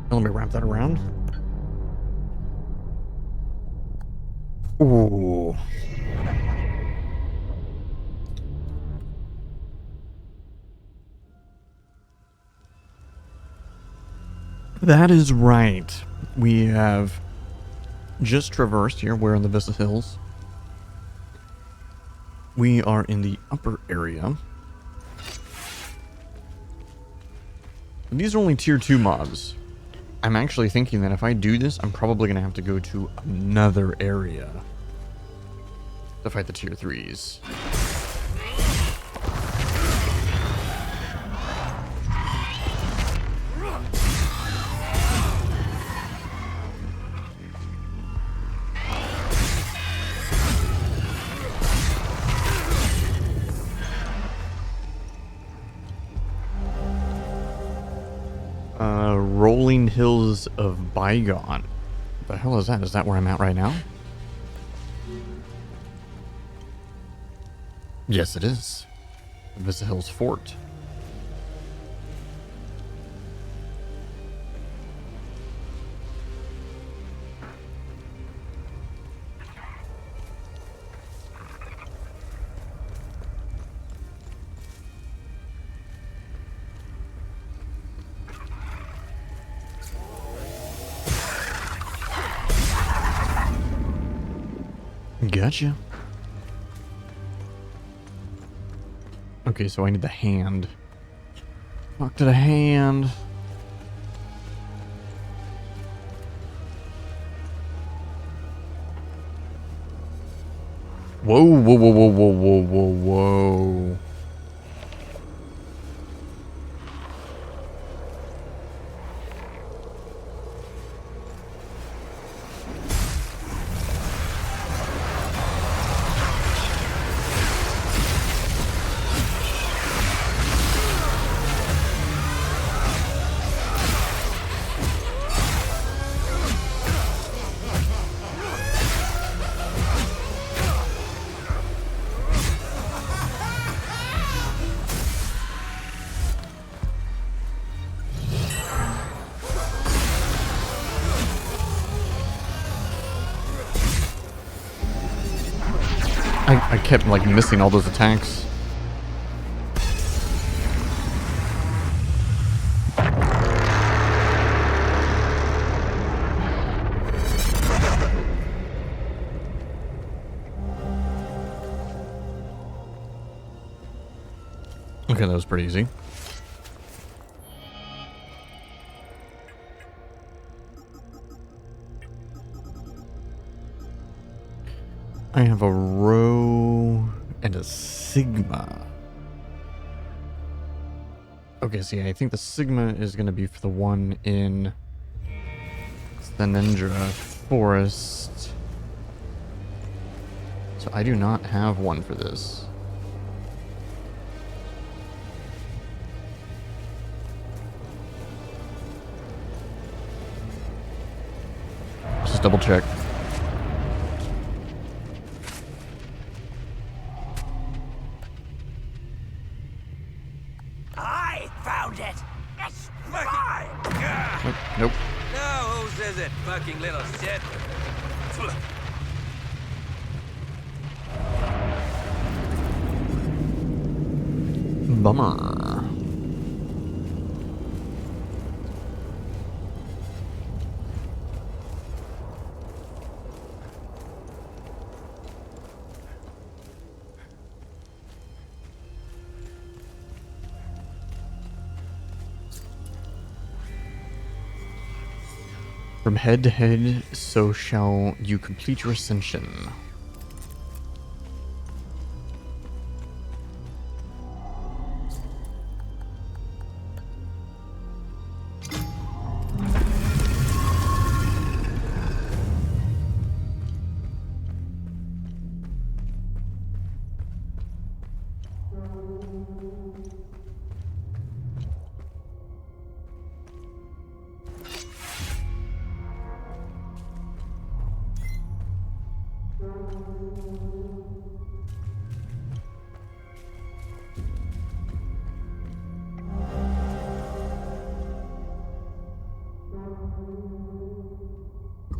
Let me wrap that around. Ooh. That is right. We have just traversed here. We're in the Vista Hills. We are in the upper area. These are only tier 2 mobs. I'm actually thinking that if I do this, I'm probably going to have to go to another area to fight the tier 3s. Rolling Hills of Bygone. What the hell is that? Is that where I'm at right now? Yes, it is. Vista Hills Fort. Gotcha. Okay, so I need the hand. Talk to the hand. Whoa, whoa, whoa, whoa, whoa, whoa, whoa, whoa. I kept like missing all those attacks. Okay, that was pretty easy. I have a Rho and a Sigma. Okay, so yeah, I think the Sigma is going to be for the one in the Ninja Forest. So I do not have one for this. Just double check. I found it! It's mine! Nope. No, who says it, fucking little shit? Bummer. From head to head, so shall you complete your ascension.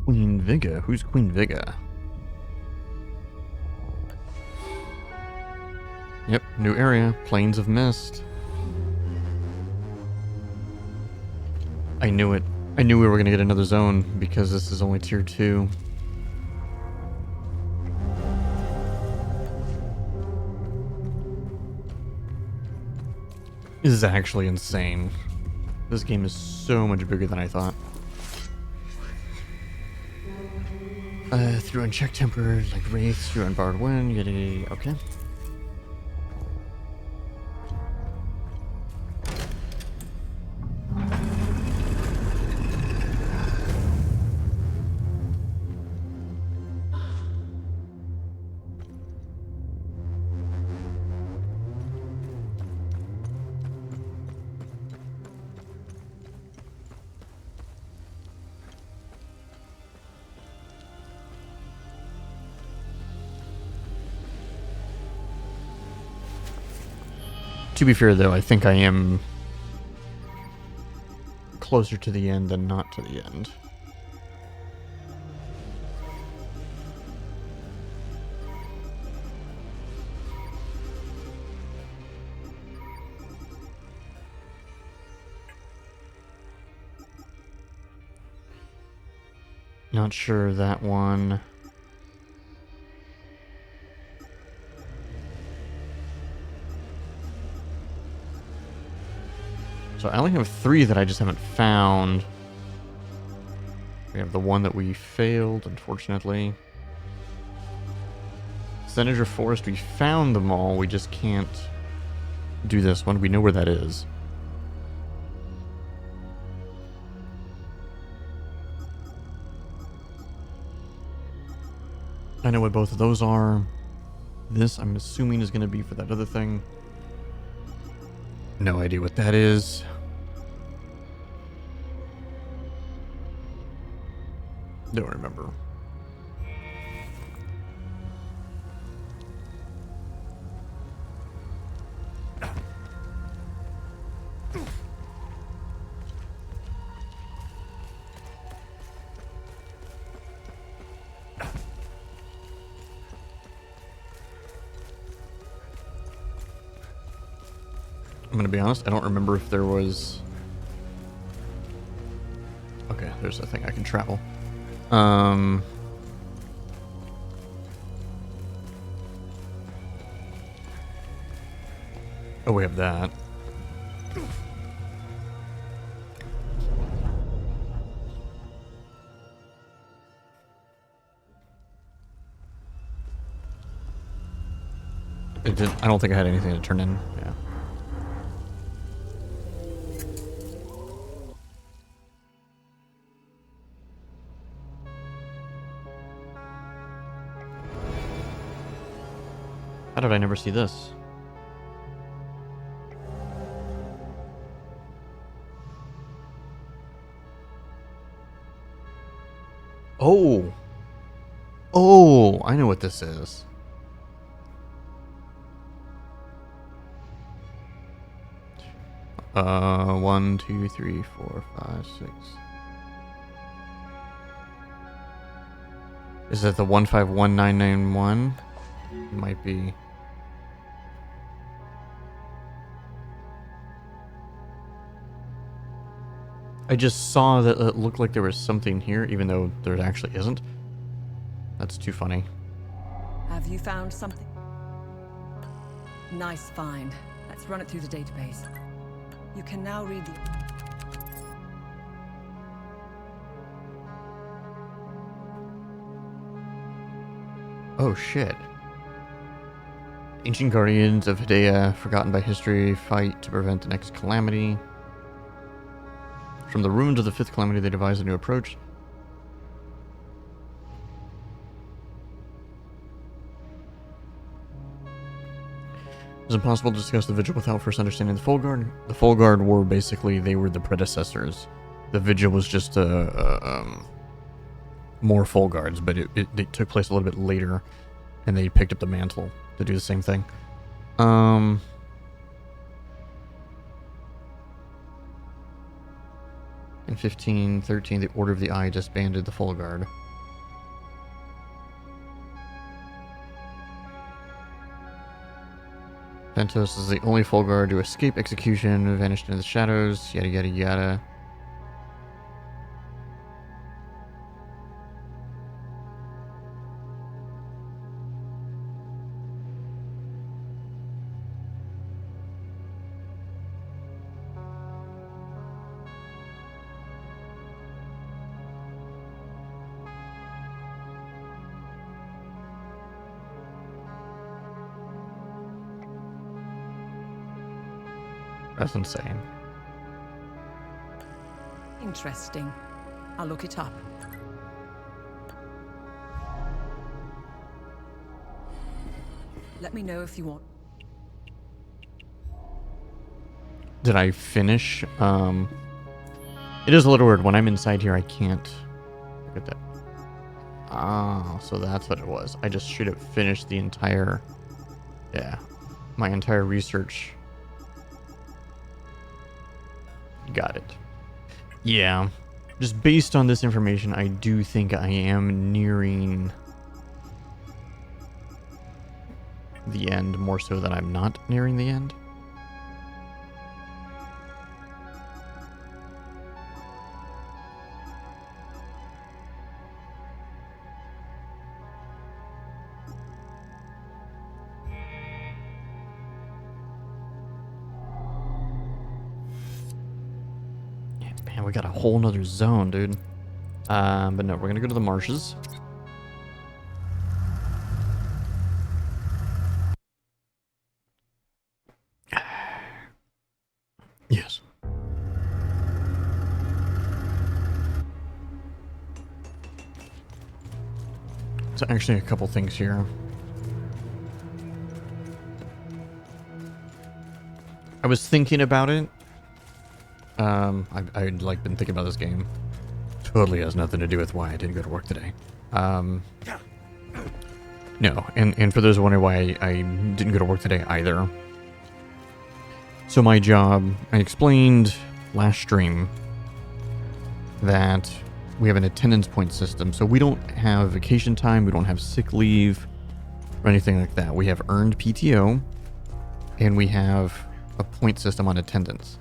Queen Viga. Who's Queen Viga? Yep, new area. Plains of Mist. I knew it. I knew we were going to get another zone because this is only tier 2. This is actually insane. This game is so much bigger than I thought. Through unchecked temper, like wraiths, through unbarred wind, yada. Okay. To be fair, though, I think I am closer to the end than not to the end. Not sure that one. So I only have 3 that I just haven't found. We have the one that we failed, unfortunately. Senator Forest, we found them all. We just can't do this one. We know where that is. I know what both of those are. This, I'm assuming, is going to be for that other thing. No idea what that is. Don't remember. I'm gonna be honest, I don't remember if there was... Okay, there's a thing I can travel. Oh, we have that. It did, I don't think I had anything to turn in. Yeah. How did I never see this? Oh! Oh! I know what this is. One, two, three, 4, 5, 6. Is that the 151991? Might be. I just saw that it looked like there was something here, even though there actually isn't. That's too funny. Have you found something? Nice find. Let's run it through the database. You can now read the... Oh shit. Ancient guardians of Hedea, forgotten by history, fight to prevent the next calamity. From the ruins of the 5th calamity, they devised a new approach. It's impossible to discuss the Vigil without first understanding the Full Guard. The Full Guard were basically, they were the predecessors. The Vigil was just more Full Guards, but it took place a little bit later, and they picked up the mantle to do the same thing. In 1513, the Order of the Eye disbanded the Full Guard. Ventos is the only Full Guard to escape execution, vanished into the shadows, yada yada yada. That's insane. Interesting. I'll look it up. Let me know if you want. Did I finish? It is a little weird. When I'm inside here, I can't. Look at that. Ah, so that's what it was. I just should have finished the entire. Yeah. My entire research. Got it. Yeah. Just based on this information, I do think I am nearing the end more so than I'm not nearing the end. Man, we got a whole nother zone, dude. But no, we're gonna go to the marshes. Yes. So actually a couple things here. I was thinking about it. I'd like been thinking about this game. Totally has nothing to do with why I didn't go to work today. No, and for those wondering why I didn't go to work today either. So my job, I explained last stream that we have an attendance point system. So we don't have vacation time, we don't have sick leave or anything like that. We have earned PTO and we have a point system on attendance.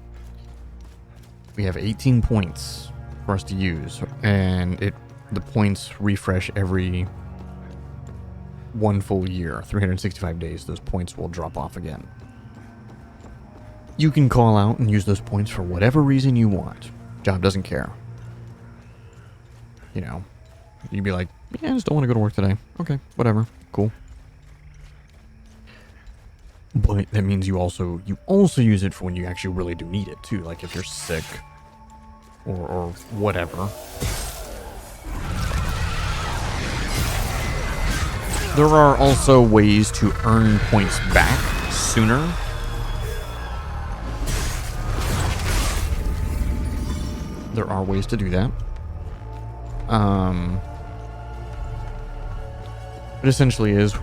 We have 18 points for us to use, and the points refresh every one full year, 365 days. Those points will drop off again. You can call out and use those points for whatever reason you want. Job doesn't care. You know, you'd be like, yeah, I just don't want to go to work today. Okay, whatever, cool. But that means you also use it for when you actually really do need it too, like if you're sick or whatever. There are also ways to earn points back sooner. There are ways to do that. It essentially is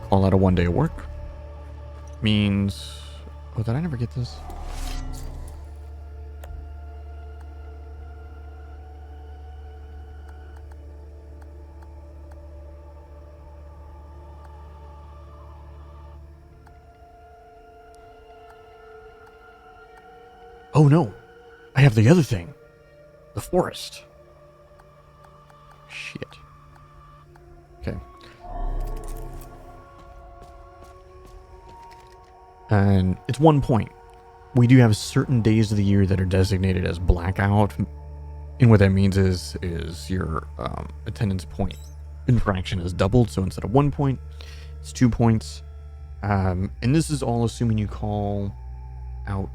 call out a 1 day of work. Means, oh, did I never get this? Oh no, I have the other thing. The forest. Shit. Okay. And it's 1 point. We do have certain days of the year that are designated as blackout. And what that means is your attendance point infraction is doubled. So instead of 1 point, it's 2 points. And this is all assuming you call out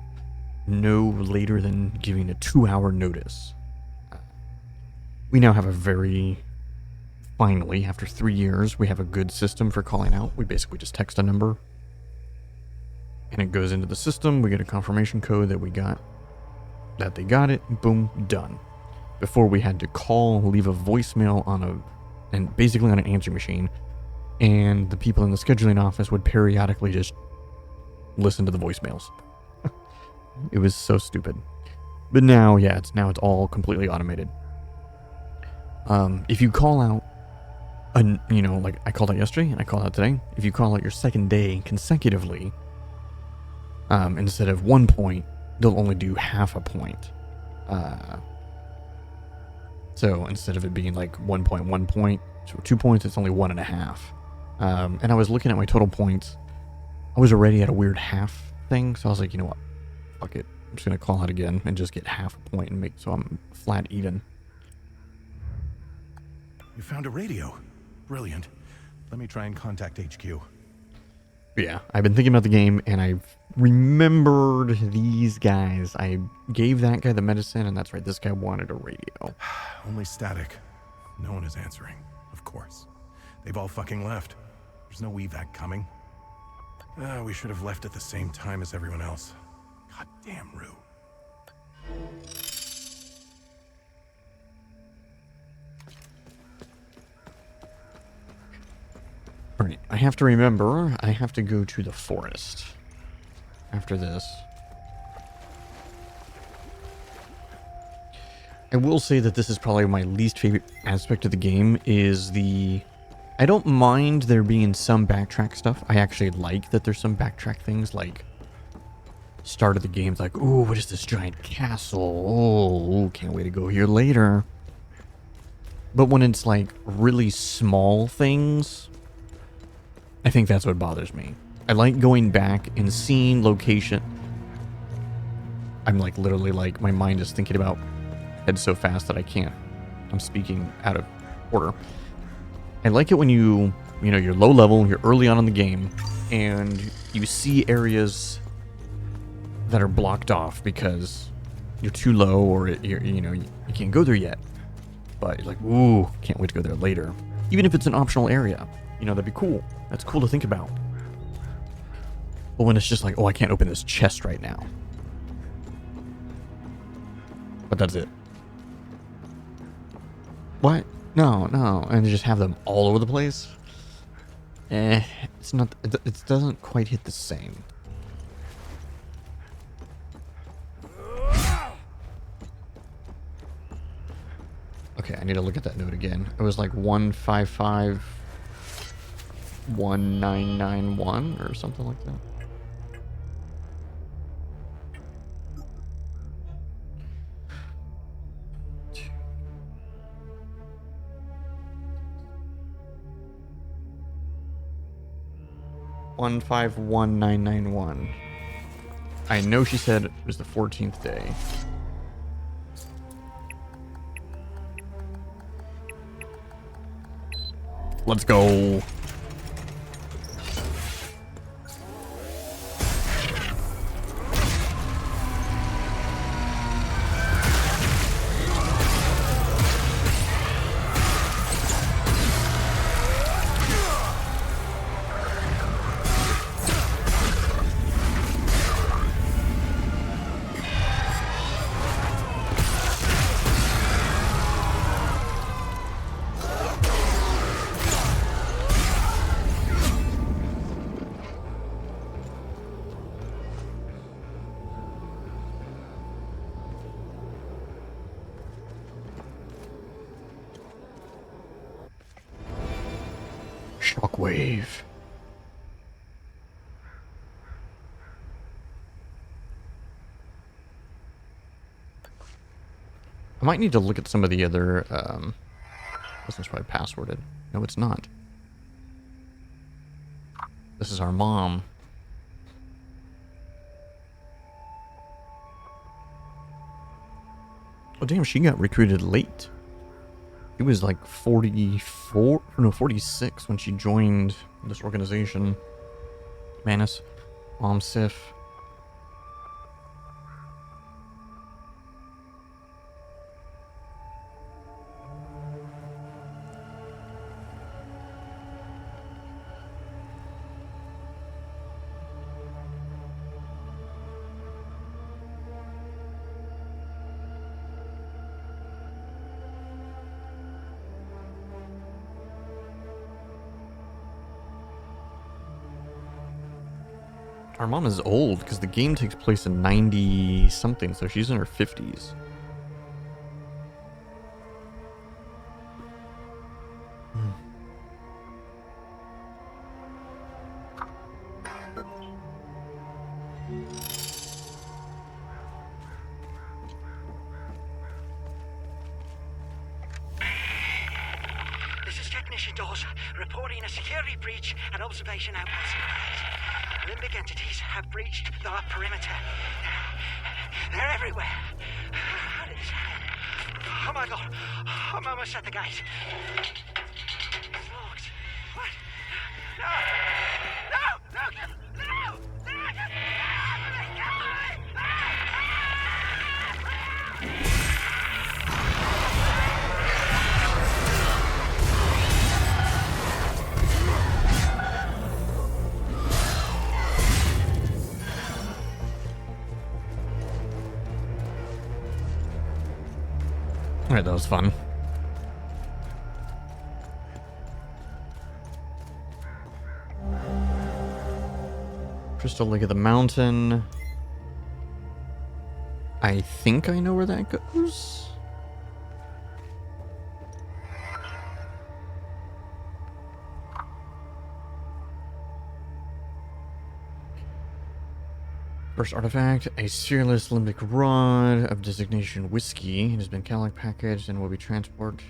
no later than giving a 2-hour notice. We now have finally, after 3 years, we have a good system for calling out. We basically just text a number and it goes into the system. We get a confirmation code that they got it, boom, done. Before we had to call, leave a voicemail basically on an answering machine, and the people in the scheduling office would periodically just listen to the voicemails. It was so stupid. But now, yeah, it's all completely automated. If you call out, like I called out yesterday and I called out today. If you call out your second day consecutively, instead of 1 point, they'll only do half a point. So instead of it being like 1 point, so 2 points, it's only 1.5. And I was looking at my total points. I was already at a weird half thing, so I was like, you know what? Fuck it. I'm just gonna call out again and just get half a point and make so I'm flat even. You found a radio. Brilliant. Let me try and contact HQ. Yeah, I've been thinking about the game and I've remembered these guys. I gave that guy the medicine, and that's right, this guy wanted a radio. Only static. No one is answering, of course. They've all fucking left. There's no evac coming. We should have left at the same time as everyone else. God damn, Rue. Alright, I have to remember, I have to go to the forest after this. I will say that this is probably my least favorite aspect of the game is I don't mind there being some backtrack stuff. I actually like that there's some backtrack things, like start of the game, it's like, ooh, what is this giant castle? Oh, can't wait to go here later. But when it's like really small things, I think that's what bothers me. I like going back and seeing location. I'm like literally like my mind is thinking about head so fast that I can't. I'm speaking out of order. I like it when you're low level, you're early on in the game, and you see areas that are blocked off because you're too low or you can't go there yet. But you're like, ooh, can't wait to go there later. Even if it's an optional area, that'd be cool. That's cool to think about. But when it's just like, oh, I can't open this chest right now. But that's it. What? No. And just have them all over the place? It's not, it doesn't quite hit the same. Okay, I need to look at that note again. It was like 1551991 or something like that. One 151,991. I know she said it was the 14th day. Let's go. Shockwave. I might need to look at some of the other, this is probably passworded. No, it's not. This is our mom. Oh, damn, she got recruited late. She was like 46 when she joined this organization. Manus, Mom Sif. Our mom is old because the game takes place in 90 something, so she's in her 50s. This is Technician Dawes, reporting a security breach at Observation Outpost. Limbic entities have breached the perimeter. They're everywhere. How did this happen? Oh my god, I'm almost at the gate. It's locked. What? No! No! No! No! Alright, that was fun. Crystal Lake of the Mountain. I think I know where that goes. First artifact, a Fearless Limbic Rod of designation Whiskey. It has been catalog packaged and will be transported.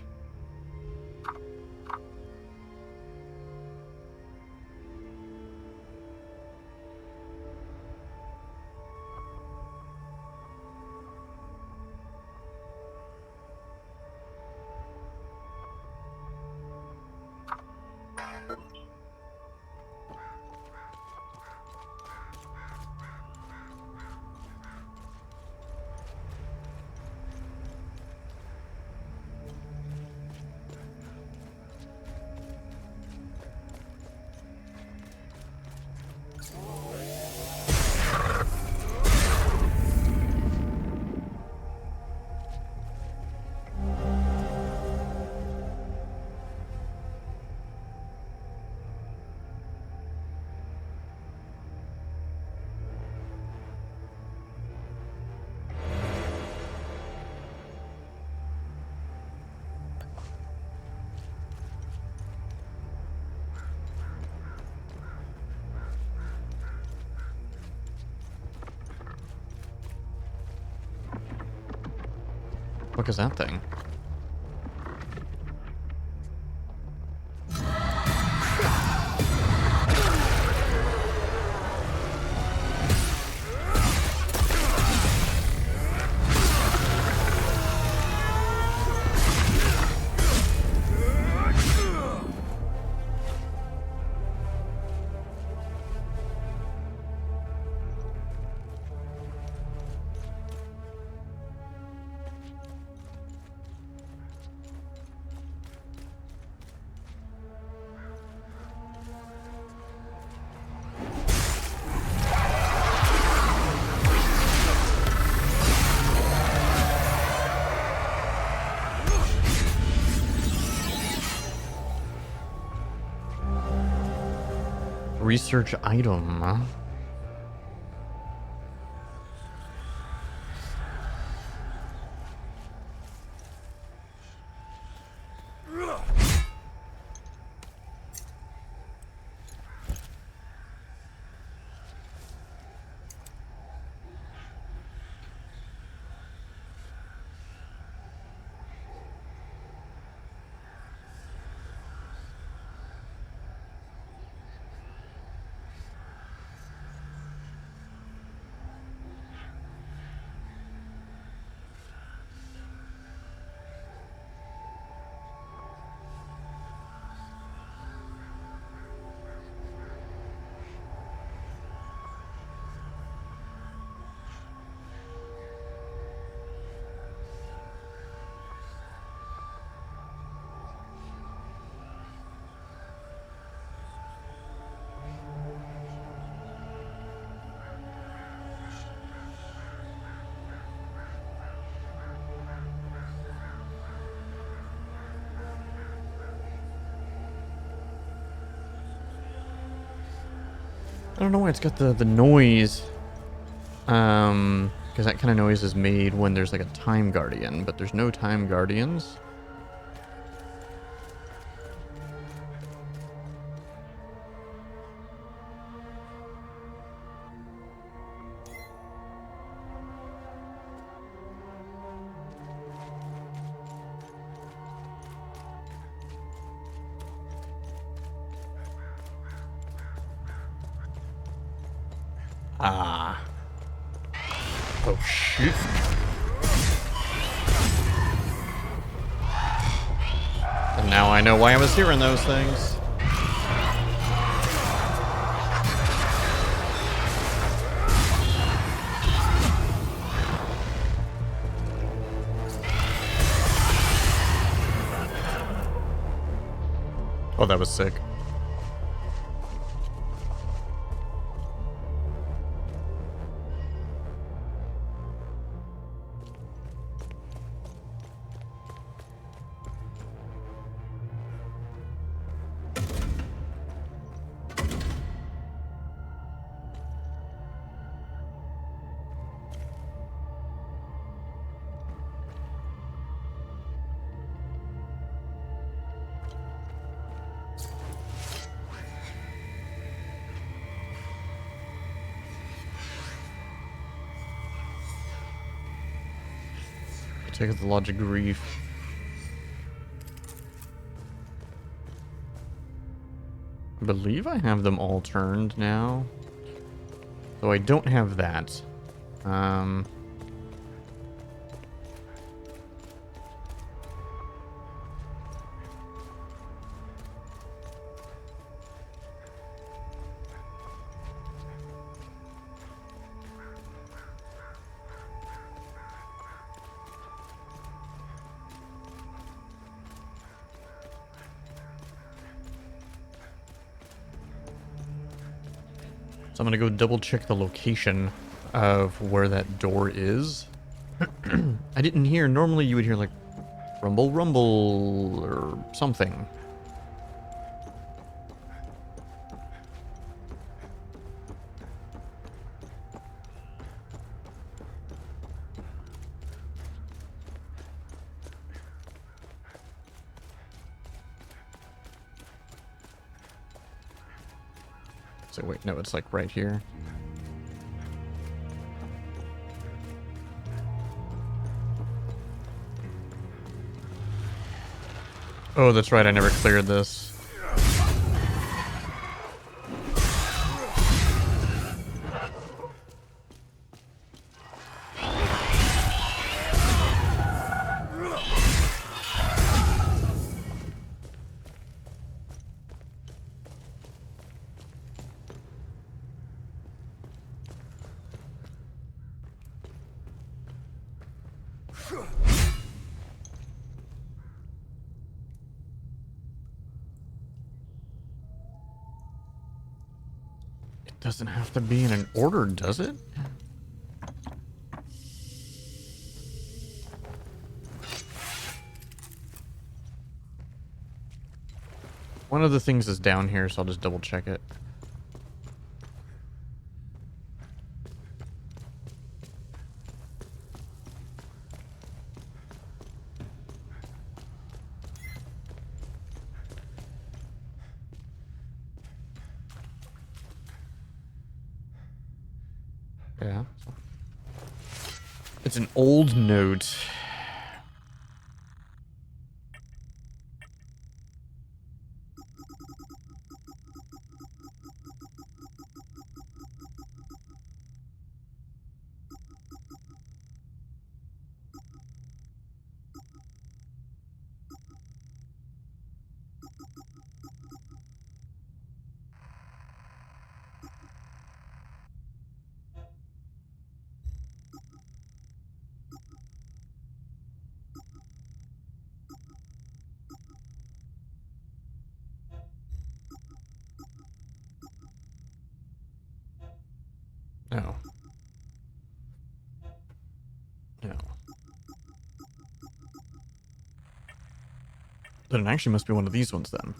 What is that thing? Research item. I don't know why it's got the noise. Because that kind of noise is made when there's like a time guardian, but there's no time guardians. Ah. Oh, shoot. And now I know why I was hearing those things. Oh, that was sick. Take the Lodge of Grief. I believe I have them all turned now. Though I don't have that. So I'm gonna go double check the location of where that door is. I didn't hear, normally you would hear like rumble rumble or something. So wait, no, it's like right here. Oh, that's right, I never cleared this. Doesn't have to be in an order, does it? One of the things is down here, so I'll just double check it. Yeah. It's an old note. No. No. Then it actually must be one of these ones then.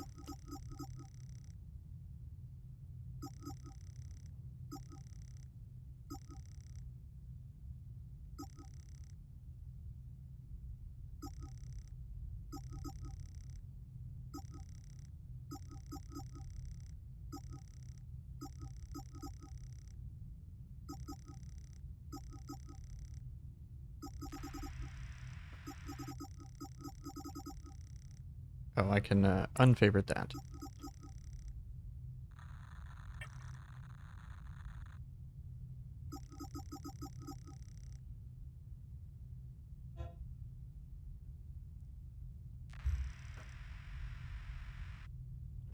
Oh, I can unfavorite that.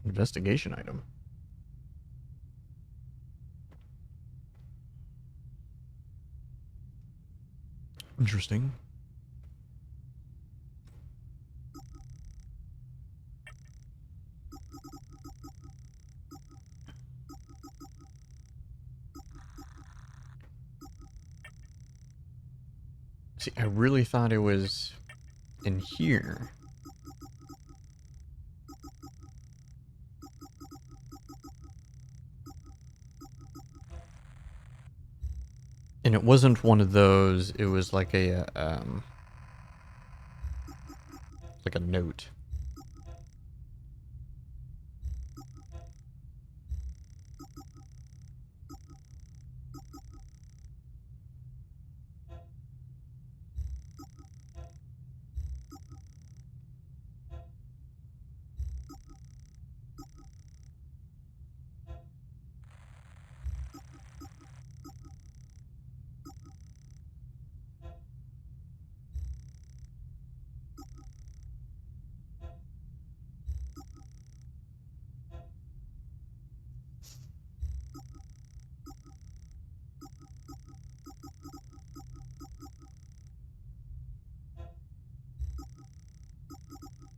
Investigation item. Interesting. See, I really thought it was in here. And it wasn't one of those, it was like like a note.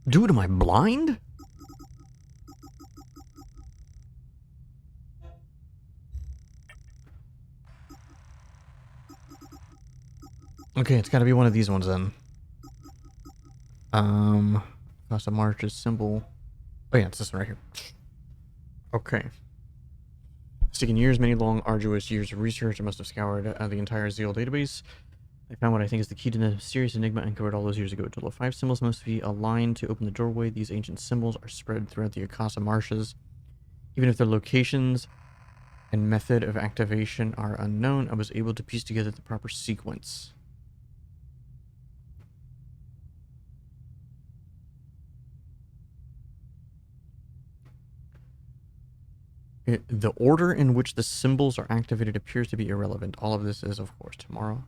Dude, am I blind? Okay, it's gotta be one of these ones then. Cost of March is simple. Oh yeah, it's this one right here. Okay. It's taken years, many long, arduous years of research. I must have scoured the entire Zeal database. I found what I think is the key to the mysterious enigma uncovered all those years ago. A total of 5 symbols must be aligned to open the doorway. These ancient symbols are spread throughout the Akasa marshes. Even if their locations and method of activation are unknown, I was able to piece together the proper sequence. The order in which the symbols are activated appears to be irrelevant. All of this is, of course, tomorrow.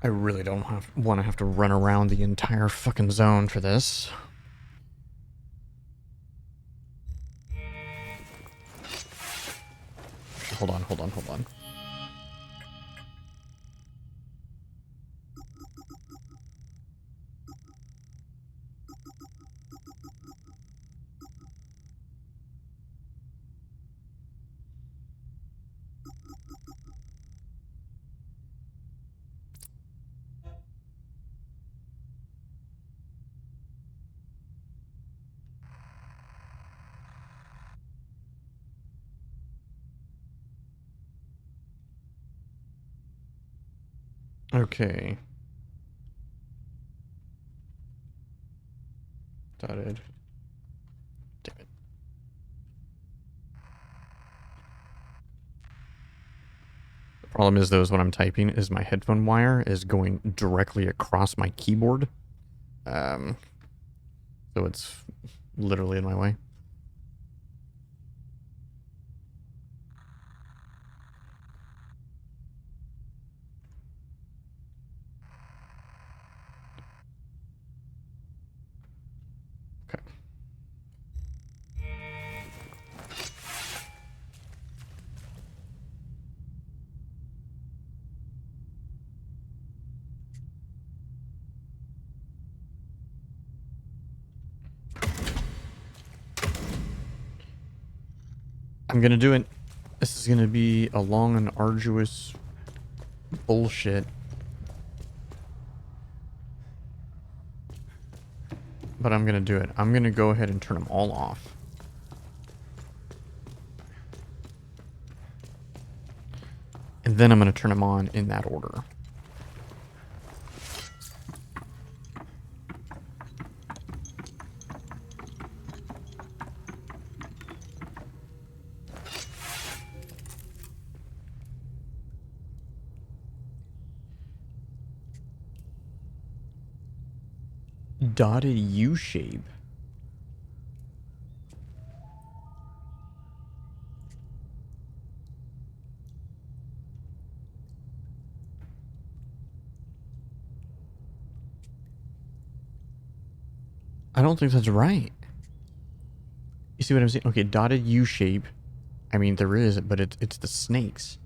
I really don't want to have to run around the entire fucking zone for this. Hold on, hold on, hold on. Okay. Dotted. Damn it. The problem is, though, is when I'm typing, is my headphone wire is going directly across my keyboard. So it's literally in my way. Okay. I'm gonna do it. This is gonna be a long and arduous bullshit. But I'm gonna do it. I'm gonna go ahead and turn them all off. And then I'm gonna turn them on in that order. dotted U shape. I don't think that's right. You see what I'm saying? Okay, dotted U shape. I mean, there is, but it's the snakes.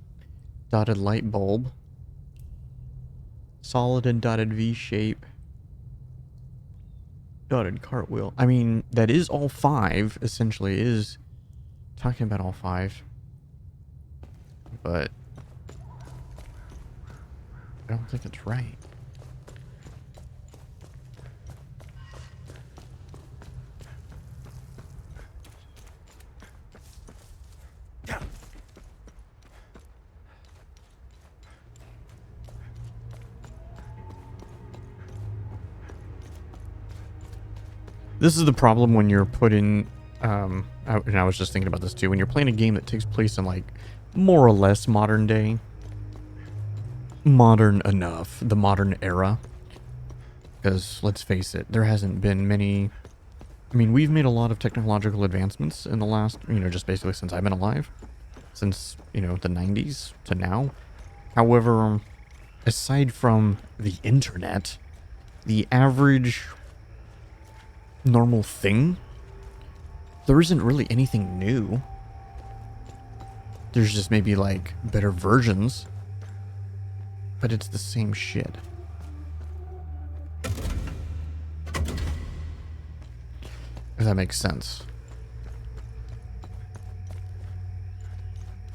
Dotted light bulb. Solid and dotted V shape. Dotted cartwheel. I mean, that is all 5, essentially, is talking about all 5. But I don't think it's right. This is the problem when you're put in, and I was just thinking about this too, when you're playing a game that takes place in like more or less modern day, modern enough, the modern era, because let's face it, there hasn't been many, I mean, we've made a lot of technological advancements in the last, just basically since I've been alive, since, the 90s to now. However, aside from the internet, the average normal thing, there isn't really anything new. There's just maybe like better versions, but it's the same shit. If that makes sense.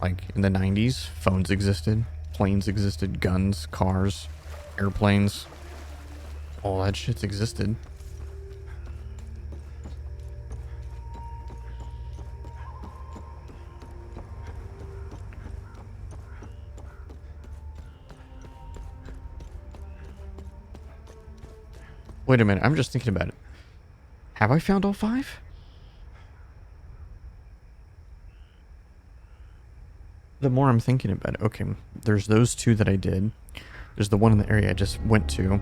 Like in the 90s, phones existed, planes existed, guns, cars, airplanes, all that shit's existed. Wait a minute, I'm just thinking about it. Have I found all 5? The more I'm thinking about it, okay, there's those 2 that I did. There's the one in the area I just went to.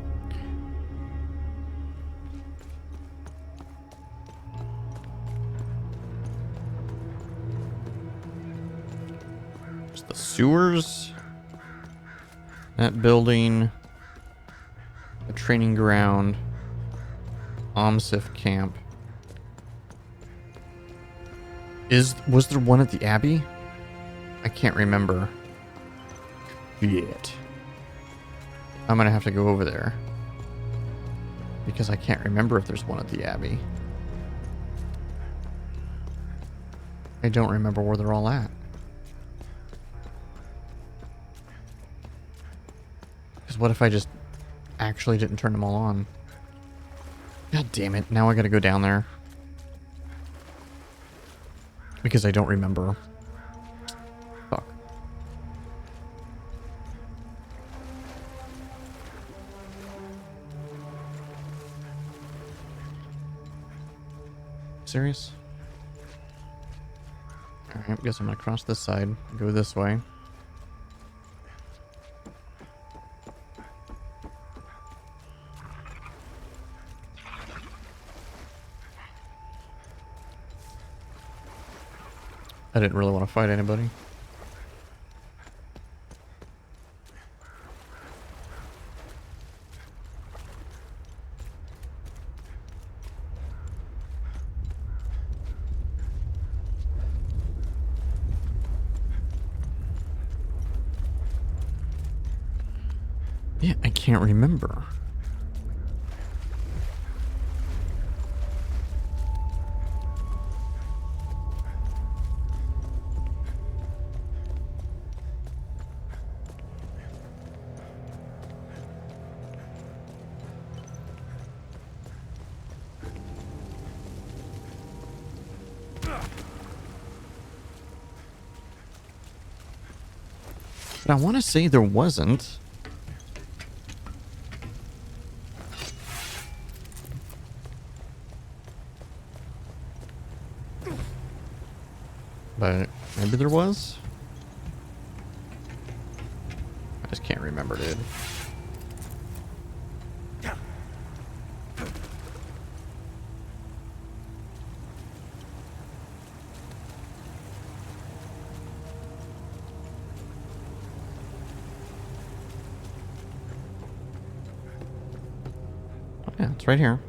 There's the sewers. That building. The training ground. OMSIF camp. Was there one at the Abbey? I can't remember. Shit. I'm gonna have to go over there. Because I can't remember if there's one at the Abbey. I don't remember where they're all at. Because what if I just actually didn't turn them all on? God damn it, now I gotta go down there. Because I don't remember. Fuck. Serious? Alright, guess I'm gonna cross this side, go this way. I didn't really want to fight anybody. Yeah, I can't remember. But I want to say there wasn't. But maybe there was? I just can't remember, dude. It's right here.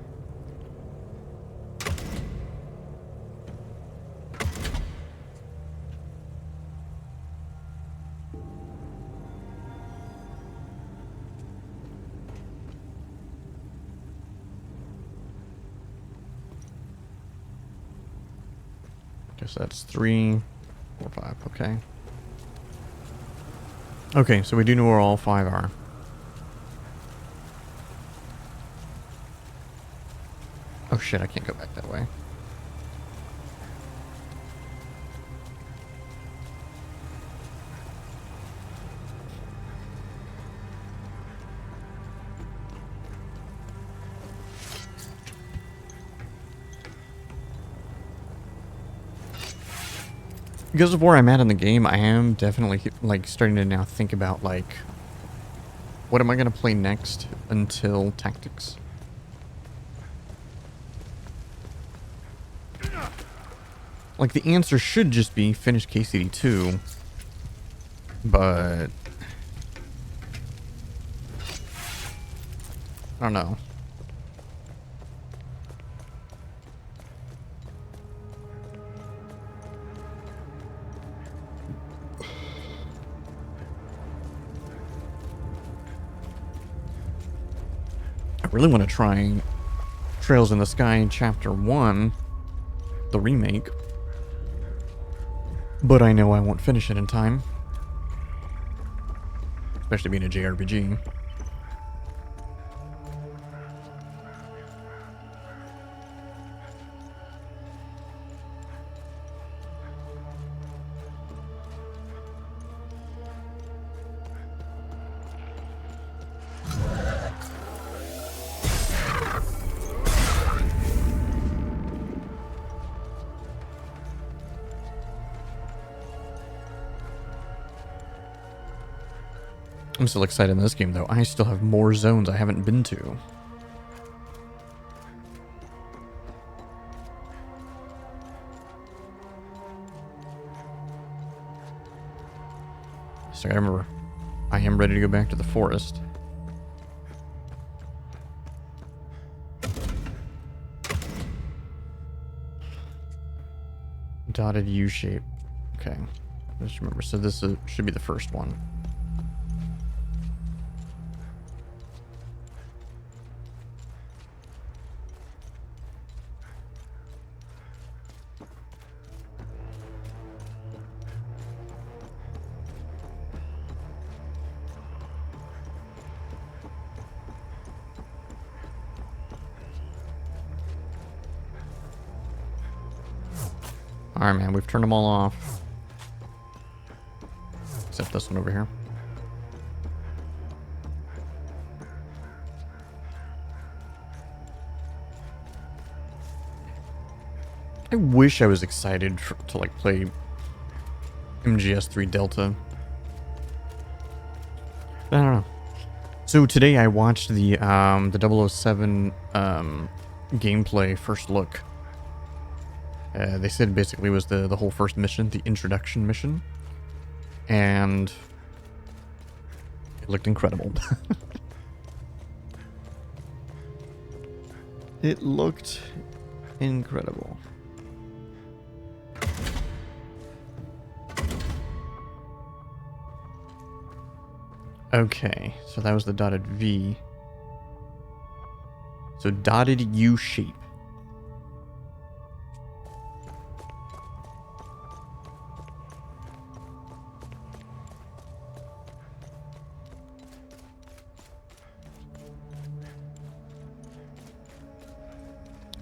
Guess that's 3, 4, 5. Okay. Okay, so we do know where all 5 are. Oh shit, I can't go back that way. Because of where I'm at in the game, I am definitely like starting to now think about like, what am I gonna play next until Tactics? Like the answer should just be finish KCD 2, but I don't know. I really want to try Trails in the Sky Chapter 1, the remake, but I know I won't finish it in time, especially being a JRPG. I'm still excited in this game, though. I still have more zones I haven't been to. So I remember, I am ready to go back to the forest. Dotted U shape. Okay. Just remember, so this should be the first one. Alright, man, we've turned them all off. Except this one over here. I wish I was excited to like play MGS3 Delta. I don't know. So today I watched the 007 gameplay first look. They said basically it was the whole first mission, the introduction mission, and it looked incredible. It looked incredible. Okay, so that was the dotted V. So dotted U shape.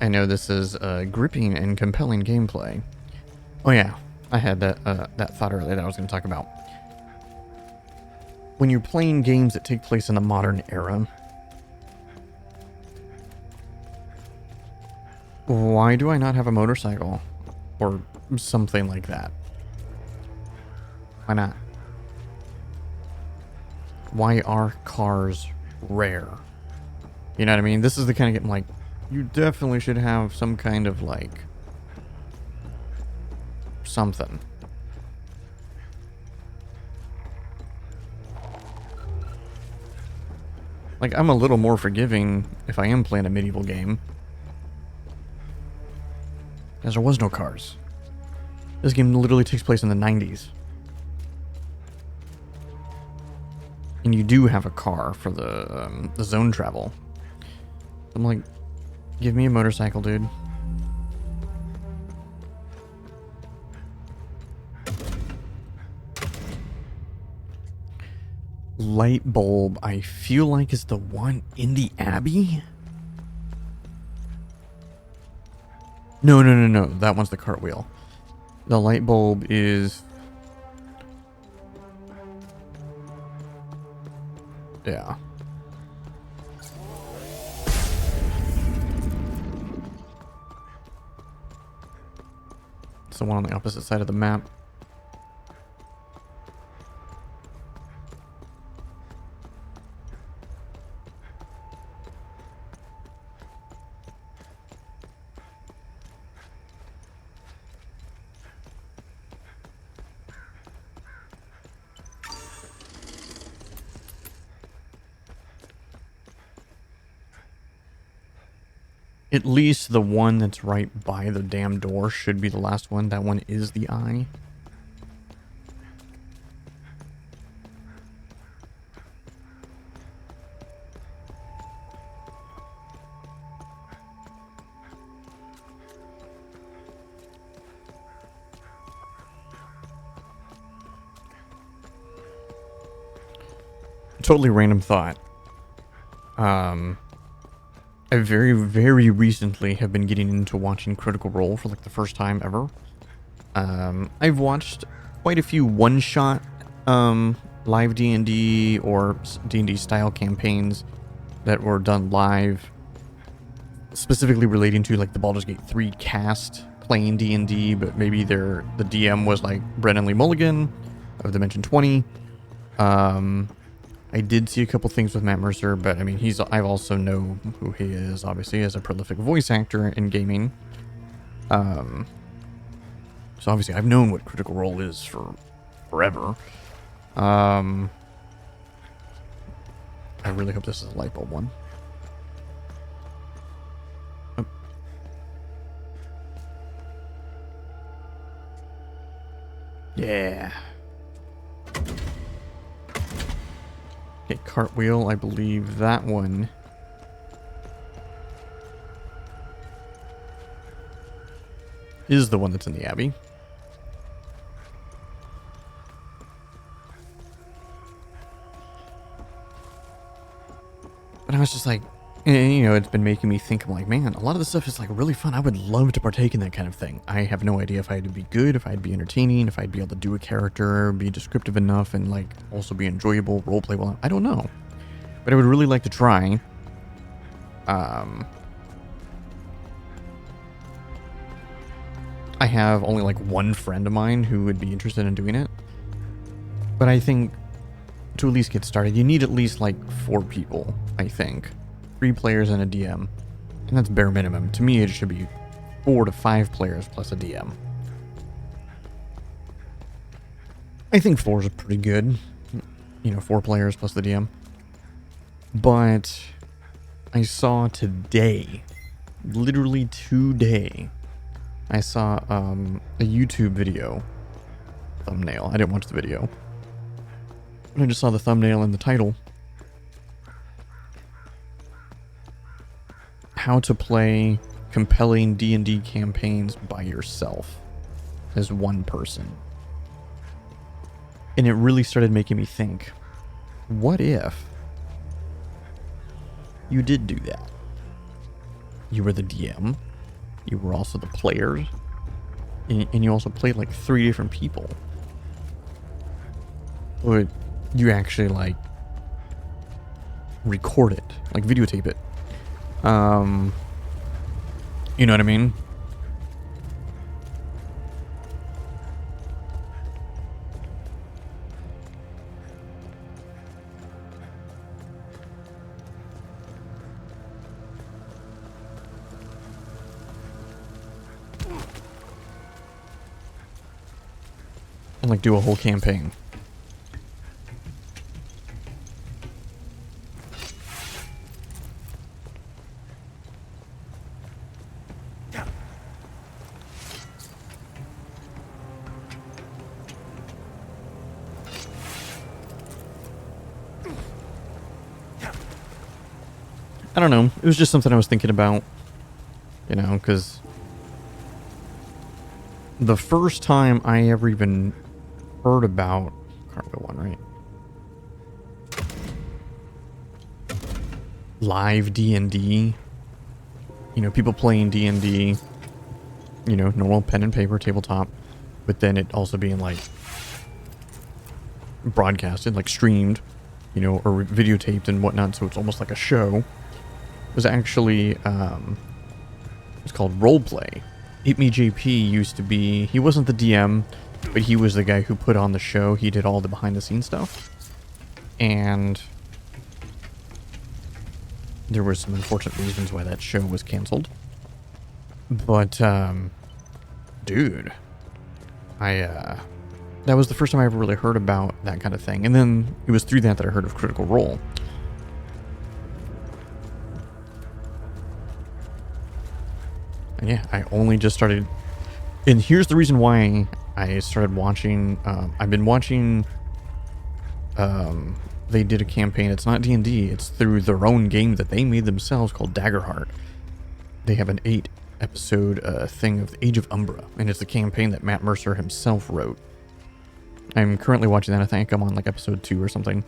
I know this is gripping and compelling gameplay. Oh yeah, I had that thought earlier that I was going to talk about. When you're playing games that take place in the modern era, why do I not have a motorcycle? Or something like that? Why not? Why are cars rare? You know what I mean? This is the kind of game, like, you definitely should have some kind of, like, something. Like, I'm a little more forgiving if I am playing a medieval game. Because there was no cars. This game literally takes place in the 90s. And you do have a car for the zone travel. I'm like, give me a motorcycle, dude. Light bulb, I feel like is the one in the Abbey? No. That one's the cartwheel. The light bulb is... Yeah. It's the one on the opposite side of the map. At least the one that's right by the damn door should be the last one. That one is the eye. Totally random thought. I very, very recently have been getting into watching Critical Role for like the first time ever. I've watched quite a few one-shot live D&D or D&D style campaigns that were done live, specifically relating to like the Baldur's Gate 3 cast playing D&D, but maybe the DM was like Brennan Lee Mulligan of Dimension 20. I did see a couple things with Matt Mercer, but I mean, I also know who he is, obviously, as a prolific voice actor in gaming. So obviously, I've known what Critical Role is for forever. I really hope this is a light bulb one. Oh. Yeah. Okay, cartwheel, I believe that one is the one that's in the Abbey. But I was just like, you know, it's been making me think, I'm like, man, a lot of this stuff is like really fun. I would love to partake in that kind of thing. I have no idea if I'd be good, if I'd be entertaining, if I'd be able to do a character, be descriptive enough, and like also be enjoyable, roleplay well. I don't know. But I would really like to try. I have only like one friend of mine who would be interested in doing it. But I think to at least get started, you need at least like 4 people, I think. 3 players and a DM. And that's bare minimum. To me, it should be 4 to 5 players plus a DM. I think 4 is pretty good. You know, 4 players plus the DM. But I saw today, literally today, I saw a YouTube video thumbnail. I didn't watch the video. But I just saw the thumbnail and the title. How to play compelling D&D campaigns by yourself as one person. And it really started making me think, what if you did do that? You were the DM, you were also the players, and you also played like 3 different people. But you actually like record it, like videotape it. You know what I mean? And like do a whole campaign. I don't know. It was just something I was thinking about, you know, because the first time I ever even heard about Cargo One, right? Live D&D, you know, people playing D&D, you know, normal pen and paper tabletop, but then it also being like broadcasted, like streamed, you know, or videotaped and whatnot, so it's almost like a show. It was actually it's called roleplay. Eat Me JP used to be, he wasn't the DM, but he was the guy who put on the show. He did all the behind the scenes stuff, and there were some unfortunate reasons why that show was canceled. But dude, that was the first time I ever really heard about that kind of thing. And then it was through that I heard of Critical Role. And yeah, I only just started. And here's the reason why I started watching. I've been watching. They did a campaign. It's not D&D. It's through their own game that they made themselves called Daggerheart. They have an 8-episode thing of the Age of Umbra. And it's a campaign that Matt Mercer himself wrote. I'm currently watching that. I think I'm on like episode 2 or something.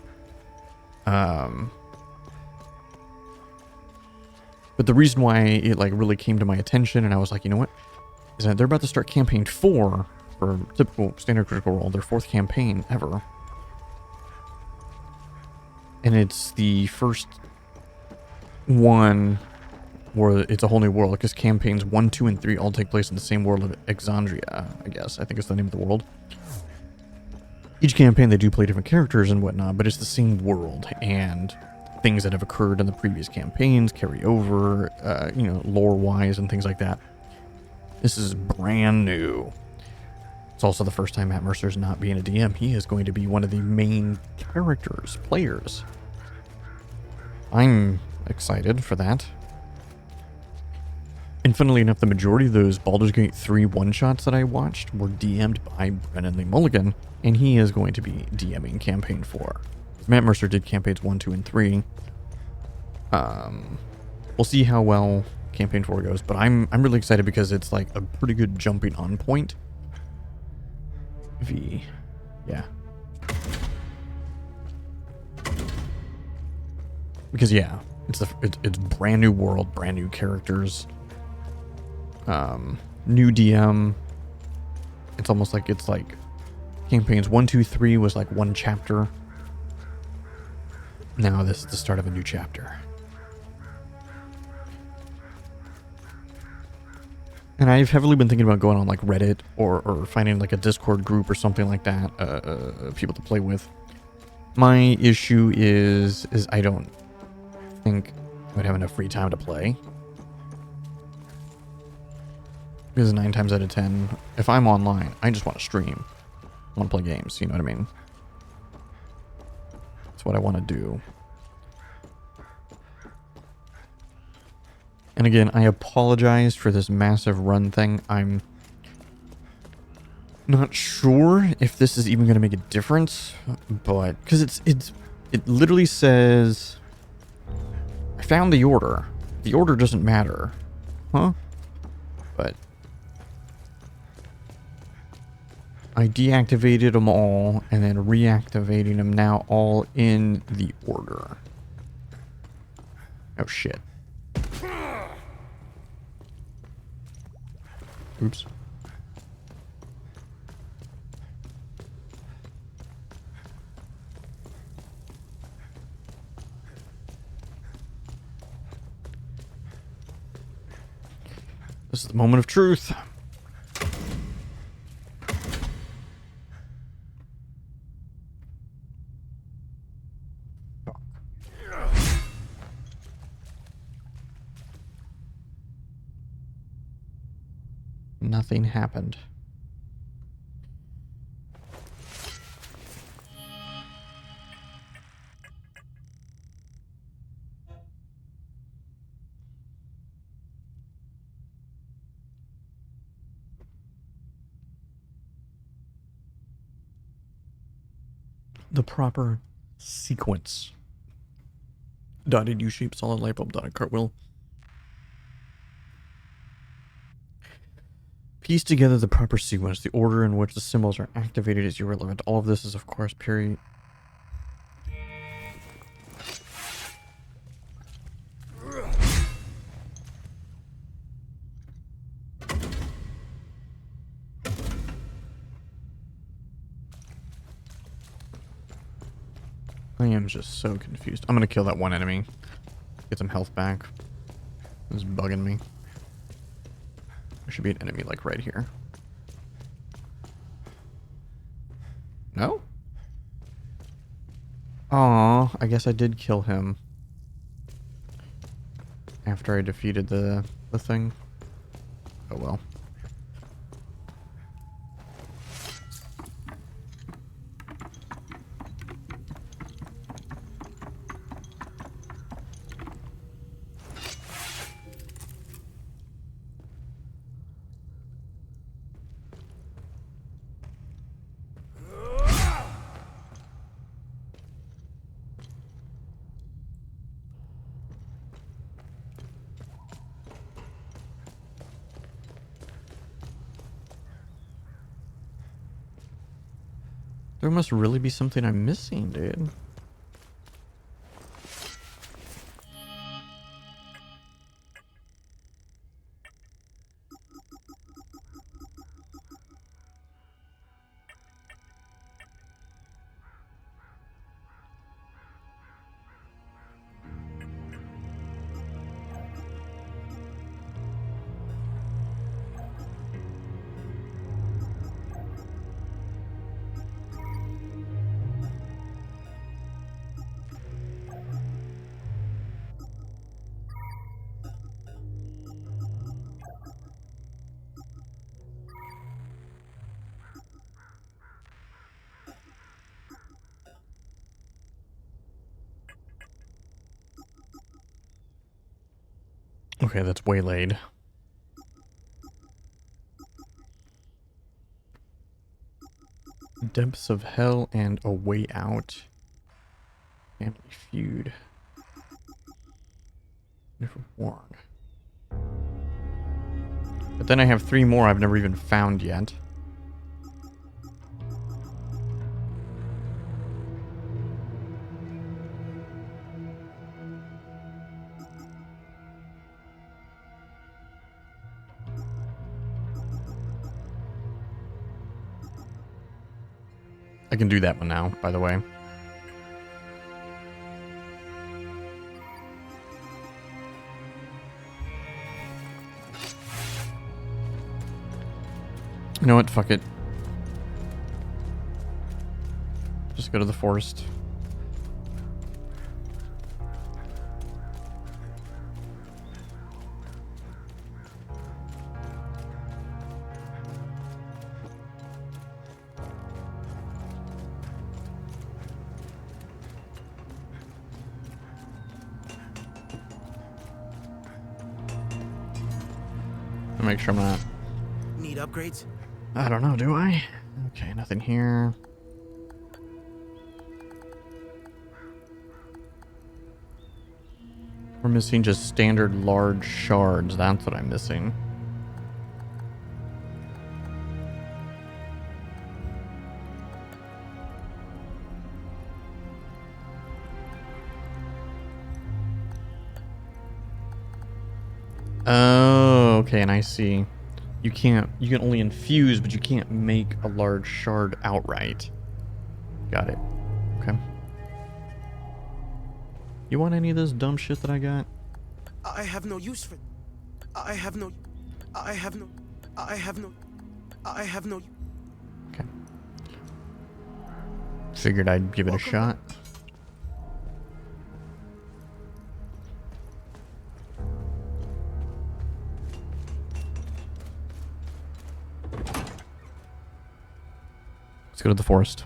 But the reason why it like really came to my attention and I was like, you know what, is that they're about to start campaign 4 for typical standard Critical Role, their 4th campaign ever. And it's the first one where it's a whole new world, because campaigns 1, 2, and 3 all take place in the same world of Exandria, I guess. I think it's the name of the world. Each campaign they do play different characters and whatnot, but it's the same world, and things that have occurred in the previous campaigns carry over, you know, lore-wise and things like that. This is brand new. It's also the first time Matt Mercer's not being a DM. He is going to be one of the main characters, players. I'm excited for that. And funnily enough, the majority of those Baldur's Gate 3 one-shots that I watched were DM'd by Brennan Lee Mulligan, and he is going to be DMing Campaign 4. Matt Mercer did Campaigns 1, 2, and 3. We'll see how well Campaign 4 goes, but I'm really excited because it's like a pretty good jumping on point. Yeah. Because yeah, it's brand new world, brand new characters, new DM. It's almost like it's like campaigns 1, 2, 3 was like one chapter. Now this is the start of a new chapter. And I've heavily been thinking about going on like Reddit or finding like a Discord group or something like that, people to play with. My issue is I don't think I would have enough free time to play. Because 9 times out of 10, if I'm online, I just want to stream. I want to play games, you know what I mean? That's what I want to do. And again, I apologize for this massive run thing. I'm not sure if this is even going to make a difference, but because it literally says I found the order. The order doesn't matter, huh? But I deactivated them all and then reactivating them now, all in the order. Oh shit. Oops. This is the moment of truth. Nothing happened. The proper sequence. Dotted U-shape, solid light bulb, dotted cartwheel. Piece together the proper sequence. The order in which the symbols are activated is irrelevant. All of this is, of course, period. I am just so confused. I'm gonna kill that one enemy. Get some health back. It's bugging me. There should be an enemy like right here. No? Aw, I guess I did kill him. After I defeated the thing. Oh well. There must really be something I'm missing, dude. Okay, that's waylaid. Depths of Hell and A Way Out. Family Feud. Never warned. But then I have 3 more I've never even found yet. I can do that one now, by the way. You know what? Fuck it. Just go to the forest. Make sure I'm not. Need upgrades? I don't know, do I? Okay, nothing here. We're missing just standard large shards. That's what I'm missing. Oh, okay, and I see. You can only infuse, but you can't make a large shard outright. Got it. Okay. You want any of this dumb shit that I got? I have no use for... I have no... Okay. Figured I'd give it a shot. Let's go to the forest.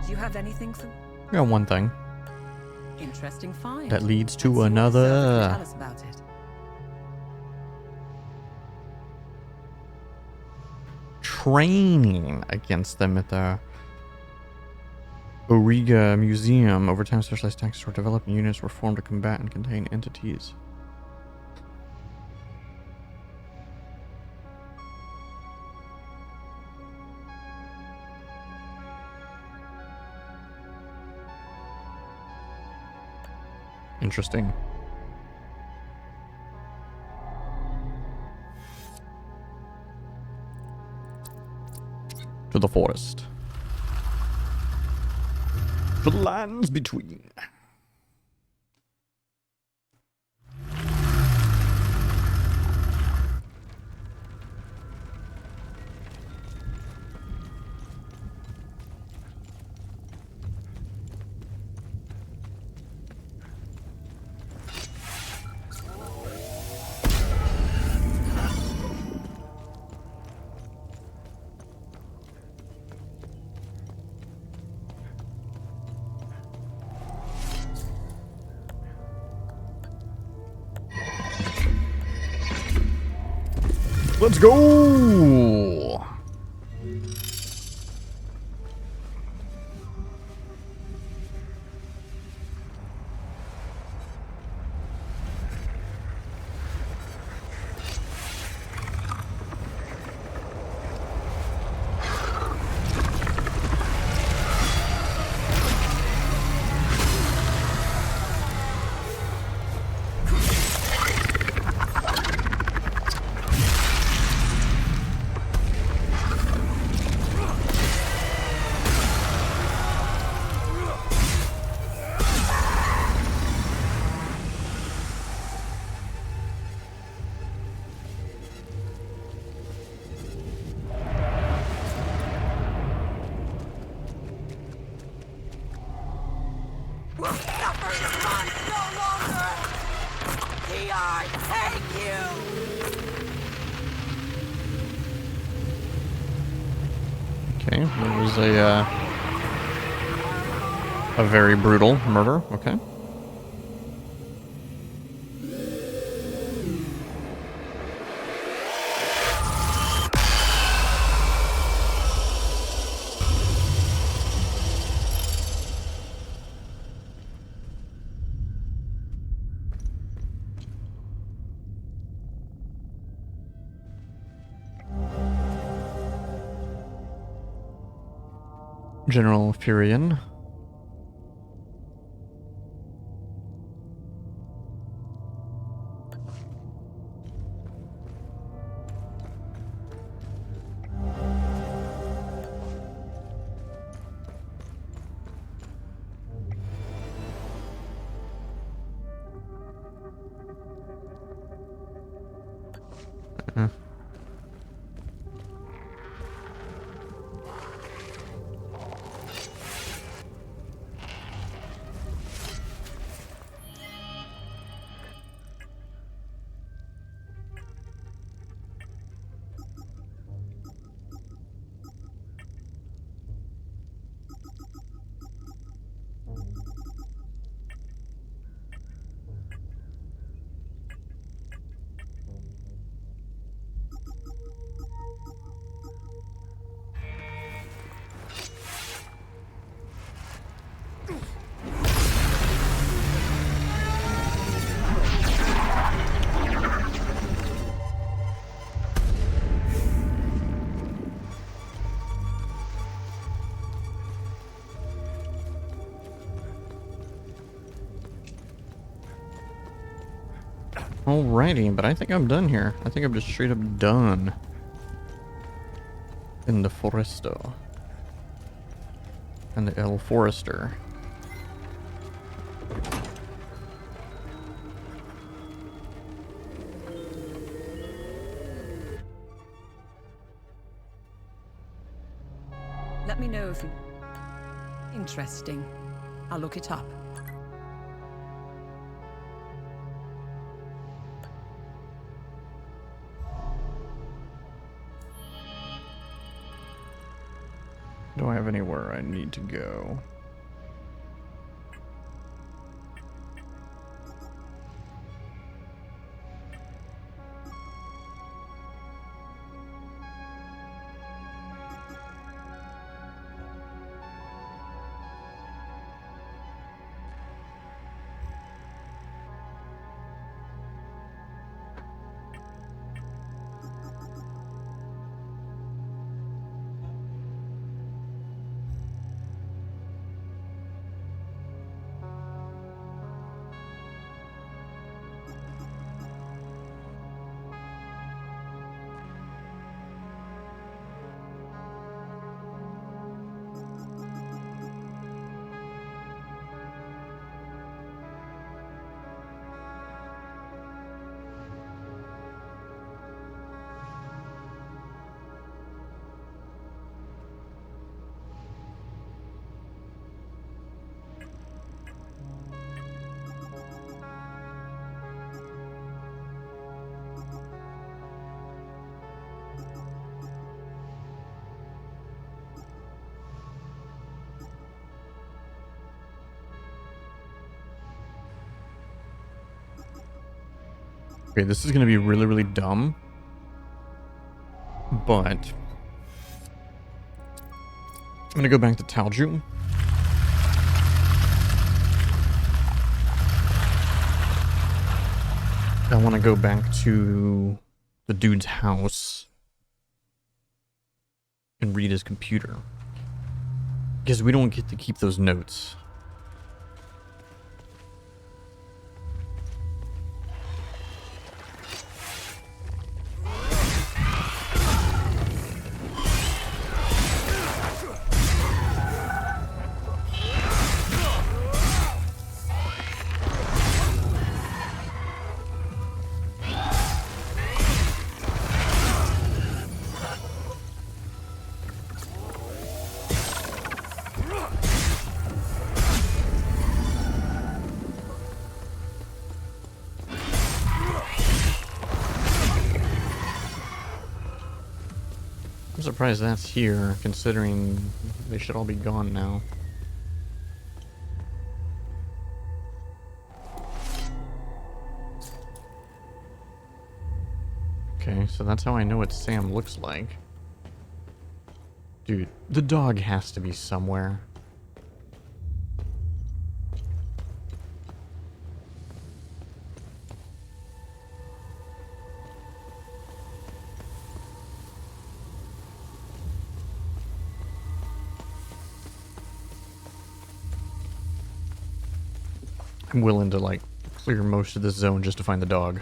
Do you have anything for... I got one thing. Interesting find. That leads to Let's see what the servant another. can Tell us about it. training against them at the Origa Museum. Over time, specialized tactics were developed and units were formed to combat and contain entities. Interesting. To the forest. To the lands between. Let's go! Will suffer your mind no longer! I take you! Okay, there was a very brutal murder. Okay. General Furion. Alrighty, but I think I'm done here. I think I'm just straight up done in the Foresto and the El Forester. Let me know if you... Interesting. I'll look it up. Do I have anywhere I need to go? Okay, this is going to be really, really dumb. But I'm going to go back to Talju. I want to go back to the dude's house and read his computer. Because we don't get to keep those notes. I'm surprised that's here, considering they should all be gone now. Okay, so that's how I know what Sam looks like. Dude, the dog has to be somewhere. I'm willing to, like, clear most of this zone just to find the dog.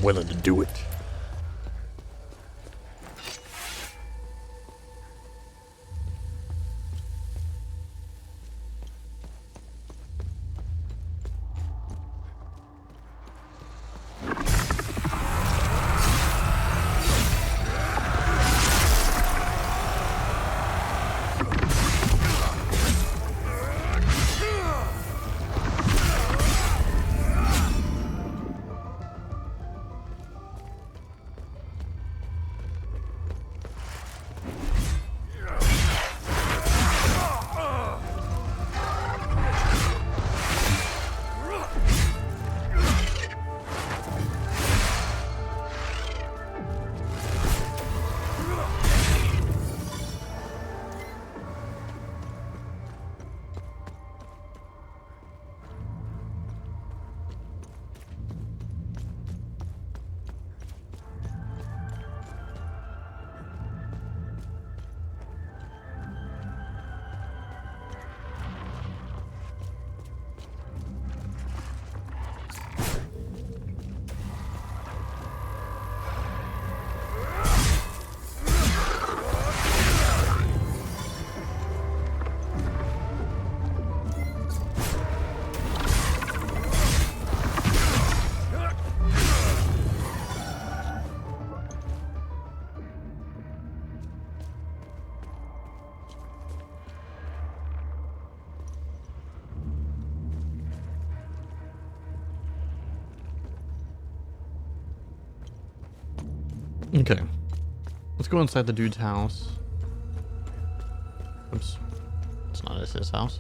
Willing to do it. Okay. Let's go inside the dude's house. Oops. It's not his house.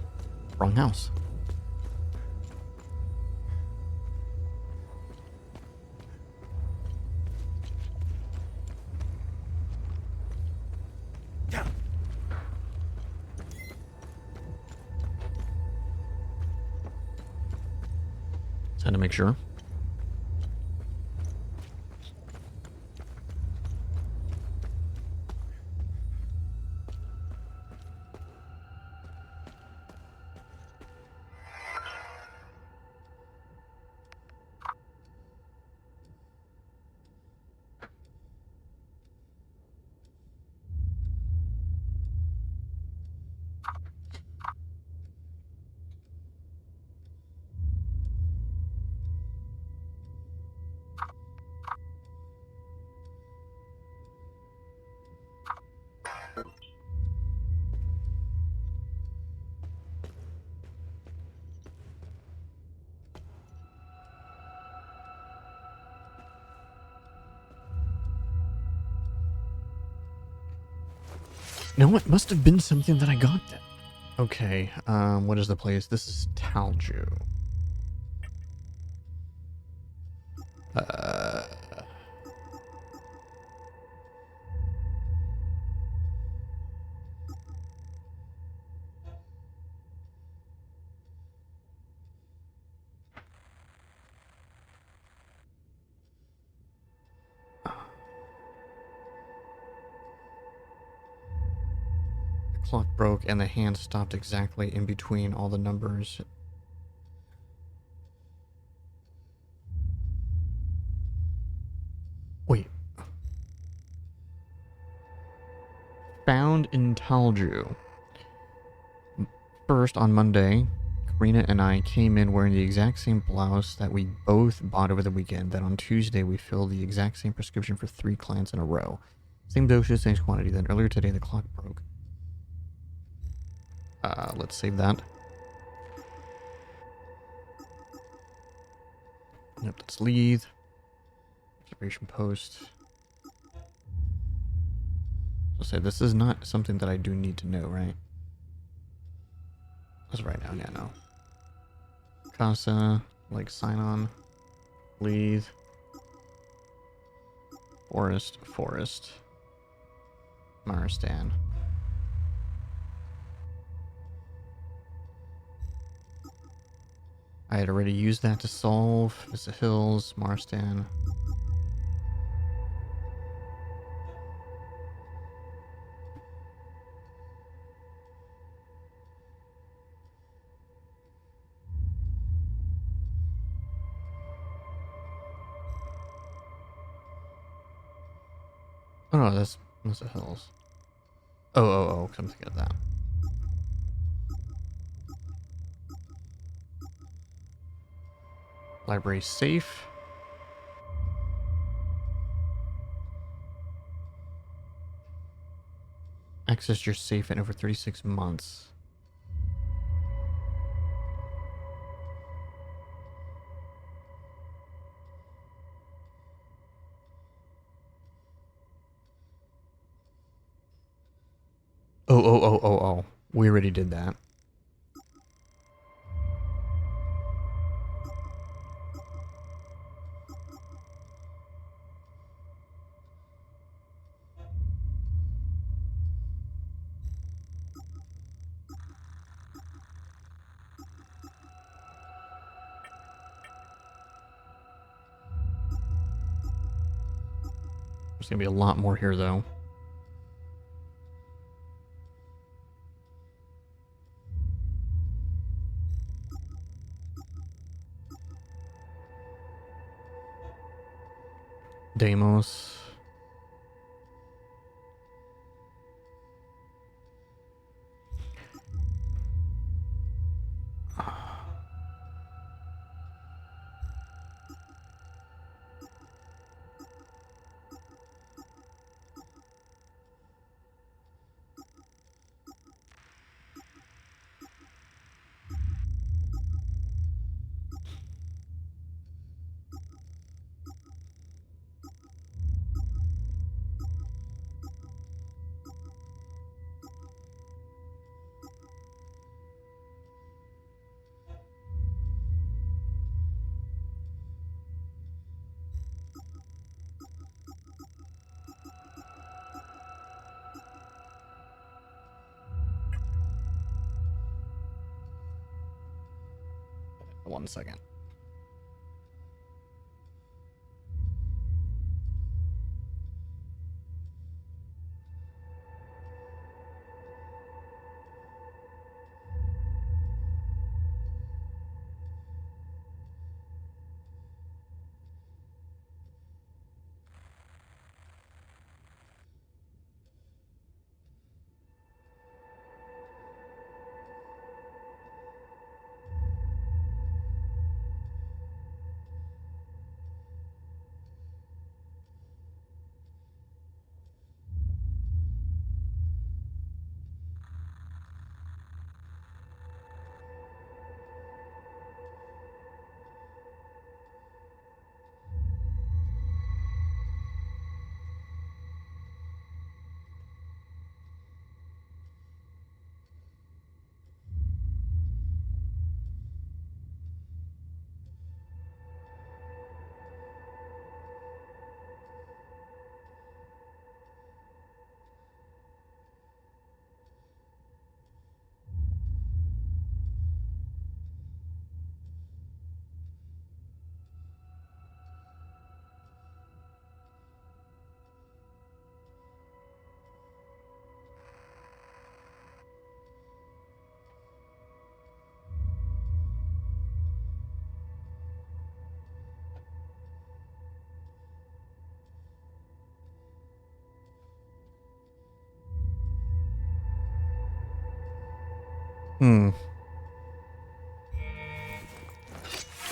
Wrong house. Just had to make sure. No, it must have been something that I got then. Okay, what is the place? This is Talju. The clock broke and the hand stopped exactly in between all the numbers. Wait. Found in Talju. First, on Monday, Karina and I came in wearing the exact same blouse that we both bought over the weekend. Then on Tuesday, we filled the exact same prescription for 3 clients in a row. Same dosage, same quantity. Then earlier today, the clock broke. Let's save that. Yep, let's leave. Observation post. I'll say this is not something that I do need to know, right? That's right now, yeah, no. Casa, like sign on, leave, forest, Maristan. I had already used that to solve Vista Hills, Marstan. Oh no, that's Vista Hills. Oh, come to get that. Library safe. Access your safe in over 36 months. Oh. We already did that. There's gonna be a lot more here though. Deimos. One second.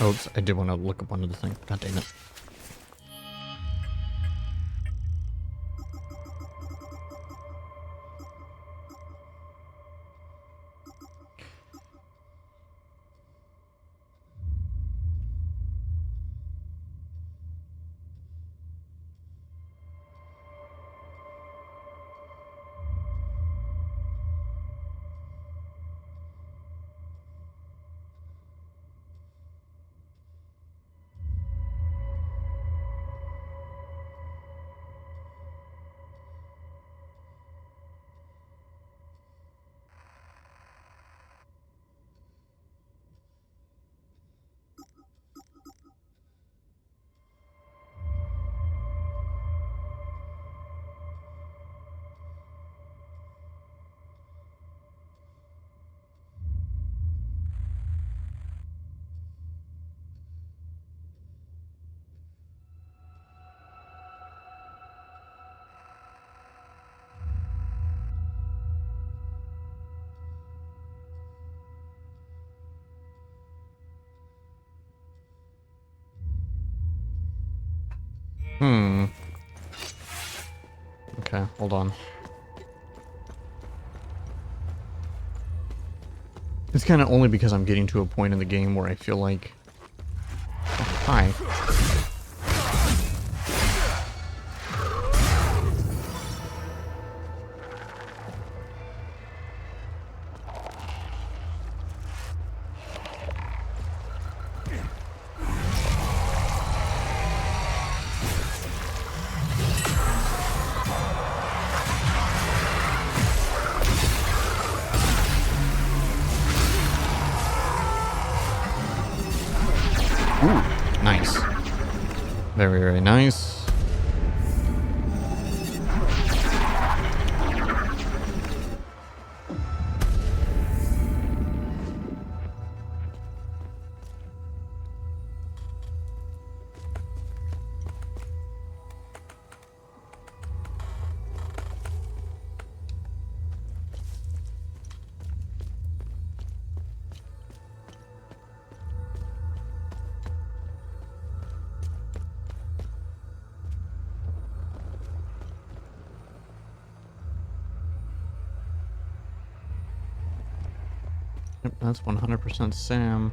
Oops, I did want to look up one other thing. God dang it. Okay, hold on. It's kind of only because I'm getting to a point in the game where I feel like... Oh, hi. Nice. Very, very nice. Yep, that's 100% Sam.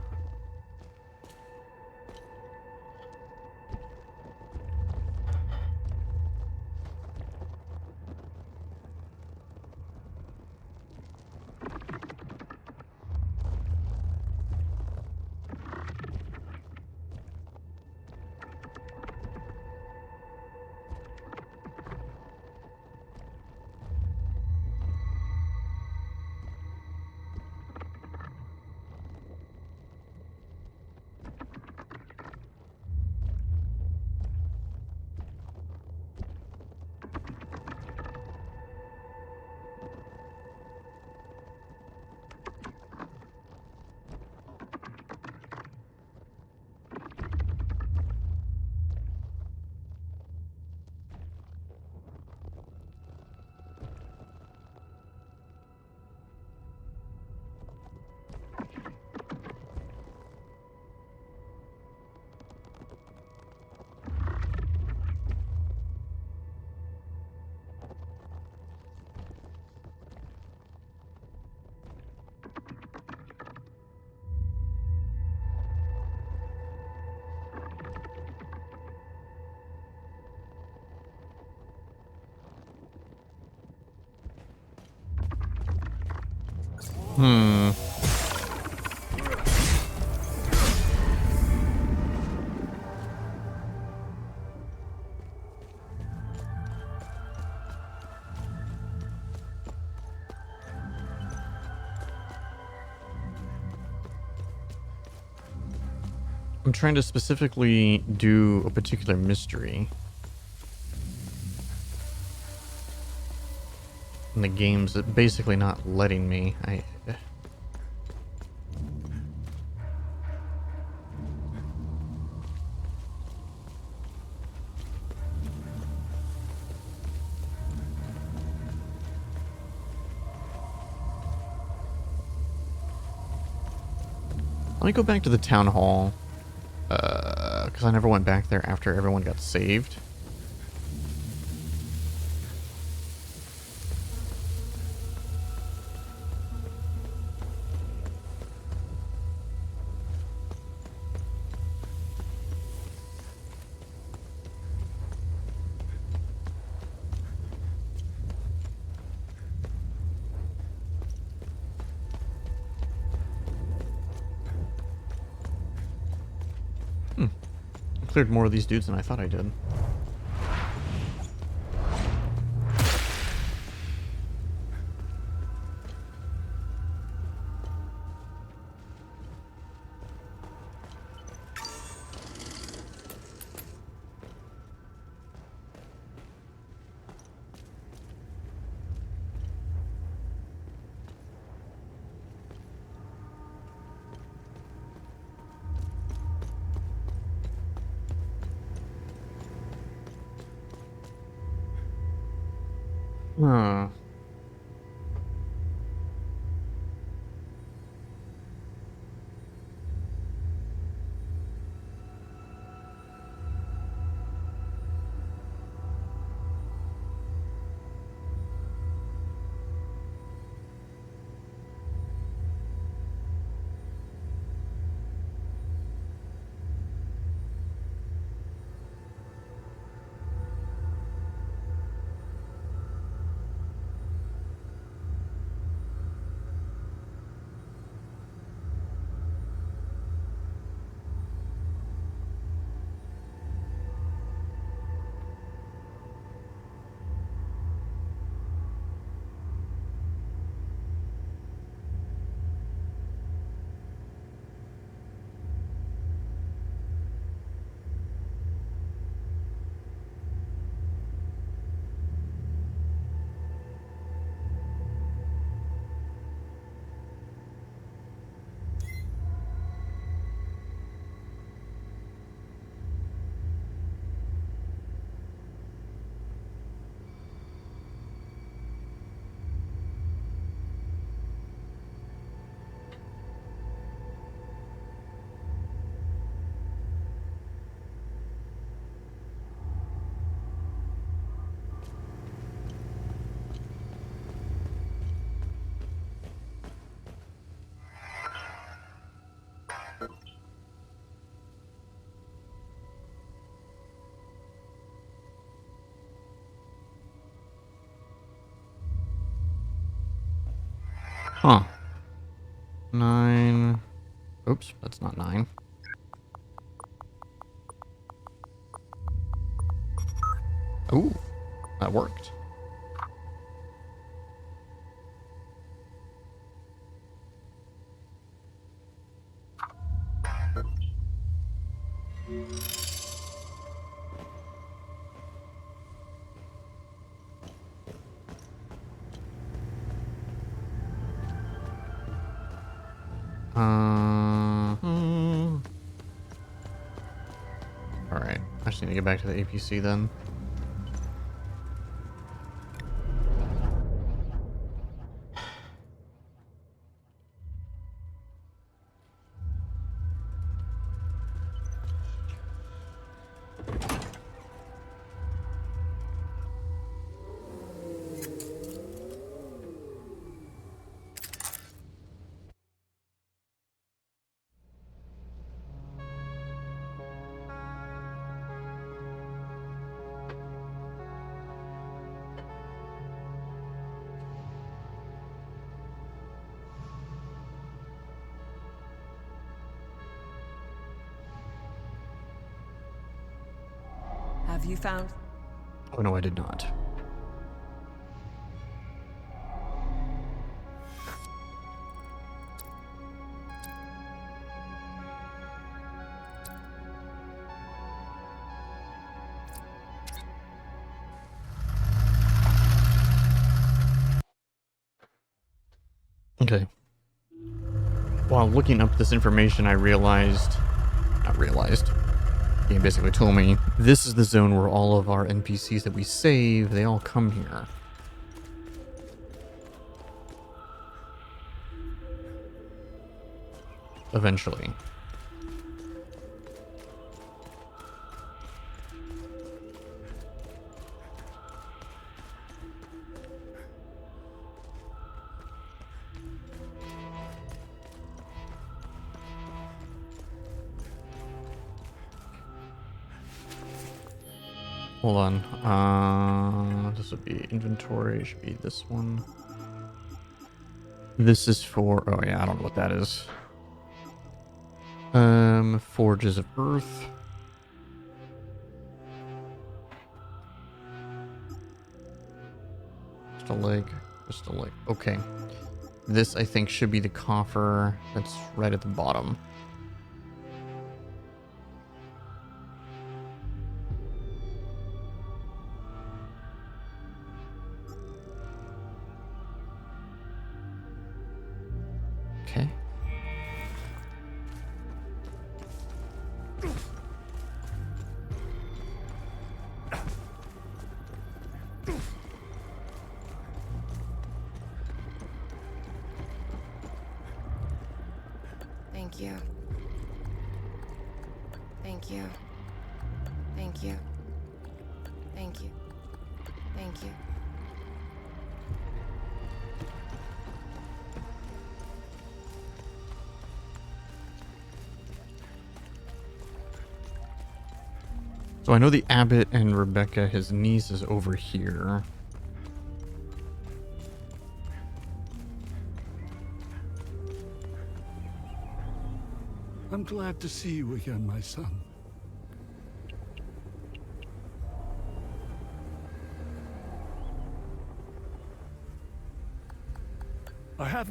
I'm trying to specifically do a particular mystery. And the game's basically not letting me. Let me go back to the town hall. Because I never went back there after everyone got saved. Cleared more of these dudes than I thought I did. Huh. Huh. 9. Oops, that's not 9. Ooh, that worked. Alright, I just need to get back to the APC then. Have you found? Oh no, I did not. Okay. While looking up this information, I realized... Not realized. The game basically told me, this is the zone where all of our NPCs that we save, they all come here. eventually. Hold on. This would be inventory. Should be this one. This is for. Oh yeah, I don't know what that is. Forges of Earth. Just a leg. Just a leg. Okay. This I think should be the coffer that's right at the bottom. Okay. Thank you. Thank you. Thank you. Thank you. Thank you. So I know the abbot and Rebecca, his niece, is over here. I'm glad to see you again, my son. I have...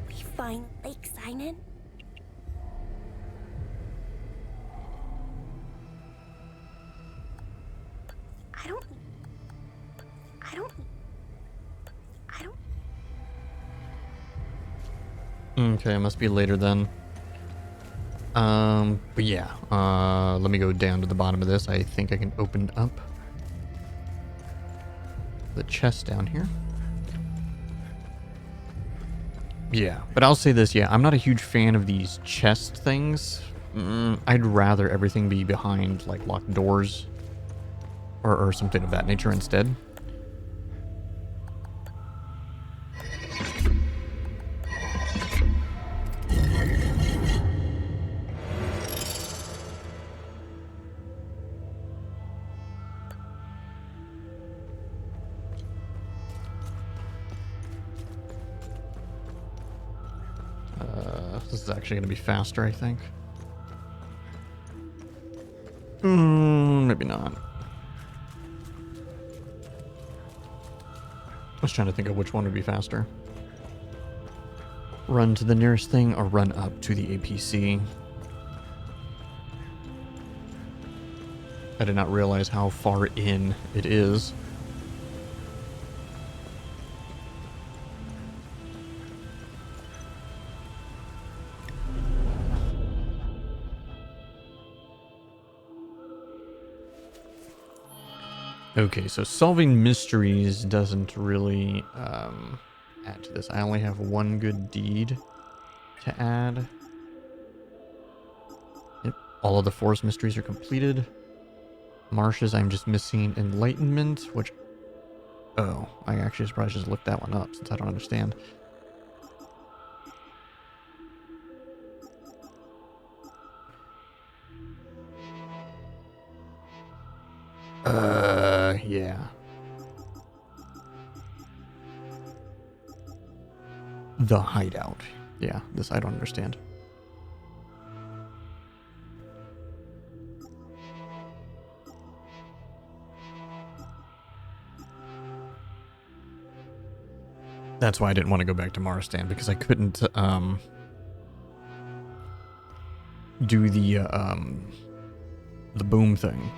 We finally signing? I don't... Okay, it must be later then. But yeah, let me go down to the bottom of this. I think I can open up the chest down here. Yeah, but I'll say this, yeah, I'm not a huge fan of these chest things. I'd rather everything be behind, like, locked doors or something of that nature instead. This is actually going to be faster, I think. Maybe not. I was trying to think of which one would be faster. Run to the nearest thing or run up to the APC. I did not realize how far in it is. Okay, so solving mysteries doesn't really add to this. I only have one good deed to add. Yep, all of the forest mysteries are completed. Marshes, I'm just missing enlightenment, which... Oh, I actually should probably just look that one up since I don't understand. Yeah. The hideout. Yeah, this I don't understand. That's why I didn't want to go back to Marstan, because I couldn't do the boom thing.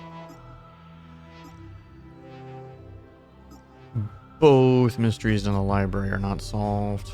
Both mysteries in the library are not solved.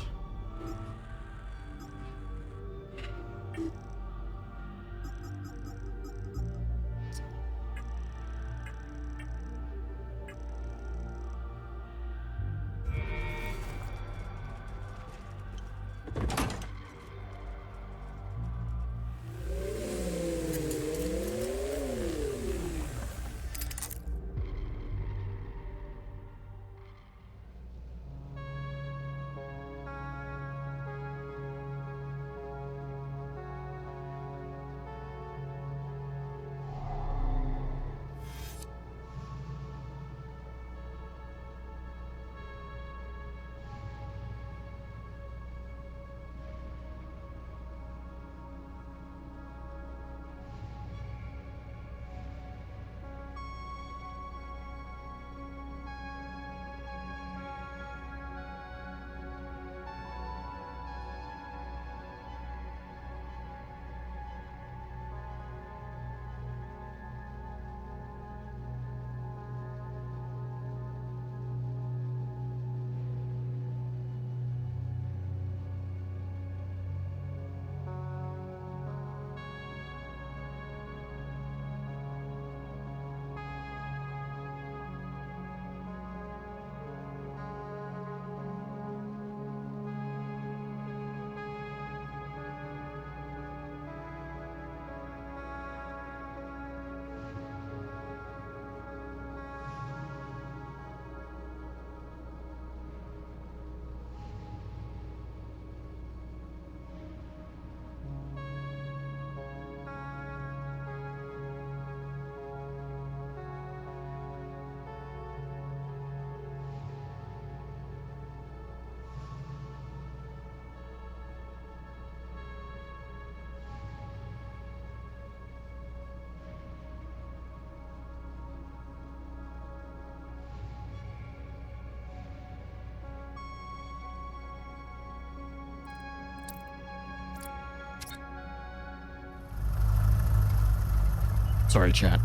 Sorry, chat.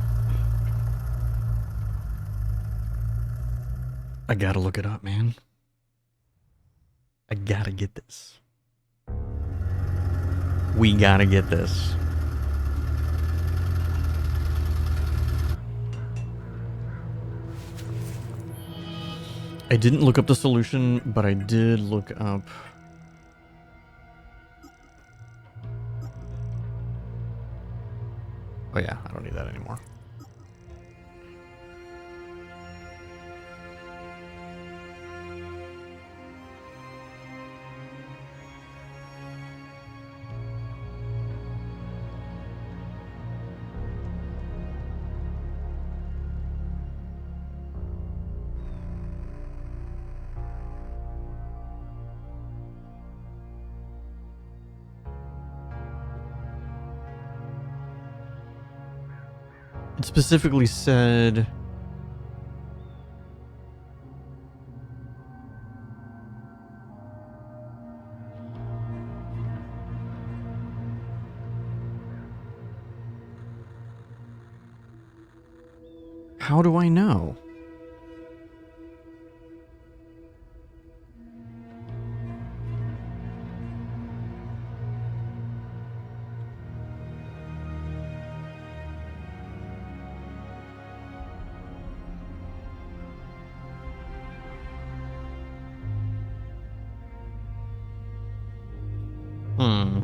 I gotta look it up, man. I gotta get this. We gotta get this. I didn't look up the solution, but I did look up... Oh yeah, I don't need that anymore. It specifically said... How do I know? Hmm.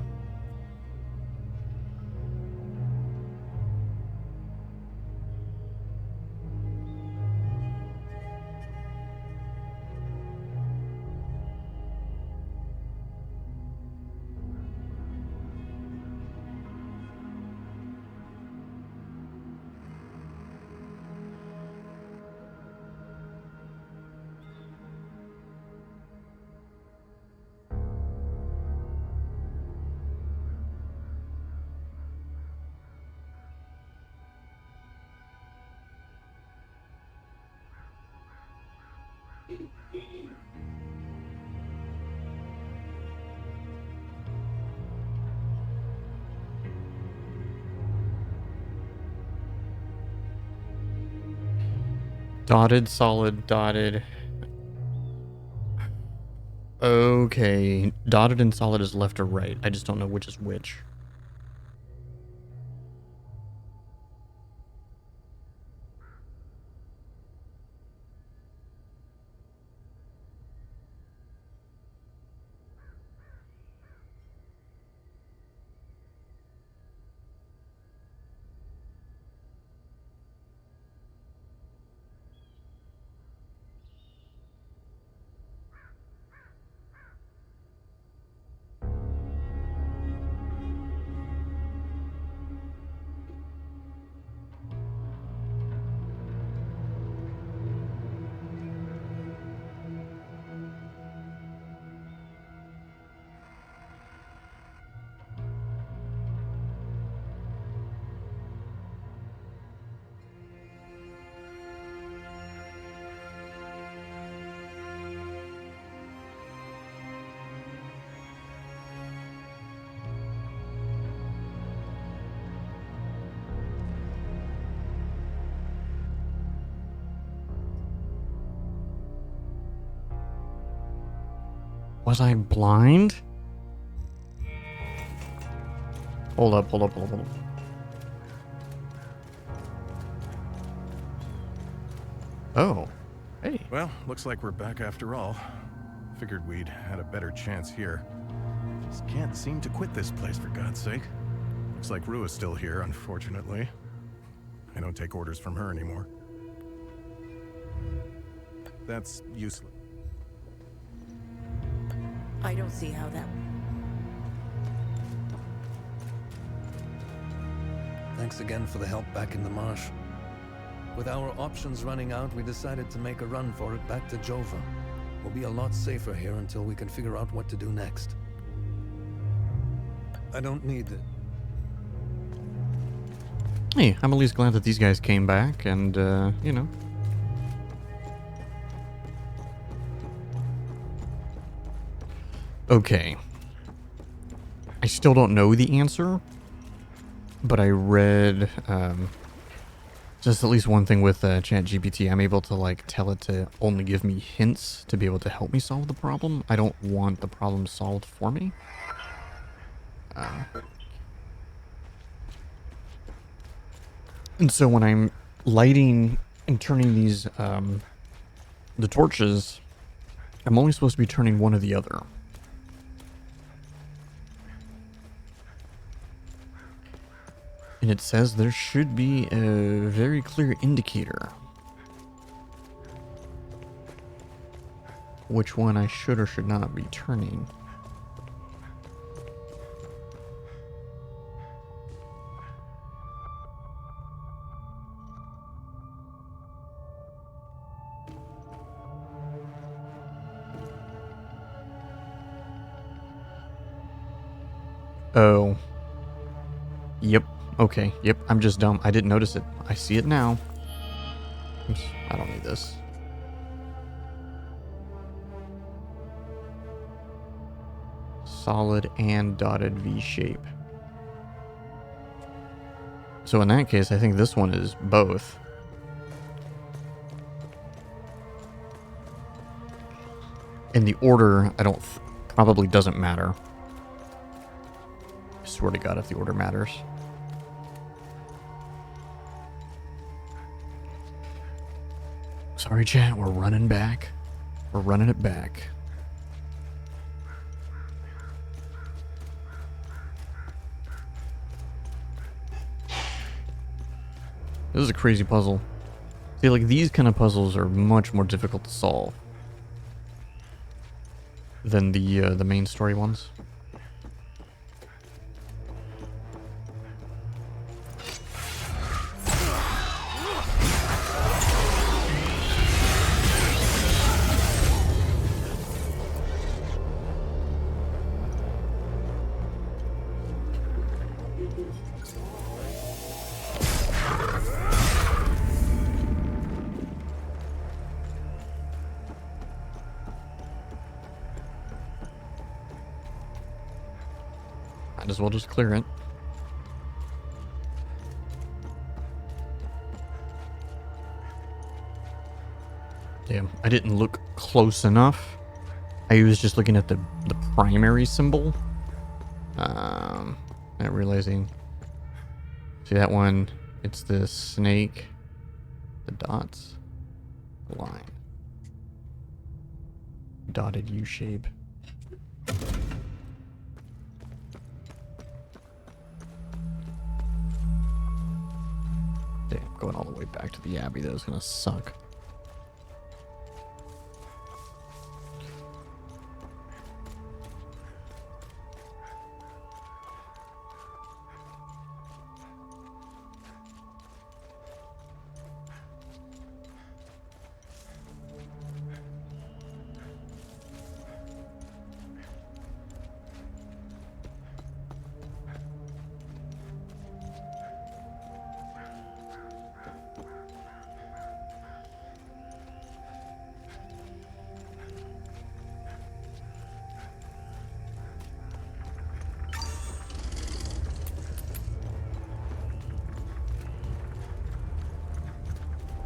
Dotted, solid, dotted. Okay. Dotted and solid is left or right. I just don't know which is which. Was I blind? Hold up, hold up, hold up. Oh, hey. Well, looks like we're back after all. Figured we'd had a better chance here. Just can't seem to quit this place, for God's sake. Looks like Rue is still here, unfortunately. I don't take orders from her anymore. That's useless. I don't see how that... Thanks again for the help back in the marsh. With our options running out, we decided to make a run for it back to Jova. We'll be a lot safer here until we can figure out what to do next. I don't need it. Hey, I'm at least glad that these guys came back and, you know. Okay. I still don't know the answer, but I read Just at least one thing with ChatGPT, I'm able to like tell it to only give me hints to be able to help me solve the problem. I don't want the problem solved for me. And so when I'm lighting and turning these, the torches, I'm only supposed to be turning one or the other. And it says there should be a very clear indicator which one I should or should not be turning. Oh. Yep. Okay. Yep. I'm just dumb. I didn't notice it. I see it now. Oops, I don't need this. Solid and dotted V shape. So in that case, I think this one is both. In the order, I don't... probably doesn't matter. I swear to God if the order matters. Sorry, chat, we're running back. We're running it back. This is a crazy puzzle. See, like, these kind of puzzles are much more difficult to solve than the main story ones. Might as well just clear it. Damn, I didn't look close enough. I was just looking at the primary symbol. Not realizing. See that one? It's the snake, the dots, the line, dotted U shape. Damn, going all the way back to the Abbey, that was gonna suck.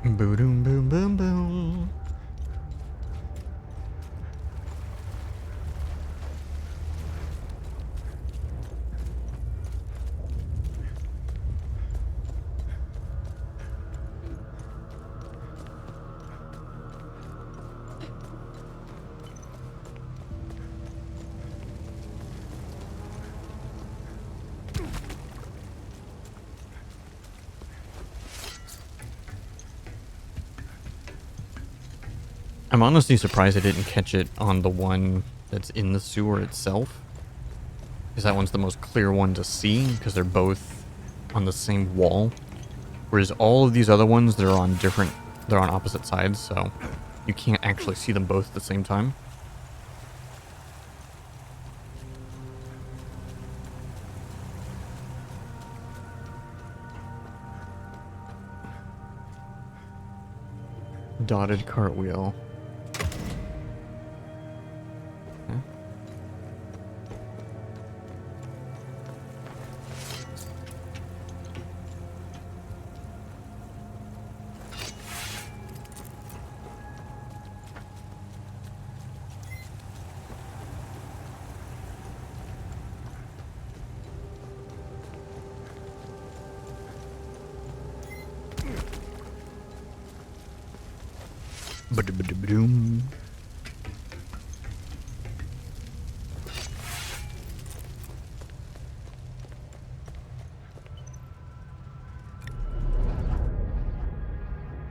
Boom, boom, boom, boom. I'm honestly surprised I didn't catch it on the one that's in the sewer itself. Because that one's the most clear one to see, because they're both on the same wall. Whereas all of these other ones, they're on opposite sides, so you can't actually see them both at the same time. Dotted cartwheel. Okay. Ba-da-ba-da-ba-doom.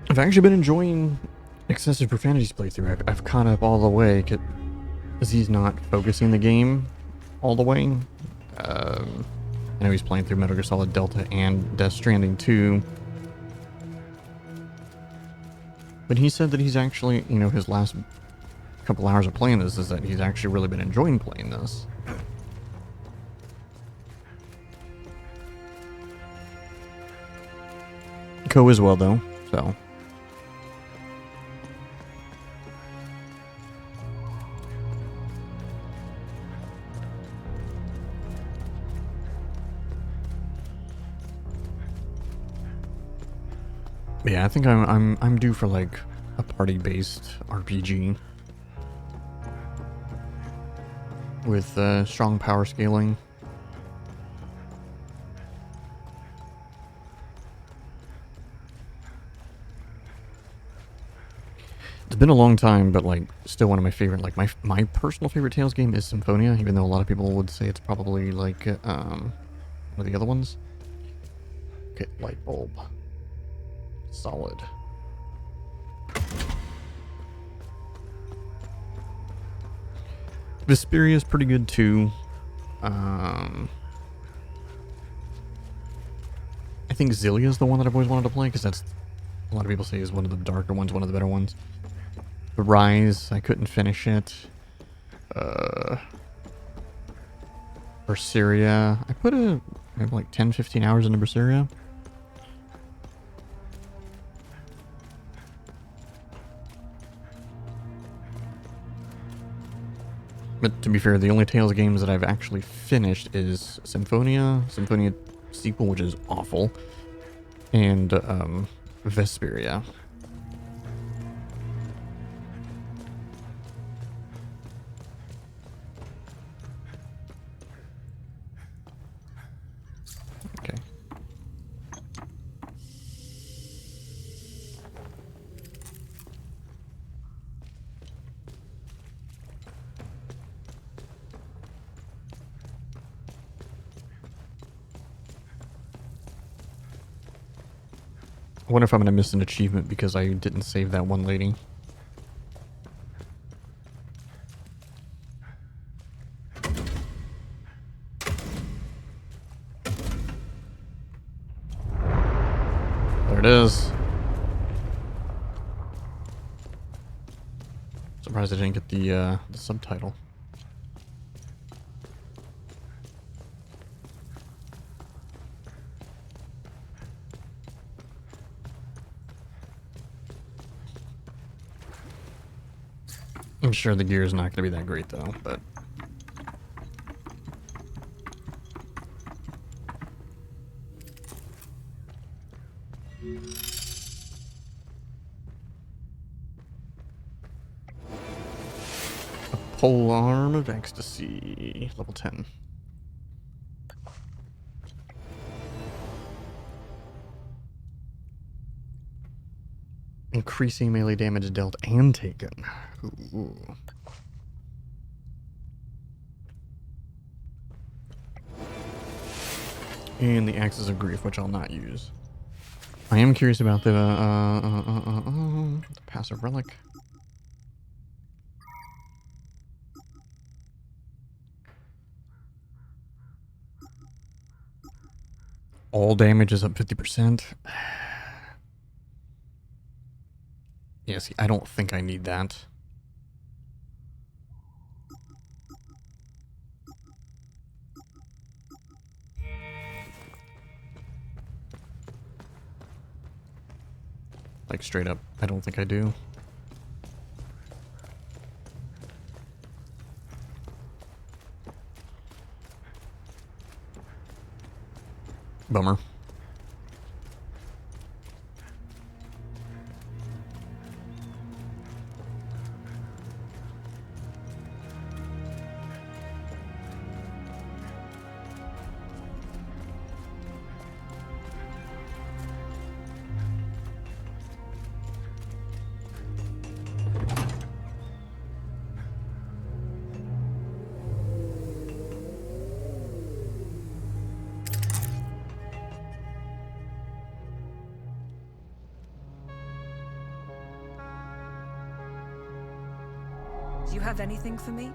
I've actually been enjoying Excessive Profanity's playthrough. I've caught up all the way because he's not focusing the game all the way. I know he's playing through Metal Gear Solid Delta and Death Stranding 2. But he said that he's actually, you know, his last couple hours of playing this is that he's actually really been enjoying playing this. Co as well, though, so. Yeah, I think I'm due for like a party-based RPG with strong power scaling. It's been a long time, but like still one of my favorite, like my personal favorite Tales game is Symphonia, even though a lot of people would say it's probably like one of the other ones. Okay, light bulb. Solid. Vesperia is pretty good too. I think Zillia is the one that I've always wanted to play because that's a lot of people say is one of the darker ones, one of the better ones. The Rise, I couldn't finish it. Berseria, I put maybe like 10-15 hours into Berseria. But to be fair, the only Tales games that I've actually finished is Symphonia sequel, which is awful, and Vesperia. Okay. I wonder if I'm going to miss an achievement because I didn't save that one lady. There it is. Surprised I didn't get the subtitle. I'm sure the gear is not going to be that great though, but a pole arm of ecstasy, level 10. Increasing melee damage dealt and taken. Ooh. And the Axes of Grief, which I'll not use. I am curious about the passive relic. All damage is up 50%. Yeah, see, I don't think I need that. Like, straight up, I don't think I do. Bummer. Do you have anything for me?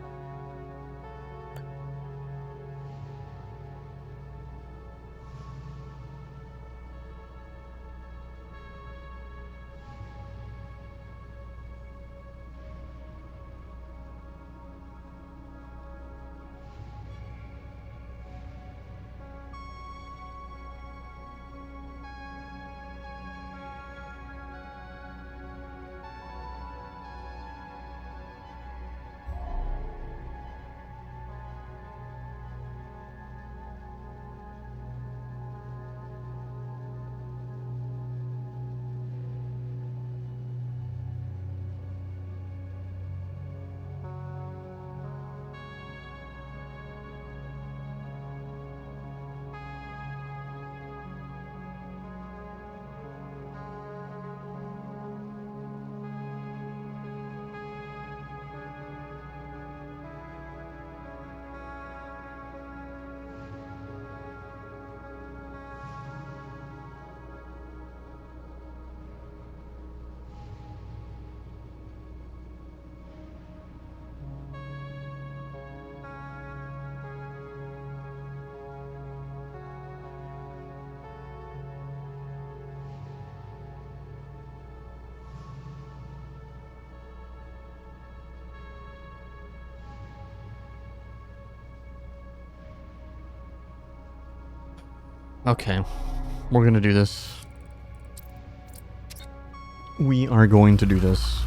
Okay, we're gonna do this. We are going to do this.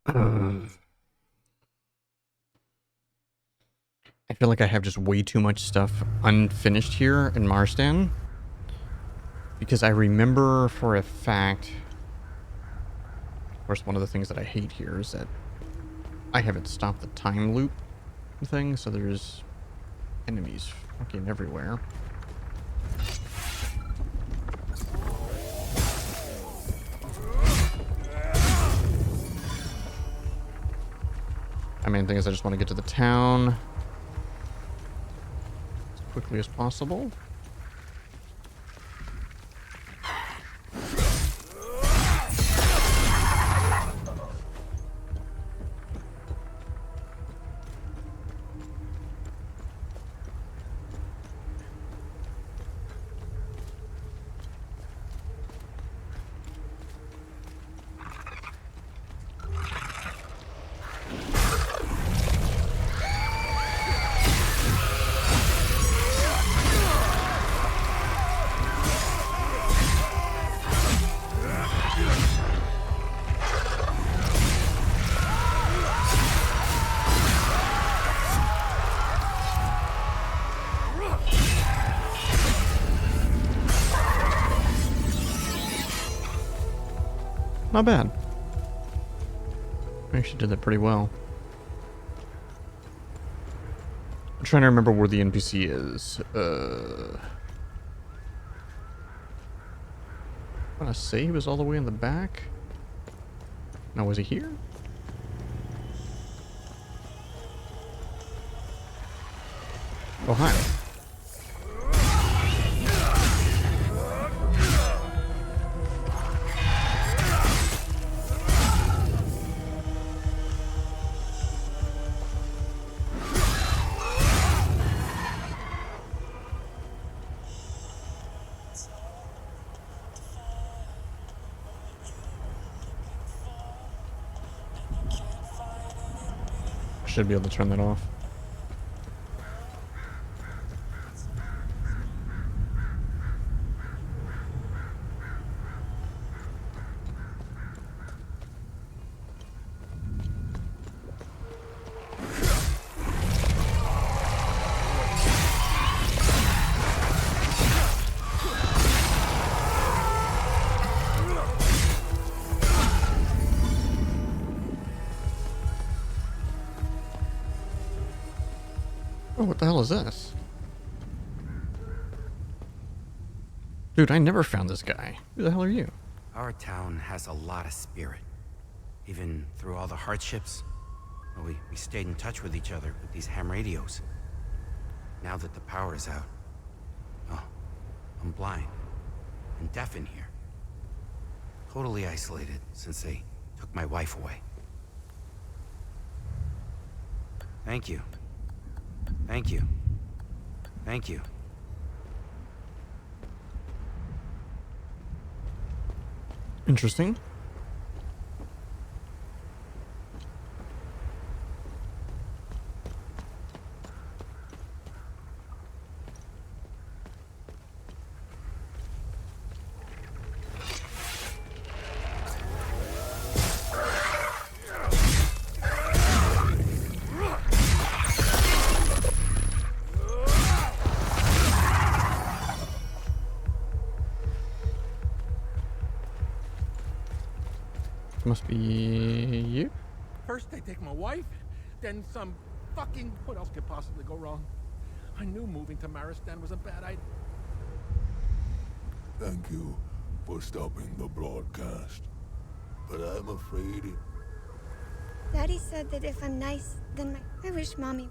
I feel like I have just way too much stuff unfinished here in Marstan. Because I remember for a fact... Of course, one of the things that I hate here is that I haven't stopped the time loop thing, so there's enemies fucking everywhere. My main thing is I just want to get to the town as quickly as possible. Not bad. I actually did that pretty well. I'm trying to remember where the NPC is. I want to say he was all the way in the back. Now, was he here? Oh, hi. Should be able to turn that off. Oh, what the hell is this? Dude, I never found this guy. Who the hell are you? Our town has a lot of spirit. Even through all the hardships, we stayed in touch with each other with these ham radios. Now that the power is out, oh, I'm blind and deaf in here. Totally isolated since they took my wife away. Thank you. Thank you. Thank you. Interesting. Must be you. First they take my wife, then some fucking... What else could possibly go wrong? I knew moving to Maristan was a bad idea. Thank you for stopping the broadcast. But I'm afraid it... Daddy said that if I'm nice, then I wish Mommy...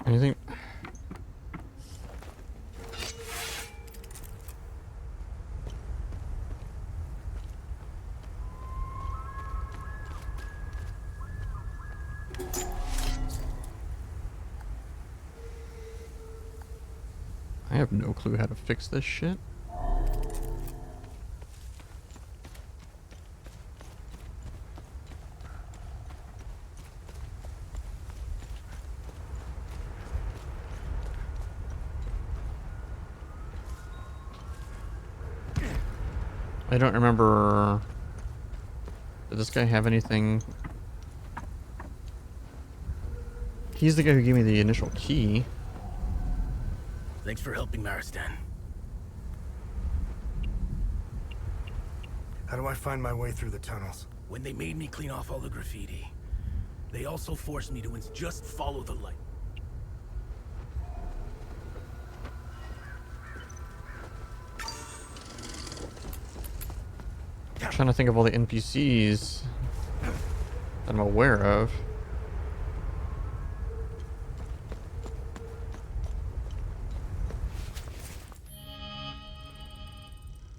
Anything? I have no clue how to fix this shit. I don't remember. Did this guy have anything? He's the guy who gave me the initial key. Thanks for helping Maristan. How do I find my way through the tunnels? When they made me clean off all the graffiti, they also forced me to just follow the light. I'm trying to think of all the NPCs that I'm aware of.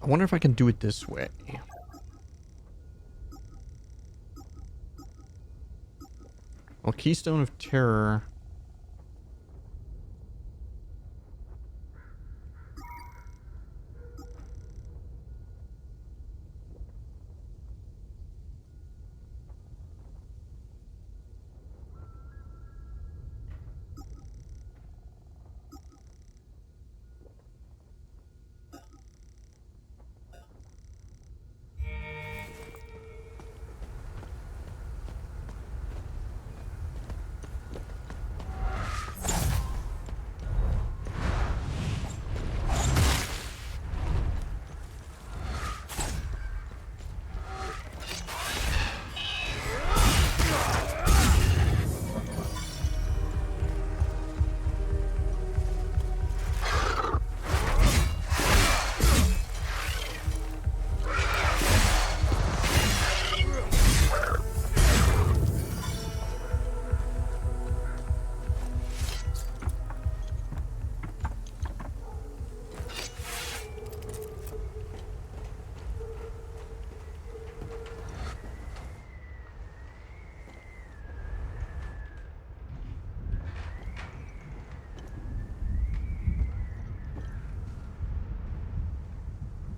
I wonder if I can do it this way. Well, Keystone of Terror.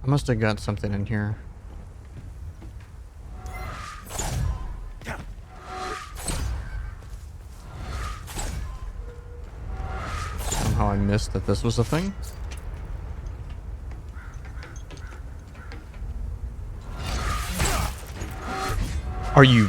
I must have got something in here. Somehow I missed that this was a thing. Are you...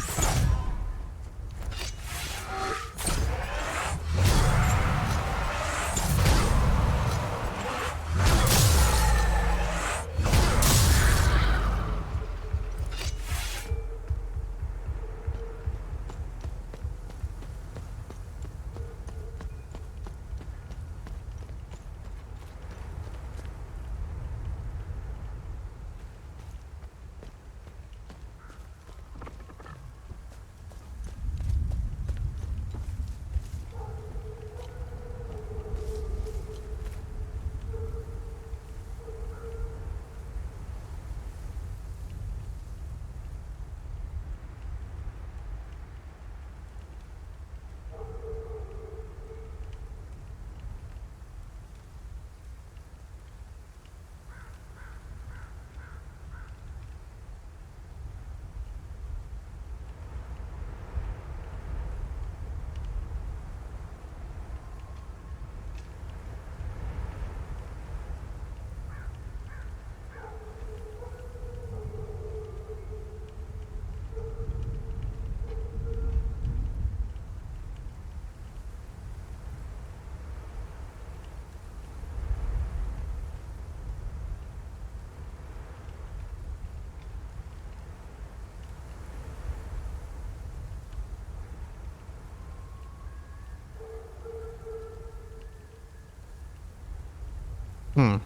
Hmm.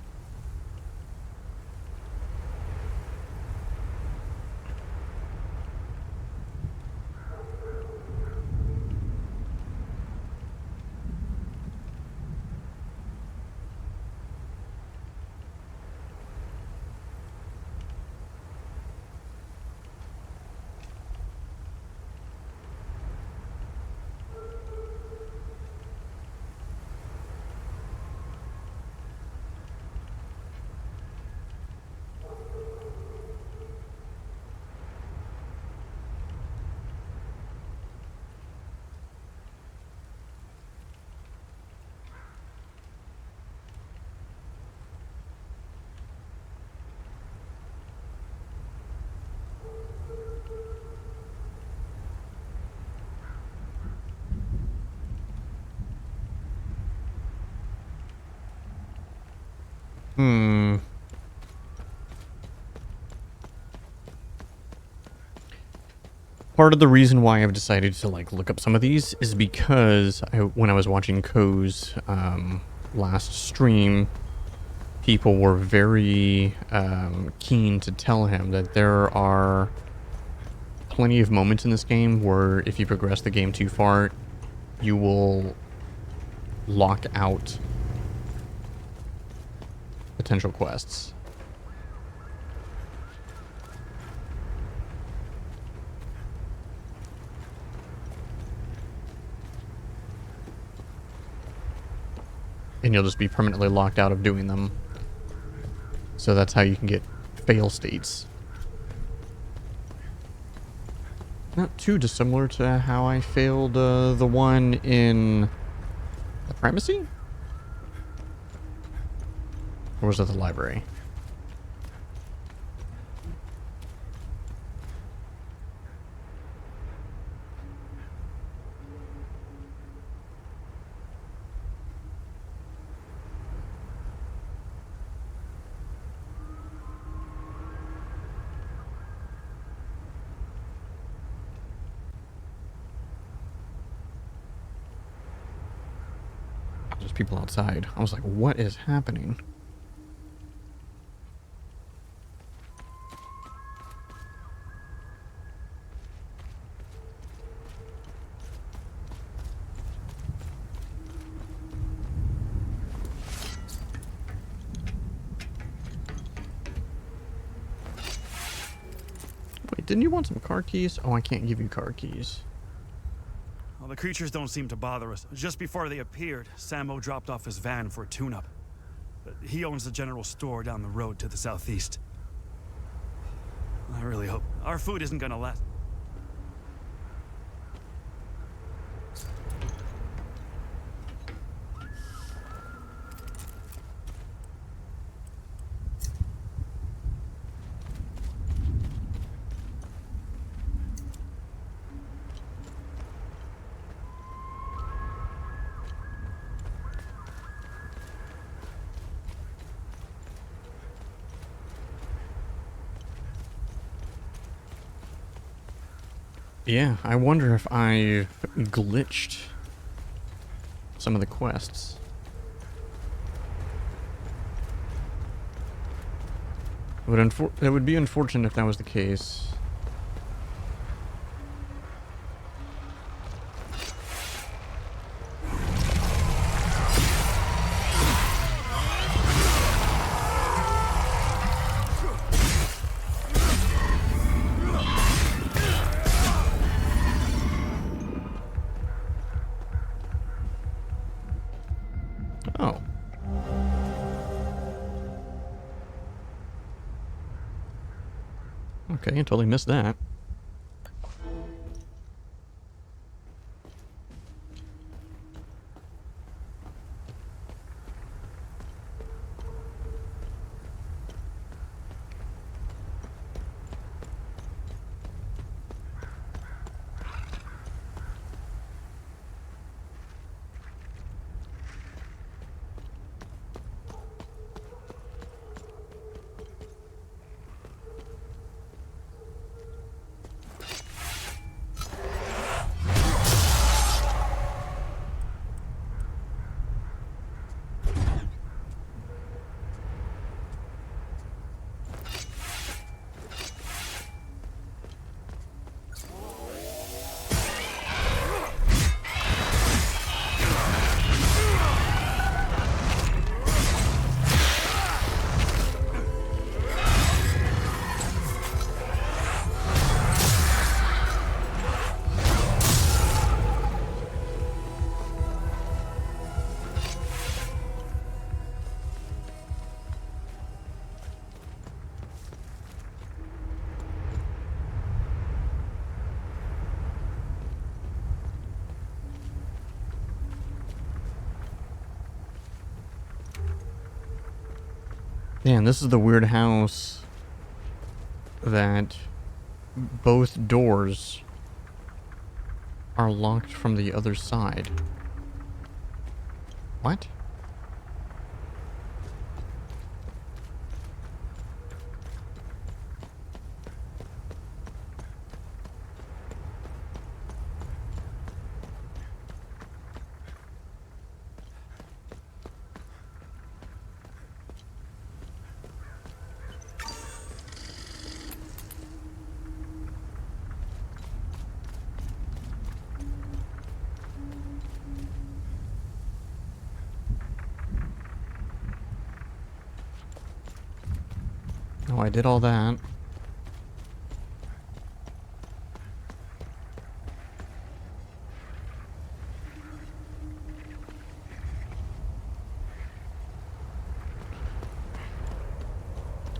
Hmm. Part of the reason why I've decided to like look up some of these is because when I was watching Ko's last stream, people were very keen to tell him that there are plenty of moments in this game where if you progress the game too far, you will lock out potential quests. And you'll just be permanently locked out of doing them. So that's how you can get fail states. Not too dissimilar to how I failed the one in the Primacy? Or was it the library? There's people outside. I was like, what is happening? Wait, didn't you want some car keys? Oh, I can't give you car keys. Well, the creatures don't seem to bother us. Just before they appeared, Sammo dropped off his van for a tune-up. But he owns the general store down the road to the southeast. I really hope our food isn't gonna last. Yeah, I wonder if I've glitched some of the quests. It would be unfortunate if that was the case. Oh. Okay, I totally missed that. Man, this is the weird house that both doors are locked from the other side. What? Oh, I did all that. I'm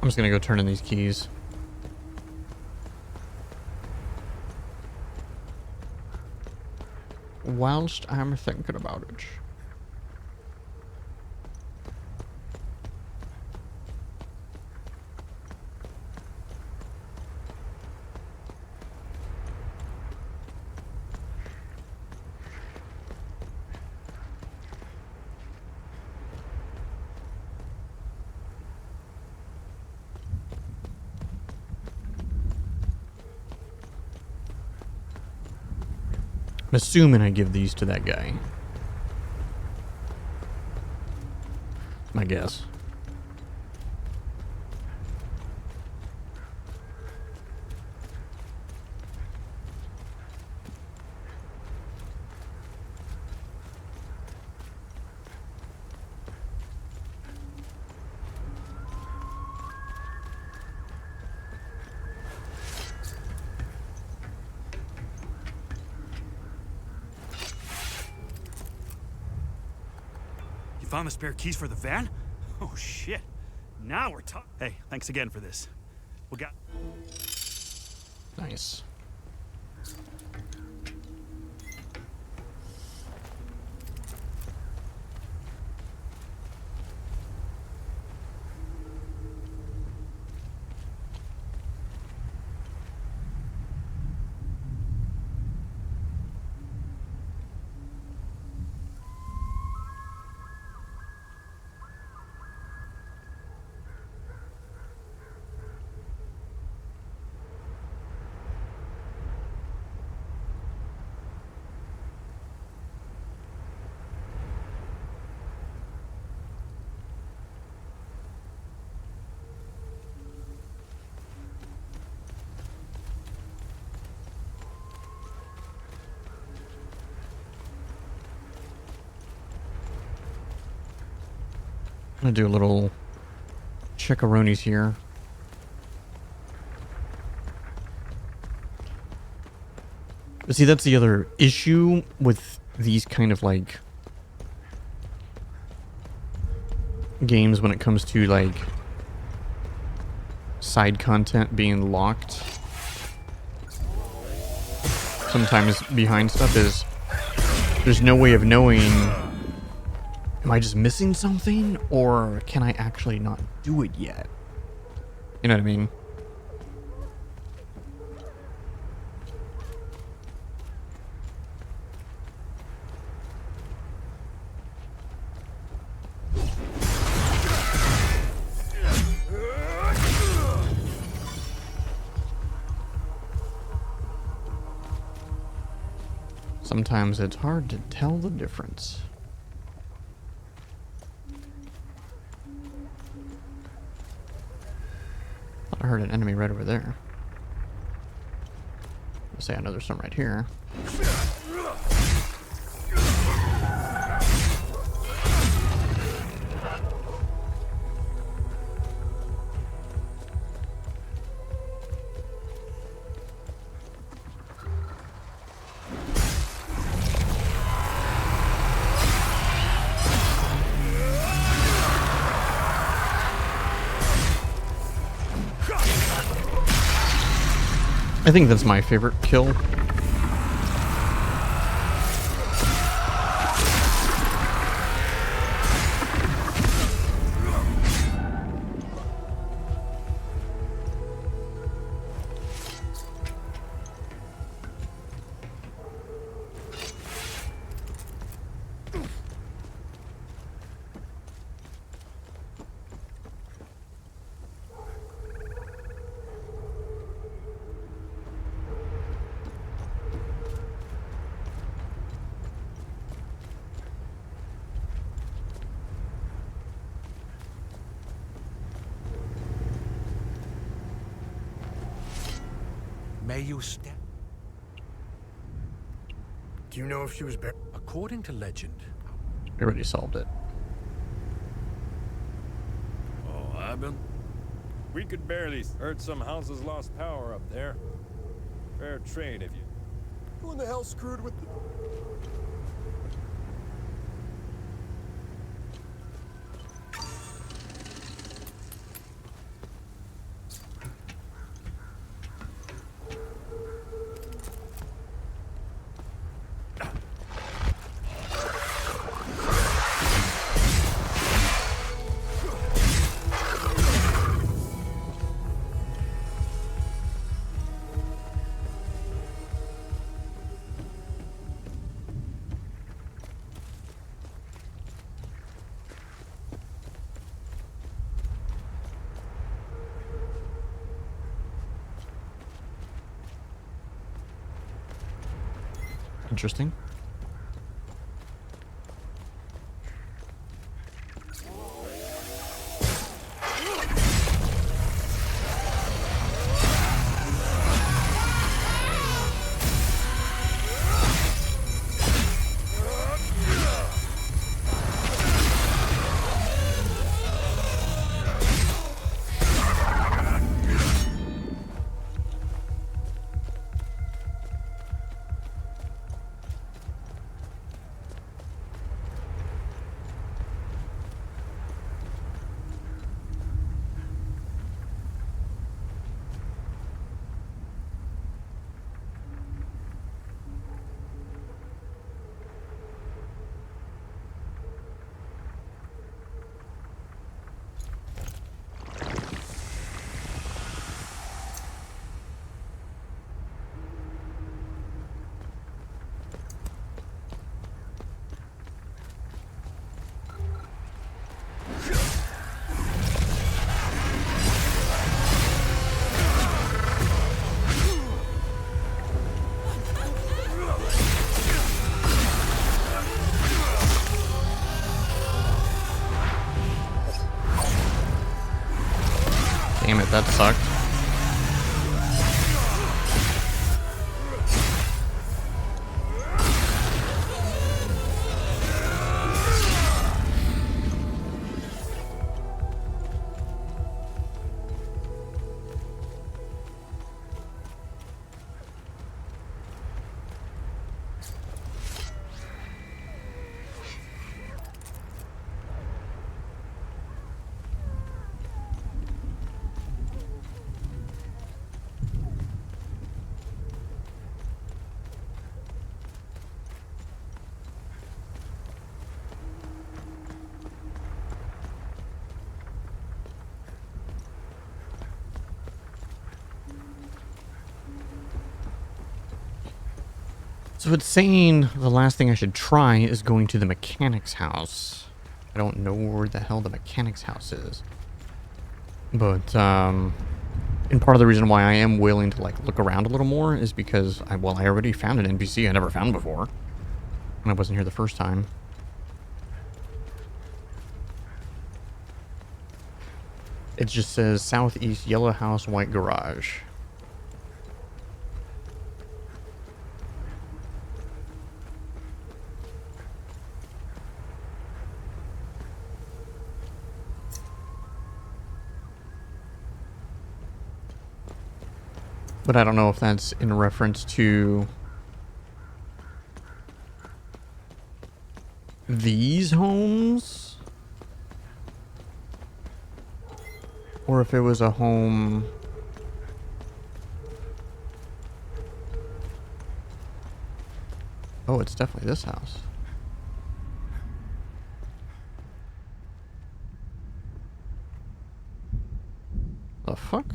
just gonna go turn in these keys. Whilst I'm thinking about it. I'm assuming I give these to that guy. My guess. Found the spare keys for the van? Oh shit. Now we're talking. Hey, thanks again for this. We got. Nice. I'm gonna do a little checkaroonies here. But see, that's the other issue with these kind of like games when it comes to like side content being locked. Sometimes behind stuff is there's no way of knowing, am I just missing something, or can I actually not do it yet? You know what I mean? Sometimes it's hard to tell the difference. I heard an enemy right over there. Let's say I know there's some right here. I think that's my favorite kill. May you step. Do you know if she was buried? According to legend. We already solved it. Oh, Ivan? We could barely. Heard some houses lost power up there. Fair trade if you. Who in the hell screwed with the... Interesting. Damn it, that sucked. So it's saying the last thing I should try is going to the mechanic's house. I don't know where the hell the mechanic's house is. But, and part of the reason why I am willing to, like, look around a little more is because, I already found an NPC I never found before. When I wasn't here the first time. It just says Southeast Yellow House, White Garage. But I don't know if that's in reference to these homes or if it was a home oh, it's definitely this house. The fuck?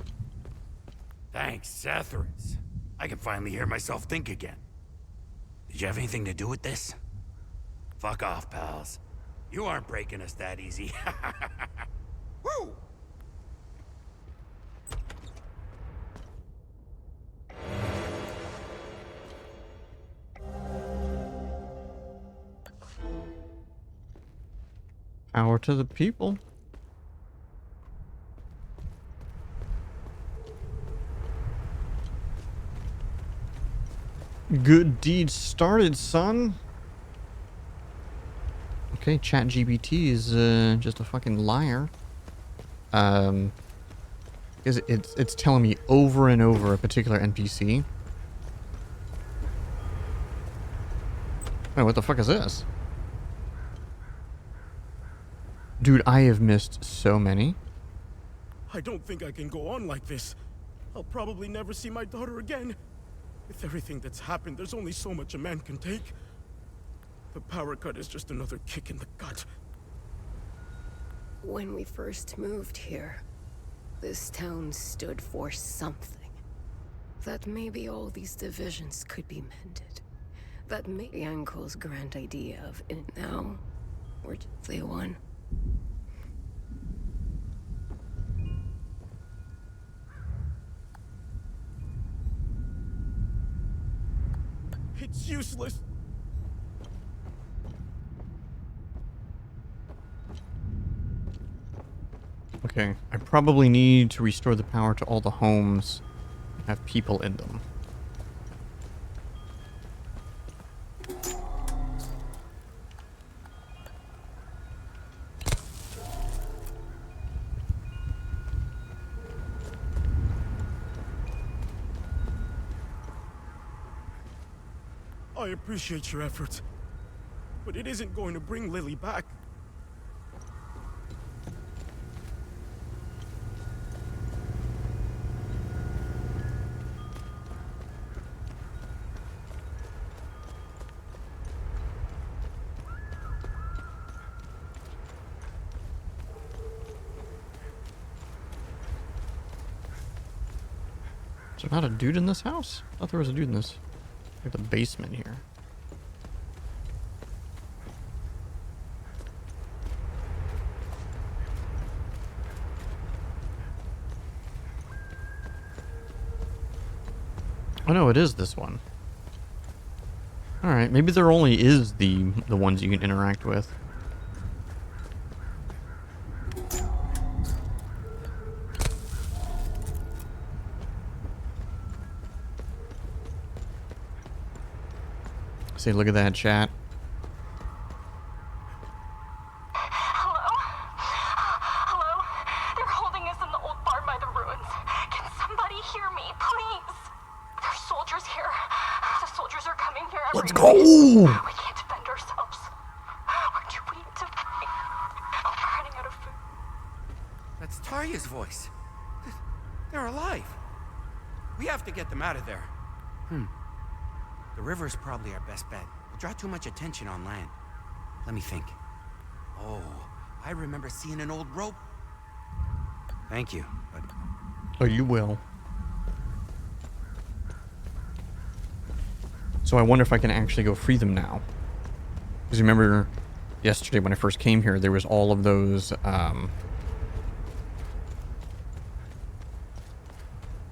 Thanks, Sethrus. I can finally hear myself think again. Did you have anything to do with this? Fuck off, pals. You aren't breaking us that easy. Woo! Power to the people. Good deed started, son. Okay, ChatGPT is just a fucking liar. Is it's telling me over and over a particular NPC. Wait, what the fuck is this? Dude, I have missed so many. I don't think I can go on like this. I'll probably never see my daughter again. With everything that's happened, there's only so much a man can take. The power cut is just another kick in the gut. When we first moved here, this town stood for something. That maybe all these divisions could be mended. That maybe Uncle's grand idea of it. Now, we're just the one. It's useless. Okay, I probably need to restore the power to all the homes that have people in them. I appreciate your efforts, but it isn't going to bring Lily back. Is there not a dude in this house? I thought there was a dude in this. Like the basement here. Oh no, it is this one. Alright, maybe there only is the ones you can interact with. See, look at that chat. Hello? Hello? They're holding us in the old barn by the ruins. Can somebody hear me, please? There's soldiers here. The soldiers are coming here. Let's go! We can't defend ourselves. We're too weak to fight. We're running out of food. That's Tarya's voice. They're alive. We have to get them out of there. The river's probably our best bet. We'll draw too much attention on land. Let me think. Oh, I remember seeing an old rope. Thank you, but... Oh, you will. So I wonder if I can actually go free them now. Because remember, yesterday when I first came here, there was all of those,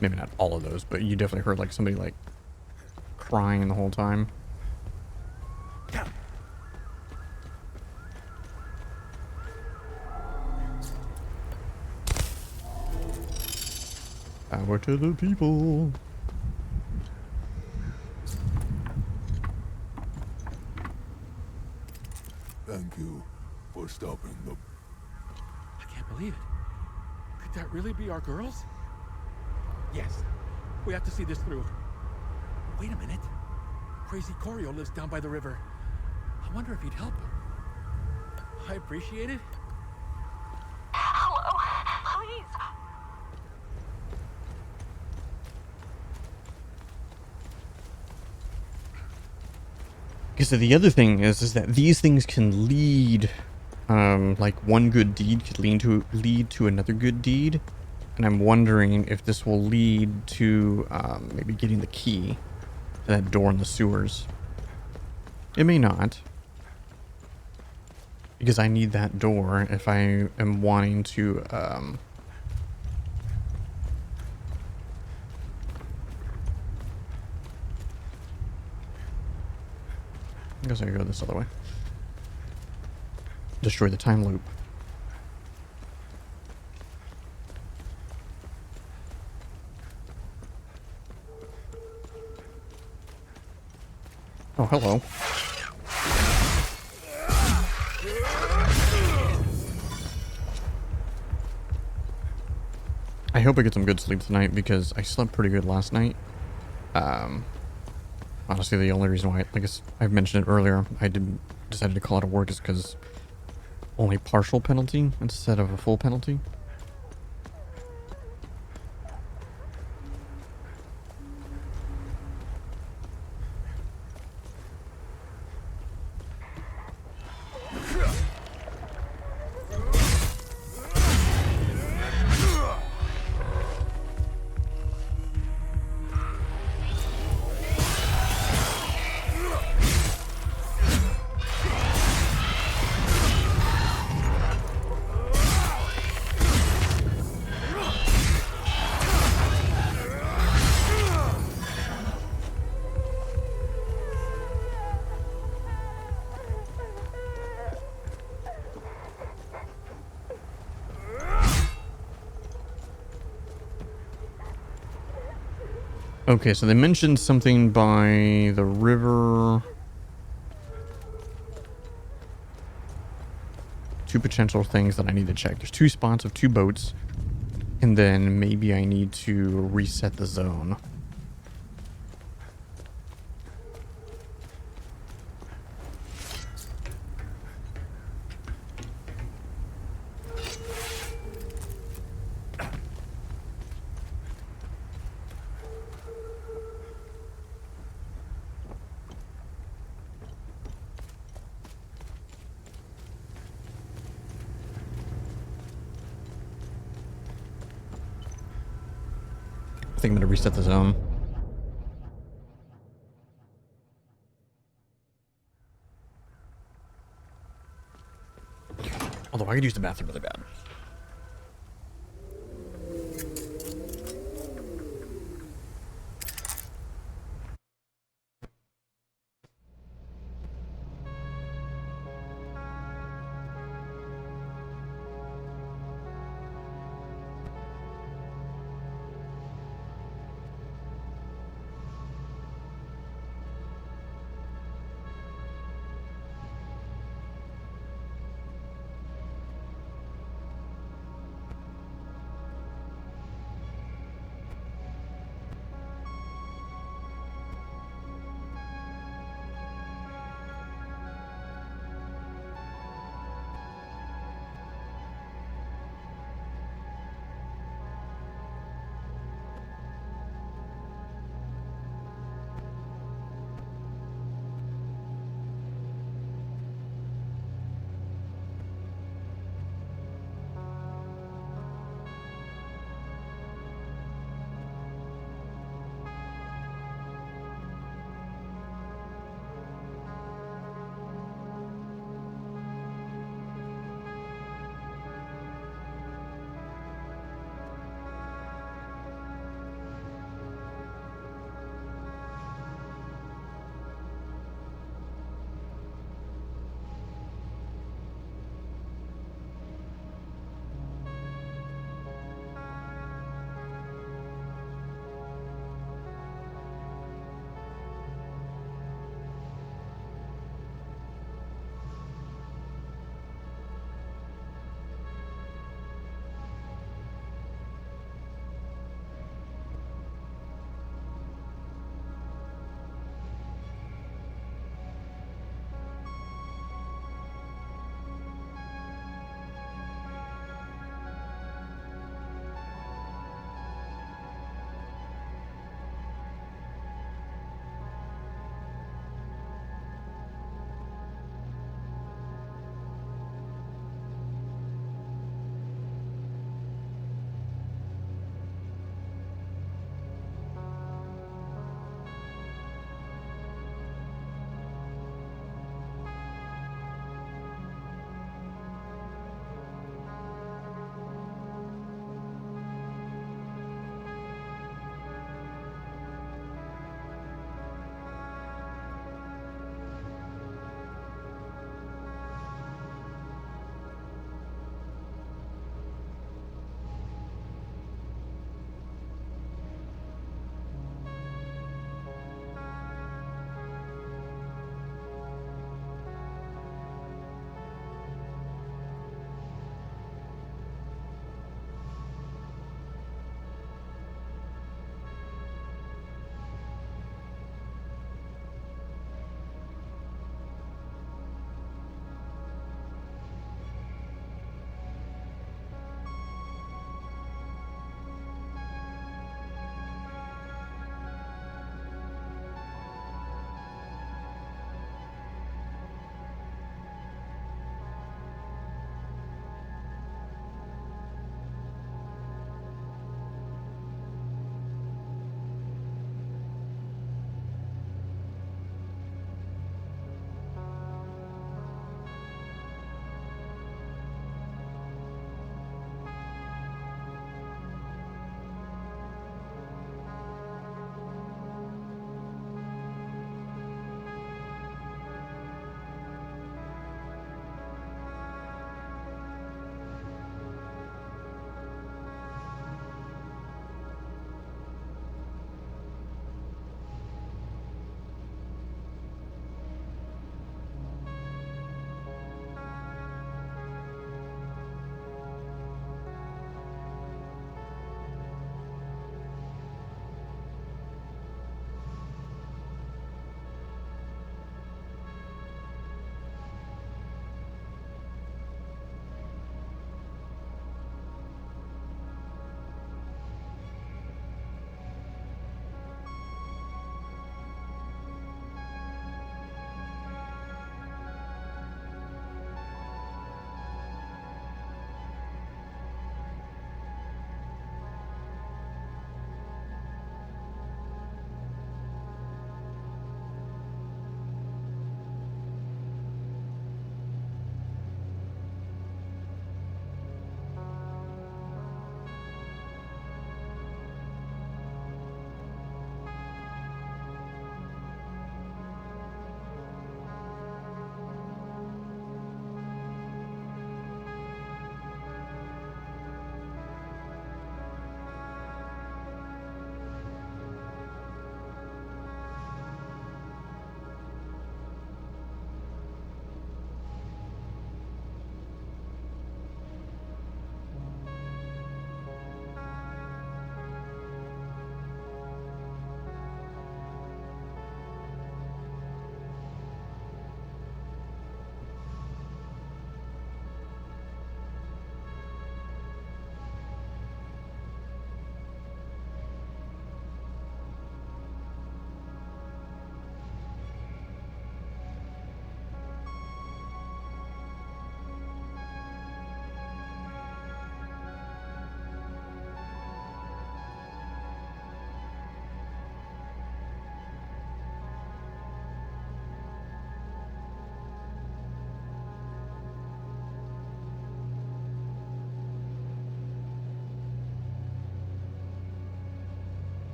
maybe not all of those, but you definitely heard like somebody like crying the whole time. Power to the people. Thank you for stopping the... I can't believe it. Could that really be our girls? Yes. We have to see this through. Wait a minute. Crazy Corio lives down by the river. I wonder if he'd help. I appreciate it. Hello? Please. Because the other thing is that these things can lead, like one good deed could lead to another good deed, and I'm wondering if this will lead to maybe getting the key to that door in the sewers. It may not, because I need that door if I am wanting to. I guess I could go this other way. Destroy the time loop. Oh, hello. I hope I get some good sleep tonight because I slept pretty good last night. Honestly, the only reason why, I guess I've mentioned it earlier, I decided to call out of work is because only partial penalty instead of a full penalty. Okay, so they mentioned something by the river. Two potential things that I need to check. There's 2 spots of 2 boats. And then maybe I need to reset the zone. I think I'm gonna reset the zone. Although I could use the bathroom really bad.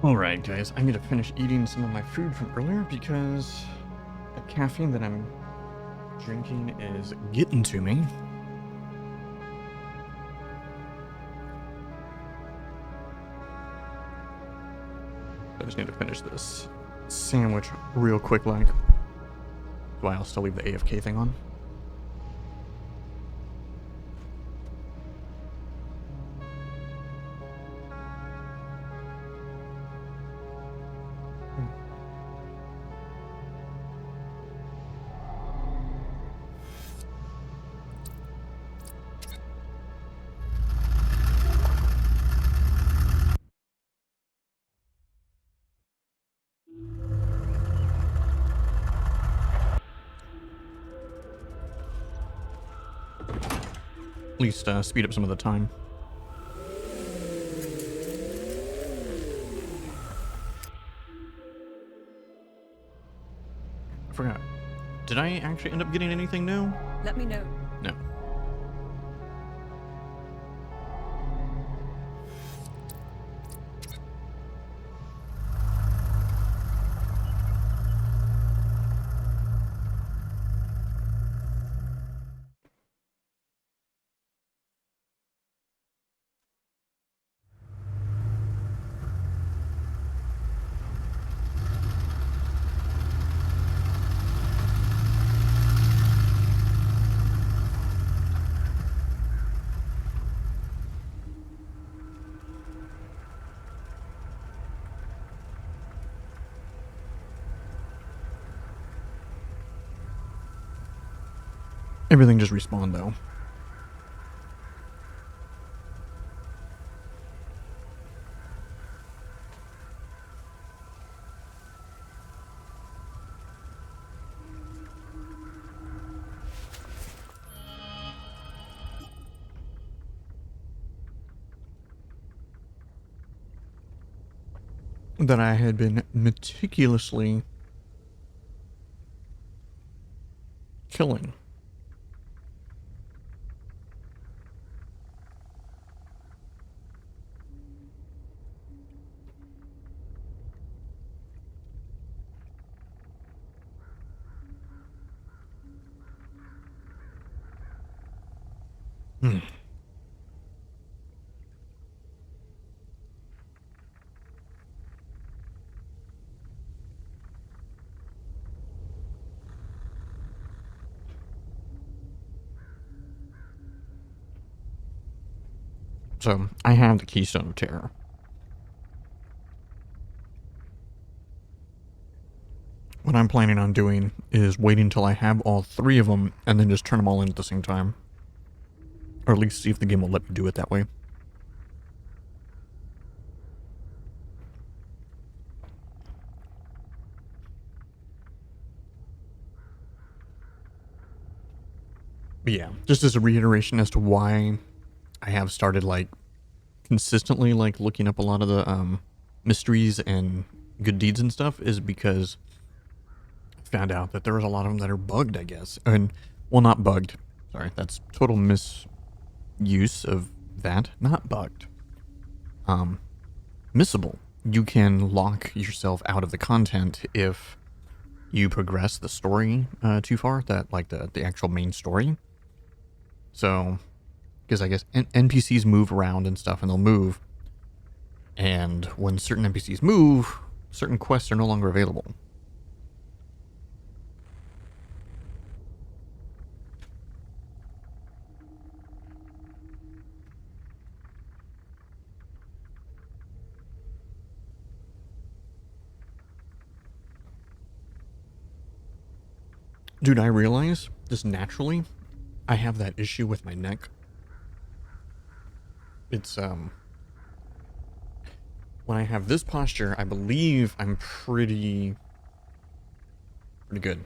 Alright, guys, I need to finish eating some of my food from earlier because the caffeine that I'm drinking is getting to me. I just need to finish this sandwich real quick, like. That's why I'll still leave the AFK thing on. At least speed up some of the time. I forgot. Did I actually end up getting anything new? Let me know. No. Everything just respawned though. That I had been meticulously killing. So, I have the Keystone of Terror. What I'm planning on doing is waiting until I have all 3 of them and then just turn them all in at the same time. Or at least see if the game will let me do it that way. But yeah, just as a reiteration as to why I have started like consistently like looking up a lot of the mysteries and good deeds and stuff is because I found out that there was a lot of them that are bugged, I guess. And well, not bugged. Sorry, that's total misuse of that. Not bugged. Missable. You can lock yourself out of the content if you progress the story too far, that like the actual main story. So, because I guess NPCs move around and stuff, and they'll move. And when certain NPCs move, certain quests are no longer available. Dude, I realize, just naturally, I have that issue with my neck. It's, when I have this posture, I believe I'm pretty good.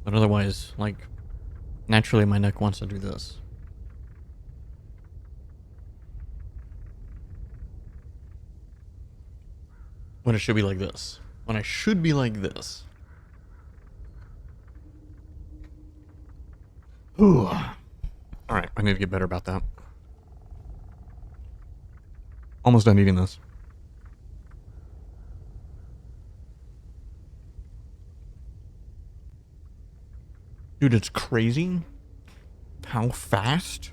But otherwise, like, naturally my neck wants to do this. When it should be like this. When I should be like this. Ooh. Alright, I need to get better about that. Almost done eating this. Dude, it's crazy how fast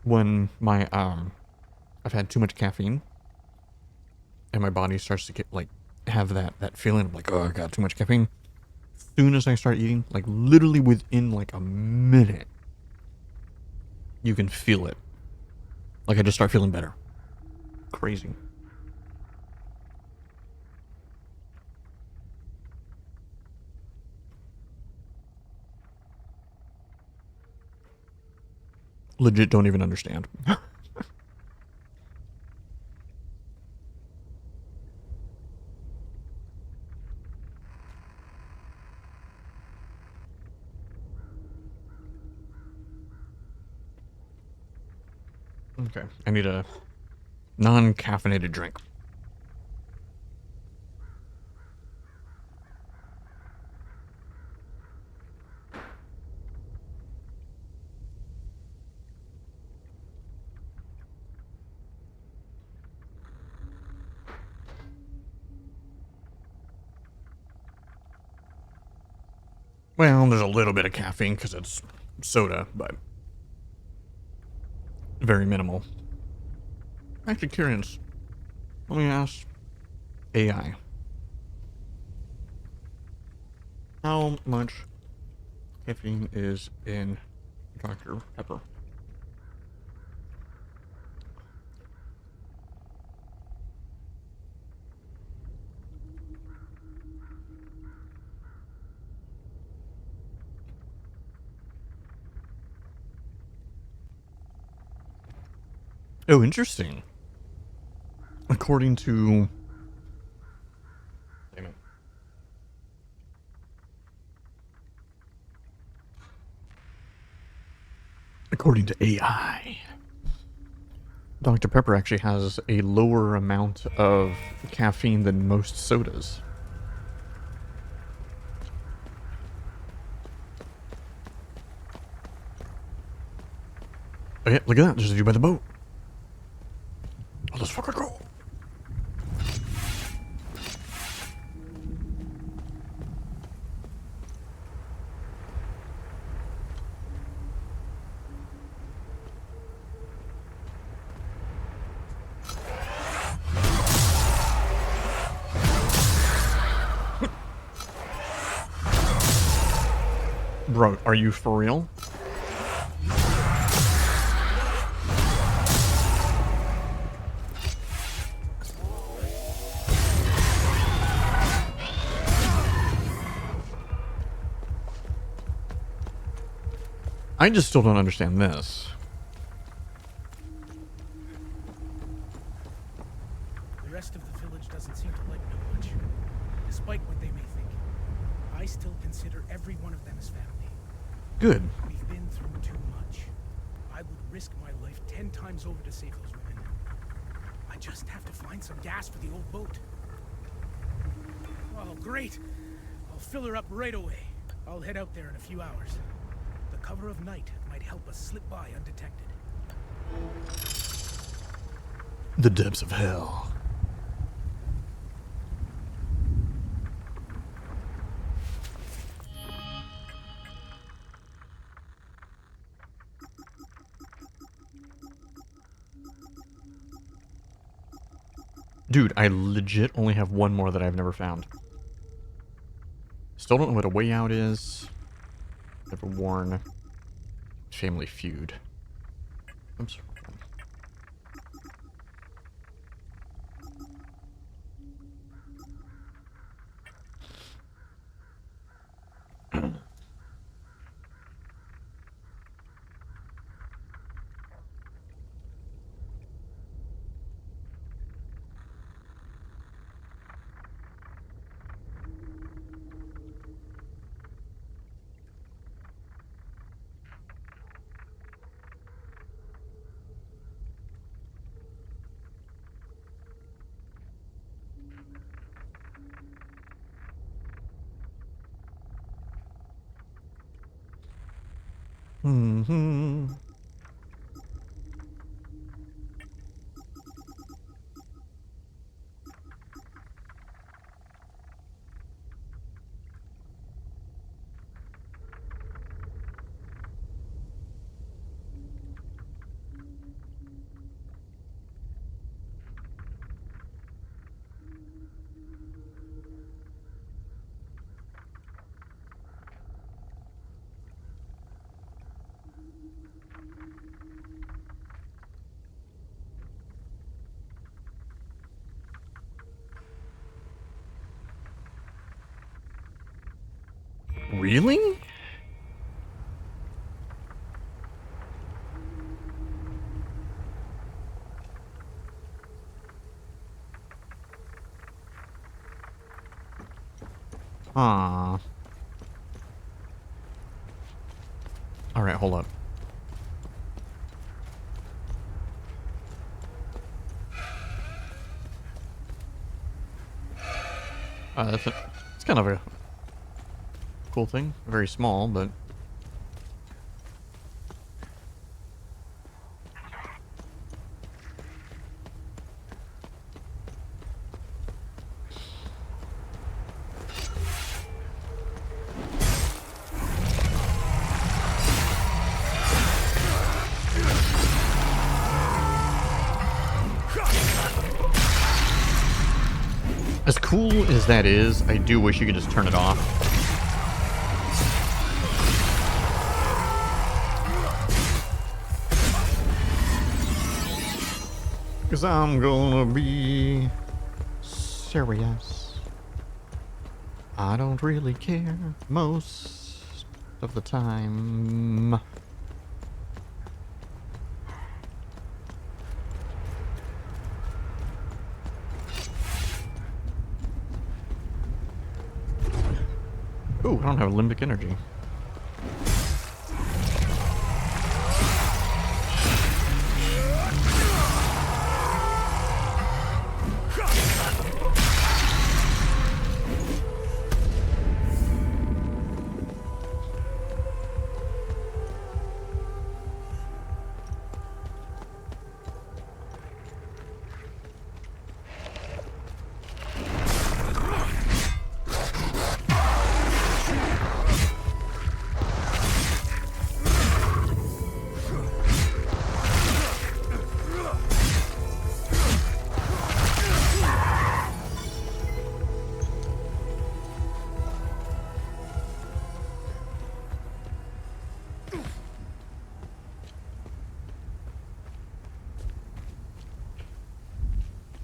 when my I've had too much caffeine and my body starts to get like have that feeling of like, oh, I got too much caffeine. As soon as I start eating, like literally within like a minute, you can feel it. Like I just start feeling better. Crazy. Legit don't even understand. Okay, I need a non-caffeinated drink. Well, there's a little bit of caffeine because it's soda, but very minimal. Actually curious. Let me ask AI. How much caffeine is in Dr. Pepper? Oh, interesting. According to... Damn it. According to AI, Dr. Pepper actually has a lower amount of caffeine than most sodas. Oh yeah, look at that. There's a dude by the boat. Oh, let's fucking go. Bro, are you for real? I just still don't understand this. The rest of the village doesn't seem to like me much, despite what they may think. I still consider every one of them as family. Good. We've been through too much. I would risk my life 10 times over to save those women. I just have to find some gas for the old boat. Oh, great! I'll fill her up right away. I'll head out there in a few hours. The cover of night might help us slip by undetected. The depths of hell. Dude, I legit only have one more that I've never found. Still don't know what a way out is. Never worn. Family feud. Oops. Mm-hmm. Really? Ah. All right, hold up. It's kind of a cool thing. Very small, but as cool as that is, I do wish you could just turn it off. Cause I'm gonna be serious. I don't really care most of the time. Ooh, I don't have limbic energy.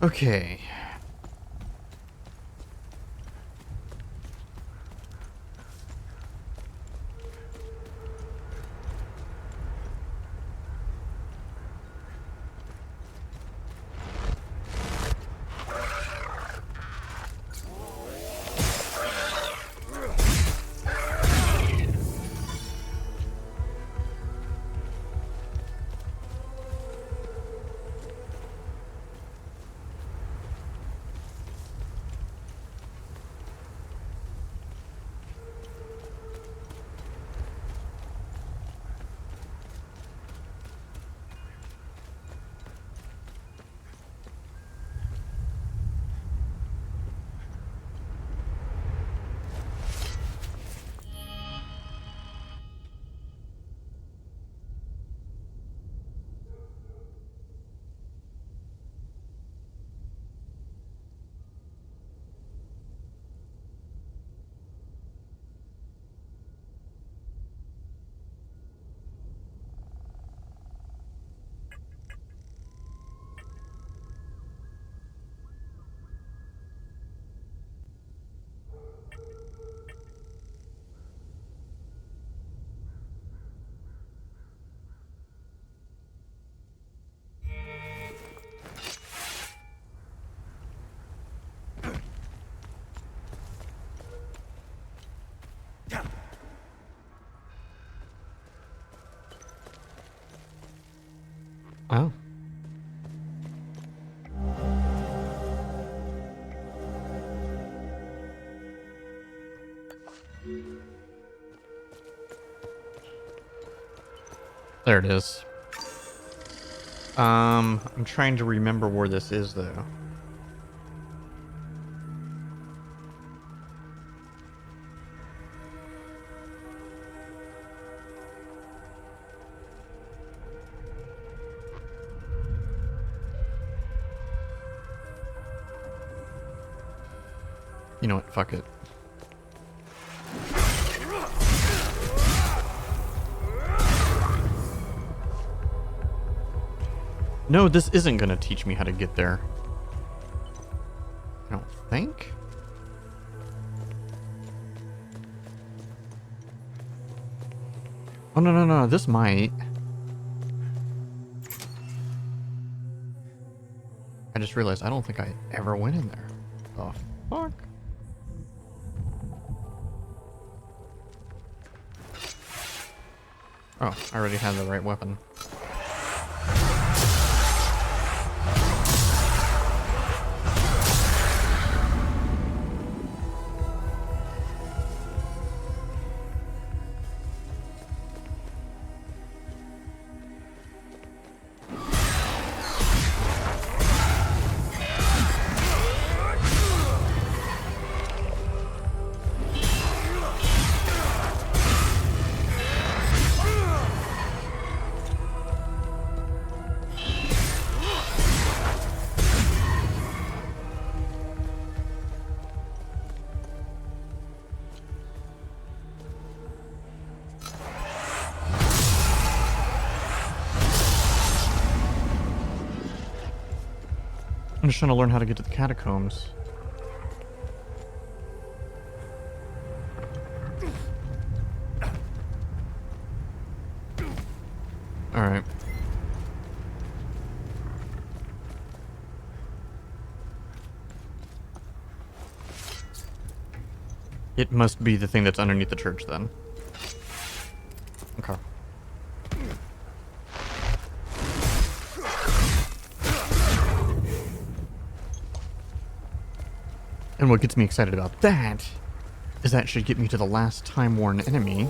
Okay. Oh. There it is. I'm trying to remember where this is, though. You know what? Fuck it. No, this isn't gonna teach me how to get there. I don't think. Oh, no, no, no, this might. I just realized I don't think I ever went in there. Oh, fuck. Oh, I already had the right weapon. I'm just trying to learn how to get to the catacombs. Alright. It must be the thing that's underneath the church then. Okay. And what gets me excited about that is that should get me to the last time-worn enemy.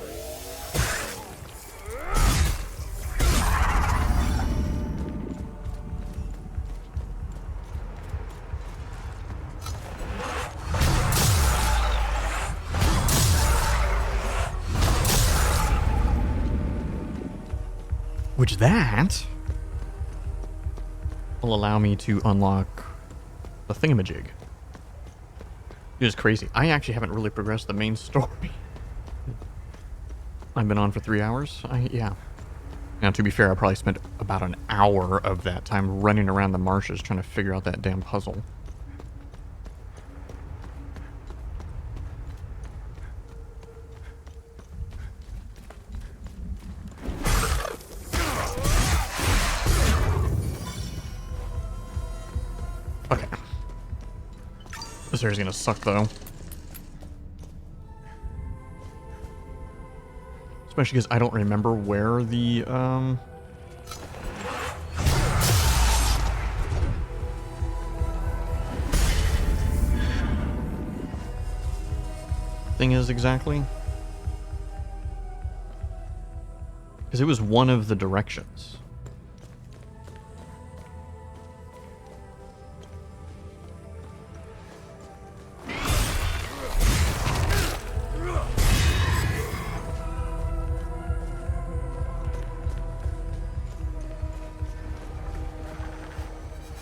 Which that will allow me to unlock the thingamajig. It is crazy. I actually haven't really progressed the main story. I've been on for 3 hours. Yeah. Now, to be fair, I probably spent about an hour of that time running around the marshes trying to figure out that damn puzzle. Okay. This area's gonna suck, though. Especially because I don't remember where the, thing is exactly. Because it was one of the directions.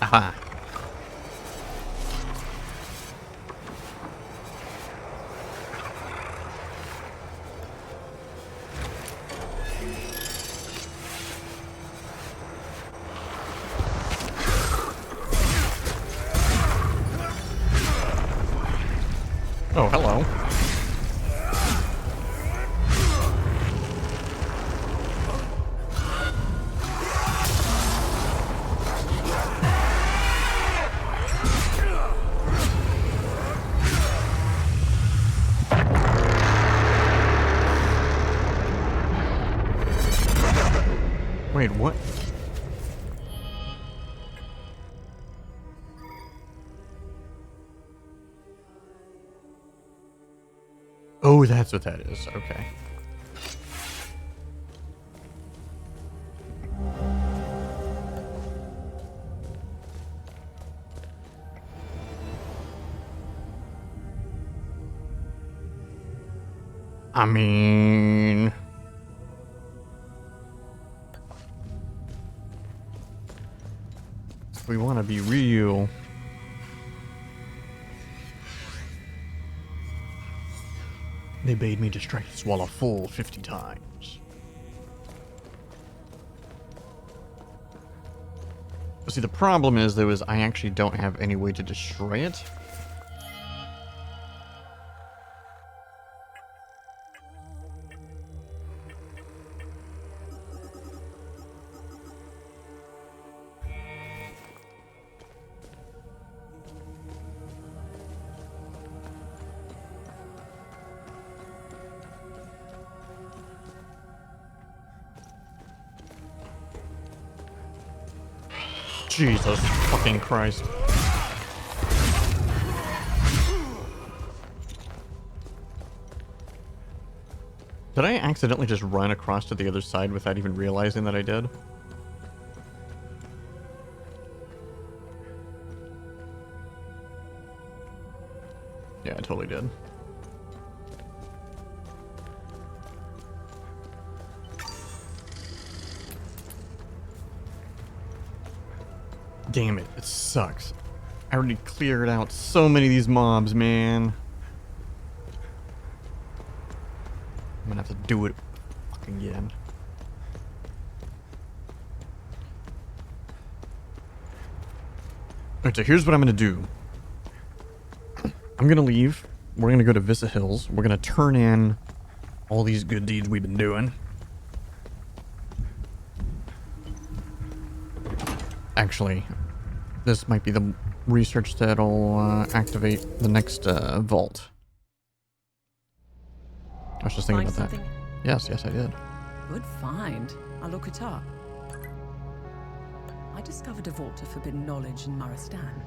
Aha. Oh, hello. Wait, what? Oh, that's what that is. Okay. I mean... if we want to be real... they bade me to strike this wall a full 50 times. But see, the problem is, though, is I actually don't have any way to destroy it. Jesus fucking Christ. Did I accidentally just run across to the other side without even realizing that I did? Yeah, I totally did. Damn it, it sucks. I already cleared out so many of these mobs, man. I'm gonna have to do it fucking again. Alright, so here's what I'm gonna do. I'm gonna leave. We're gonna go to Vista Hills. We're gonna turn in all these good deeds we've been doing. Actually, this might be the research that'll activate the next vault. I was just thinking about that. Yes, I did. Good find. I'll look it up. I discovered a vault of forbidden knowledge in Maristan.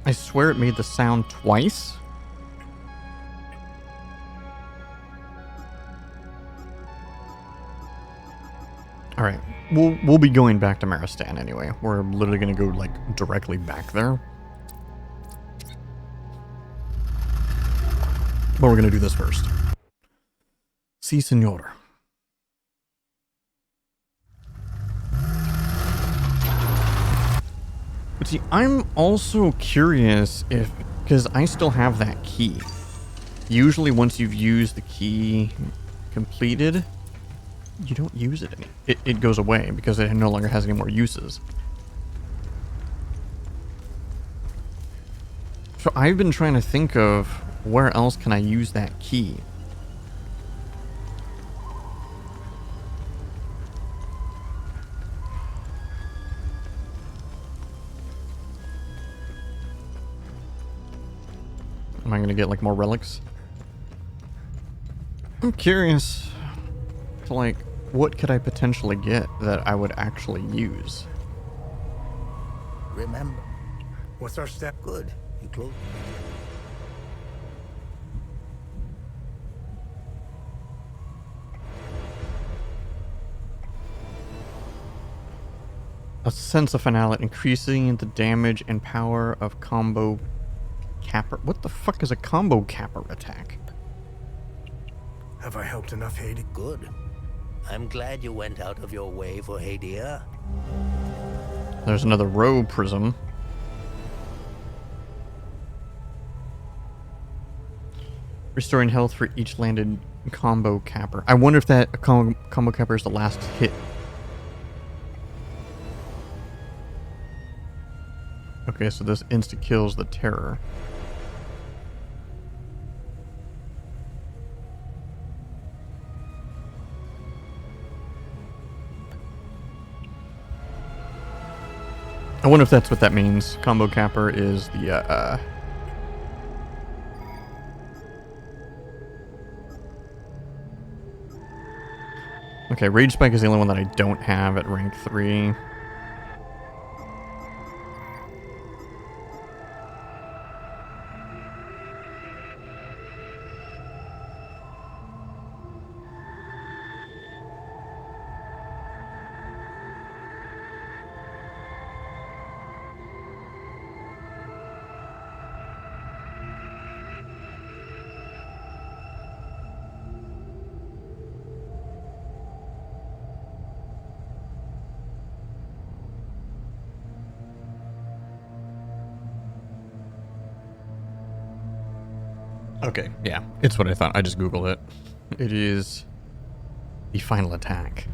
I swear it made the sound twice. All right, we'll be going back to Maristan anyway. We're literally gonna go like directly back there. But we're gonna do this first. Si, senor. But see, I'm also curious if, because I still have that key. Usually once you've used the key completed, you don't use it it goes away because it no longer has any more uses. So I've been trying to think of where else can I use that key. Am I gonna get like more relics? I'm curious to like, what could I potentially get that I would actually use? Remember, what's our step? Good. You close. A sense of finality, increasing the damage and power of combo capper. What the fuck is a combo capper attack? Have I helped enough, Haiti? Good. I'm glad you went out of your way for Hadia. There's another row prism. Restoring health for each landed combo capper. I wonder if that combo capper is the last hit. Okay, so this insta kills the terror. I wonder if that's what that means. Combo capper is the okay, Rage Spike is the only one that I don't have at rank 3. Okay, yeah, it's what I thought. I just Googled it. It is the final attack.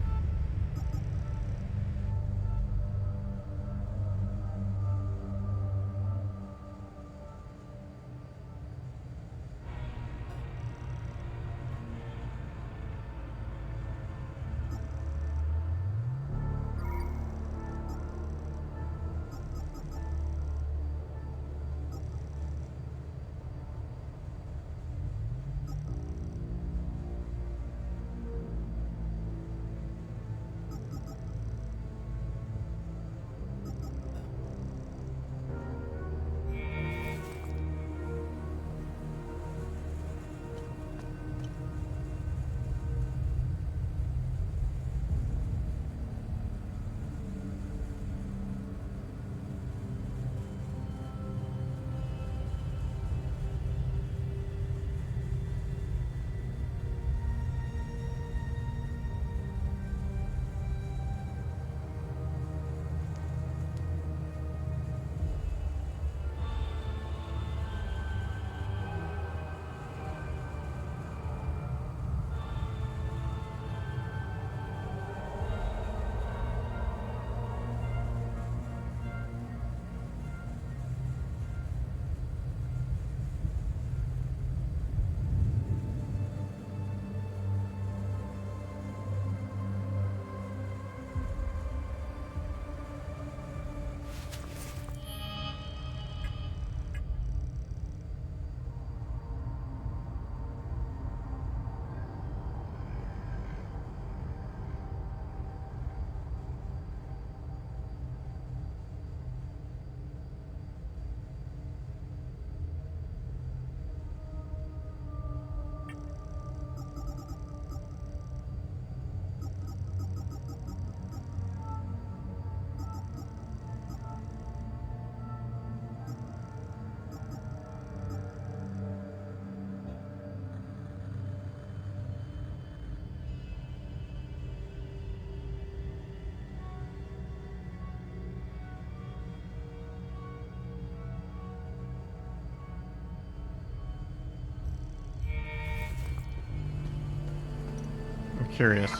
Curious.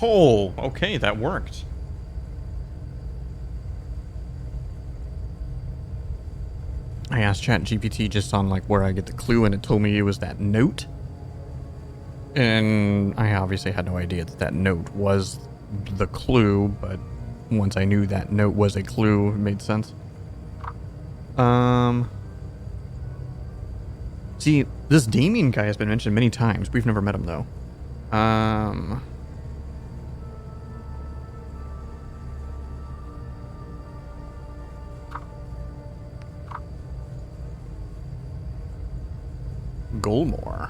Oh, okay, that worked. I asked ChatGPT just on like where I get the clue, and it told me it was that note. And I obviously had no idea that that note was the clue, but once I knew that note was a clue, it made sense. See, this Damien guy has been mentioned many times. We've never met him though. Goldmore.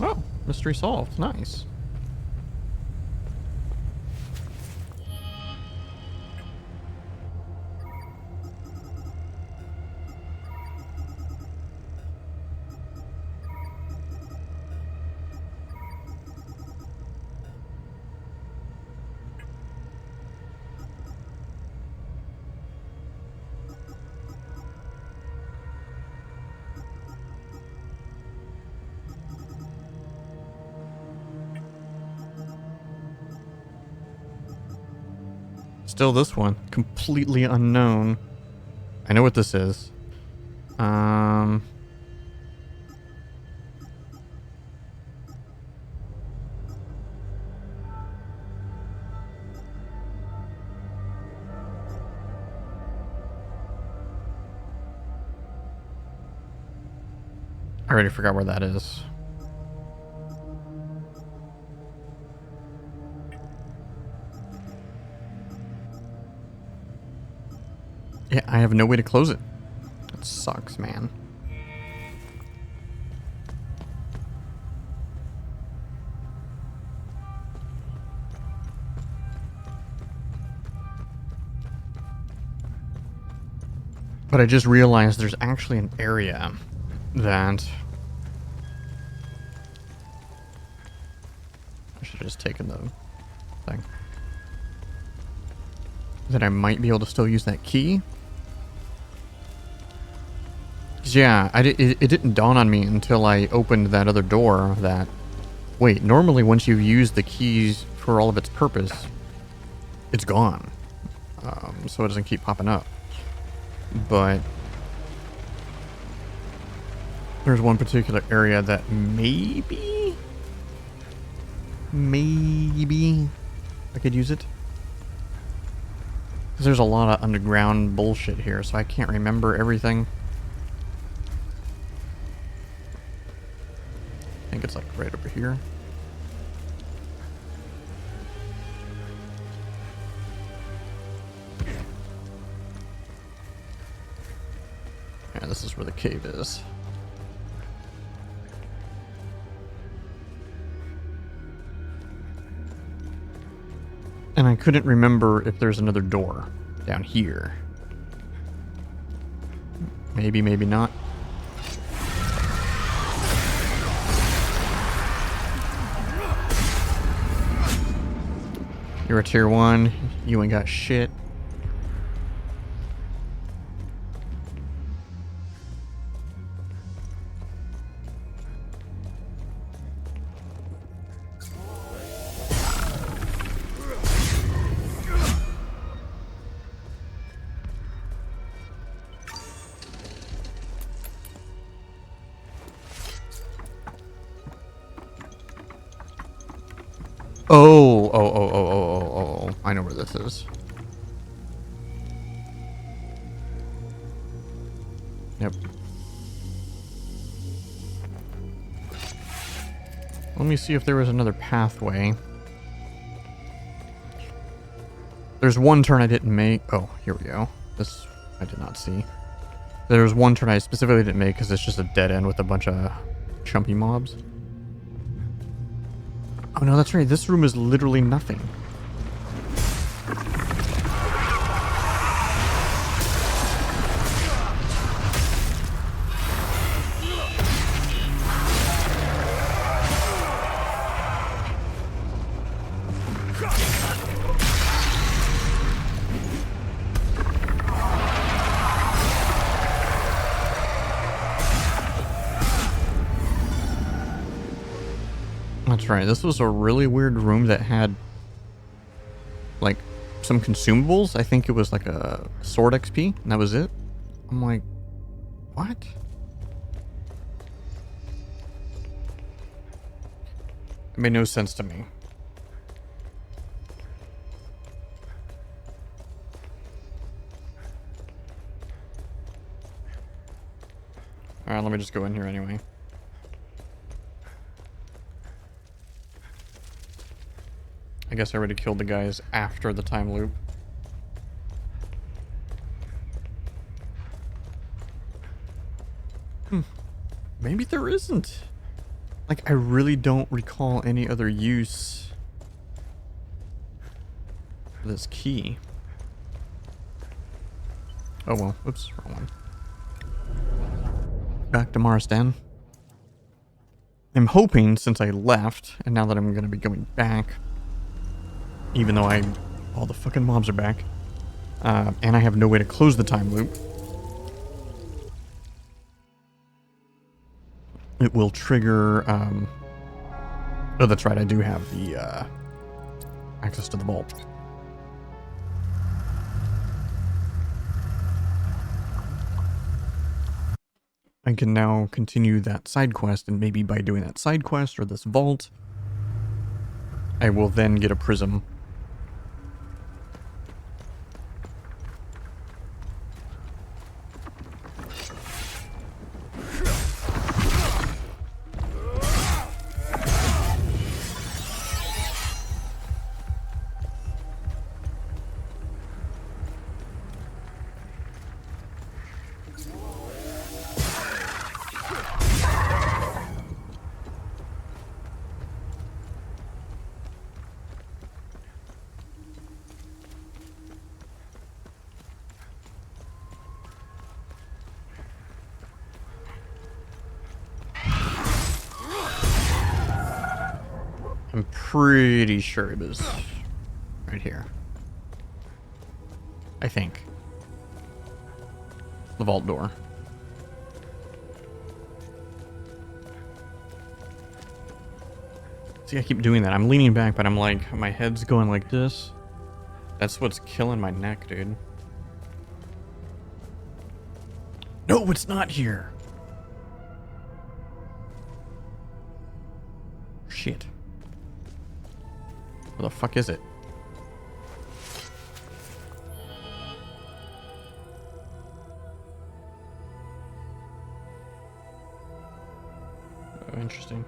Oh, mystery solved. Nice. Still this one. Completely unknown. I know what this is. I already forgot where that is. Yeah, I have no way to close it. That sucks, man. But I just realized there's actually an area that I should have just taken the thing. That I might be able to still use that key. 'Cause yeah, it didn't dawn on me until I opened that other door that, wait, normally once you've used the keys for all of its purpose, it's gone. So it doesn't keep popping up. But there's one particular area that maybe I could use it. Because there's a lot of underground bullshit here, so I can't remember everything. I think it's like right over here. Yeah, this is where the cave is. And I couldn't remember if there's another door down here. Maybe, maybe not. You're a tier 1. You ain't got shit. Oh, I know where this is. Yep. Let me see if there was another pathway. There's one turn I didn't make. Oh, here we go. This I did not see. There's one turn I specifically didn't make because it's just a dead end with a bunch of chumpy mobs. Oh no, that's right. This room is literally nothing. That's right. This was a really weird room that had, like, some consumables. I think it was like a sword XP, and that was it. I'm like, what? It made no sense to me. Alright, let me just go in here anyway. I guess I already killed the guys after the time loop. Maybe there isn't. Like, I really don't recall any other use for this key. Oh well, oops, wrong one. Back to Marsden. I'm hoping, since I left, and now that I'm going to be going back, even though all the fucking mobs are back, and I have no way to close the time loop, it will trigger, oh, that's right, I do have the, access to the vault. I can now continue that side quest, and maybe by doing that side quest or this vault, I will then get a prism. I'm pretty sure it was right here. I think. The vault door. See, I keep doing that. I'm leaning back, but I'm like, my head's going like this. That's what's killing my neck, dude. No, it's not here. Shit. Where the fuck is it? Oh, interesting.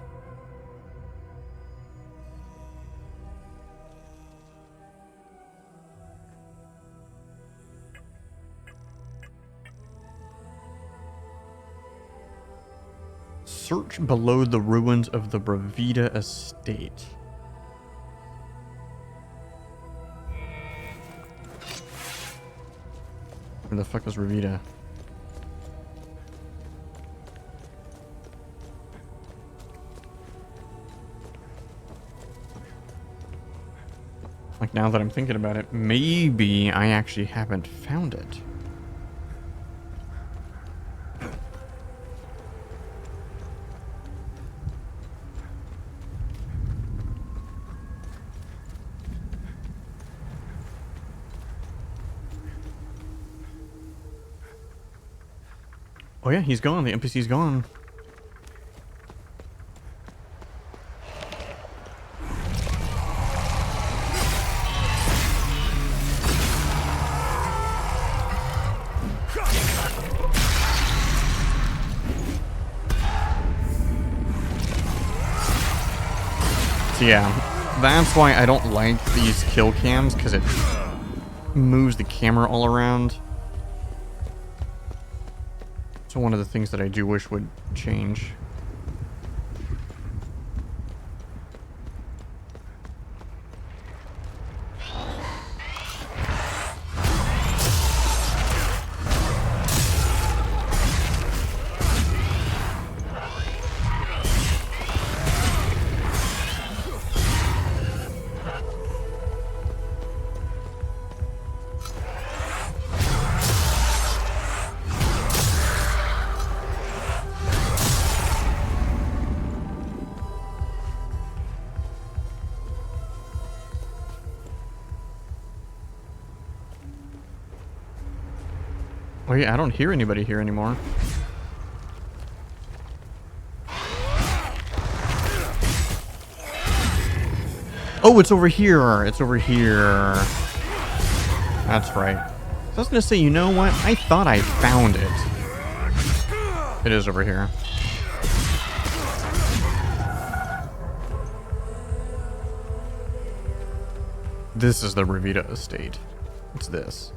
Search below the ruins of the Bravida estate. Where the fuck was Bravida? Like, now that I'm thinking about it, maybe I actually haven't found it. Oh yeah, he's gone. The NPC's gone. So yeah, that's why I don't like these kill cams, because it moves the camera all around. So one of the things that I do wish would change. Wait, I don't hear anybody here anymore. Oh, it's over here. It's over here. That's right. So I was gonna say, you know what? I thought I found it. It is over here. This is the Revita estate. It's this.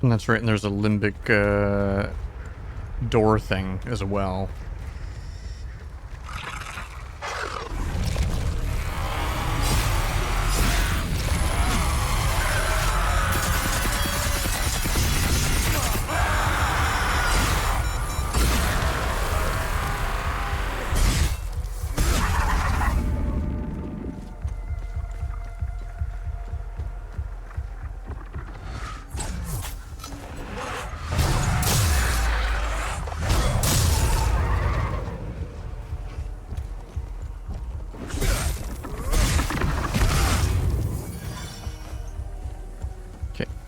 And that's right, and there's a limbic door thing as well.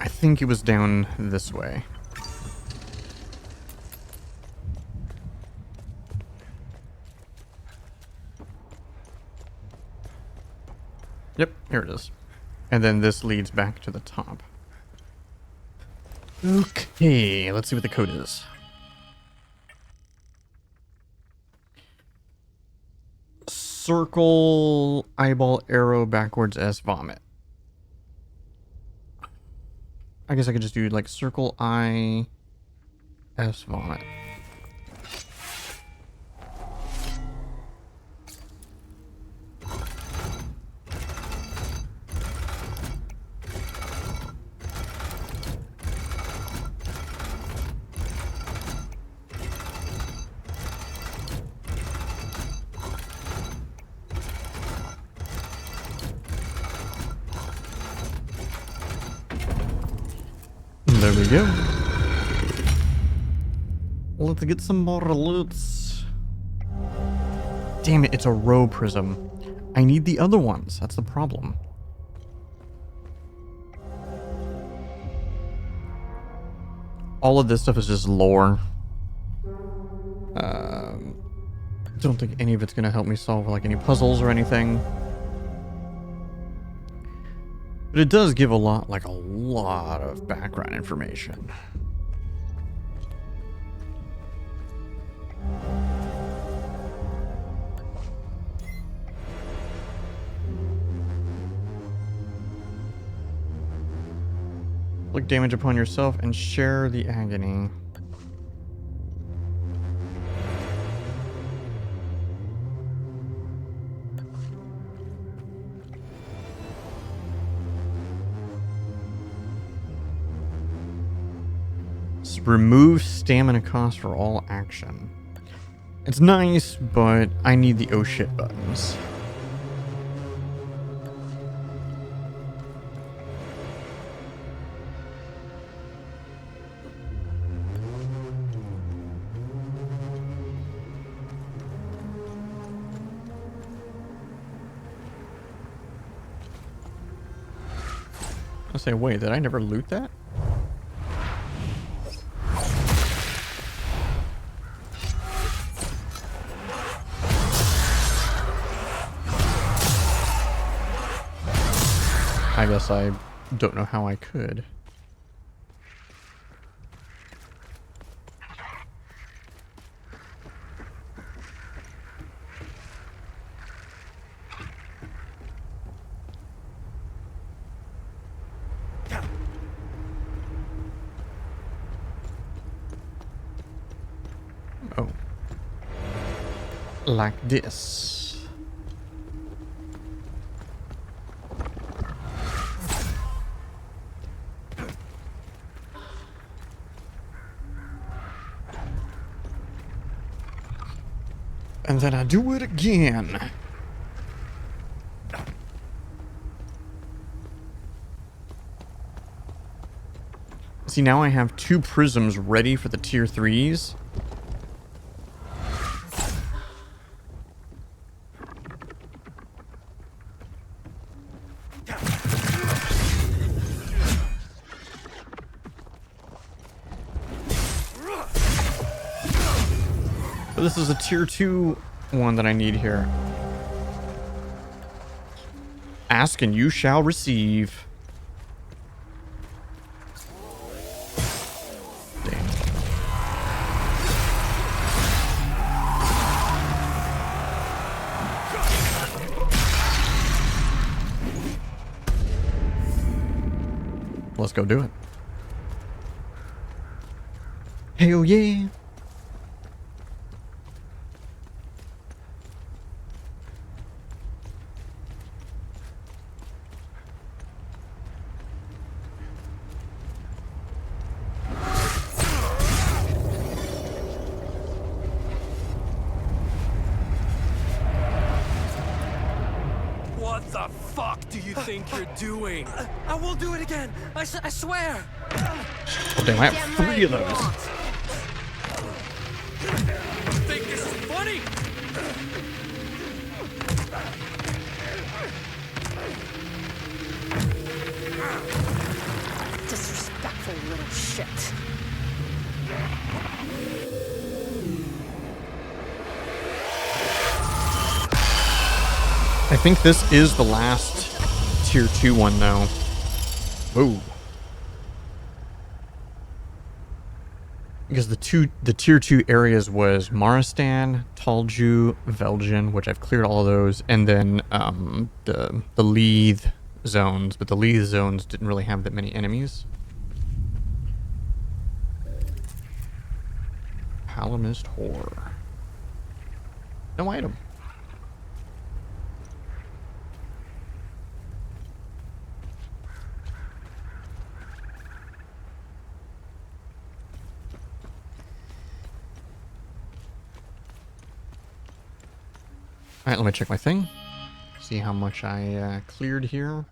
I think it was down this way. Yep, here it is. And then this leads back to the top. Okay, let's see what the code is. Circle, eyeball, arrow, backwards, S, vomit. I guess I could just do like circle, I, S, vomit. There we go. Let's get some more loots. Damn it, it's a row prism. I need the other ones. That's the problem. All of this stuff is just lore. Don't think any of it's gonna help me solve like any puzzles or anything. But it does give a lot of background information. Inflict damage upon yourself and share the agony. Remove stamina cost for all action. It's nice, but I need the oh shit buttons. I'll say, wait, did I never loot that? I guess I don't know how I could. Oh. Like this. And then I do it again. See, now I have 2 prisms ready for the tier 3s. But this is a tier 2 one that I need here. Ask and you shall receive. Damn. Let's go do it. Hell yeah. What the fuck do you think you're doing? I will do it again. I swear. Oh, damn, I have 3 of those. You think this is funny? Disrespectful little shit. I think this is the last tier 2 one though. Whoa. Because the tier 2 areas was Maristan, Talju, Velgen, which I've cleared all of those, and then the Leith zones, but the Leith zones didn't really have that many enemies. Palamist Horror. No item. Alright, let me check my thing. See how much I cleared here.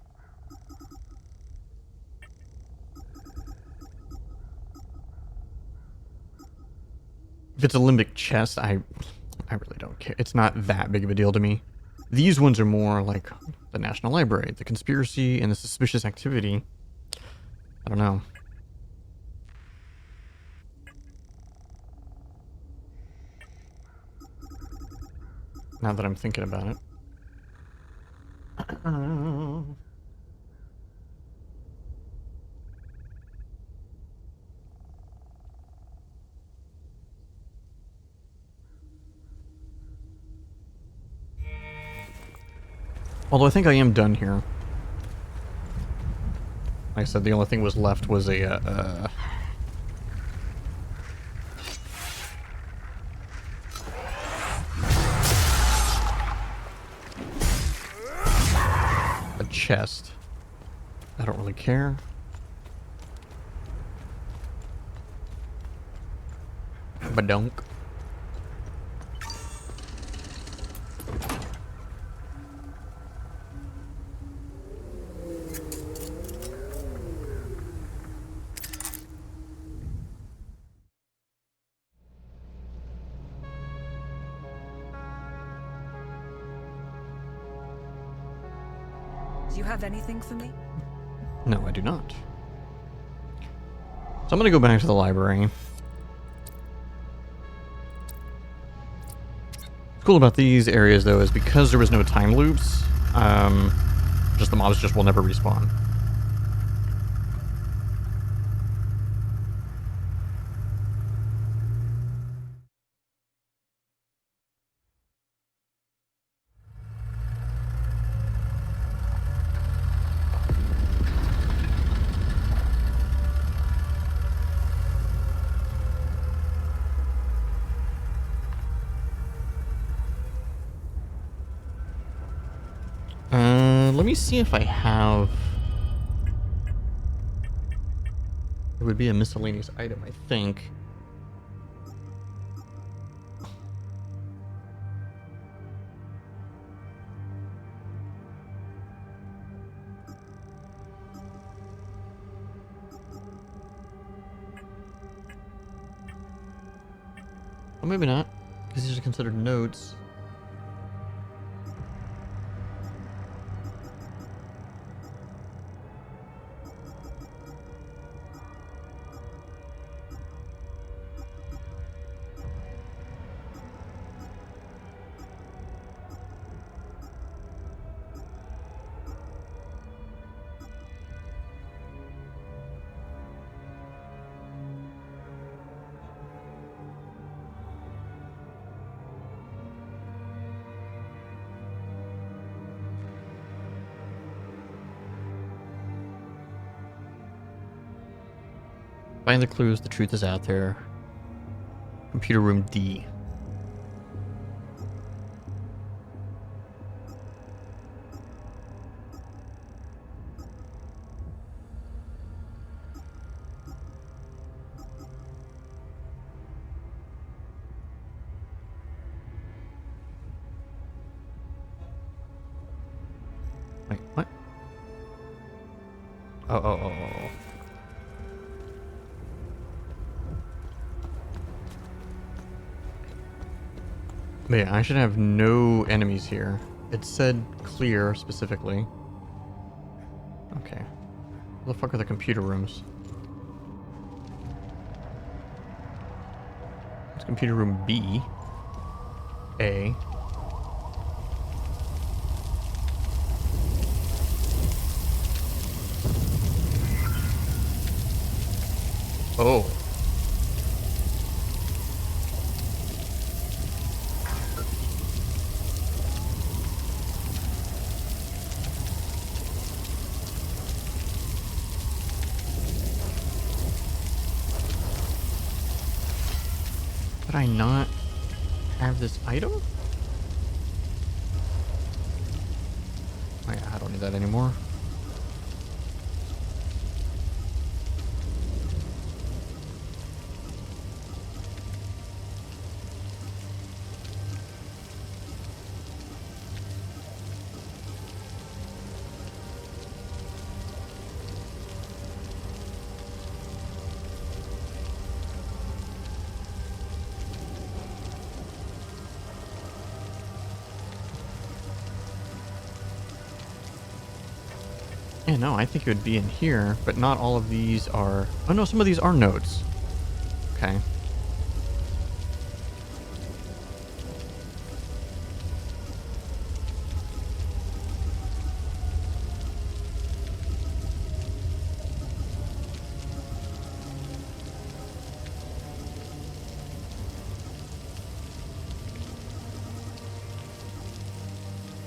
If it's a limbic chest, I really don't care. It's not that big of a deal to me. These ones are more like the National Library, the conspiracy, and the suspicious activity. I don't know. Now that I'm thinking about it. Although I think I am done here. Like I said, the only thing was left was a chest. I don't really care. Badunk. Do you have anything for me? No, I do not. So I'm going to go back to the library. What's cool about these areas, though, is because there was no time loops, just the mobs just will never respawn. Let me see if I have... It would be a miscellaneous item, I think. Well, maybe not, because these are considered notes. Find the clues, the truth is out there. Computer room D. Wait, what? Oh. But yeah, I should have no enemies here. It said clear specifically. Okay. Where the fuck are the computer rooms? It's computer room B. A. Oh. Did I not have this item? I don't need that anymore. Yeah, no, I think it would be in here, but not all of these are... Oh no, some of these are notes. Okay.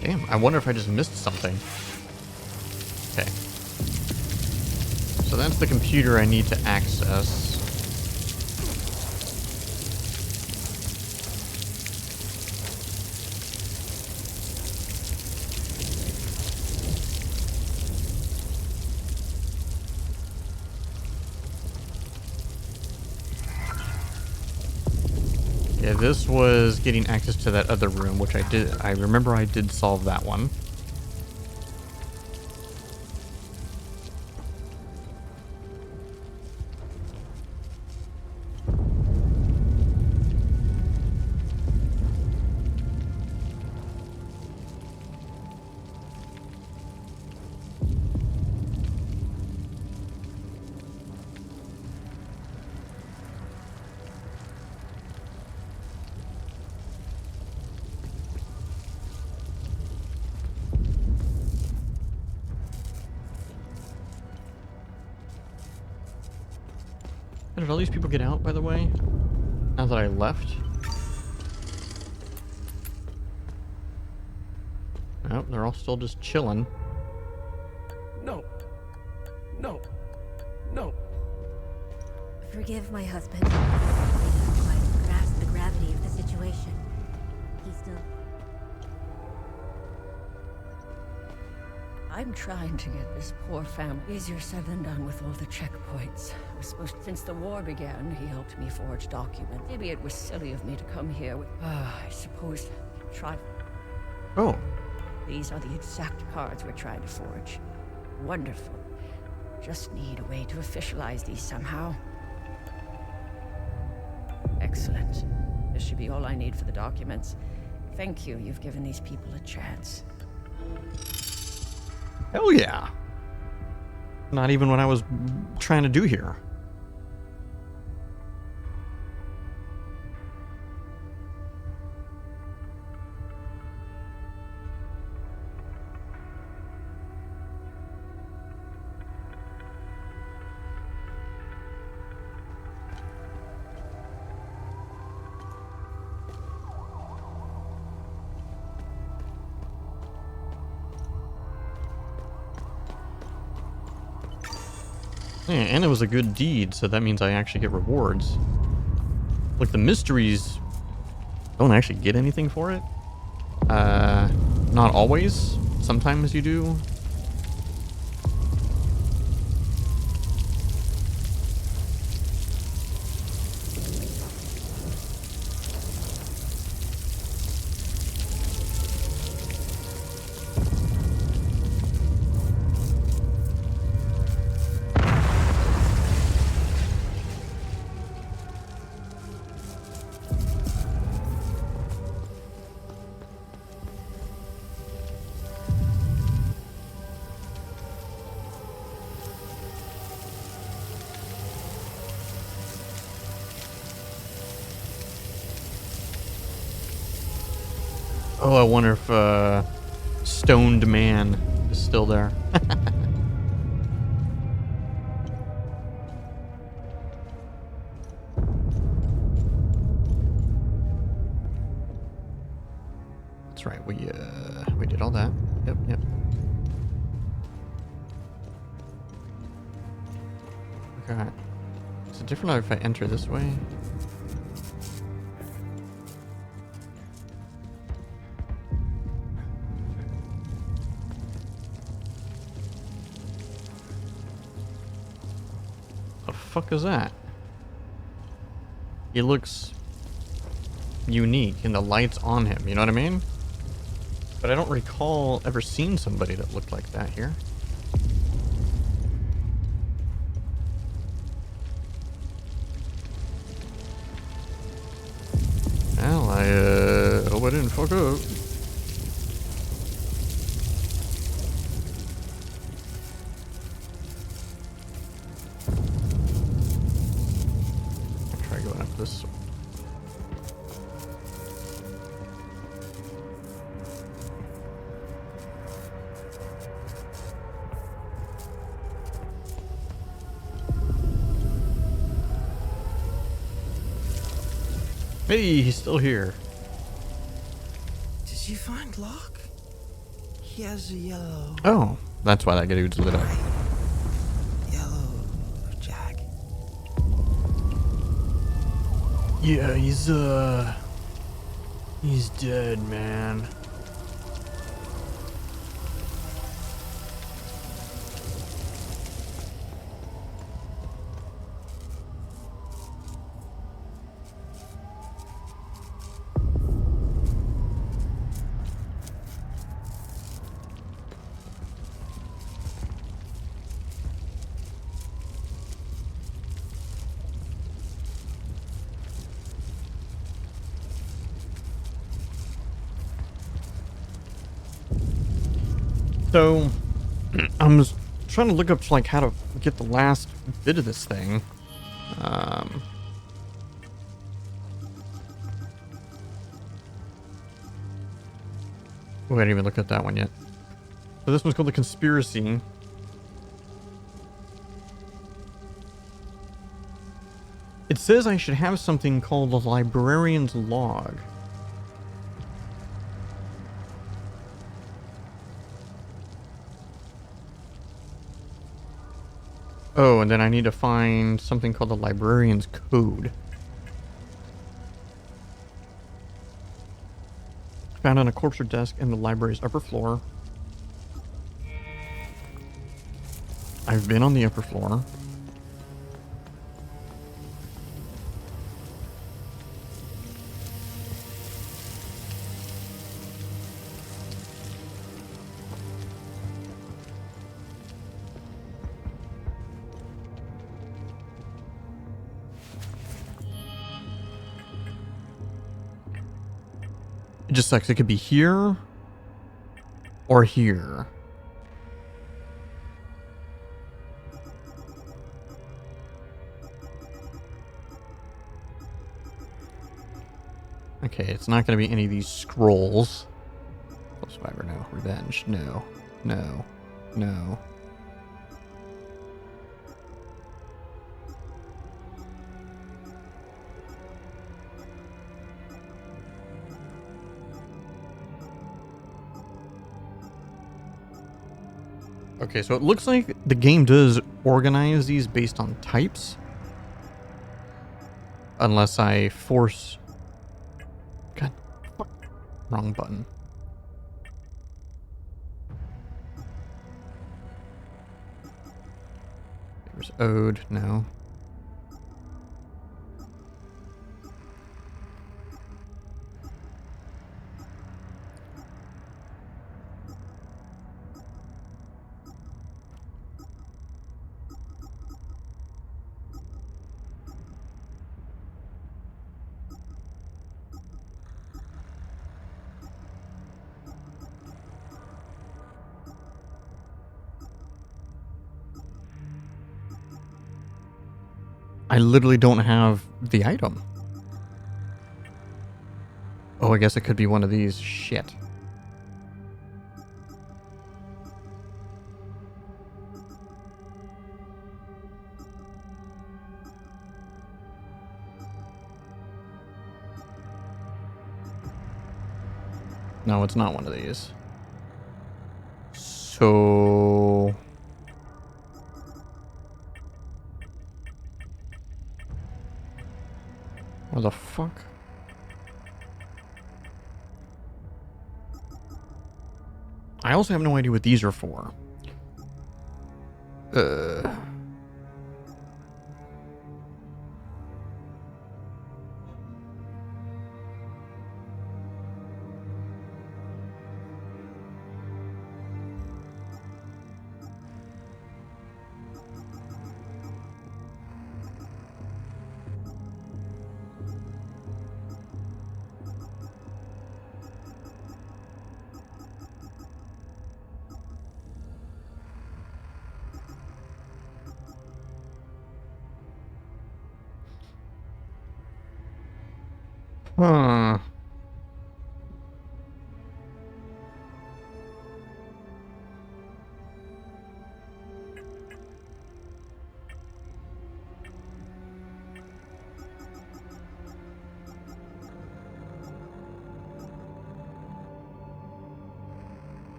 Damn, I wonder if I just missed something. Okay. So that's the computer I need to access. Yeah, this was getting access to that other room, which I did. I remember I did solve that one. How did all these people get out, by the way? Now that I left? Nope, they're all still just chilling. No. No. No. Forgive my husband. He doesn't quite grasp the gravity of the situation. He still... I'm trying to get this poor family easier said than done with all the checkpoints. I was supposed since the war began, he helped me forge documents. Maybe it was silly of me to come here with... I suppose... try... Oh. These are the exact cards we're trying to forge. Wonderful. Just need a way to officialize these somehow. Excellent. This should be all I need for the documents. Thank you. You've given these people a chance. Hell yeah. Not even what I was trying to do here. Yeah, and it was a good deed, so that means I actually get rewards. Like, the mysteries don't actually get anything for it. Not always. Sometimes you do. Oh, I wonder if Stoned Man is still there. That's right. We did all that. Yep, yep. Okay. Is it different if I enter this way? What the fuck is that? He looks unique and the light's on him, you know what I mean? But I don't recall ever seeing somebody that looked like that here. Well, I hope I didn't fuck up. I'll try going up this way. Hey, he's still here. Did you find Locke? He has a yellow. Oh, that's why that dude's lit up. Yellow jack. Yeah, he's dead, man. So, I'm trying to look up like how to get the last bit of this thing. Oh, I didn't even look at that one yet. So this one's called The Conspiracy. It says I should have something called a librarian's log. Oh, and then I need to find something called the librarian's code. Found on a corpse or desk in the library's upper floor. I've been on the upper floor. It just sucks. It could be here or here. Okay, it's not going to be any of these scrolls. Survivor, no. Revenge, no. No. No. Okay, so it looks like the game does organize these based on types. Unless I force... God, fuck. Wrong button. There's Ode, no. I literally don't have the item. Oh, I guess it could be one of these. Shit. No, it's not one of these. So... What the fuck? I also have no idea what these are for. Huh.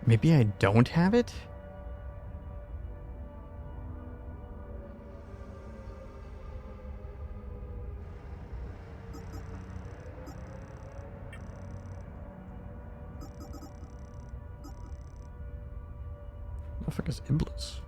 Maybe I don't have it? What the fuck is Iblis?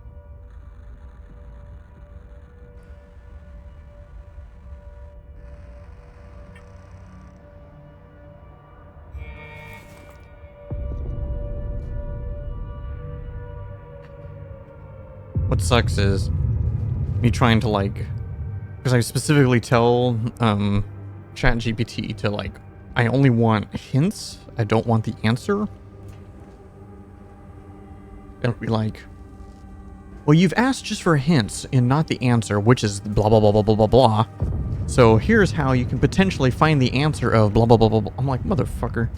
What sucks is me trying to like, because I specifically tell ChatGPT to like, I only want hints. I don't want the answer. It'll be like, Well, you've asked just for hints and not the answer, which is blah, blah, blah, blah, blah, blah, blah. So here's how you can potentially find the answer of blah, blah, blah, blah, blah. I'm like, motherfucker.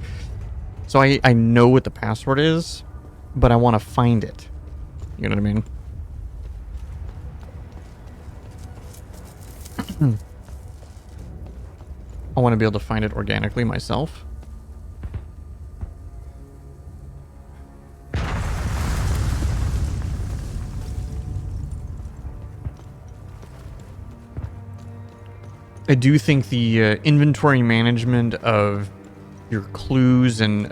So I know what the password is, but I want to find it. You know what I mean? I want to be able to find it organically myself. I do think the inventory management of your clues and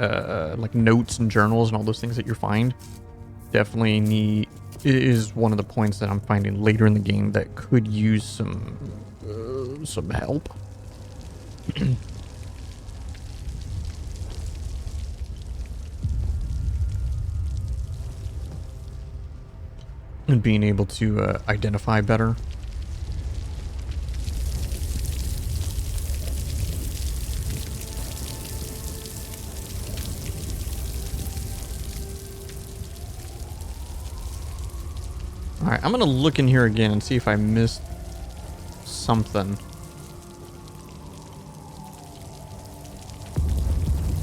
like notes and journals and all those things that you find definitely is one of the points that I'm finding later in the game that could use some help. And being able to identify better. Alright, I'm gonna look in here again and see if I missed something.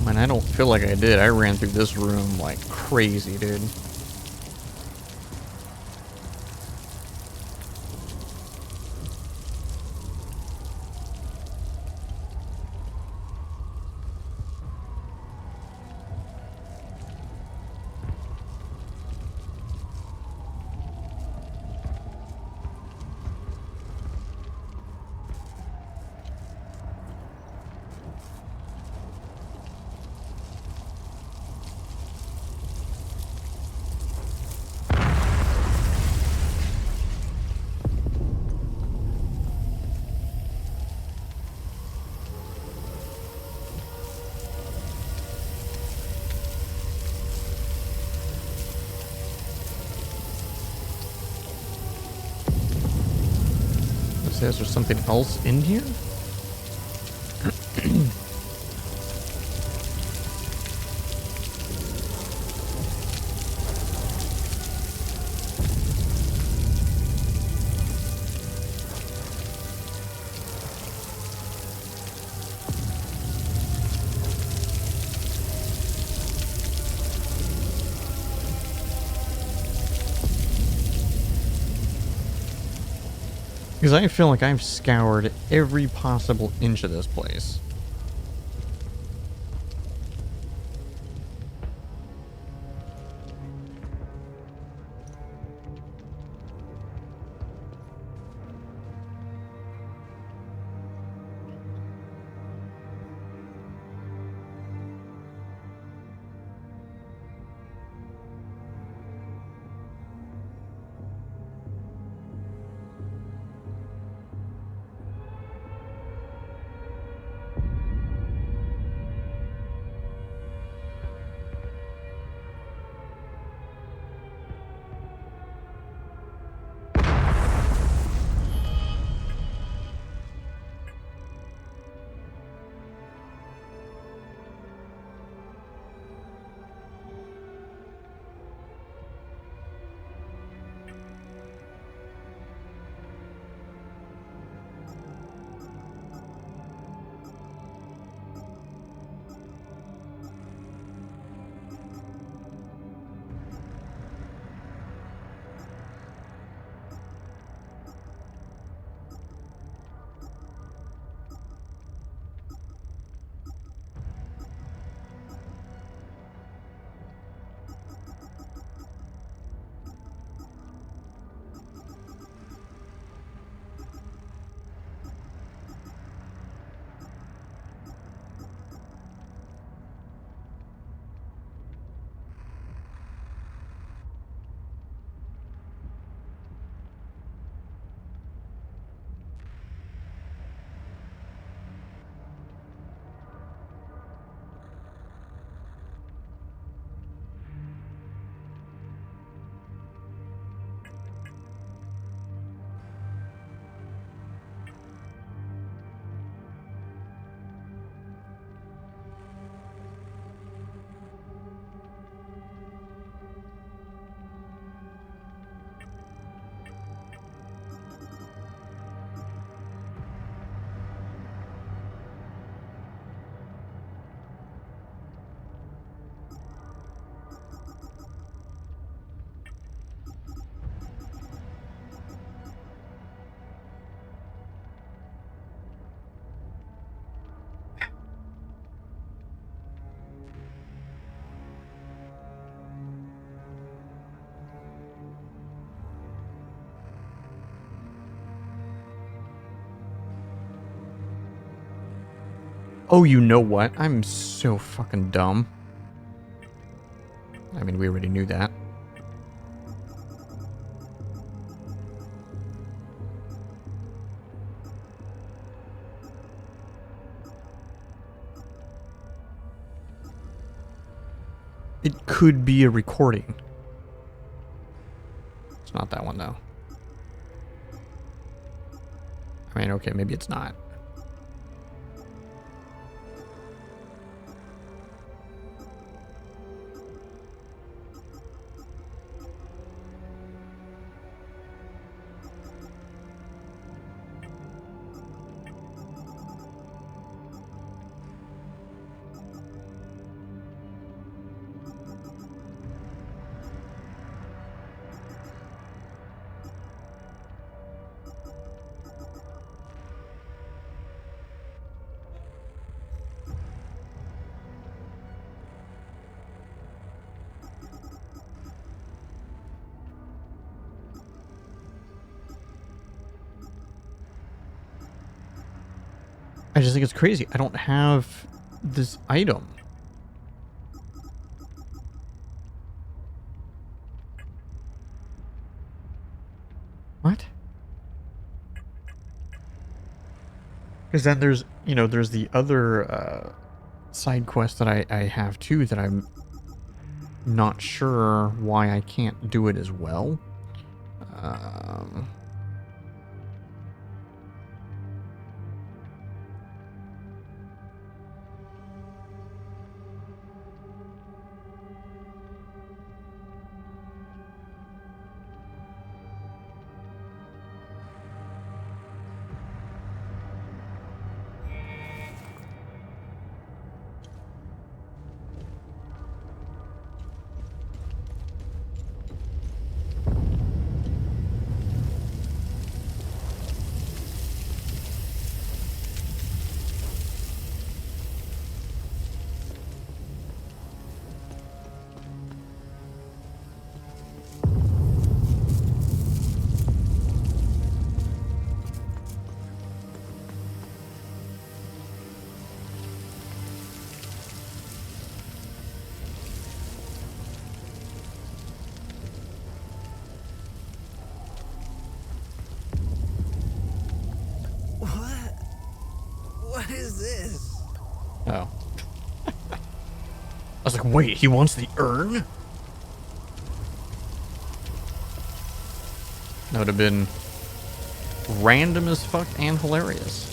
Man, I don't feel like I did. I ran through this room like crazy, dude. Is there something else in here? Because I feel like I've scoured every possible inch of this place. Oh, you know what? I'm so fucking dumb. I mean, we already knew that. It could be a recording. It's not that one, though. I mean, okay, maybe it's not. I just think it's crazy. I don't have this item. What? Because then there's, you know, there's the other side quest that I have too that I'm not sure why I can't do it as well. What is this? Oh. I was like, wait, he wants the urn? That would have been random as fuck and hilarious.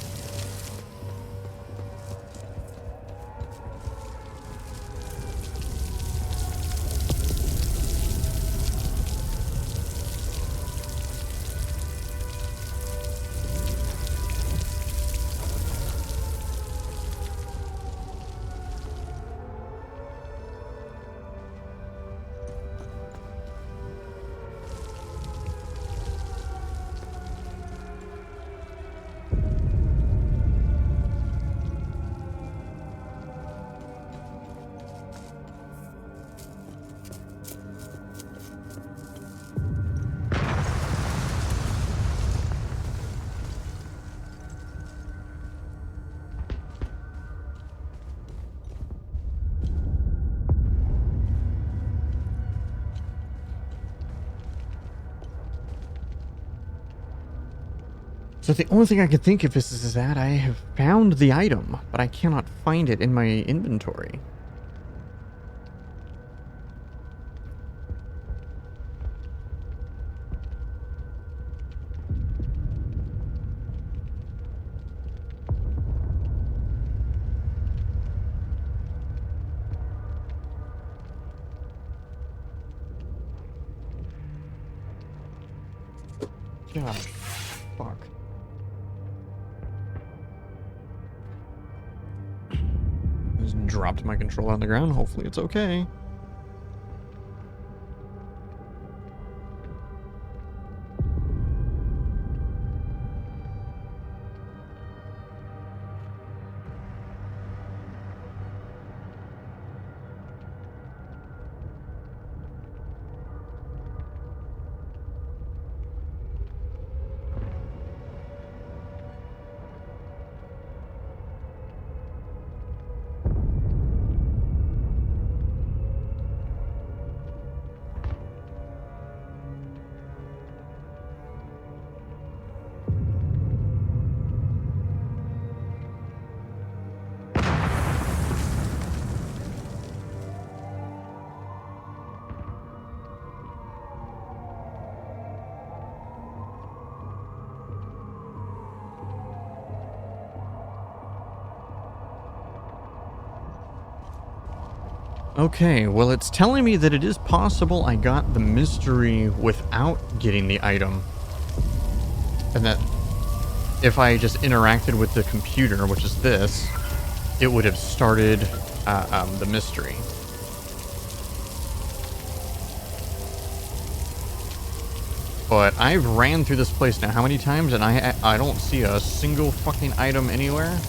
So the only thing I can think of is that I have found the item, but I cannot find it in my inventory. God, fuck. Just dropped my controller on the ground. Hopefully it's okay. Okay, well, it's telling me that it is possible I got the mystery without getting the item. And that if I just interacted with the computer, which is this, it would have started the mystery. But I've ran through this place now how many times, and I don't see a single fucking item anywhere.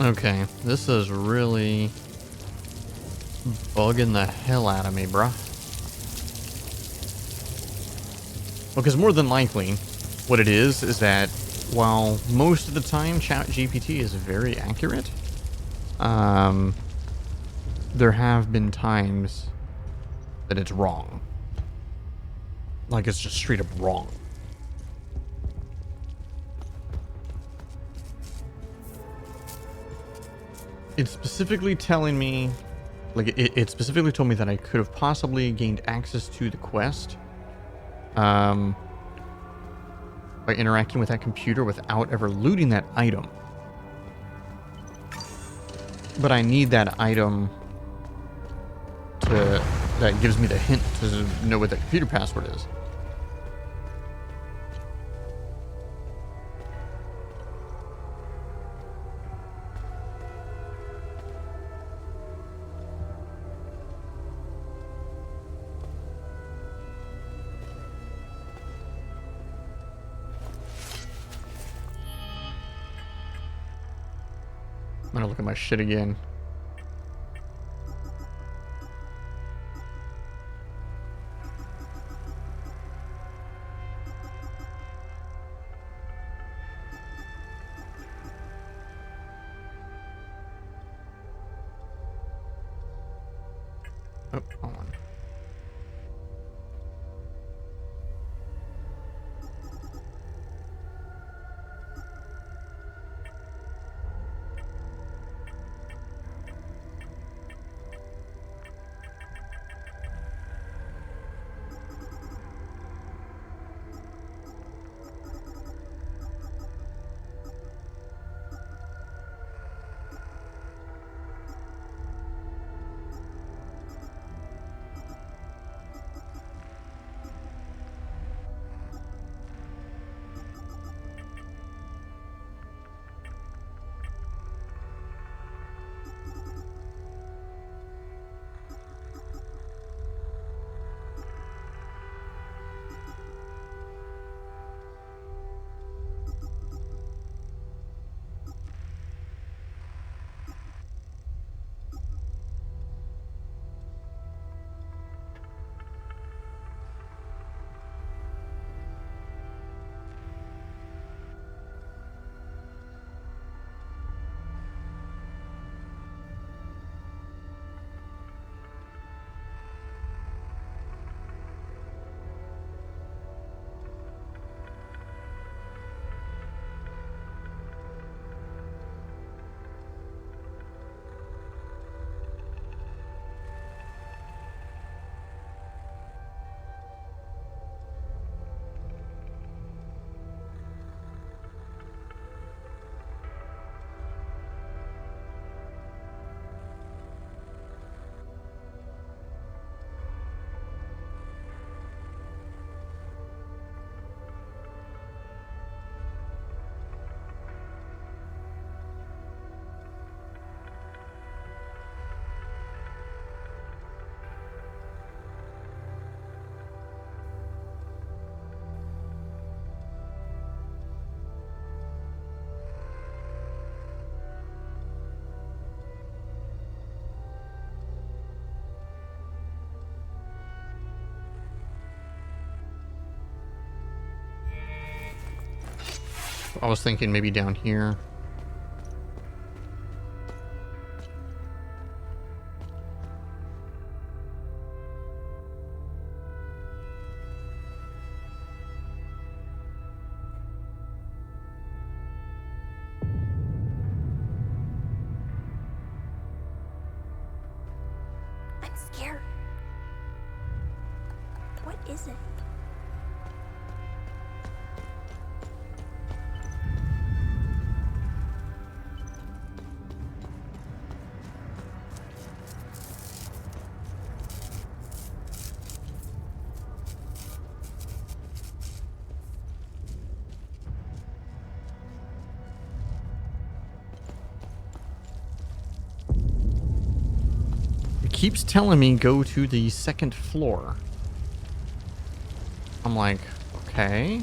Okay, this is really bugging the hell out of me, bruh. Because more than likely, what it is that while most of the time ChatGPT is very accurate, there have been times that it's wrong. Like, it's just straight up wrong. It's specifically telling me, like, it specifically told me that I could have possibly gained access to the quest by interacting with that computer without ever looting that item. But I need that item that gives me the hint to know what the computer password is. I'm gonna look at my shit again. Oh, hold on. I was thinking maybe down here. I'm scared. What is it? It keeps telling me go to the second floor. I'm like, okay.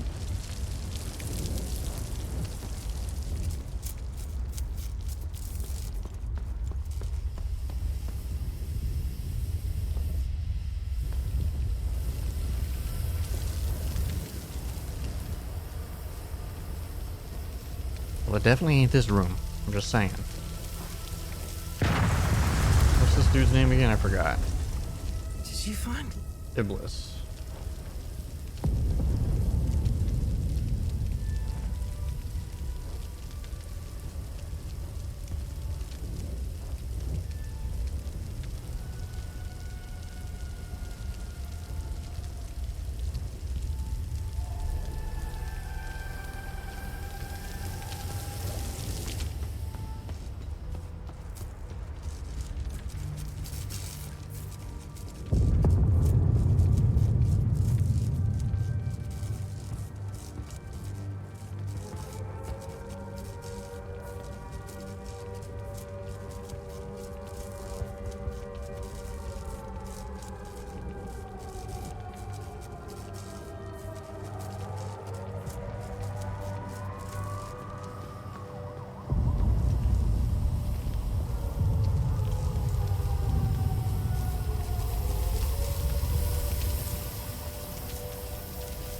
Well, it definitely ain't this room. I'm just saying. What's this dude's name again? I forgot. Did you find Iblis.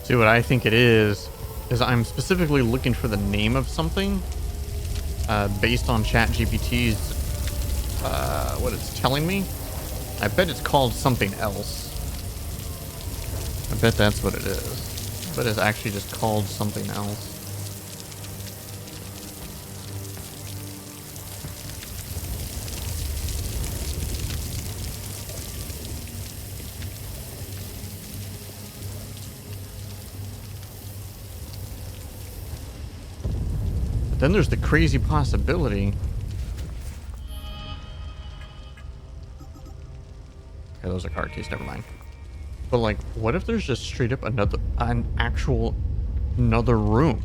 See, what I think it is I'm specifically looking for the name of something based on ChatGPT's what it's telling me. I bet it's called something else. I bet that's what it is. I bet it's actually just called something else. Then there's the crazy possibility. Okay, those are card keys, never mind. But like, what if there's just straight up another room?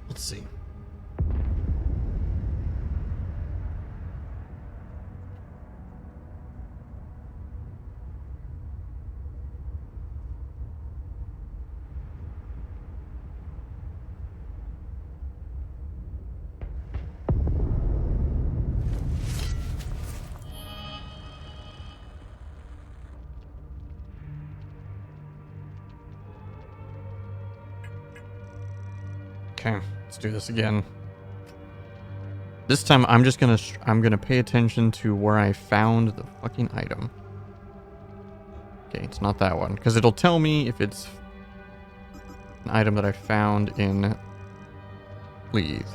Let's see. Okay, let's do this again. This time I'm gonna pay attention to where I found the fucking item. Okay, it's not that one, because it'll tell me if it's an item that I found in Leith.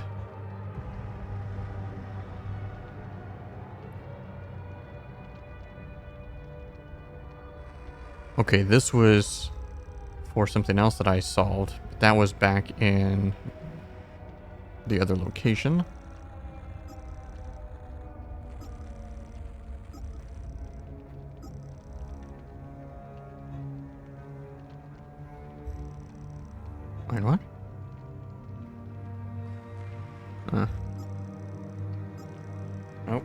Okay, this was for something else that I solved. That was back in the other location. Wait, what? Nope.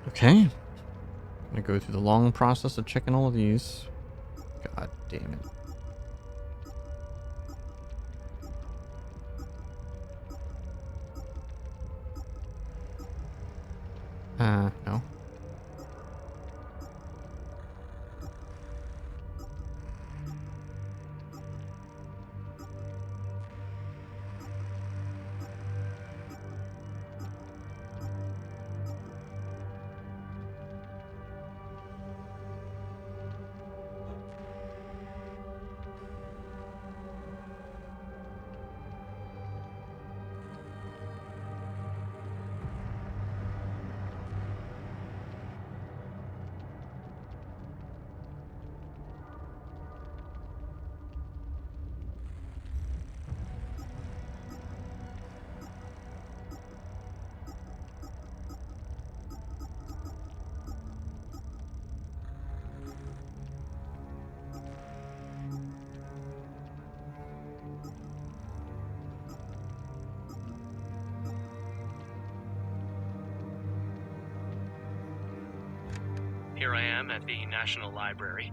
Okay. I'm gonna go through the long process of checking all of these. God damn it. No. Here I am at the National Library.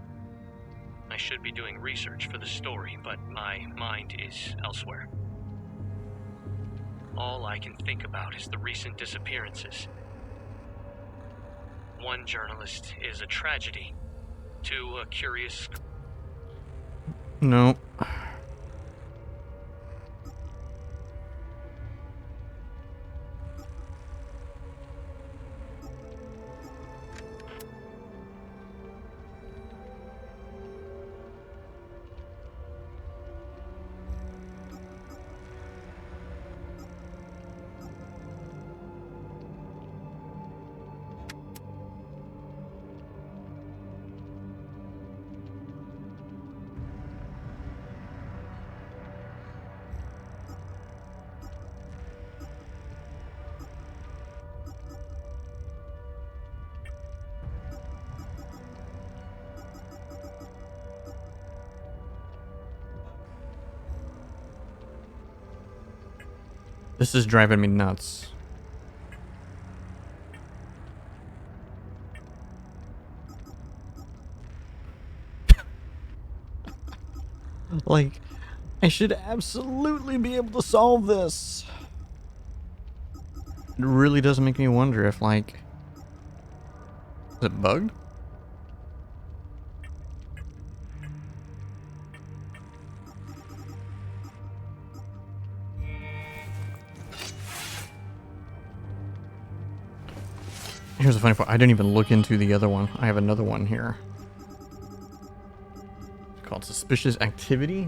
I should be doing research for the story, but my mind is elsewhere. All I can think about is the recent disappearances. One journalist is a tragedy. Two, a curious... No. This is driving me nuts. Like, I should absolutely be able to solve this. It really does make me wonder if, like... Is it bugged? Here's the funny part. I didn't even look into the other one. I have another one here. It's called Suspicious Activity.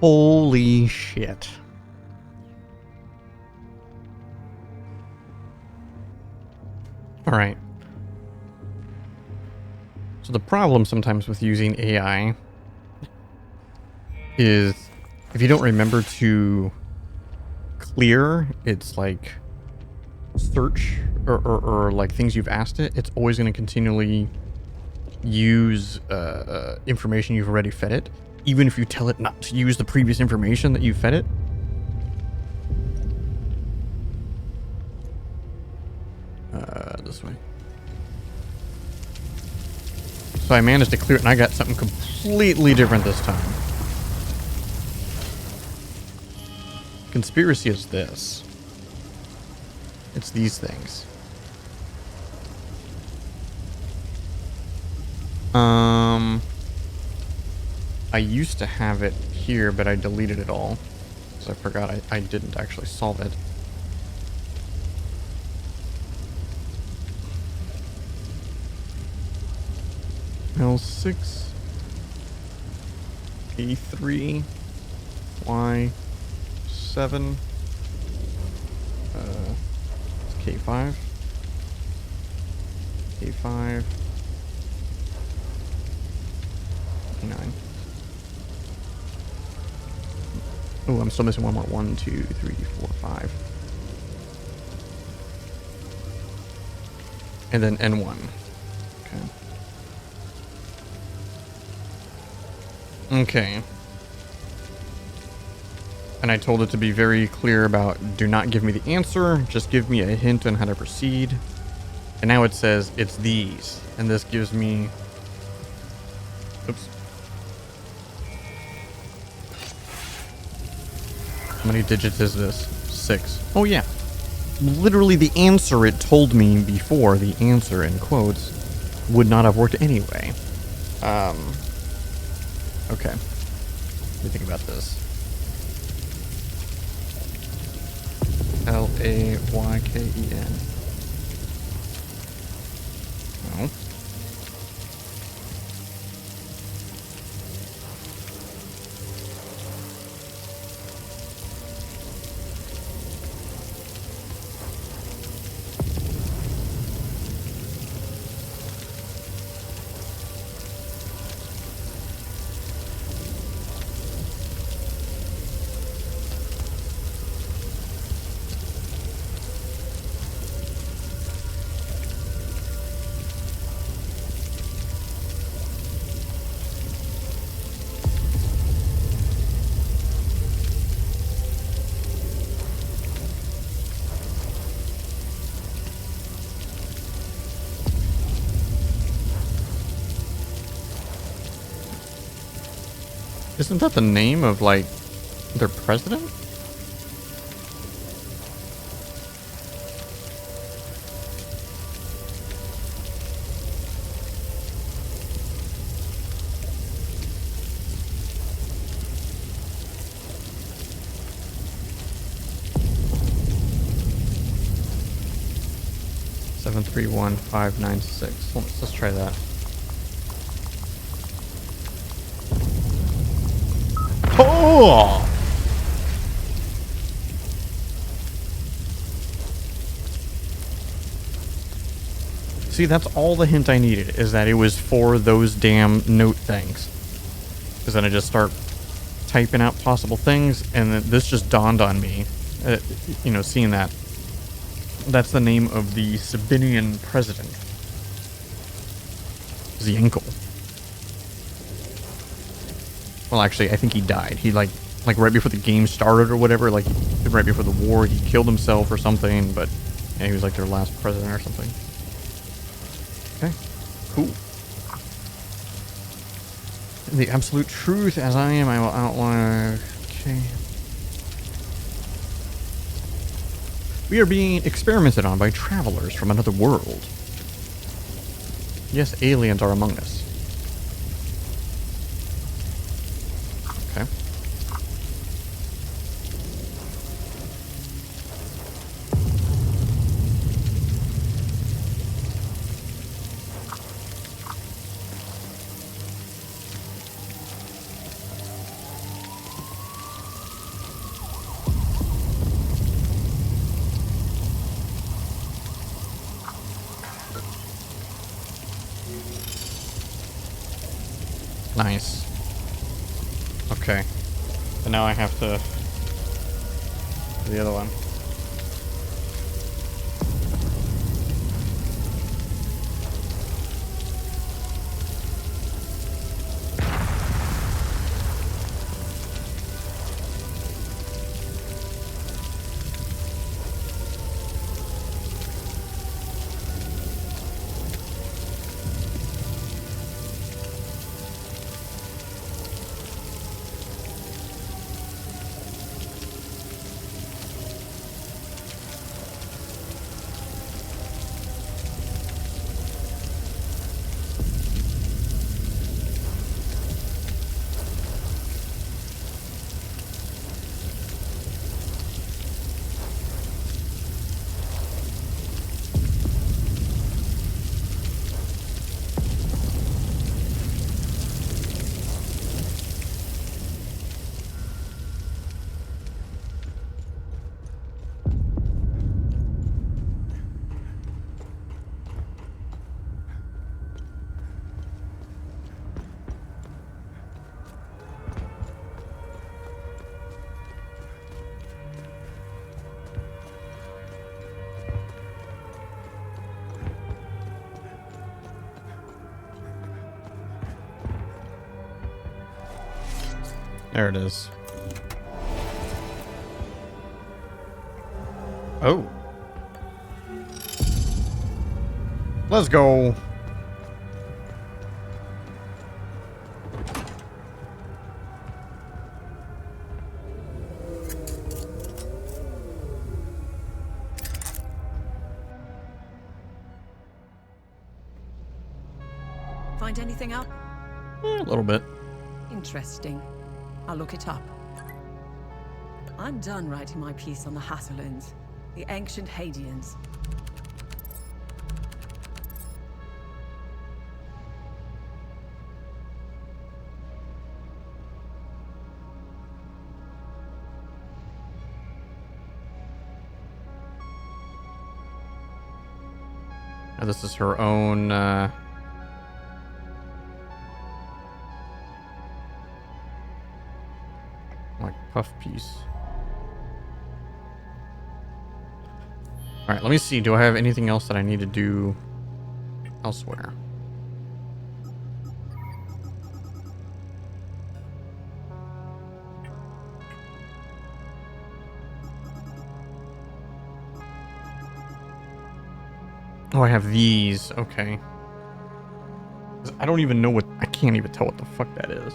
Holy shit. Alright. So the problem sometimes with using AI is if you don't remember to clear its like search or like things you've asked it, it's always going to continually use information you've already fed it, even if you tell it not to use the previous information that you fed it. This way. So I managed to clear it and I got something completely different this time. Conspiracy is this. It's these things. I used to have it here, but I deleted it all. So I forgot I didn't actually solve it. L6 A3 Y7 it's K5 K5 K9. Oh, I'm still missing one more. 1, 2, 3, 4, 5. And then N1. Okay. And I told it to be very clear about do not give me the answer, just give me a hint on how to proceed. And now it says it's these. And this gives me... Oops. How many digits is this? 6. Oh yeah. Literally the answer it told me before, the answer in quotes, would not have worked anyway. Okay. What do you think about this? L-A-Y-K-E-N. No. Isn't that the name of, like, their president? 731596. Let's try that. Oh! See, that's all the hint I needed, is that it was for those damn note things. Because then I just start typing out possible things, and then this just dawned on me, you know, seeing that. That's the name of the Sabinian president. Zienko. Well, actually, I think he died. He, like right before the game started or whatever, like, right before the war, he killed himself or something, but yeah, he was, like, their last president or something. Okay, cool. The absolute truth, as I am, I will outline. Okay. We are being experimented on by travelers from another world. Yes, aliens are among us. Okay. Nice. Okay. So now I have to do the other one. There it is. Oh. Let's go. Find anything up? A little bit. Interesting. I'll look it up. I'm done writing my piece on the Hasselins, the ancient Hadeans. Now this is her own, like puff piece. All right, let me see. Do I have anything else that I need to do elsewhere? Oh, I have these. Okay. I don't even know what... I can't even tell what the fuck that is.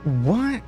What?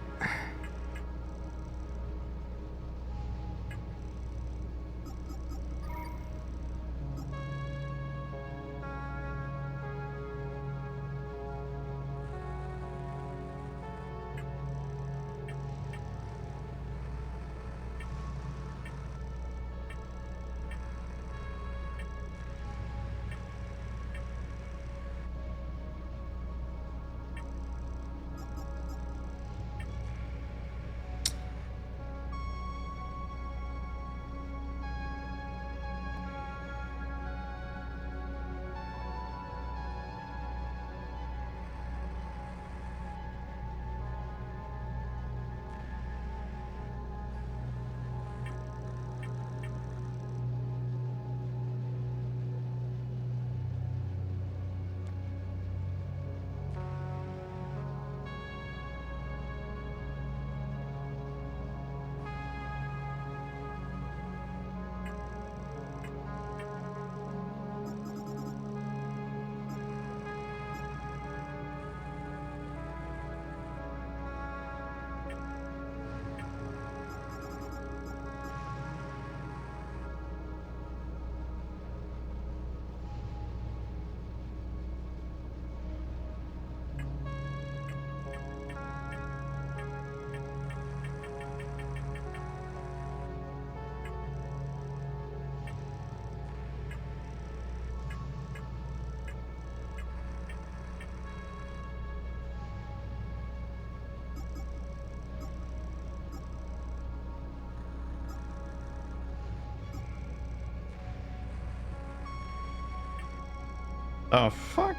The fuck?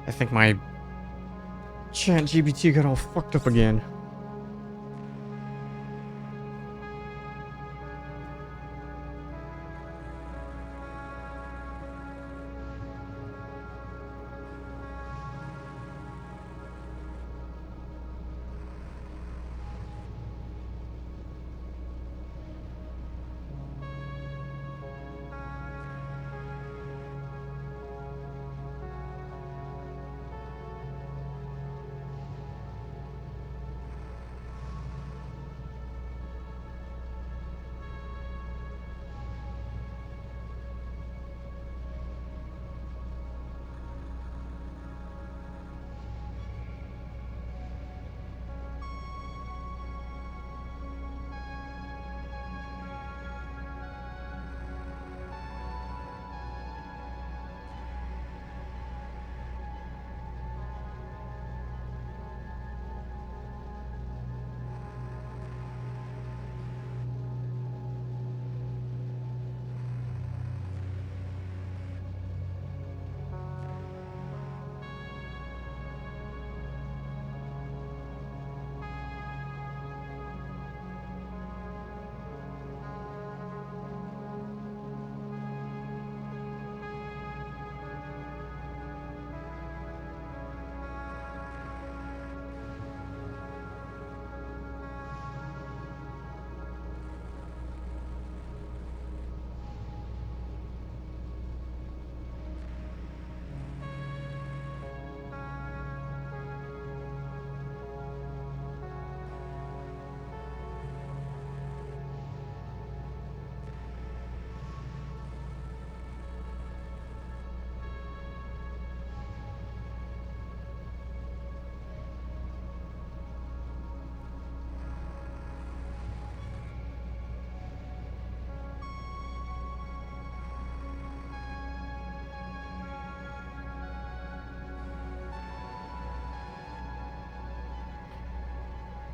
I think my ChatGPT got all fucked up again.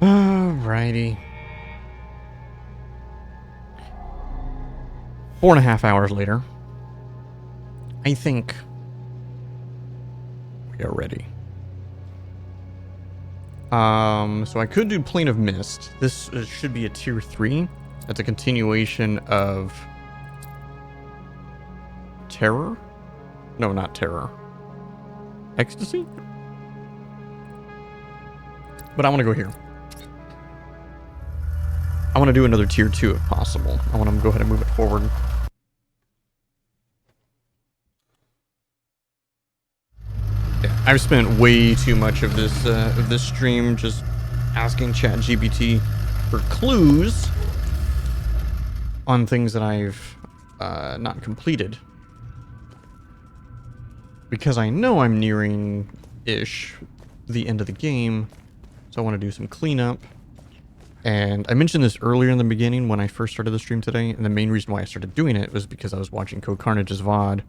Alrighty. 4.5 hours later, I think we are ready. So I could do Plane of Mist. This should be a tier 3. That's a continuation of Terror? No, not Terror. Ecstasy? But I want to go here. I want to do another tier 2 if possible. I want to go ahead and move it forward. Yeah, I've spent way too much of this stream just asking ChatGPT for clues on things that I've not completed. Because I know I'm nearing-ish the end of the game, so I want to do some cleanup. And I mentioned this earlier in the beginning when I first started the stream today, and the main reason why I started doing it was because I was watching Code Carnage's VOD,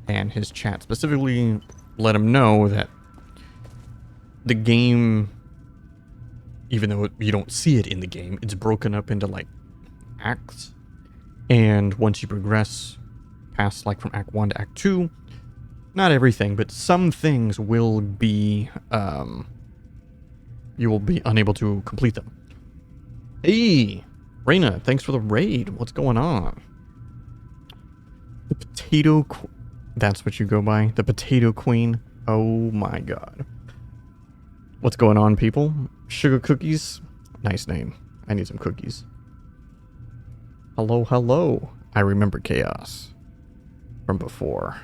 and his chat specifically let him know that the game, even though you don't see it in the game, it's broken up into like acts, and once you progress past like from Act 1 to Act 2, not everything, but some things will be, you will be unable to complete them. Hey, Reina, thanks for the raid. What's going on? The Potato Queen. That's what you go by? The Potato Queen? Oh my god. What's going on, people? Sugar Cookies? Nice name. I need some cookies. Hello, hello. I remember Chaos from before.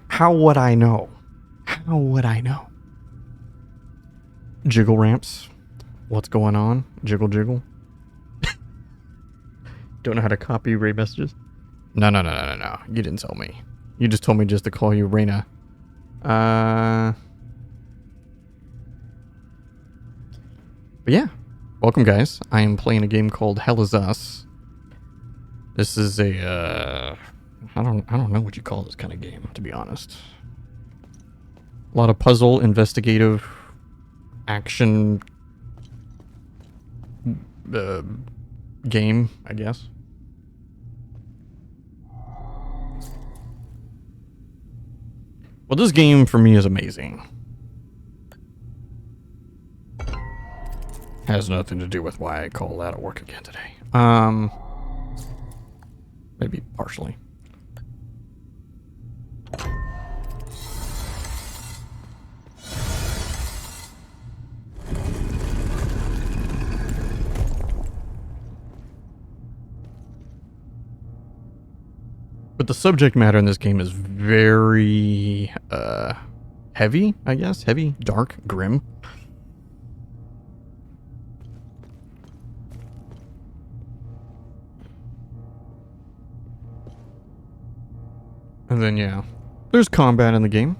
How would I know? How would I know? Jiggle Ramps. What's going on? Jiggle Jiggle. Don't know how to copy Ray messages? No. You didn't tell me. You just told me just to call you Reina. But yeah. Welcome, guys. I am playing a game called Hell Is Us. This is a, I don't know what you call this kind of game, to be honest. A lot of puzzle, investigative, action game, I guess. Well, this game for me is amazing. Has nothing to do with why I called out at work again today. Maybe partially. But the subject matter in this game is very heavy, I guess. Heavy, dark, grim. And then, yeah, there's combat in the game.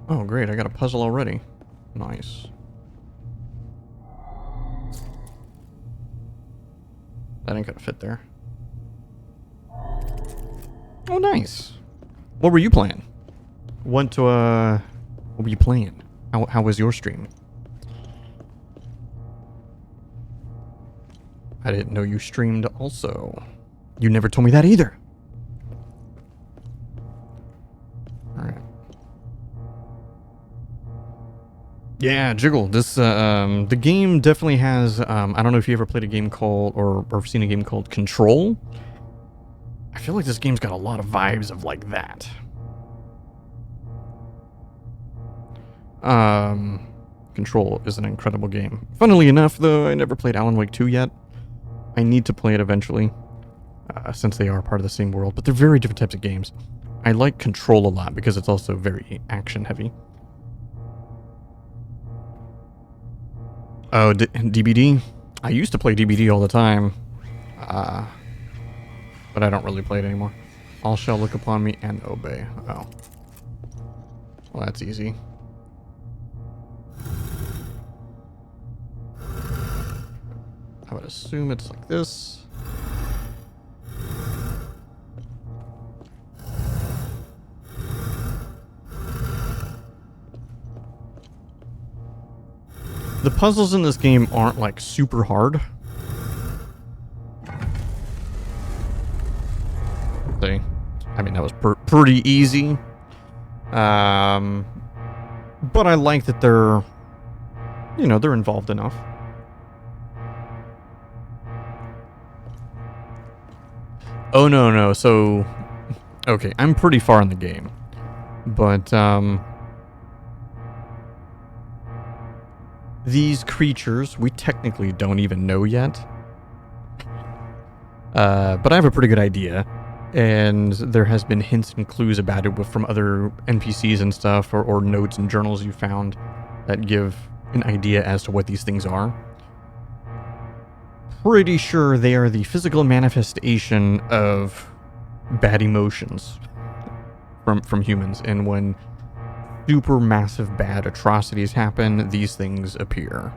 Oh, great, I got a puzzle already. Nice. That ain't gonna fit there. Oh, nice. What were you playing? What were you playing? How was your stream? I didn't know you streamed also. You never told me that either. Alright. Yeah, Jiggle. This, the game definitely has, I don't know if you ever played a game called, or seen a game called Control. I feel like this game's got a lot of vibes of like that. Control is an incredible game. Funnily enough, though, I never played Alan Wake 2 yet. I need to play it eventually, since they are part of the same world, but they're very different types of games. I like Control a lot because it's also very action-heavy. Oh, DBD? I used to play DBD all the time, but I don't really play it anymore. All shall look upon me and obey. Oh. Well, that's easy. I would assume it's like this. The puzzles in this game aren't like super hard. See, I mean, that was pretty easy. But I like that they're, you know, they're involved enough. Oh, no. So, okay, I'm pretty far in the game. But, these creatures, we technically don't even know yet. But I have a pretty good idea. And there has been hints and clues about it from other NPCs and stuff, or notes and journals you found that give an idea as to what these things are. Pretty sure they are the physical manifestation of bad emotions from humans, and when super massive bad atrocities happen, these things appear.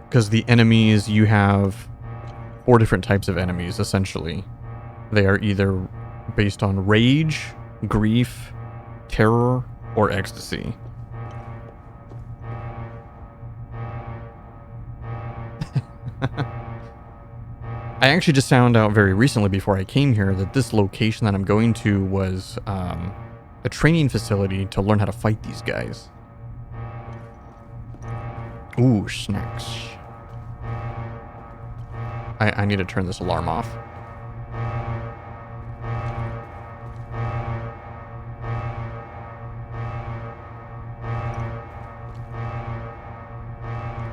Because the enemies, you have 4 different types of enemies, essentially. They are either based on rage, grief, terror, or ecstasy. I actually just found out very recently before I came here that this location that I'm going to was a training facility to learn how to fight these guys. Ooh, snacks. I need to turn this alarm off.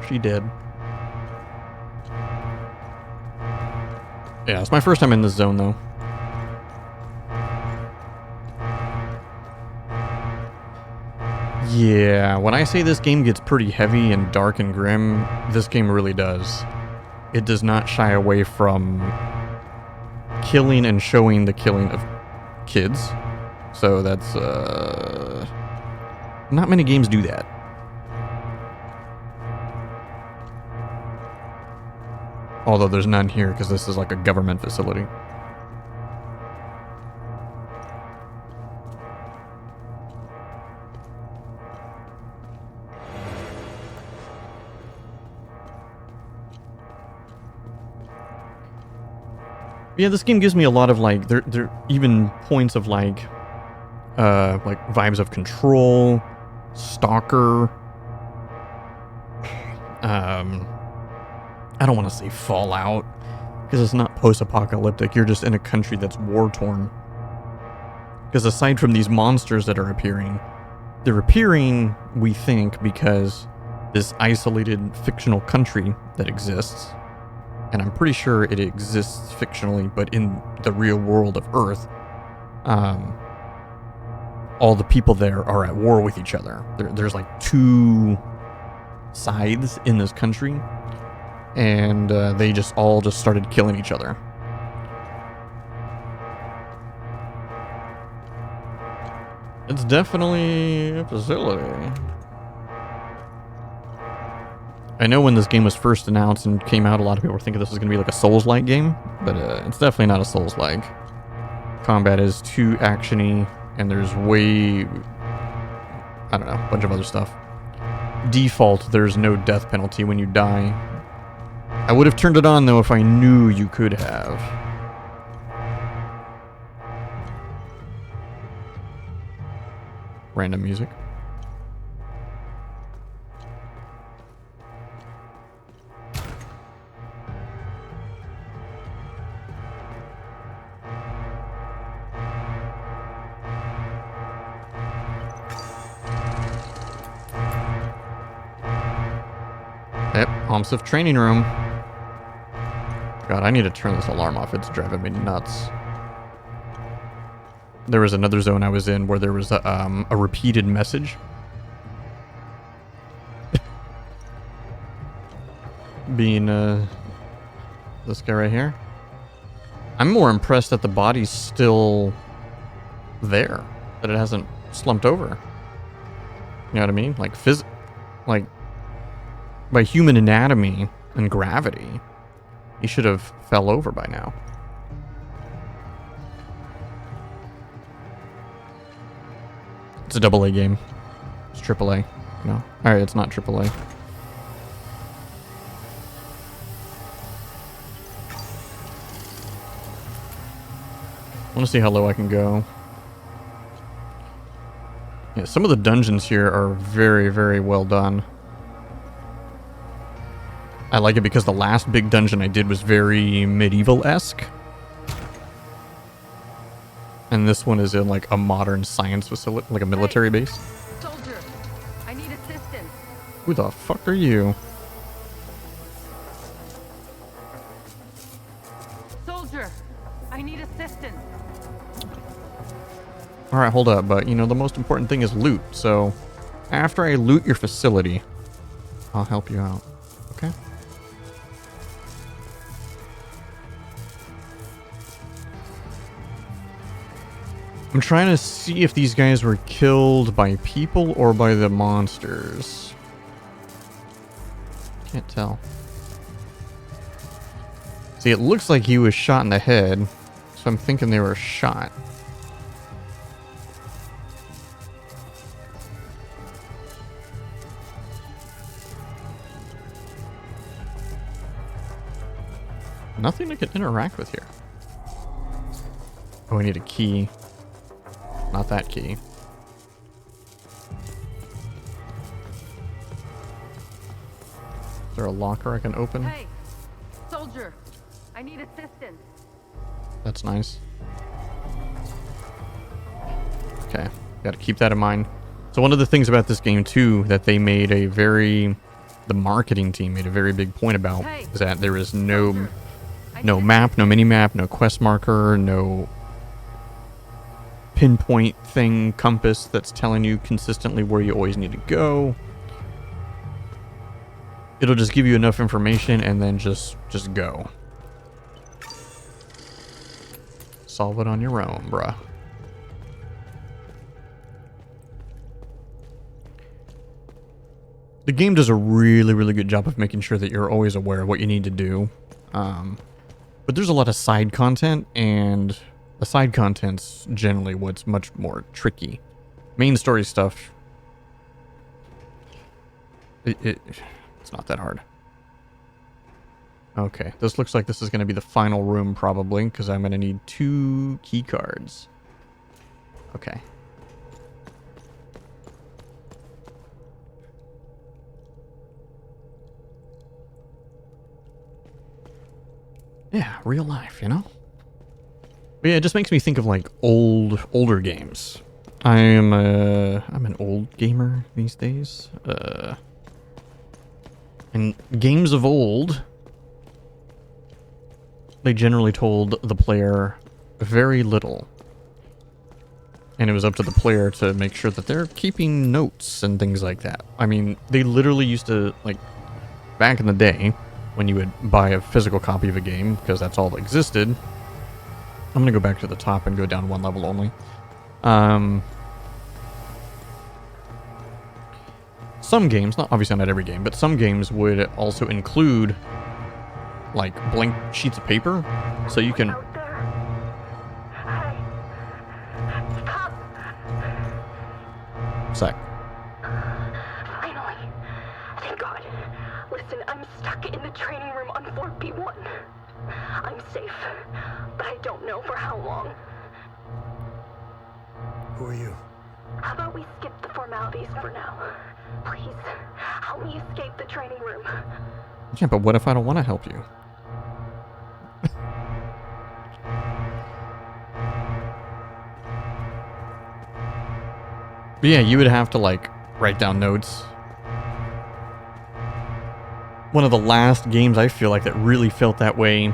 She did. Yeah, it's my first time in this zone, though. Yeah, when I say this game gets pretty heavy and dark and grim, this game really does. It does not shy away from killing and showing the killing of kids. So that's, not many games do that. Although there's none here because this is like a government facility. Yeah, this game gives me a lot of like, there even points of like vibes of Control, Stalker. I don't want to say Fallout, because it's not post-apocalyptic. You're just in a country that's war-torn. Because aside from these monsters that are appearing, they're appearing, we think, because this isolated fictional country that exists, and I'm pretty sure it exists fictionally, but in the real world of Earth, all the people there are at war with each other. There's like 2 sides in this country, and they just all started killing each other. It's definitely a facility. I know when this game was first announced and came out, a lot of people were thinking this was going to be like a Souls-like game, but it's definitely not a Souls-like. Combat is too actiony, and there's way, I don't know, a bunch of other stuff. Default, there's no death penalty when you die. I would have turned it on, though, if I knew you could have. Random music. Yep, Homsif training room. God, I need to turn this alarm off. It's driving me nuts. There was another zone I was in where there was a repeated message. Being this guy right here. I'm more impressed that the body's still there, that it hasn't slumped over. You know what I mean? Like like by human anatomy and gravity, he should have fell over by now. It's a AA game. It's AAA. No. Alright, it's not AAA. I want to see how low I can go. Yeah, some of the dungeons here are very, very well done. I like it because the last big dungeon I did was very medieval-esque. And this one is in like a modern science facility, like a military base. Soldier, I need assistance. Who the fuck are you? Soldier, I need assistance. Alright, hold up, but you know, the most important thing is loot, so after I loot your facility, I'll help you out. Okay? I'm trying to see if these guys were killed by people or by the monsters. Can't tell. See, it looks like he was shot in the head, so I'm thinking they were shot. Nothing I can interact with here. Oh, I need a key. Not that key. Is there a locker I can open? Hey, soldier, I need assistance. That's nice. Okay, gotta keep that in mind. So one of the things about this game too that they made the marketing team made a very big point about is that there is no map, no mini-map, no quest marker, no pinpoint thing, compass that's telling you consistently where you always need to go. It'll just give you enough information and then just go. Solve it on your own, bruh. The game does a really, really good job of making sure that you're always aware of what you need to do. But there's a lot of side content, and the side content's generally what's much more tricky. Main story stuff, it's not that hard. Okay, this looks like this is going to be the final room probably, because I'm going to need 2 key cards. Okay. Yeah, real life, you know? But yeah, it just makes me think of like older games. I'm an old gamer these days. And games of old, they generally told the player very little. And it was up to the player to make sure that they're keeping notes and things like that. I mean, they literally used to, like, back in the day, when you would buy a physical copy of a game, because that's all that existed. I'm going to go back to the top and go down 1 level only. Some games, obviously not every game, but some games would also include like blank sheets of paper, so you can... Sec. Finally. Thank God. Listen, I'm stuck in the training room on 4B1. I'm safe, but I don't know for how long. Who are you? How about we skip the formalities for now? Please, help me escape the training room. Yeah, but what if I don't want to help you? But yeah, you would have to, like, write down notes. One of the last games I feel like that really felt that way.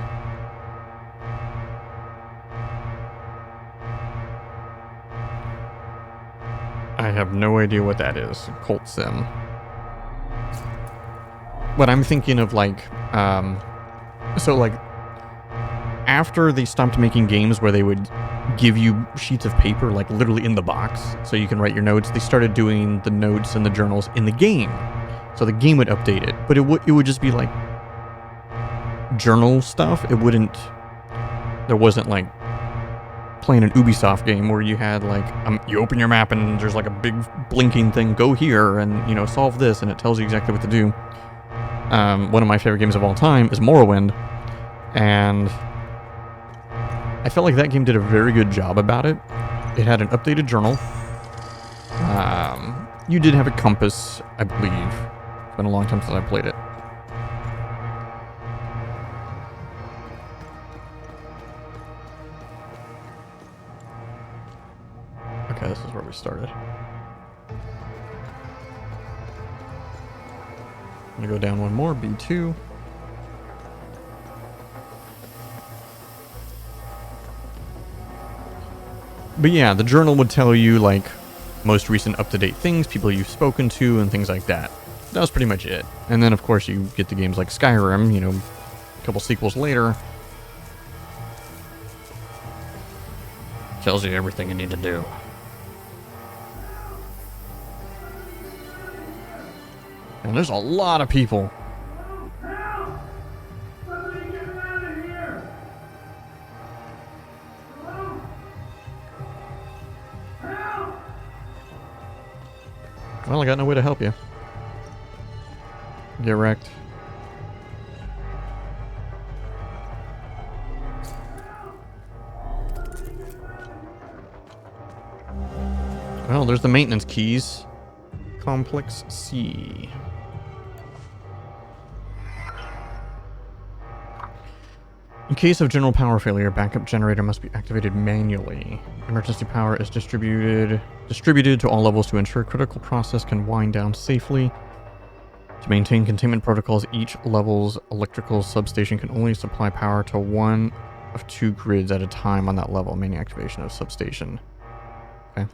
I have no idea what that is. Cult Sim. But I'm thinking of, like, so, like, after they stopped making games where they would give you sheets of paper, like, literally in the box, so you can write your notes, they started doing the notes and the journals in the game. So the game would update it, but it would just be, like, journal stuff. It wouldn't... There wasn't, like, playing an Ubisoft game where you had like you open your map and there's like a big blinking thing, go here and you know solve this, and it tells you exactly what to do. One of my favorite games of all time is Morrowind, and I felt like that game did a very good job about it. It had an updated journal. You did have a compass, I believe. It's been a long time since I played it. Okay, this is where we started. I'm gonna go down one more, B2. But yeah, the journal would tell you, like, most recent up-to-date things, people you've spoken to, and things like that. That was pretty much it. And then, of course, you get the games like Skyrim, you know, a couple sequels later. Tells you everything you need to do. And there's a lot of people. Well, I got no way to help you. Get wrecked. Well, there's the maintenance keys. Complex C. In case of general power failure, backup generator must be activated manually. Emergency power is distributed to all levels to ensure critical process can wind down safely. To maintain containment protocols, each level's electrical substation can only supply power to one of 2 grids at a time on that level. Manual activation of substation. Okay.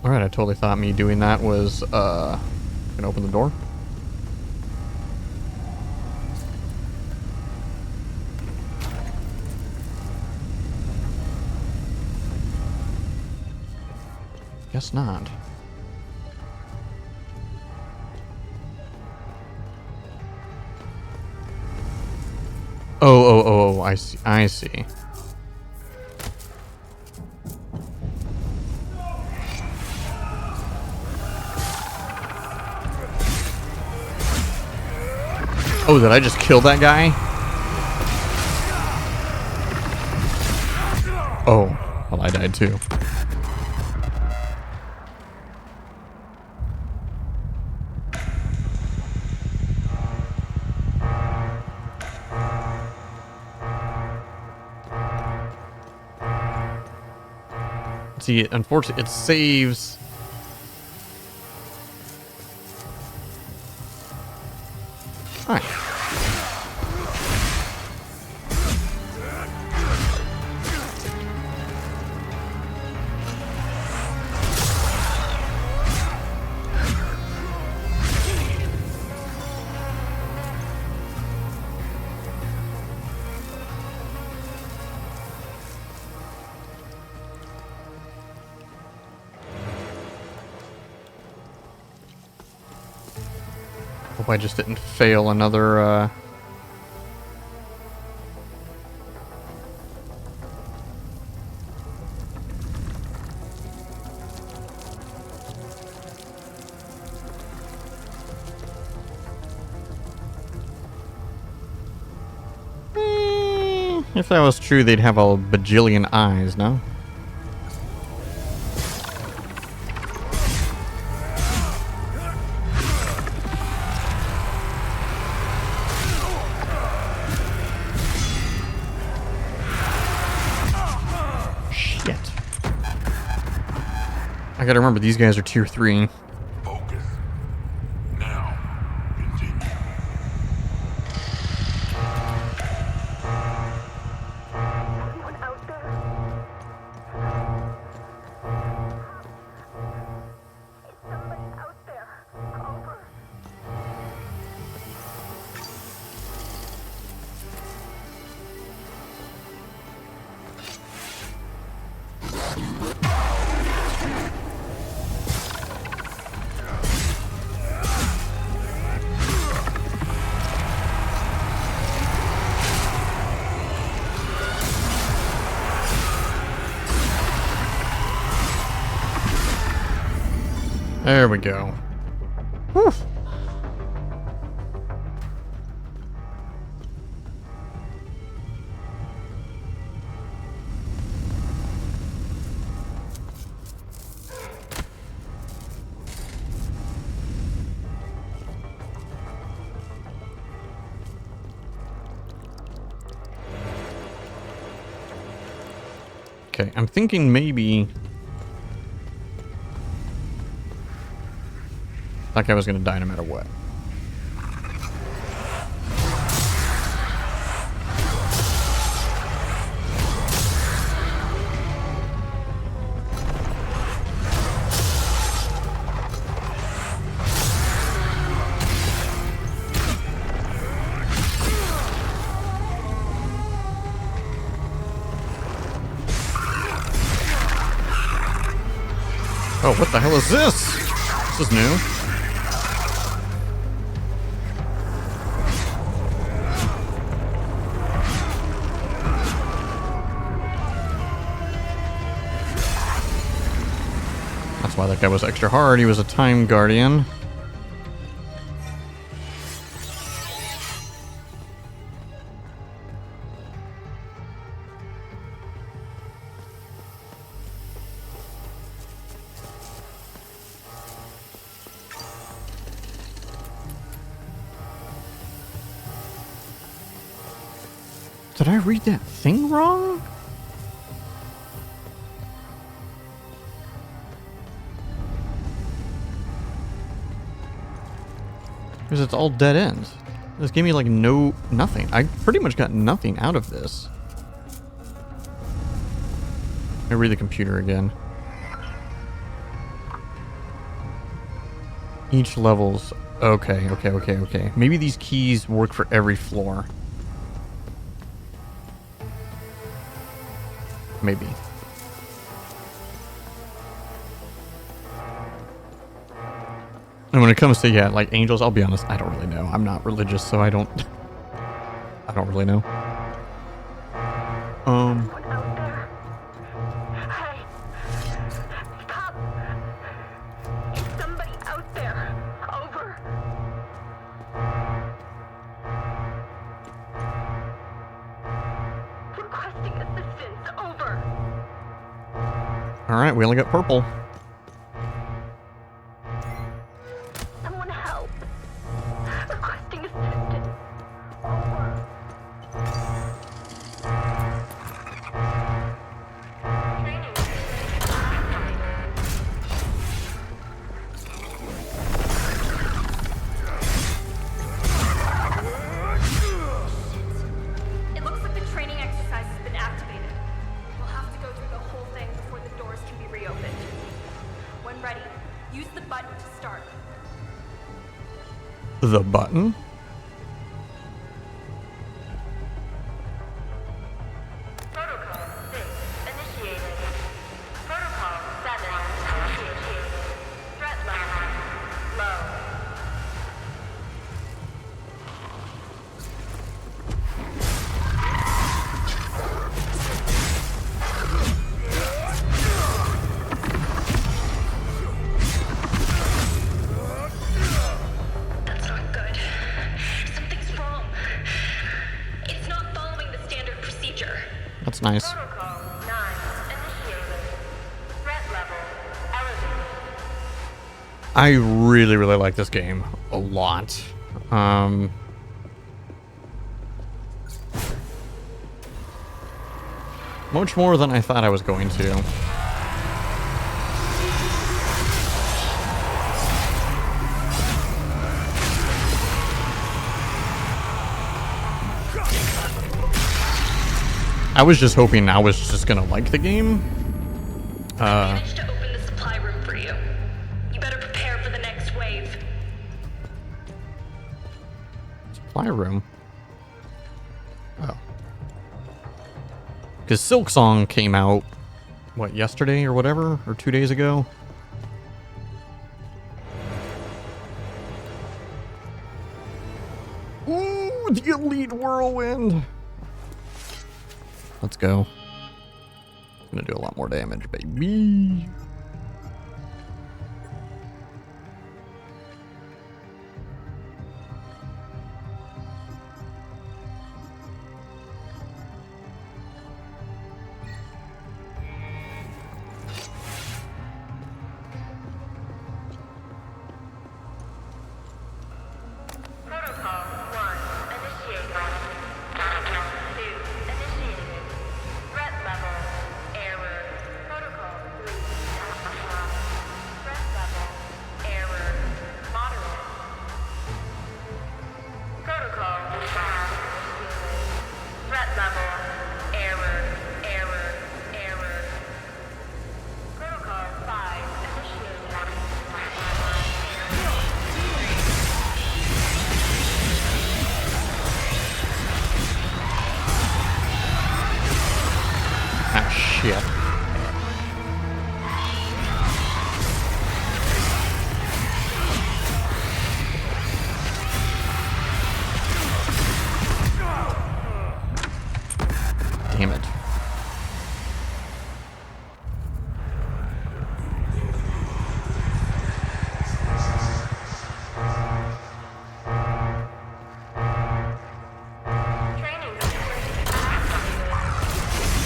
Alright, I totally thought me doing that was, gonna open the door. Guess not. Oh, I see. Oh, did I just kill that guy? Oh, well, I died too. See, unfortunately, it saves. Alright. Hope I just didn't fail another, If that was true, they'd have a bajillion eyes, no? I gotta remember, these guys are tier 3. Focus. Now, continue. Anyone out there? There we go. Whew. Okay, I'm thinking maybe that guy was gonna die no matter what. Oh, what the hell is this? This is new. That's why that guy was extra hard. He was a time guardian. Did I read that thing wrong? Because it's all dead ends. This gave me like nothing. I pretty much got nothing out of this. I read the computer again. Each level's okay. Maybe these keys work for every floor. Maybe. And when it comes to, yeah, like angels, I'll be honest, I don't really know. I'm not religious, so I don't really know. Somebody out there. Over. Requesting assistance. Over. Alright, we only got purple. Someone help. Requesting assistance. Over. It looks like the training exercise has been activated. We'll have to go through the whole thing before the doors can be reopened. When ready, use the button to start. The button? Protocol 6 initiated. Protocol 7 initiated. Threat level low. That's not good. Something's wrong. It's not following the standard procedure. That's nice. Protocol 9 initiated. Threat level elevated. I really like this game a lot. Much more than I thought I was going to. I was just hoping I was just gonna like the game. Managed to open the supply room for you. You better prepare for the next wave. Supply room. Oh. Because Silksong came out, what, yesterday or whatever? Or 2 days ago? Ooh, the Elite Whirlwind! Let's go. Gonna do a lot more damage, baby.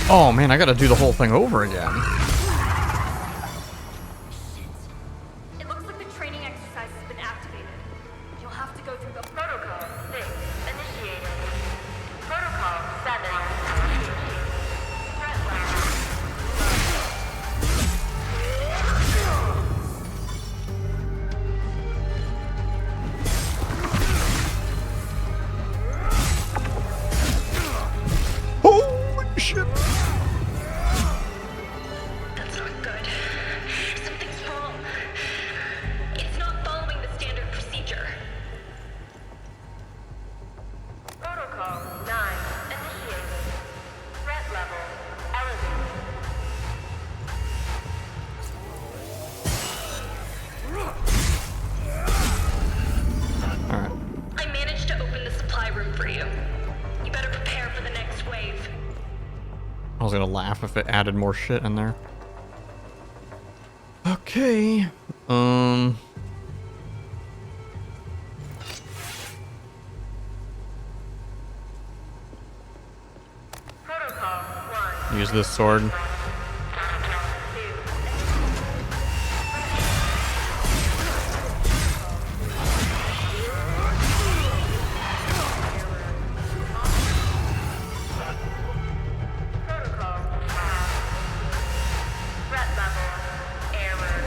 Oh man, I gotta do the whole thing over again. It looks like the training exercise has been activated. You'll have to go through the protocol 6 initiated. Protocol 7 initiated. Threat level. Holy shit! That's not good. Something's wrong. It's not following the standard procedure. Protocol 9 initiated. Threat level elevated. Alright. I managed to open the supply room for you. You better prepare for the next wave. I was gonna laugh if it added more shit in there. Okay. Protocol 1. Use this sword. Threat level error.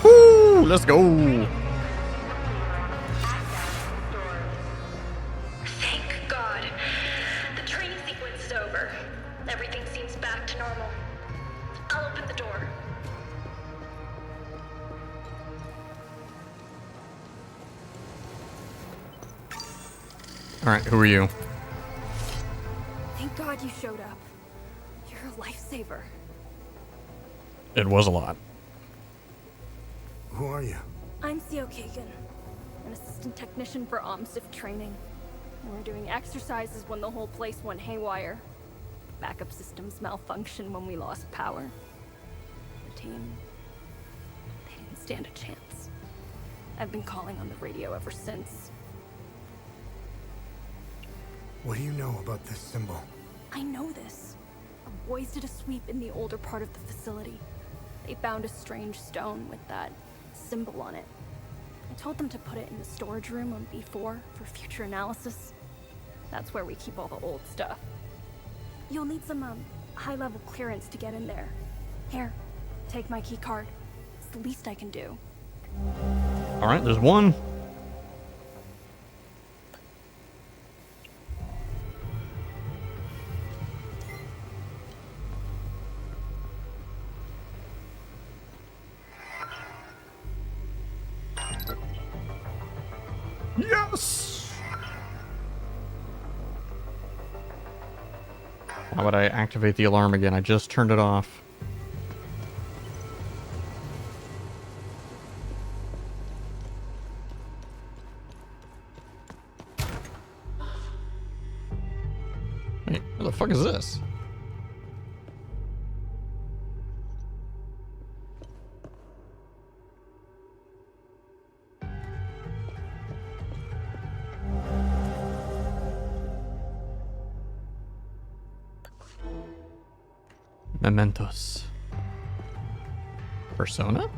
Woo! Let's go! Thank God. The training sequence is over. Everything seems back to normal. I'll open the door. Alright, who are you? Thank God you showed up. You're a lifesaver. It was a lot. Who are you? I'm Theo Kagan, an assistant technician for OMSIF training. We were doing exercises when the whole place went haywire. Backup systems malfunctioned when we lost power. The team, they didn't stand a chance. I've been calling on the radio ever since. What do you know about this symbol? I know this. Our boys did a sweep in the older part of the facility. They found a strange stone with that symbol on it. I told them to put it in the storage room on B4 for future analysis. That's where we keep all the old stuff. You'll need some high-level clearance to get in there. Here, take my key card. It's the least I can do. Alright, there's one. Yes! How would I activate the alarm again? I just turned it off. Wait, what the fuck is this? Mementos. Persona?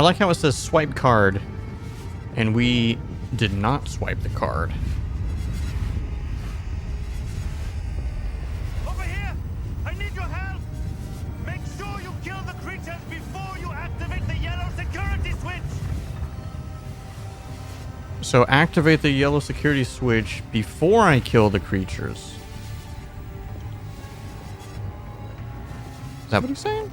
like how it says swipe card, and we did not swipe the card. Over here! I need your help! Make sure you kill the creatures before you activate the yellow security switch! So activate the yellow security switch before I kill the creatures. Is that what he's saying?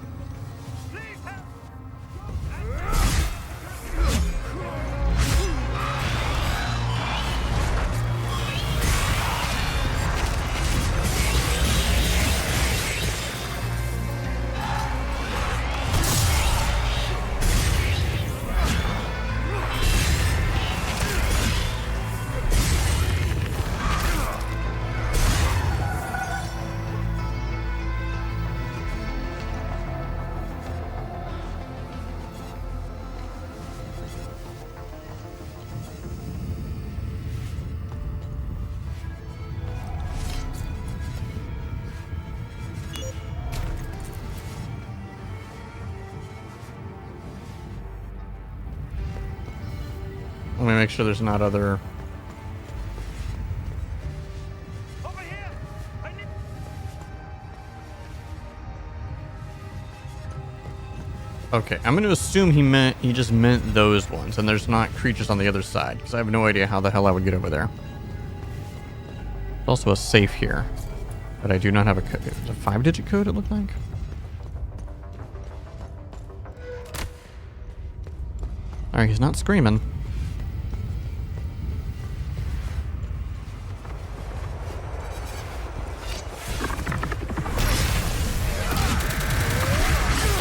Let me make sure there's not other... Okay, I'm going to assume he just meant those ones, and there's not creatures on the other side, because I have no idea how the hell I would get over there. There's also a safe here, but I do not have a code. It's a 5-digit code, it looked like. Alright, he's not screaming.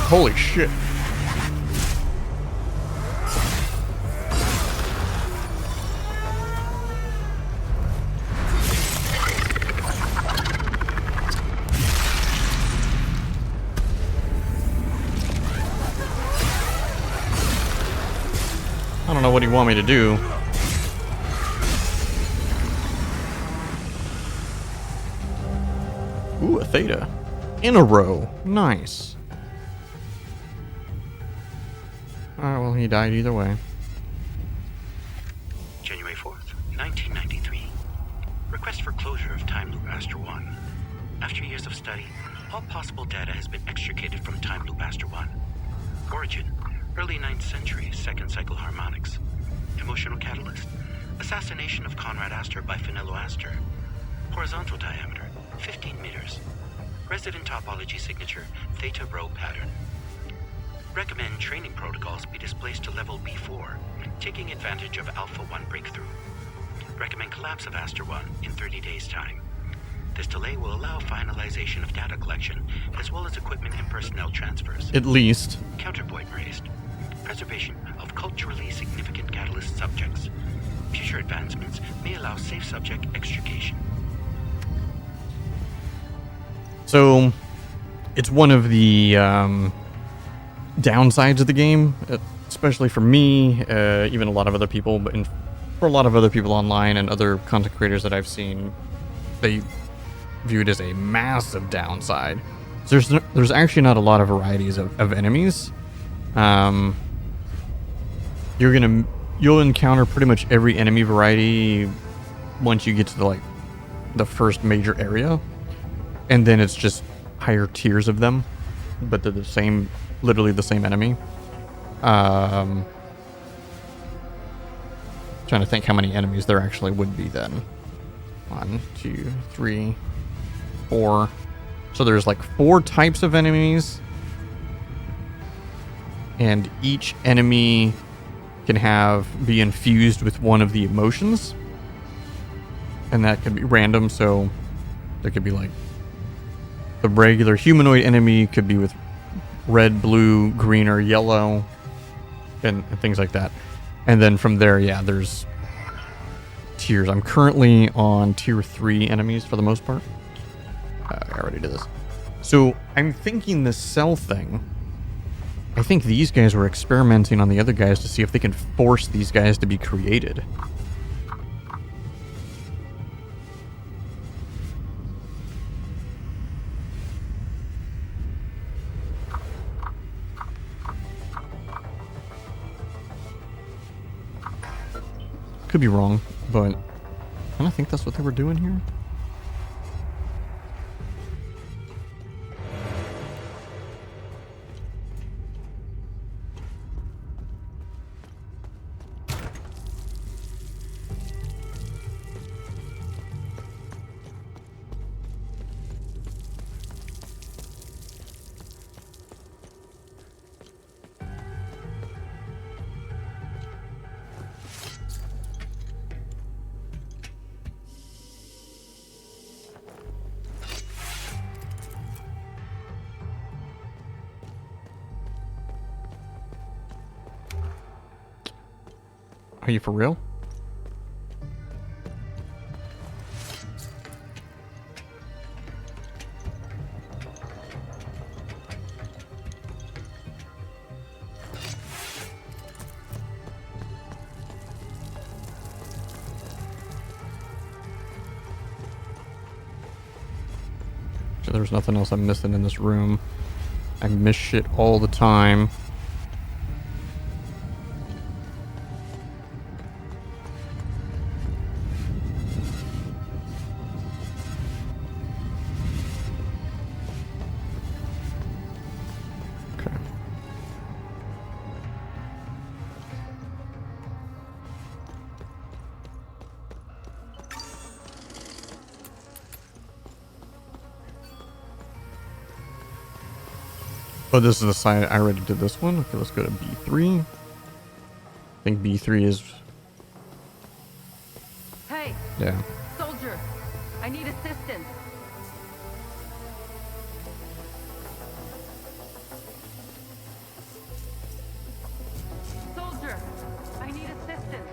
Holy shit. I don't know what you want me to do. Ooh, a theta. In a row. Nice. Alright, well, he died either way. January 4th, 1993. Request for closure of Time Loop Aster 1. After years of study, all possible data has been extricated from Time Loop Aster 1. Origin, early 9th century, second cycle harmonics. Emotional catalyst, assassination of Conrad Astor by Finello Astor. Horizontal diameter, 15 meters. Resident topology signature, theta rho pattern. Recommend training protocols be displaced to level B4, taking advantage of Alpha 1 breakthrough. Recommend collapse of Aster 1 in 30 days' time. This delay will allow finalization of data collection, as well as equipment and personnel transfers. At least. Counterpoint raised. Preservation of culturally significant catalyst subjects. Future advancements may allow safe subject extrication. So, it's one of the downsides of the game, especially for me, even a lot of other people, but for a lot of other people online and other content creators that I've seen, they view it as a massive downside. So there's actually not a lot of varieties of enemies. You'll encounter pretty much every enemy variety once you get to the first major area, and then it's just higher tiers of them, but they're the same. Literally the same enemy. Trying to think how many enemies there actually would be then. 1, 2, 3, 4. So there's like 4 types of enemies. And each enemy can be infused with one of the emotions. And that can be random, so there could be like the regular humanoid enemy could be with red, blue, green, or yellow, and things like that. And then from there, yeah, there's tiers. I'm currently on tier 3 enemies for the most part. I already did this. So I'm thinking the cell thing, I think these guys were experimenting on the other guys to see if they can force these guys to be created. Could be wrong, but I think that's what they were doing here. Are you for real? So there's nothing else I'm missing in this room. I miss shit all the time. Oh, this is the side I already did this one. Okay, let's go to B3. I think B3 is... Hey! Yeah. Soldier! I need assistance! Soldier! I need assistance!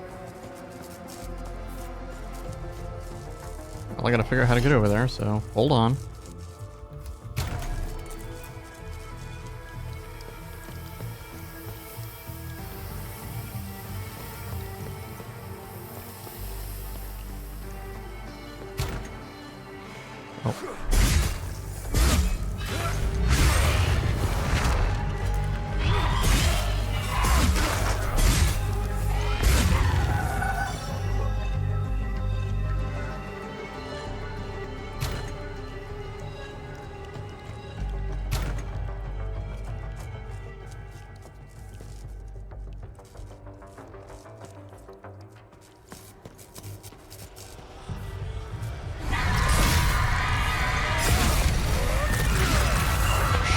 Well, I gotta figure out how to get over there, so hold on.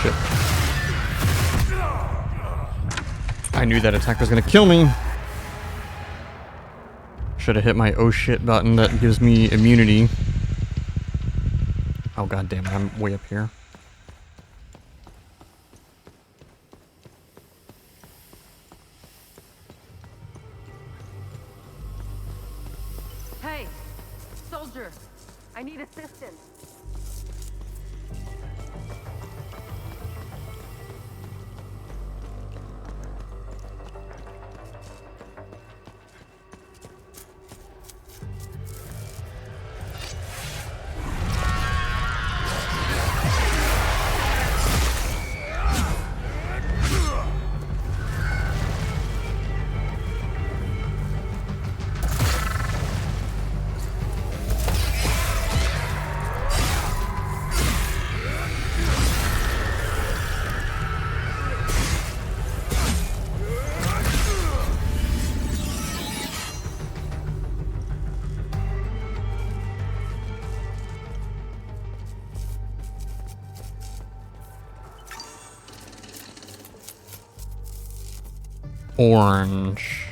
Shit. I knew that attack was gonna kill me. Should have hit my oh shit button that gives me immunity. Oh god damn it, I'm way up here. Hey! Soldier! I need assistance! Orange.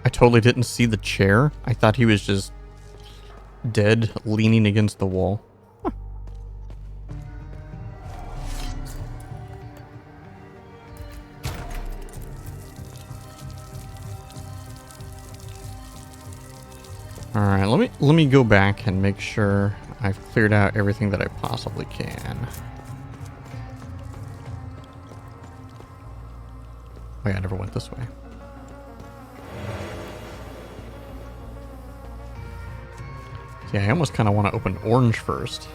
I totally didn't see the chair. I thought he was just dead, leaning against the wall. Alright, let me go back and make sure I've cleared out everything that I possibly can. Oh yeah, I never went this way. Yeah, I almost kind of want to open orange first.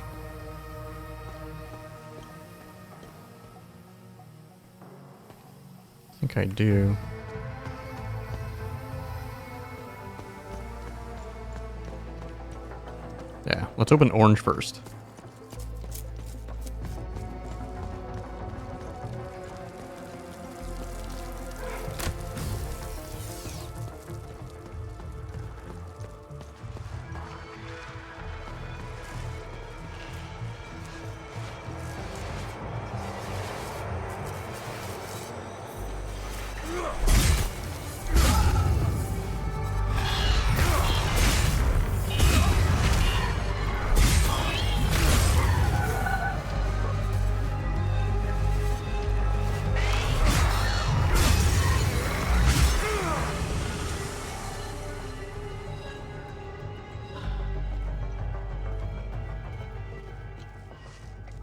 I think I do. Yeah, let's open orange first.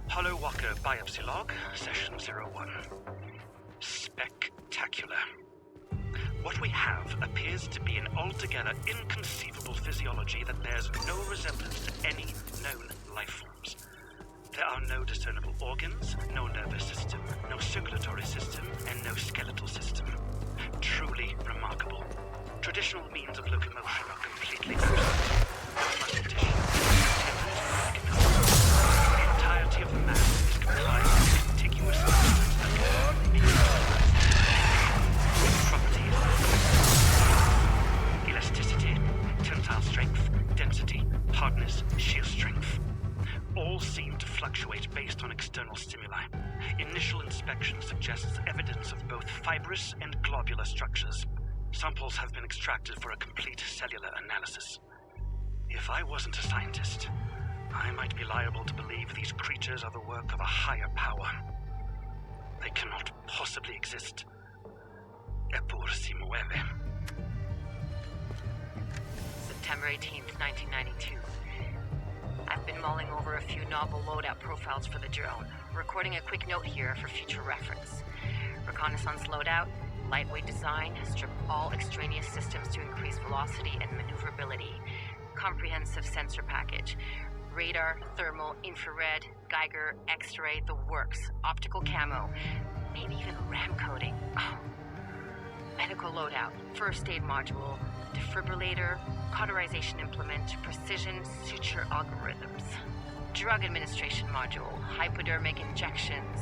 Hollow Walker biopsy log, session 01. Spectacular. What we have appears to be an altogether inconceivable physiology that bears no resemblance to any known life forms. There are no discernible organs, no nervous system, no circulatory system, and no skeletal system. Truly remarkable. Traditional means of locomotion are completely absent. Muscle tissue, tendons, the entirety of the mass is comprised of contiguous movements that can properties. Elasticity, tensile strength, density, hardness, shear strength. All seem to fluctuate based on external stimuli. Initial inspection suggests evidence of both fibrous and globular structures. Samples have been extracted for a complete cellular analysis. If I wasn't a scientist, I might be liable to believe these creatures are the work of a higher power. They cannot possibly exist. Epur si mueve. September 18th, 1992. I've been mulling over a few novel loadout profiles for the drone, recording a quick note here for future reference. Reconnaissance loadout, lightweight design, strip all extraneous systems to increase velocity and maneuverability. Comprehensive sensor package. Radar, thermal, infrared, Geiger, X-ray, the works. Optical camo. Maybe even RAM coding. Oh. Medical loadout. First aid module. Defibrillator. Cauterization implement. Precision suture algorithms. Drug administration module. Hypodermic injections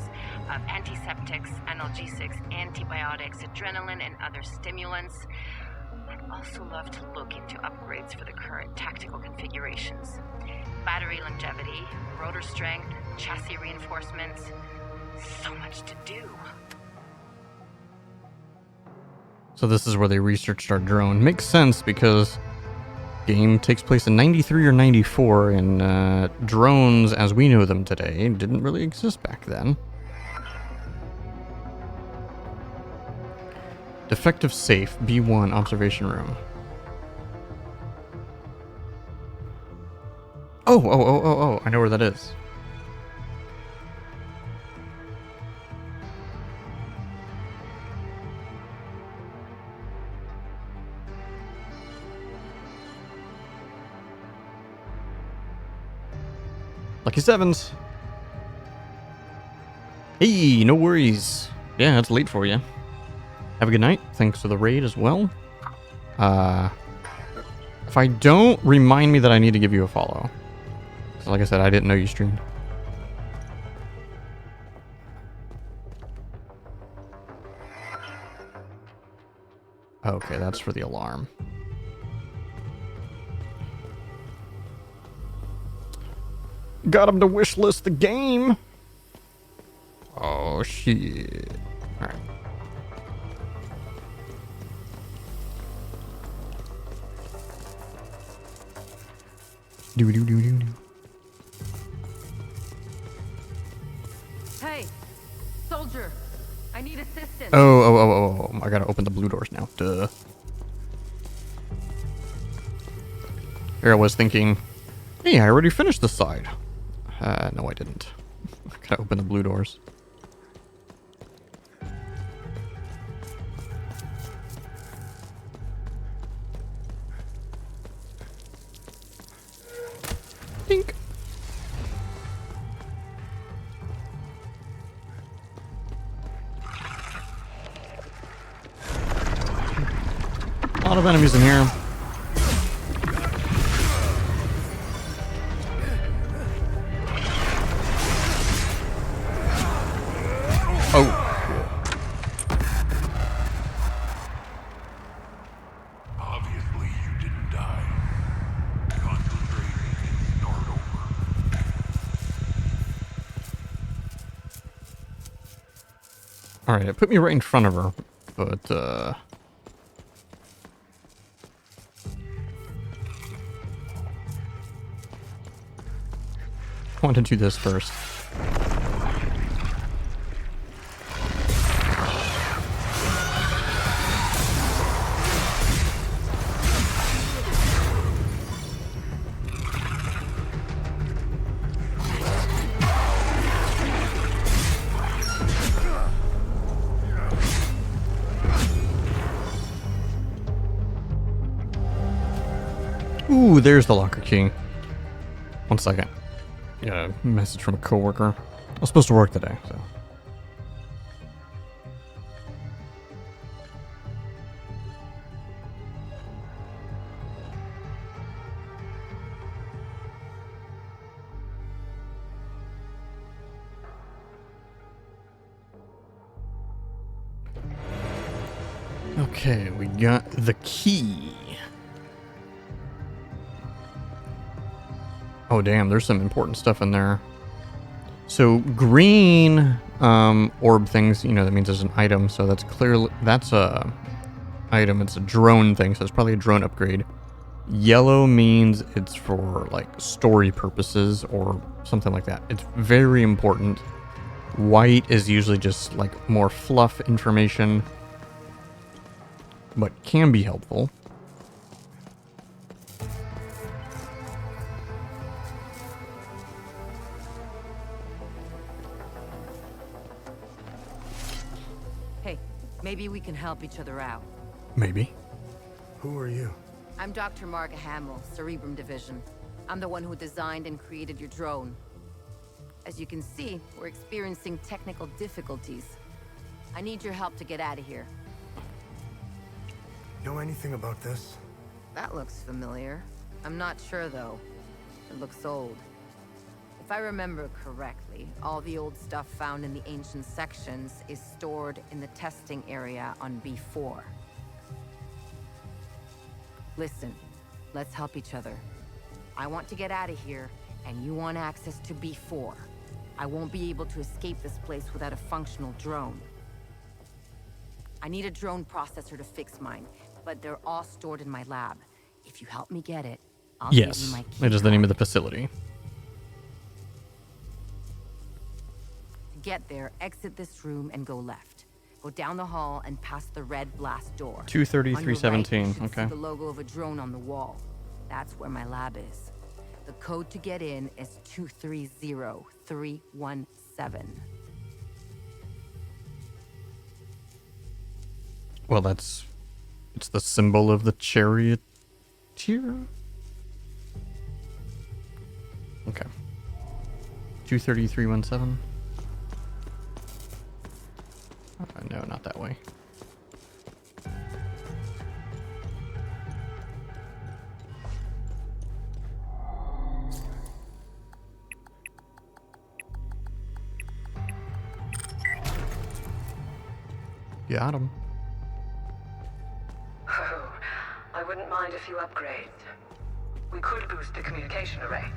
of antiseptics, analgesics, antibiotics, adrenaline, and other stimulants. I'd also love to look into upgrades for the current tactical configurations. Battery longevity, rotor strength, chassis reinforcements. So much to do. So this is where they researched our drone. Makes sense because game takes place in 93 or 94 and drones as we know them today didn't really exist back then. Defective safe, B1 observation room. Oh, I know where that is. Lucky sevens. Hey, no worries. Yeah, it's late for you. Have a good night. Thanks for the raid as well. If I don't, remind me that I need to give you a follow. So like I said, I didn't know you streamed. Okay, that's for the alarm. Got him to wishlist the game. Oh, shit. Alright. Do. Hey, soldier, I need assistance. Oh. I gotta open the blue doors now. Duh. Here I was thinking, hey, I already finished this side. No, I didn't. I gotta open the blue doors. Dink. A lot of enemies in here. Oh. Obviously, you didn't die. Concentrate and start over. Alright, it put me right in front of her, but, I want to do this first. Ooh, there's the locker key. 1 second. Got a message from a coworker. I was supposed to work today, so. Okay, we got the key. Oh damn, there's some important stuff in there. So green orb things, you know, that means there's an item, so that's clearly, that's a item, it's a drone thing, so it's probably a drone upgrade. Yellow means it's for like story purposes or something like that. It's very important. White is usually just like more fluff information, but can be helpful. Hey, maybe we can help each other out. Maybe. Who are you? I'm Dr. Marga Hamill, Cerebrum Division. I'm the one who designed and created your drone. As you can see, we're experiencing technical difficulties. I need your help to get out of here. Know anything about this? That looks familiar. I'm not sure, though. It looks old. If I remember correctly, all the old stuff found in the ancient sections is stored in the testing area on B4. Listen, let's help each other. I want to get out of here, and you want access to B4. I won't be able to escape this place without a functional drone. I need a drone processor to fix mine, but they're all stored in my lab. If you help me get it, I'll give you my key. It is the name of the facility. To get there, exit this room and go left. Go down the hall and past the red blast door. 23317, On your right, you should okay. see the logo of a drone on the wall. That's where my lab is. The code to get in is 230317. Well, it's the symbol of the charioteer. Okay. 23317. No, not that way. Got him. Oh, I wouldn't mind a few upgrades. We could boost the communication array.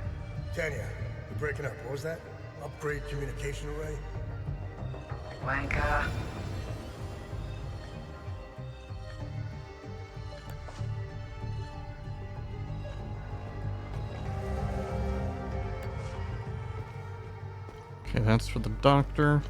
Tanya, you're breaking up. What was that? Upgrade communication array? Wanker. Okay, that's for the doctor.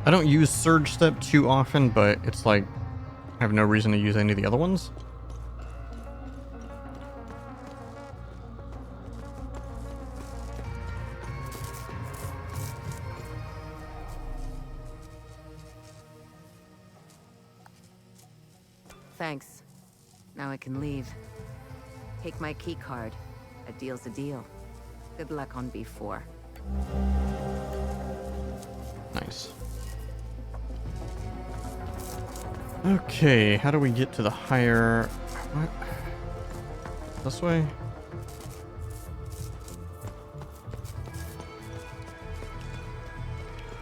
I don't use Surge Step too often, but it's like I have no reason to use any of the other ones. Thanks. Now I can leave. Take my key card. A deal's a deal. Good luck on B4. Nice. Okay, how do we get to the higher... What? This way?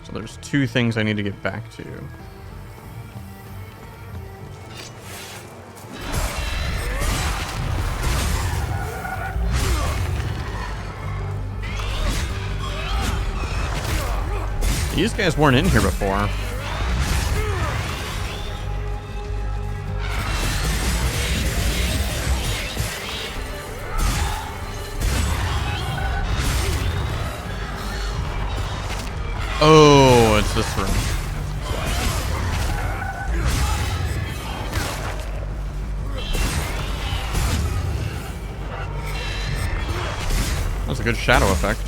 So there's two things I need to get back to. These guys weren't in here before. Oh, it's this room. That's a good shadow effect.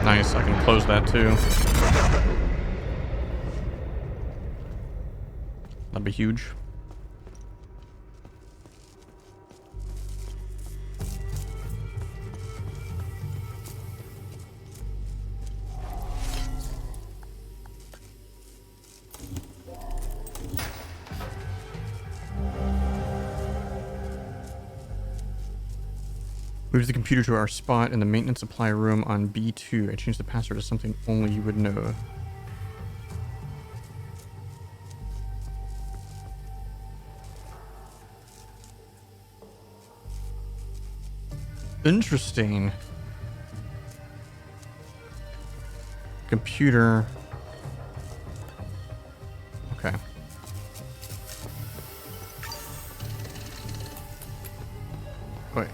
Nice, I can close that too. That'd be huge. Moves the computer to our spot in the maintenance supply room on B2. I changed the password to something only you would know. Interesting. Computer. Okay. Wait.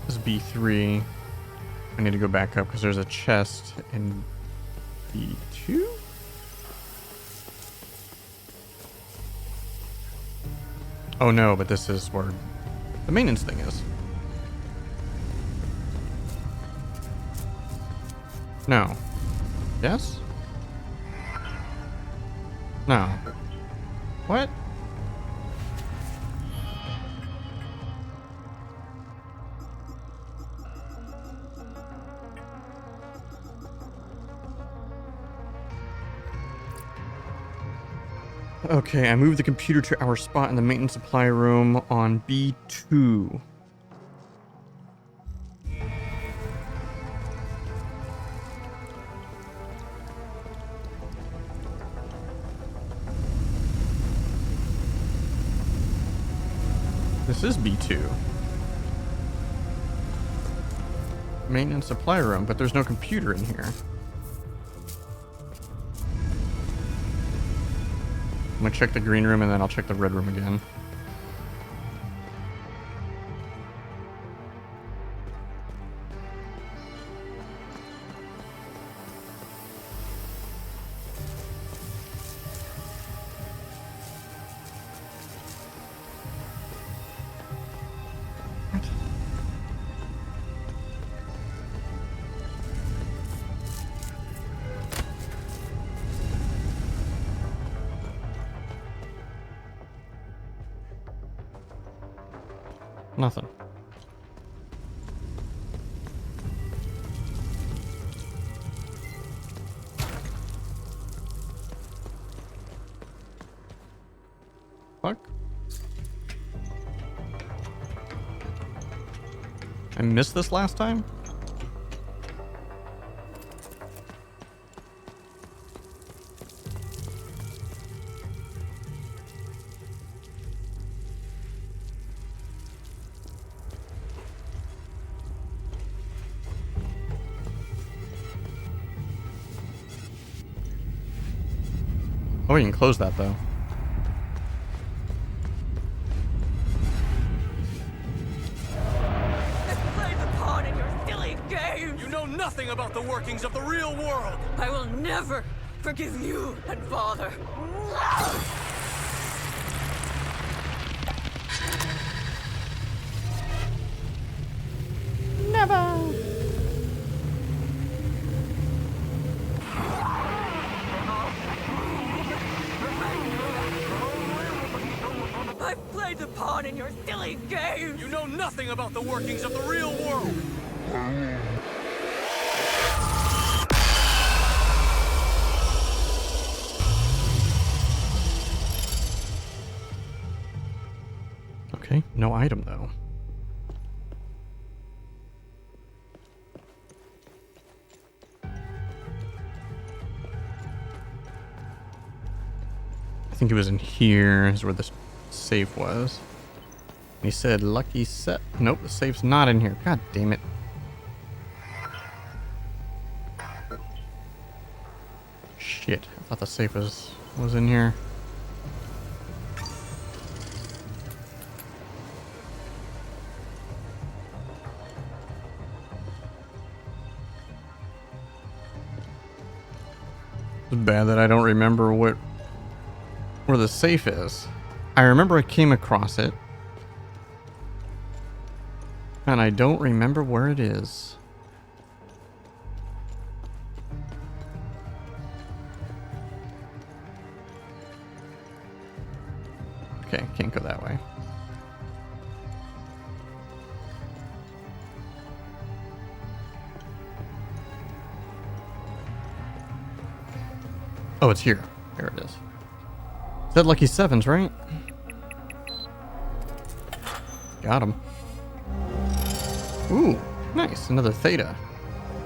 This is B3. I need to go back up because there's a chest in B2? Oh no, but this is where the maintenance thing is. No. Yes? No. What? Okay, I moved the computer to our spot in the maintenance supply room on B2. This is B2. Maintenance supply room, but there's no computer in here. I'm gonna check the green room and then I'll check the red room again. Nothing. Fuck. I missed this last time? Oh, we can close that though. Play the pawn in your silly games! You know nothing about the workings of the real world! I will never forgive you and Father. I've played the pawn in your silly game! You know nothing about the workings of the real world! Okay, no item though. I think it was in here is where the safe was. He said lucky set. Nope, the safe's not in here. God damn it. Shit, I thought the safe was in here. It's bad that I don't remember where the safe is. I remember I came across it. And I don't remember where it is. Okay, can't go that way. Oh, it's here. There it is. Is that lucky sevens, right? Got him. Ooh, nice. Another theta.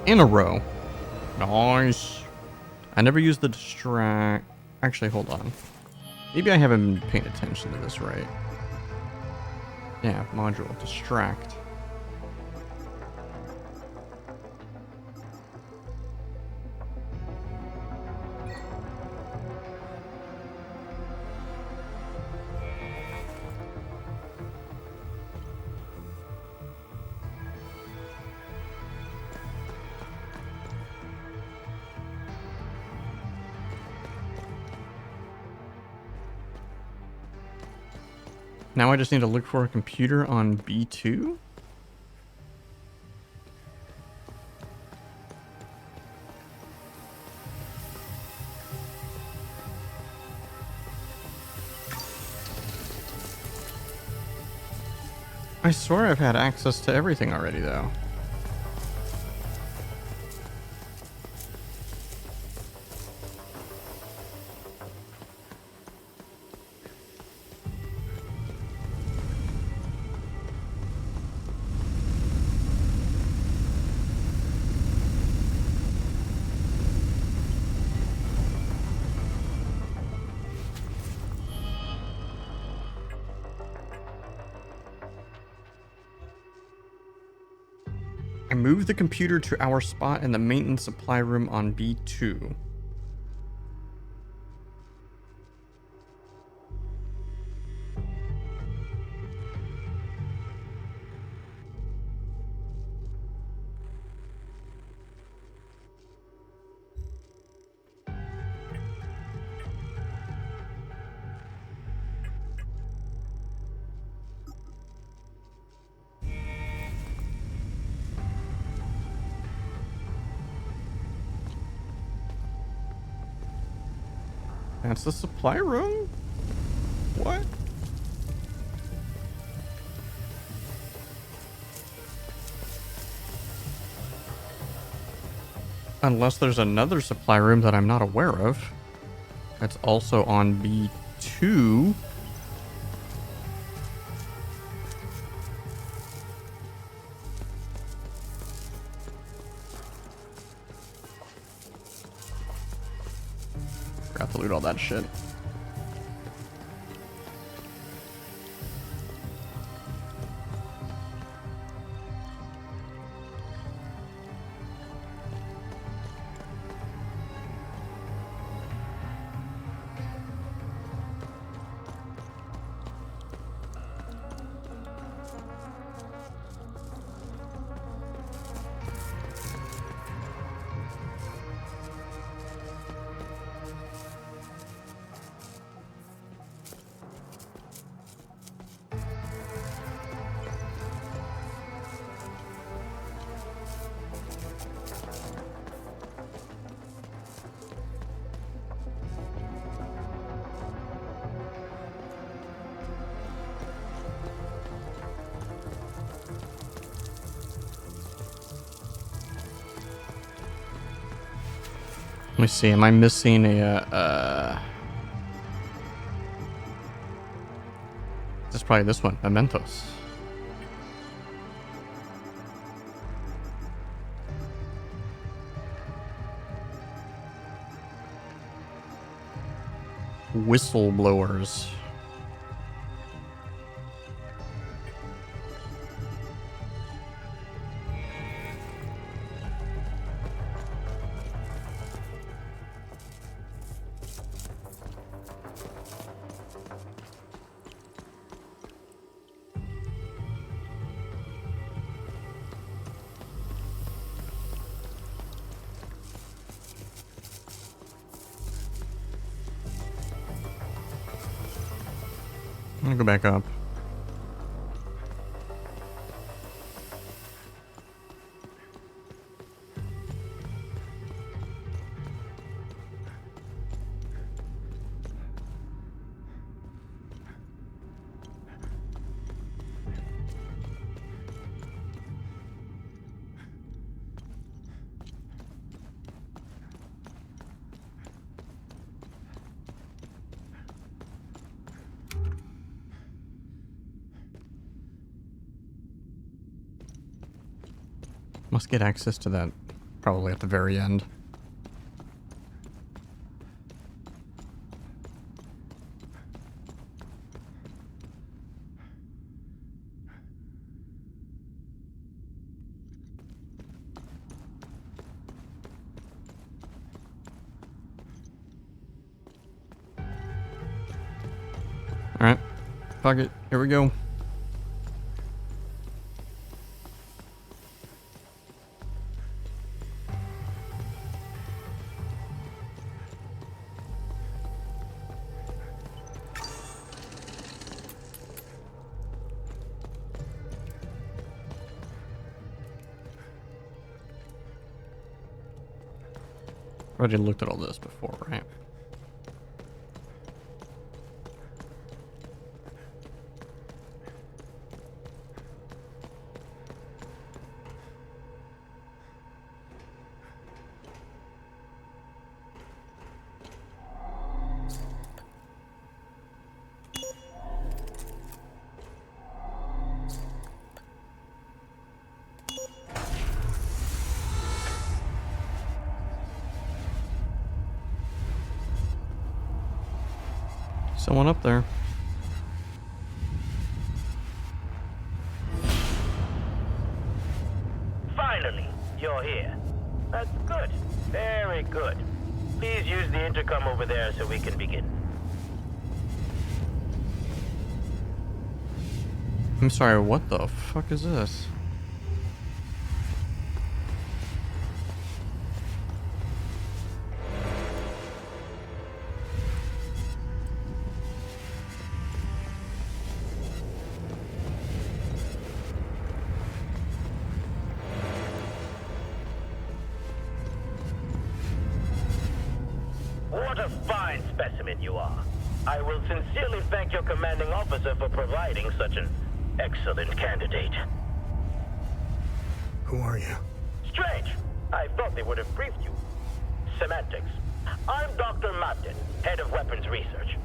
In a row. Nice. I never used the distract. Actually, hold on. Maybe I haven't been paying attention to this right. Yeah, module. Distract. Now I just need to look for a computer on B2? I swear I've had access to everything already, though. I moved the computer to our spot in the maintenance supply room on B2. That's the supply room? What? Unless there's another supply room that I'm not aware of. That's also on B2. Forgot to loot all that shit. me see. Am I missing a? This is probably this one. Mementos. Whistleblowers. I'm gonna go back up. Must get access to that probably at the very end. Alright, fuck it, here we go. Already looked at all this before, right? Someone up there. Finally, you're here. That's good. Very good. Please use the intercom over there so we can begin. I'm sorry, what the fuck is this? What a fine specimen you are. I will sincerely thank your commanding officer for providing such an excellent candidate. Who are you? Strange. I thought they would have briefed you. Semantics. I'm Dr. Mabden, head of weapons research.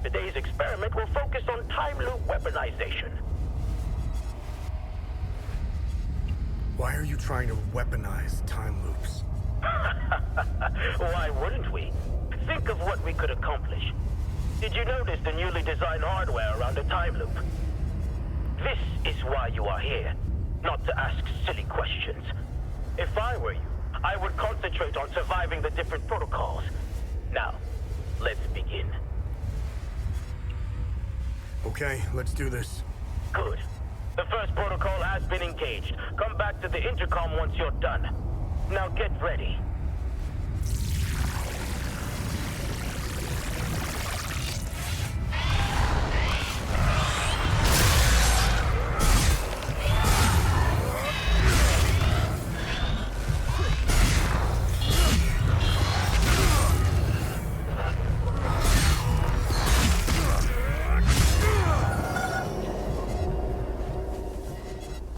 Today's experiment will focus on time loop weaponization. Why are you trying to weaponize time loops? Why wouldn't we? Think of what we could accomplish. Did you notice the newly designed hardware around the time loop? This is why you are here, not to ask silly questions. If I were you, I would concentrate on surviving the different protocols. Now, let's begin. Okay, let's do this. Good. The first protocol has been engaged. Come back to the intercom once you're done. Now get ready.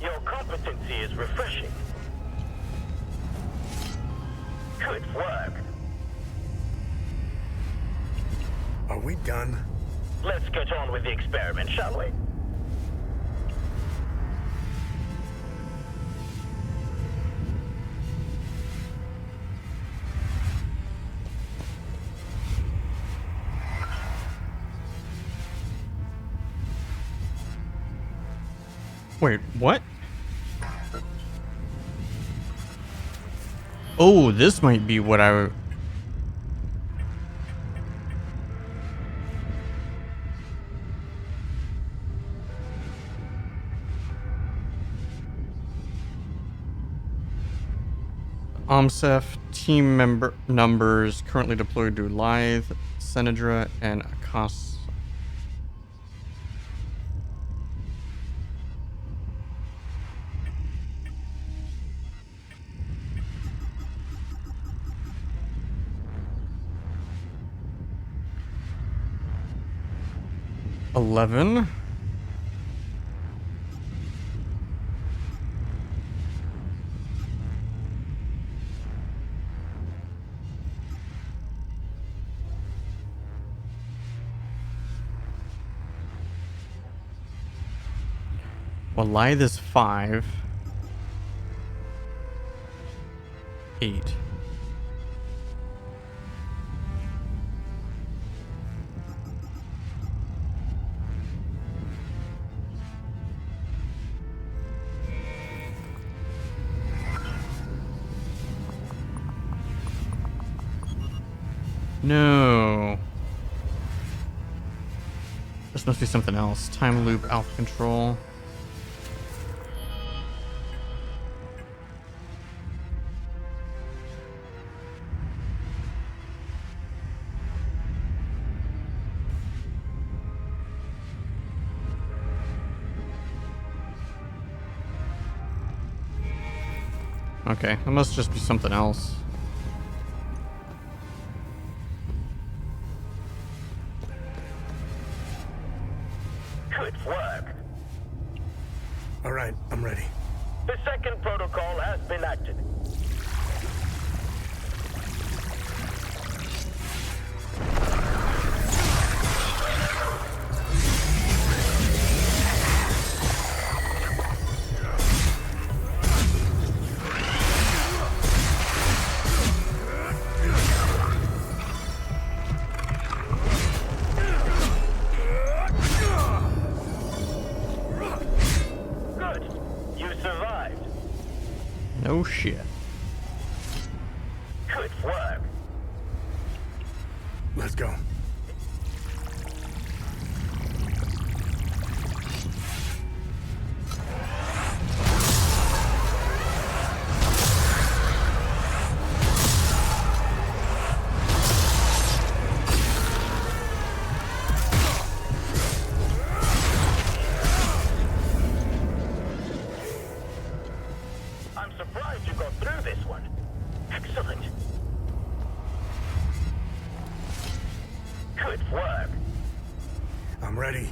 Your competency is refreshing. done? Let's get on with the experiment, shall we? Wait, what? Oh, this might be what I... OMSEF team member numbers currently deployed to Lythe, Senedra, and Akasa. $11. Well, Lythe is 5. 8. No. This must be something else. Time loop, alpha control. Okay, that must just be something else. Good work. All right, I'm ready. The second protocol has been acted. No shit. Good work. Let's go. I'm ready.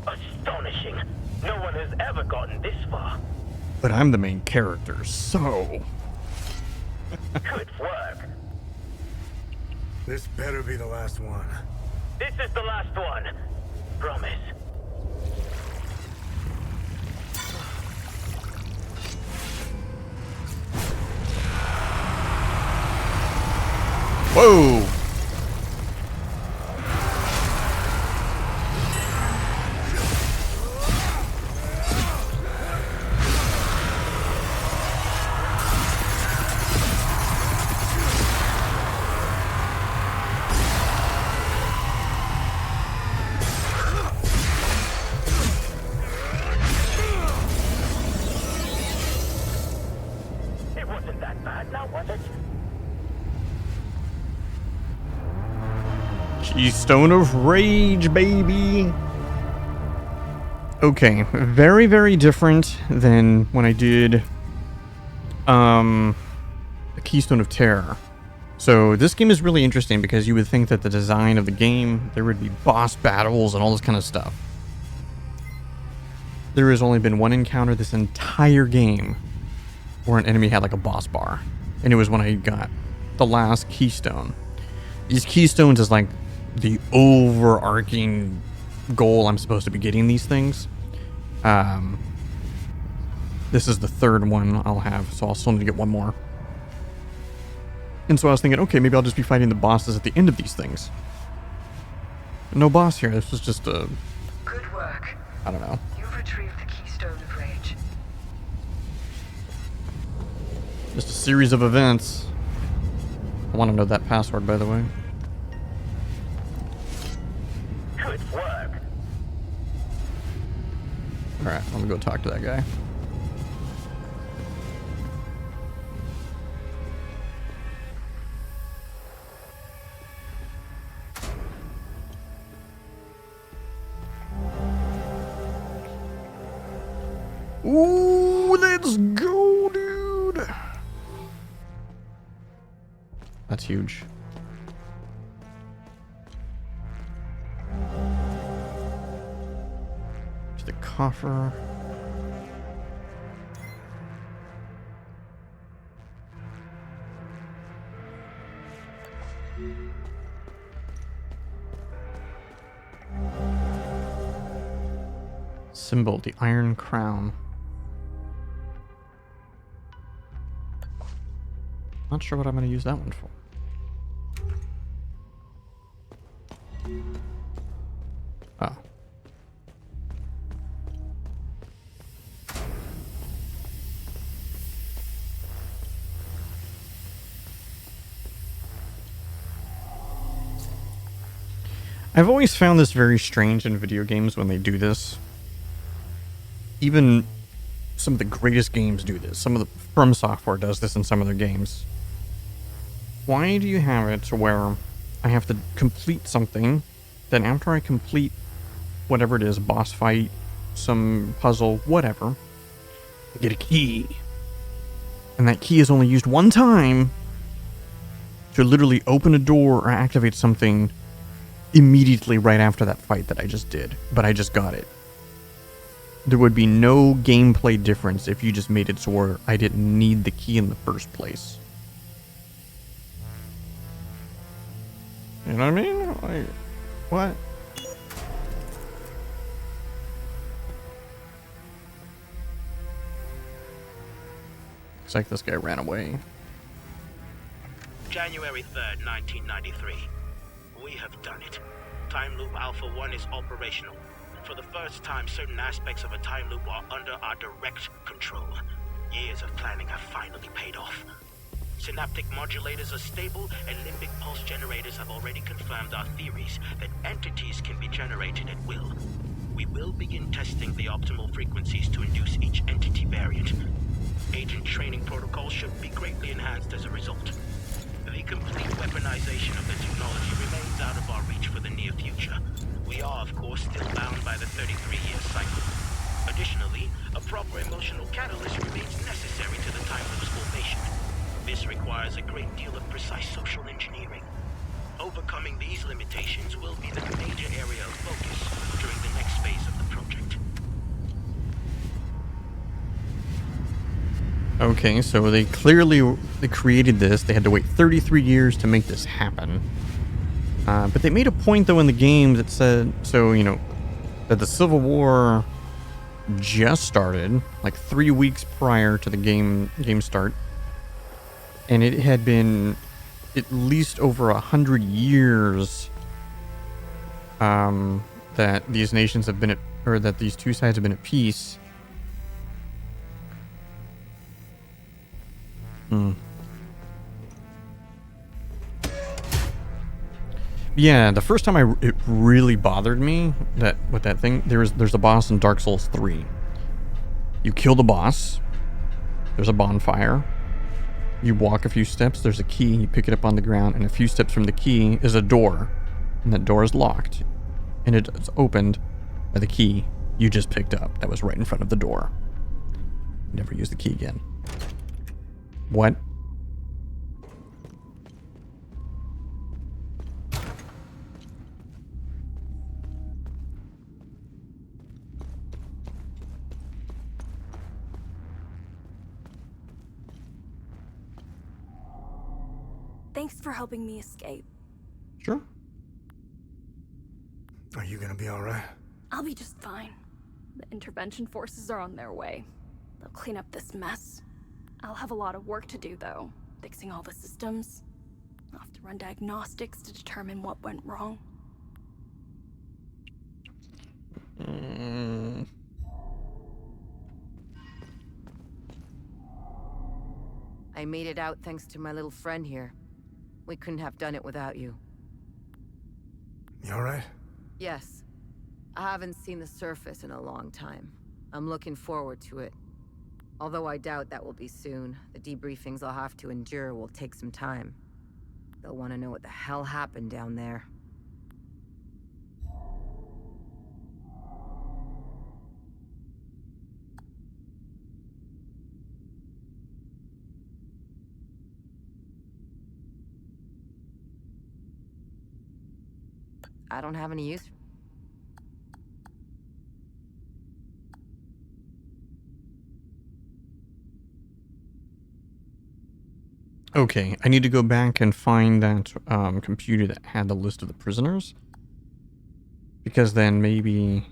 Astonishing. No one has ever gotten this far. But I'm the main character, so... Good work. This better be the last one. This is the last one. Promise. Whoa! Keystone of Rage, baby. Okay, very, very different than when I did the Keystone of Terror. So this game is really interesting because you would think that the design of the game, there would be boss battles and all this kind of stuff. There has only been one encounter this entire game where an enemy had like a boss bar, and it was when I got the last Keystone. These Keystones is like the overarching goal I'm supposed to be getting these things. This is the third one I'll have, so I'll still need to get one more. And so I was thinking, okay, maybe I'll just be fighting the bosses at the end of these things. No boss here. This was just a... Good work. I don't know. You've retrieved the Keystone of Rage. Just a series of events. I want to know that password, by the way. Good work. Alright, let me go talk to that guy. Ooh, let's go, dude. That's huge. To the coffer. Symbol, the Iron Crown. Not sure what I'm going to use that one for. Oh. I've always found this very strange in video games when they do this. Even some of the greatest games do this. Some of the From Software does this in some of their games. Why do you have it to where I have to complete something, then after I complete whatever it is, boss fight, some puzzle, whatever, I get a key. And that key is only used one time to literally open a door or activate something immediately right after that fight that I just did, but I just got it. There would be no gameplay difference if you just made it so where I didn't need the key in the first place. You know what I mean? Like, what? Looks like this guy ran away. January 3rd, 1993. We have done it. Time Loop Alpha 1 is operational. For the first time, certain aspects of a time loop are under our direct control. Years of planning have finally paid off. Synaptic modulators are stable, and limbic pulse generators have already confirmed our theories that entities can be generated at will. We will begin testing the optimal frequencies to induce each entity variant. Agent training protocols should be greatly enhanced as a result. The complete weaponization of the technology remains out of our reach for the near future. We are, of course, still bound by the 33-year cycle. Additionally, a proper emotional catalyst remains necessary to the time loop's formation. This requires a great deal of precise social engineering. Overcoming these limitations will be the major area of focus during the next phase of the project. Okay, so they clearly created this. They had to wait 33 years to make this happen. But they made a point, though, in the game that said, so, you know, that the Civil War just started, like 3 weeks prior to the game start. And it had been at least over 100 years that these nations have been at, or that these two sides have been at peace. Yeah, the first time it really bothered me that with that thing, there's a boss in Dark Souls 3. You kill the boss. There's a bonfire. You walk a few steps, there's a key, you pick it up on the ground, and a few steps from the key is a door. And that door is locked. And it's opened by the key you just picked up that was right in front of the door. Never use the key again. What? Thanks for helping me escape. Sure. Are you gonna be alright? I'll be just fine. The intervention forces are on their way. They'll clean up this mess. I'll have a lot of work to do, though. Fixing all the systems. I'll have to run diagnostics to determine what went wrong. I made it out thanks to my little friend here. We couldn't have done it without you. You alright? Yes. I haven't seen the surface in a long time. I'm looking forward to it. Although I doubt that will be soon. The debriefings I'll have to endure will take some time. They'll want to know what the hell happened down there. I don't have any use. Okay, I need to go back and find that computer that had the list of the prisoners. Because then maybe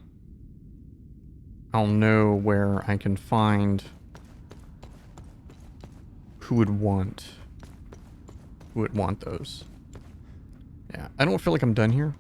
I'll know where I can find who would want those. Yeah, I don't feel like I'm done here.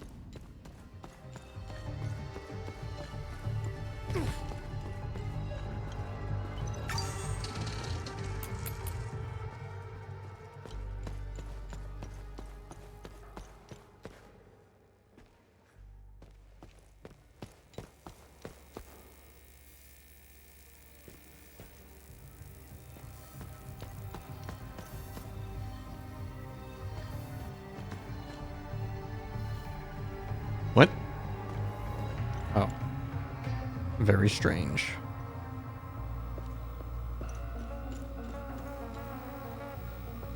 What? Oh. Very strange.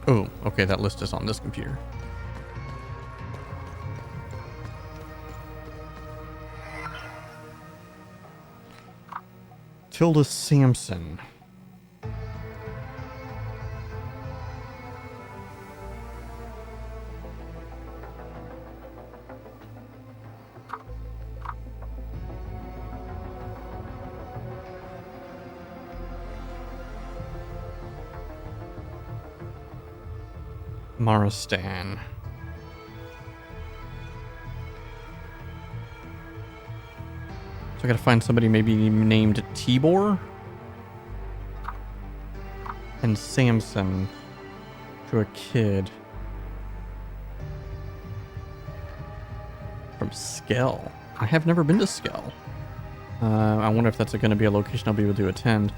Oh, okay, that list is on this computer. Tilda Sampson. Maristan. So I gotta find somebody maybe named Tibor and Samson to a kid from Skell. I have never been to Skell. I wonder if that's going to be a location I'll be able to attend.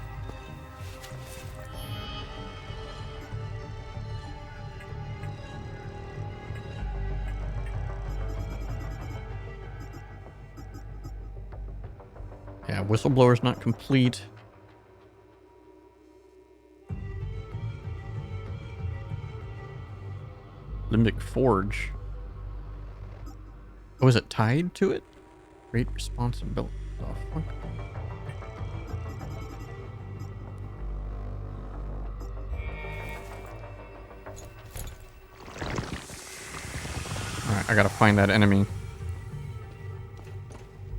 Yeah, whistleblower's not complete. Limbic Forge. Oh, is it tied to it? Great responsibility. Oh, fuck. Alright, I gotta find that enemy.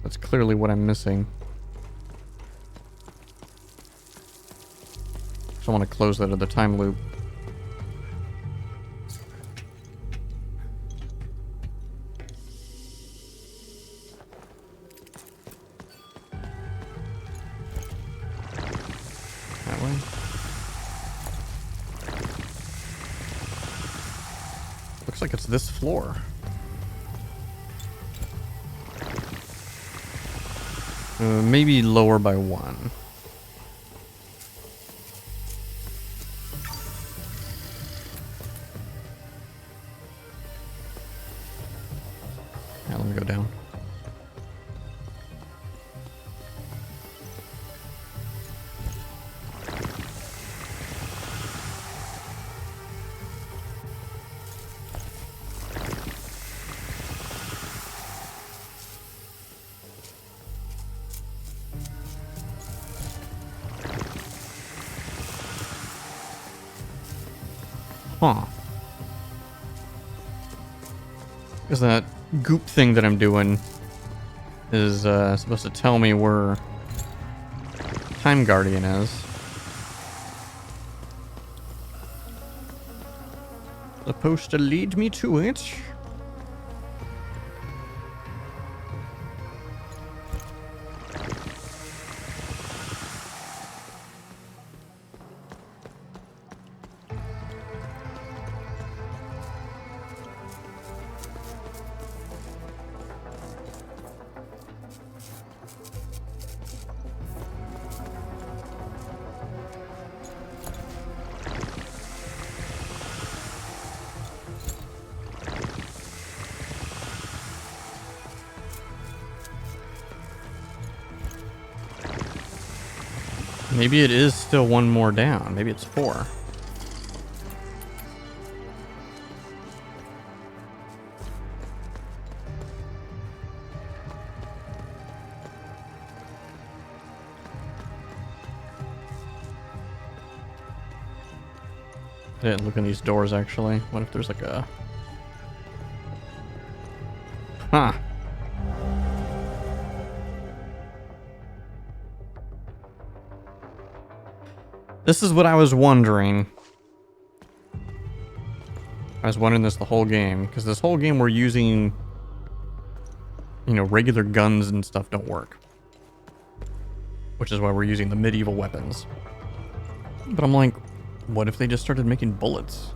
That's clearly what I'm missing. So I want to close that other time loop. That way. Looks like it's this floor. Maybe lower by one. Huh. Because that goop thing that I'm doing is supposed to tell me where Time Guardian is. Supposed to lead me to it. Maybe it is still one more down. Maybe it's 4. I didn't look in these doors, actually. What if there's like a... Huh. This is what I was wondering. I was wondering this the whole game, because this whole game we're using, you know, regular guns and stuff don't work. Which is why we're using the medieval weapons. But I'm like, what if they just started making bullets?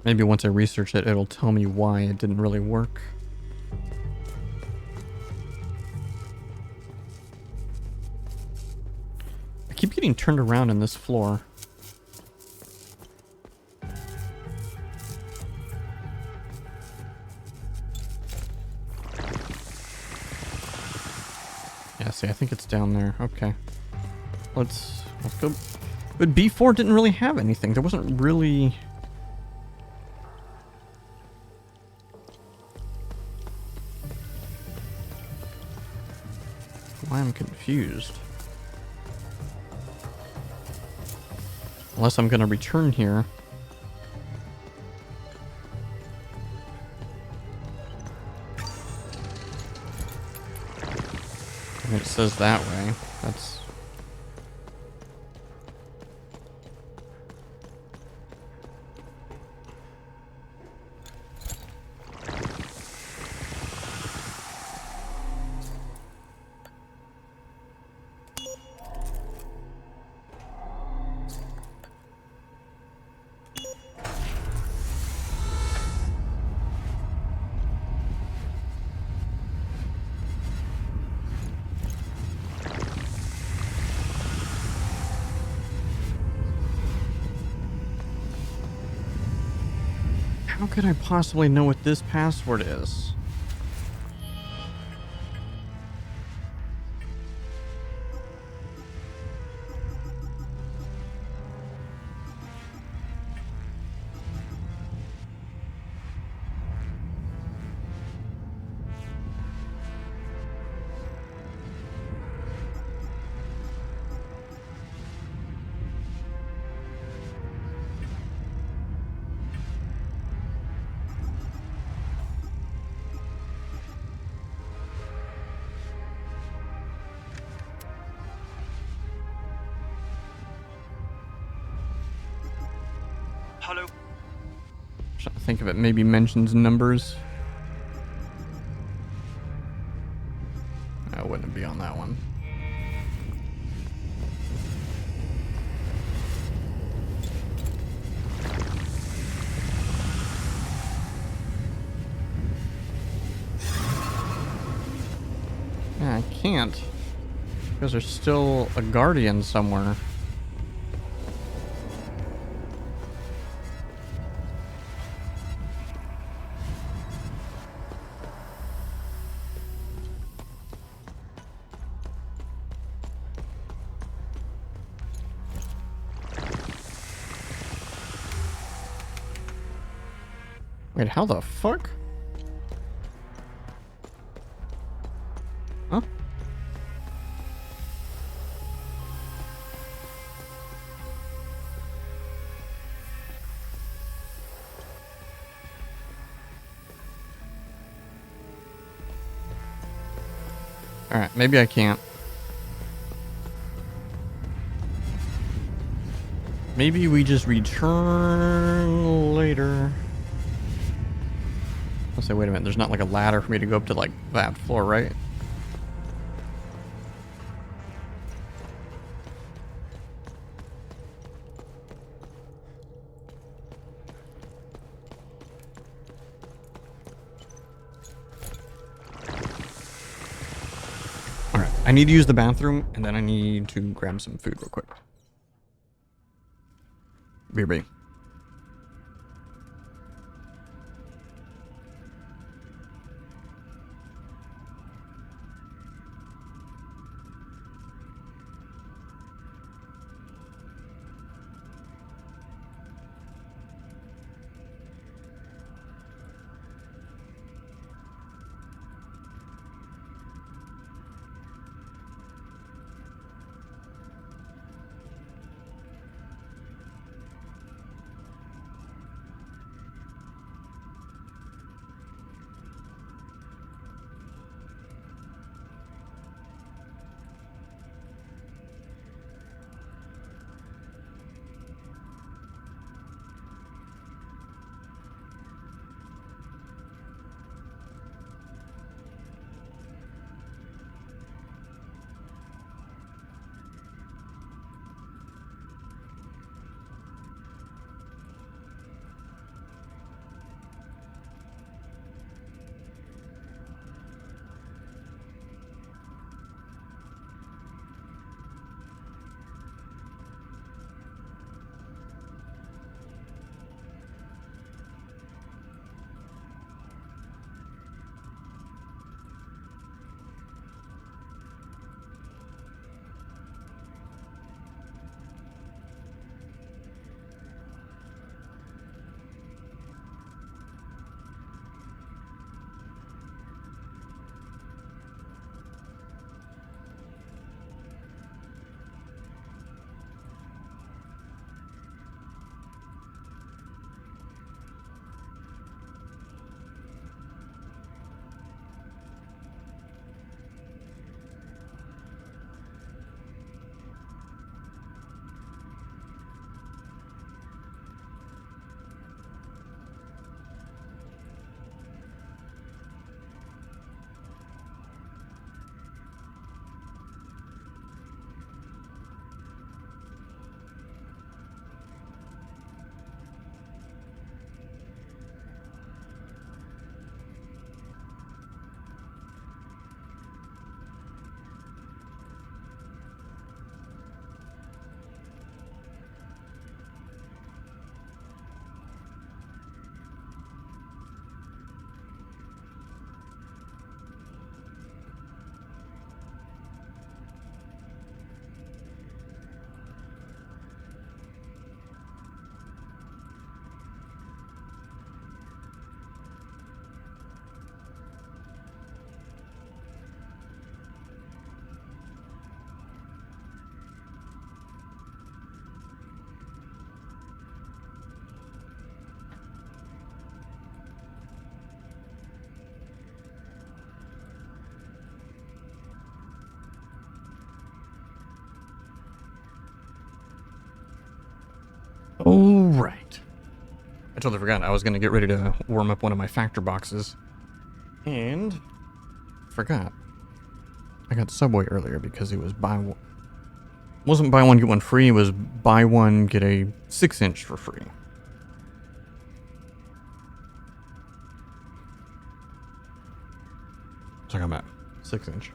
Maybe once I research it, it'll tell me why it didn't really work. I keep getting turned around in this floor. Yeah, see, I think it's down there. Okay. Let's go. But B4 didn't really have anything. There wasn't really... Why I'm confused. Unless I'm gonna return here. I mean, it says that way. That's... How could I possibly know what this password is? Hello? Trying to think of it. Maybe mentions numbers. I wouldn't be on that one. Yeah, I can't. Because there's still a guardian somewhere. Wait, how the fuck? Alright, maybe I can't. Maybe we just return later. I'll say, wait a minute, there's not like a ladder for me to go up to like that floor, right? Alright, I need to use the bathroom, and then I need to grab some food real quick. BRB. All right. I totally forgot. I was going to get ready to warm up one of my factor boxes. And forgot. I got Subway earlier because it was buy one. Wasn't buy one, get one free. It was buy one, get a 6-inch for free. So I'm at 6-inch.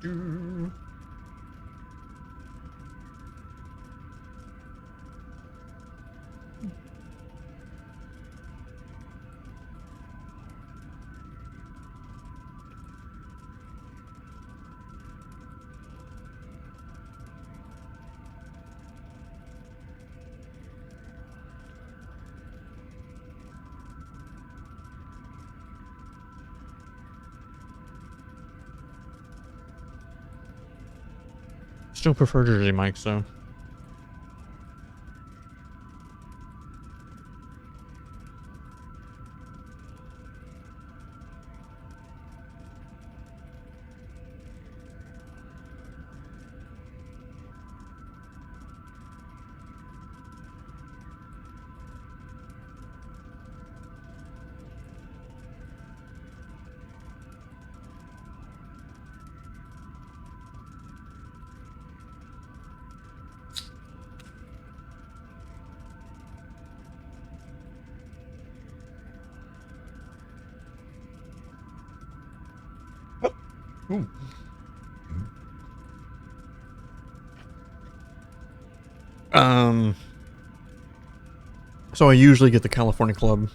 Do. still prefer Jersey Mike's though. Ooh. So I usually get the California Club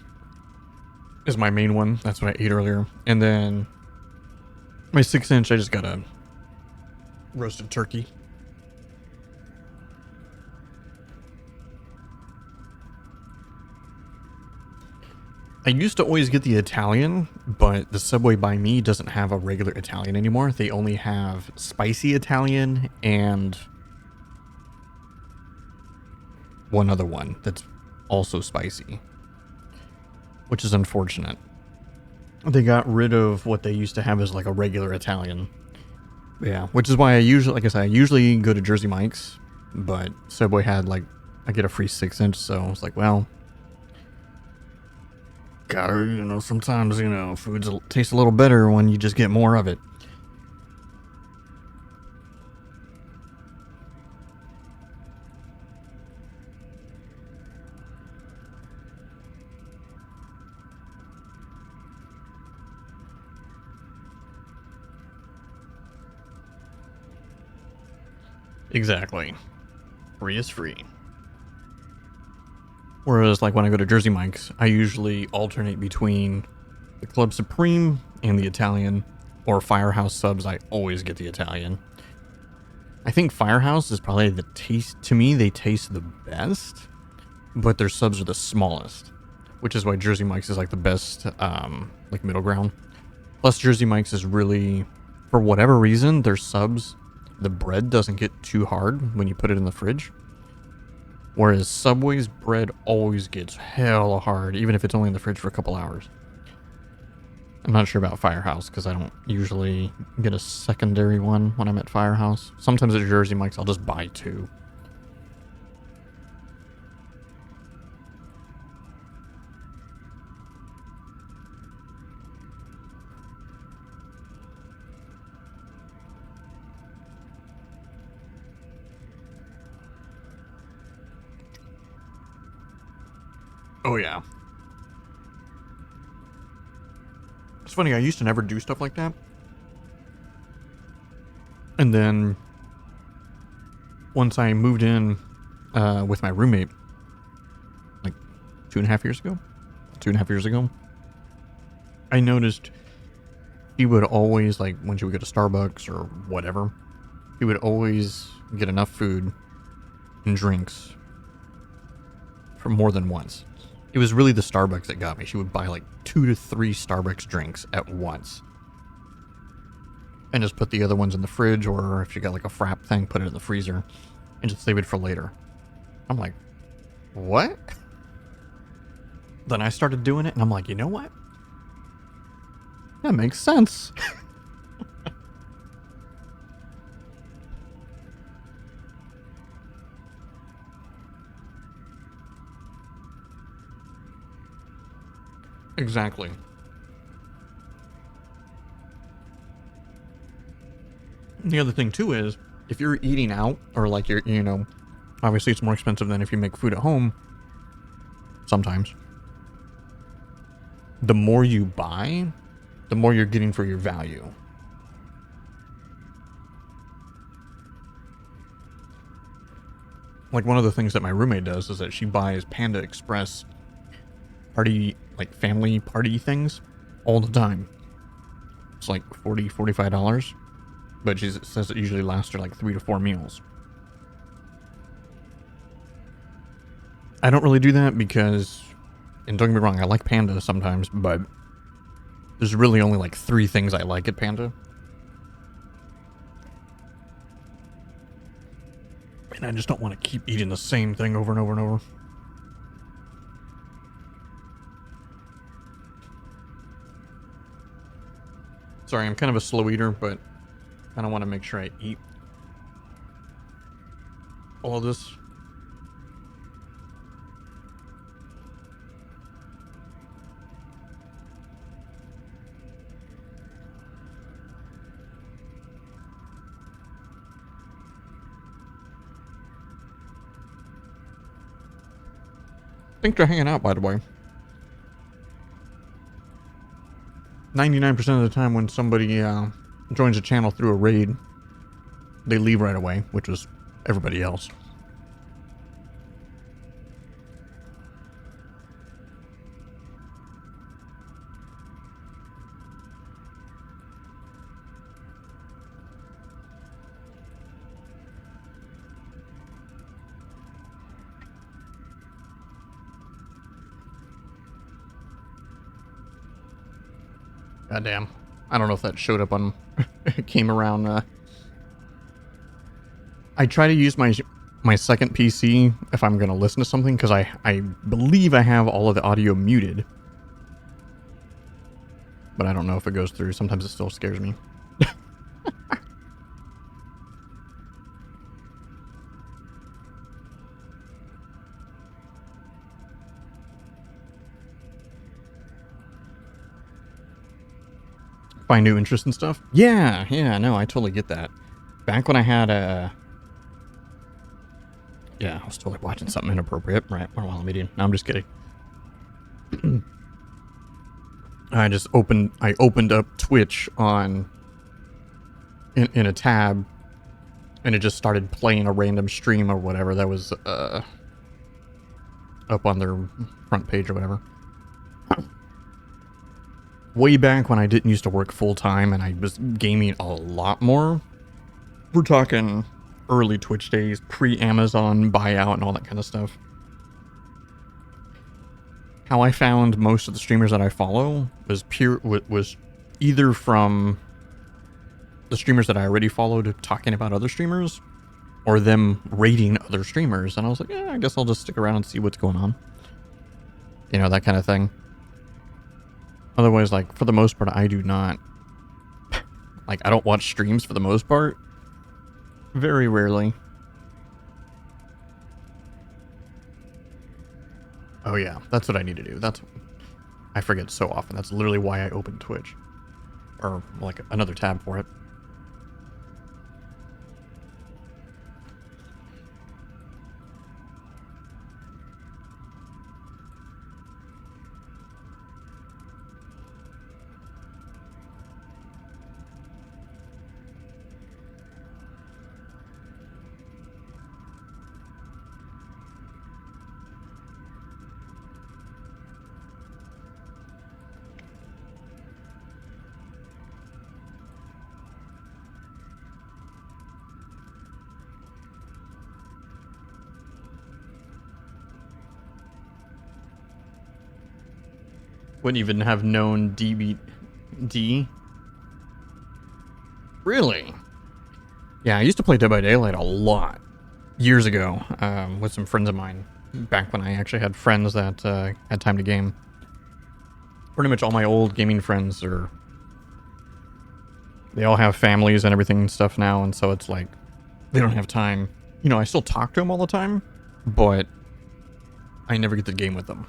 is my main one. That's what I ate earlier. And then my 6-inch, I just got a roasted turkey. I used to always get the Italian, but the Subway by me doesn't have a regular Italian anymore. They only have spicy Italian and one other one that's also spicy, which is unfortunate. They got rid of what they used to have as like a regular Italian. Yeah, which is why I usually, like I said, I usually go to Jersey Mike's, but Subway had like, I get a free 6-inch, so I was like, well, gotta, you know, sometimes, you know, food tastes a little better when you just get more of it. Exactly. Free is free. Whereas, like, when I go to Jersey Mike's, I usually alternate between the Club Supreme and the Italian, or Firehouse subs. I always get the Italian. I think Firehouse is probably the taste, to me, they taste the best, but their subs are the smallest, which is why Jersey Mike's is, like, the best, like, middle ground. Plus, Jersey Mike's is really, for whatever reason, their subs, the bread doesn't get too hard when you put it in the fridge. Whereas Subway's bread always gets hella hard, even if it's only in the fridge for a couple hours. I'm not sure about Firehouse, because I don't usually get a secondary one when I'm at Firehouse. Sometimes at Jersey Mike's, I'll just buy 2. Oh, yeah. It's funny, I used to never do stuff like that. And then, once I moved in with my roommate, like 2.5 years ago? 2.5 years ago? I noticed he would always, like, when she would go to Starbucks or whatever, he would always get enough food and drinks for more than once. It was really the Starbucks that got me. She would buy like 2 to 3 Starbucks drinks at once. And just put the other ones in the fridge, or if she got like a frap thing, put it in the freezer. And just save it for later. I'm like, what? Then I started doing it, and I'm like, you know what? That makes sense. Exactly. The other thing too is, if you're eating out, or like you're, you know, obviously it's more expensive than if you make food at home. Sometimes. The more you buy, the more you're getting for your value. Like, one of the things that my roommate does is that she buys Panda Express party, like family party things all the time. It's like $40, $45, but she says it usually lasts her like 3 to 4 meals. I don't really do that because, and don't get me wrong, I like Panda sometimes, but there's really only like 3 things I like at Panda. And I just don't want to keep eating the same thing over and over and over. Sorry, I'm kind of a slow eater, but I don't want to make sure I eat all of this. Thanks for hanging out, by the way. 99% of the time when somebody joins a channel through a raid, they leave right away, which was everybody else. Goddamn. I don't know if that showed up on... came around... I try to use my second PC if I'm going to listen to something, because I believe I have all of the audio muted. But I don't know if it goes through. Sometimes it still scares me. Find new interest in stuff? Yeah, no, I totally get that. Back when I had a... Yeah, I was totally watching something inappropriate right while I'm eating. No, I'm just kidding. I opened up Twitch on... in a tab, and it just started playing a random stream or whatever that was, up on their front page or whatever. Way back when I didn't used to work full-time and I was gaming a lot more. We're talking early Twitch days, pre-Amazon buyout and all that kind of stuff. How I found most of the streamers that I follow was either from the streamers that I already followed talking about other streamers, or them rating other streamers. And I was like, I guess I'll just stick around and see what's going on. You know, that kind of thing. Otherwise, like, for the most part, I do not... like, I don't watch streams for the most part. Very rarely. Oh yeah, that's what I need to do. I forget so often. That's literally why I opened Twitch. Or, like, another tab for it. Wouldn't even have known DBD. Really? Yeah, I used to play Dead by Daylight a lot. Years ago, with some friends of mine. Back when I actually had friends that had time to game. Pretty much all my old gaming friends are... They all have families and everything and stuff now, and so it's like... They don't have time. You know, I still talk to them all the time, but... I never get to game with them.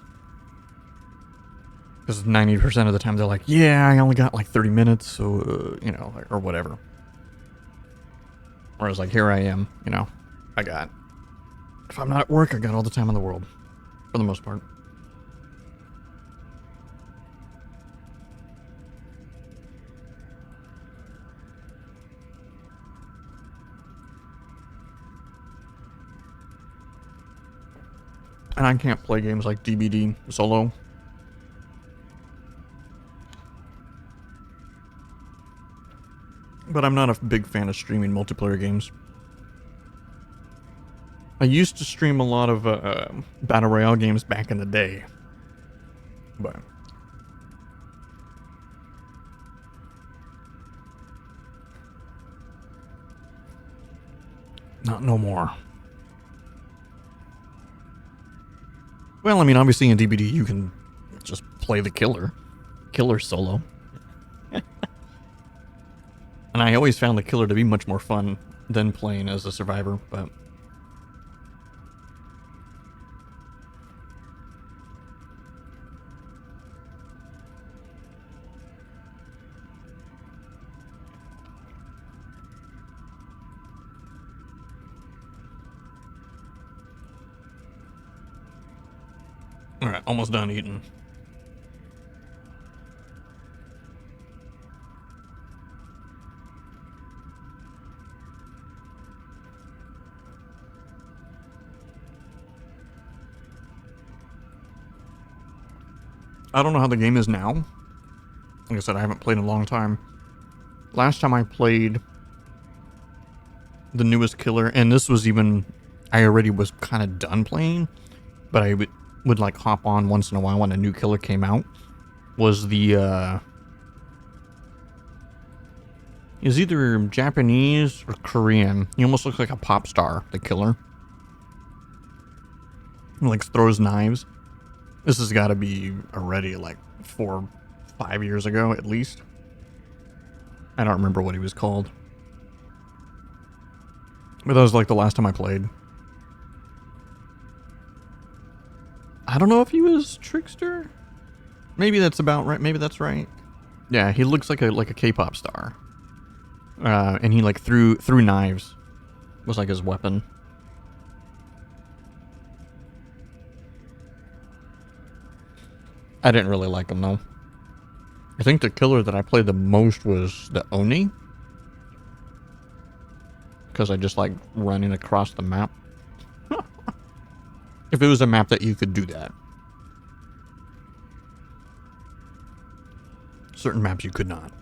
Because 90% of the time they're like, yeah, I only got like 30 minutes, so, you know, or whatever. Whereas, like, here I am, you know, if I'm not at work, I got all the time in the world. For the most part. And I can't play games like DBD solo. But I'm not a big fan of streaming multiplayer games. I used to stream a lot of Battle Royale games back in the day. But... not no more. Well, I mean, obviously in DBD you can just play the killer solo. And I always found the killer to be much more fun than playing as a survivor, but... Alright, almost done eating. I don't know how the game is now. Like I said, I haven't played in a long time. Last time I played the newest killer, and this was even... I already was kind of done playing, but I would like hop on once in a while when a new killer came out, was the is either Japanese or Korean. He almost looks like a pop star, the killer. He like throws knives. This has got to be already like 4-5 years ago at least. I don't remember what he was called, but that was like the last time I played. I don't know if he was Trickster. Maybe that's about right. Maybe that's right. Yeah, he looks like a K-pop star. And he like threw knives. Was like his weapon. I didn't really like him though. I think the killer that I played the most was the Oni, because I just like running across the map. If it was a map that you could do that. Certain maps you could not.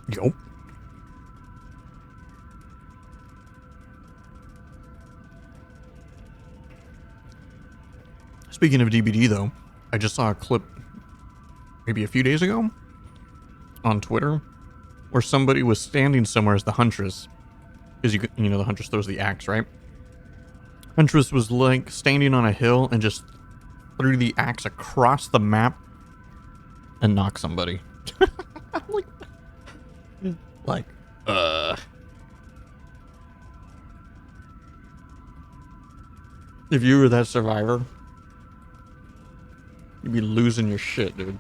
Yup. Speaking of DBD though, I just saw a clip maybe a few days ago on Twitter where somebody was standing somewhere as the Huntress, because you know the Huntress throws the axe, right? Huntress was like standing on a hill and just threw the axe across the map and knocked somebody. like, if you were that survivor, you'd be losing your shit, dude.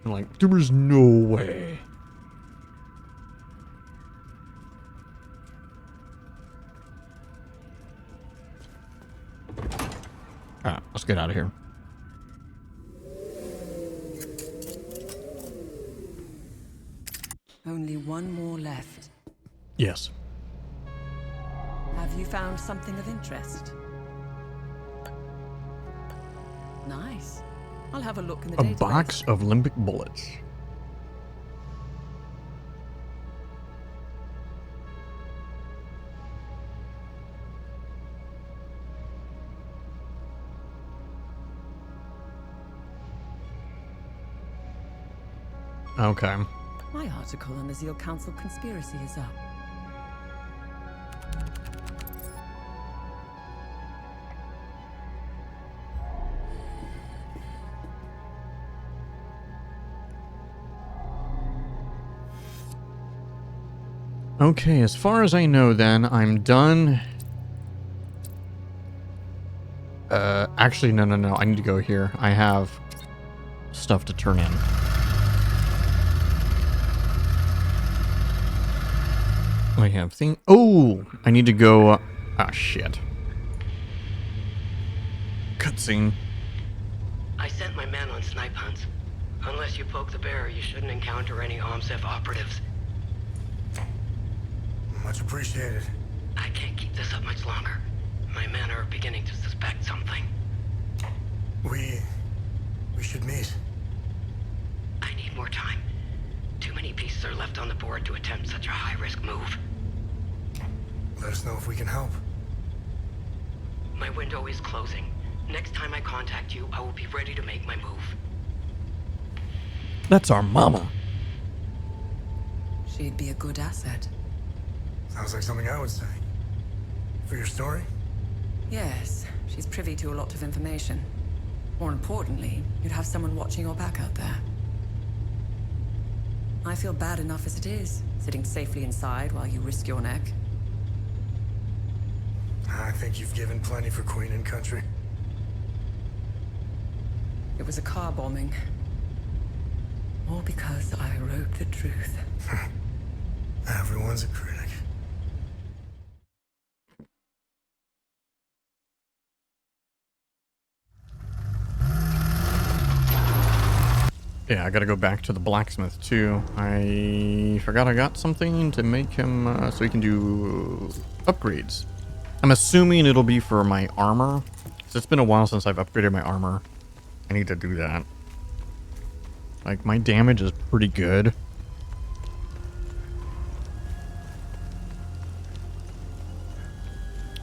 I'm like, there was no way. Alright, let's get out of here. Only one more left. Yes. Have you found something of interest? Nice. I'll have a look in the database. A box of limbic bullets. Okay. My article on the Zeal Council conspiracy is up. Okay, as far as I know then, I'm done. Actually, no. I need to go here. I have stuff to turn in. I have thing. Oh, I need to go. Ah, shit. Cutscene. I sent my men on snipe hunts. Unless you poke the bear, you shouldn't encounter any OMSEF operatives. Much appreciated. I can't keep this up much longer. My men are beginning to suspect something. We should meet. I need more time. Too many pieces are left on the board to attempt such a high-risk move. Let us know if we can help. My window is closing. Next time I contact you, I will be ready to make my move. That's our mama. She'd be a good asset. Sounds like something I would say. For your story? Yes, she's privy to a lot of information. More importantly, you'd have someone watching your back out there. I feel bad enough as it is, sitting safely inside while you risk your neck. I think you've given plenty for Queen and Country. It was a car bombing. All because I wrote the truth. Everyone's a critic. Yeah, I gotta go back to the blacksmith too. I forgot I got something to make him so he can do upgrades. I'm assuming it'll be for my armor. So it's been a while since I've upgraded my armor. I need to do that. Like, my damage is pretty good.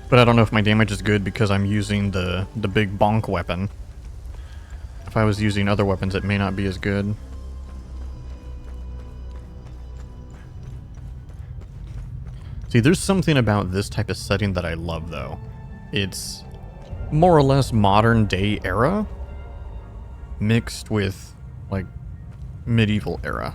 But I don't know if my damage is good because I'm using the big bonk weapon. If I was using other weapons, it may not be as good. See, there's something about this type of setting that I love, though. It's more or less modern day era mixed with, like, medieval era.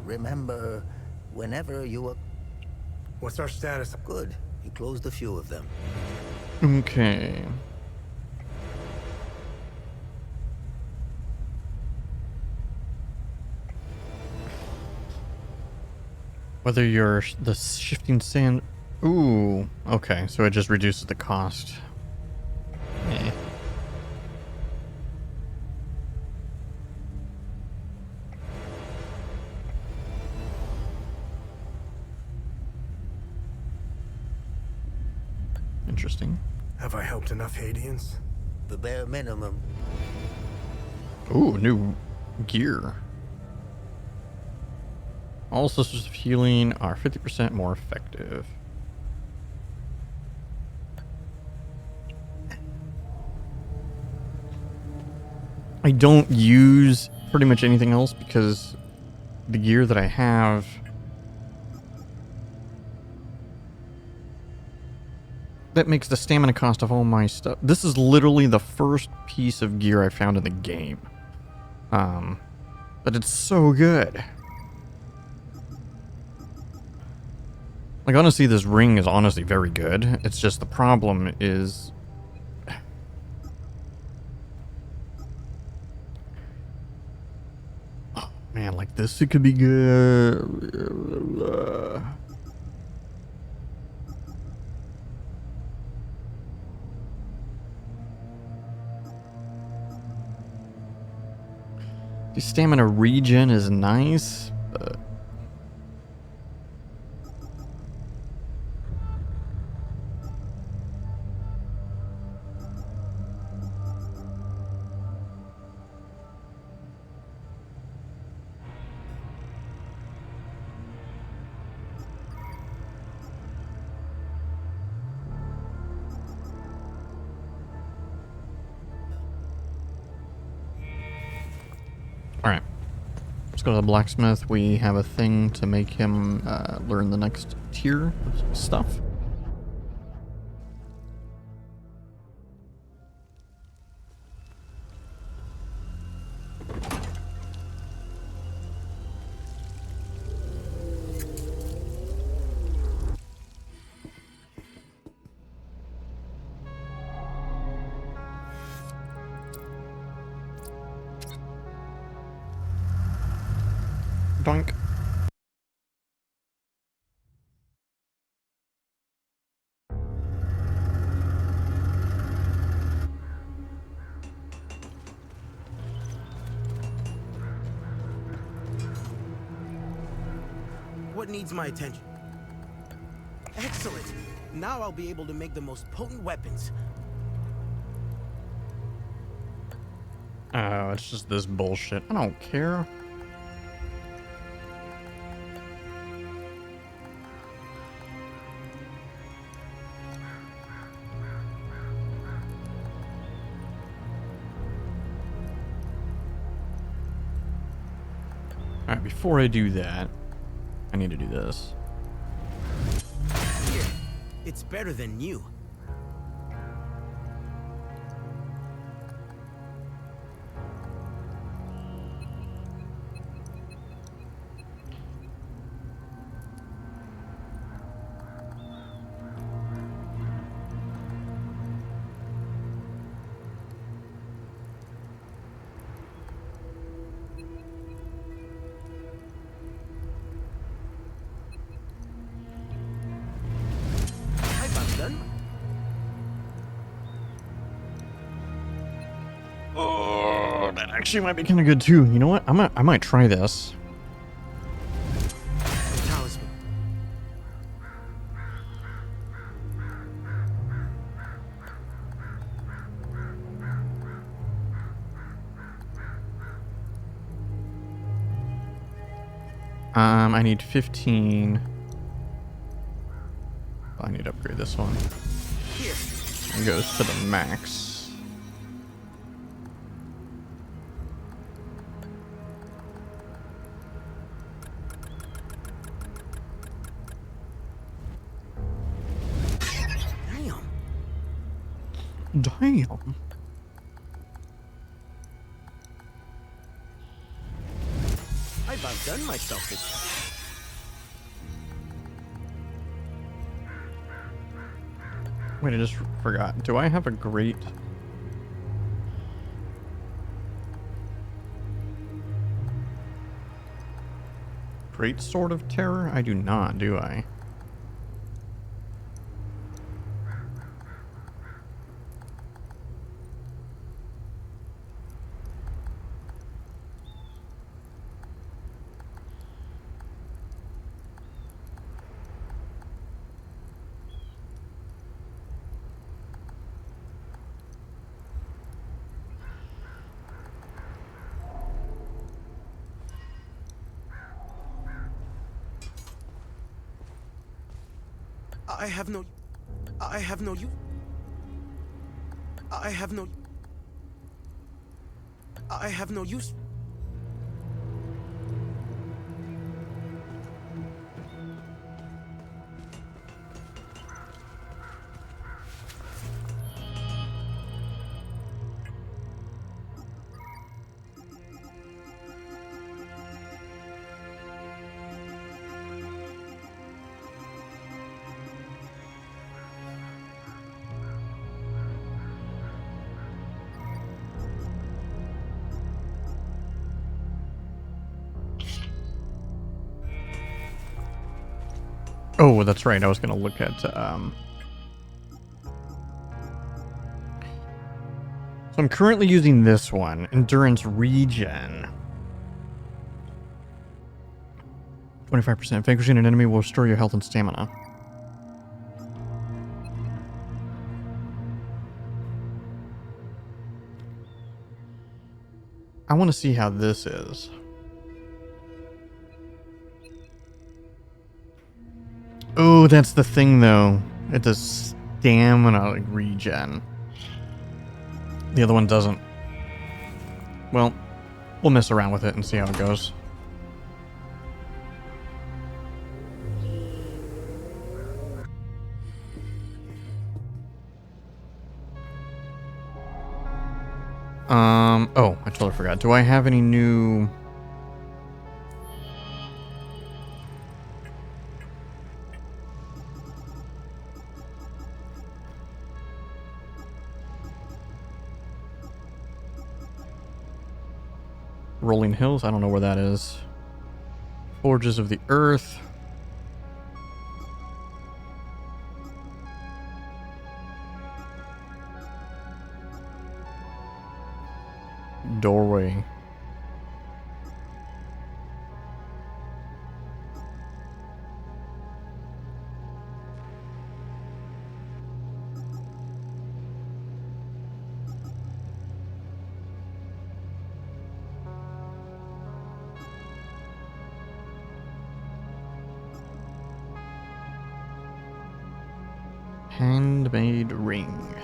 Remember, whenever you were... What's our status? Good. You closed a few of them. Okay. Whether you're the shifting sand... Ooh, okay, so it just reduces the cost. Eh. Interesting. Have I helped enough Haitians? The bare minimum. Ooh, new gear. All systems of healing are 50% more effective. I don't use pretty much anything else because the gear that I have that makes the stamina cost of all my stuff. This is literally the first piece of gear I found in the game. But it's so good. Like, honestly, this ring is honestly very good. It's just the problem is... Oh, man, like this, it could be good. The stamina regen is nice, but... Alright. Let's go to the blacksmith. We have a thing to make him learn the next tier of stuff. Doink. What needs my attention? Excellent! Now I'll be able to make the most potent weapons. Oh, it's just this bullshit. I don't care. Alright, before I do that, I need to do this. Here, it's better than you. Oh, that actually might be kind of good too. You know what? I might try this. Talisman. I need 15. I need to upgrade this one. Here. It goes to the max. Damn. I've outdone myself this. Wait, I just forgot. Do I have a great... Great Sword of Terror? I do not, do I? I have no use. I have no use. Oh, that's right. I was going to look at... So I'm currently using this one. Endurance Regen. 25%. Vanquishing an enemy will restore your health and stamina. I want to see how this is. Oh, that's the thing, though. It's a stamina regen. The other one doesn't. Well, we'll mess around with it and see how it goes. Oh, I totally forgot. Do I have any new... Rolling Hills? I don't know where that is. Forges of the Earth. Doorway. Handmade ring.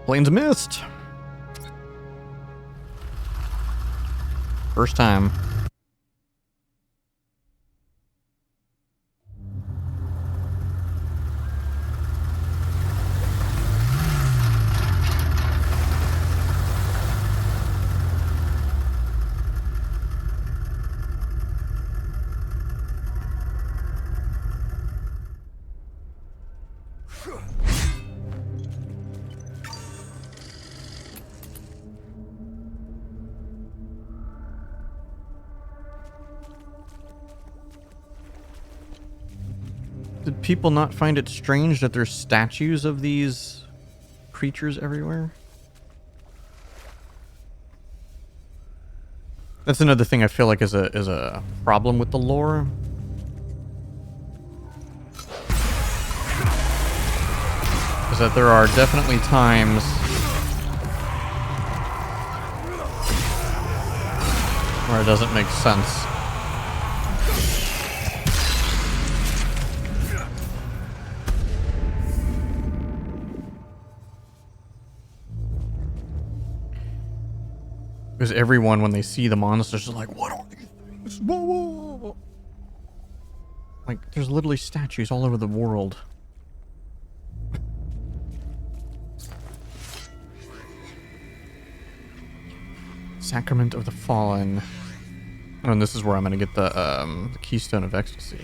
Planes missed. First time. Did people not find it strange that there's statues of these creatures everywhere? That's another thing I feel like is a problem with the lore. Is that there are definitely times where it doesn't make sense. Because everyone, when they see the monsters, is like, what are these things? Whoa, whoa, whoa. Like, there's literally statues all over the world. Sacrament of the Fallen. Oh, and this is where I'm going to get the Keystone of Ecstasy.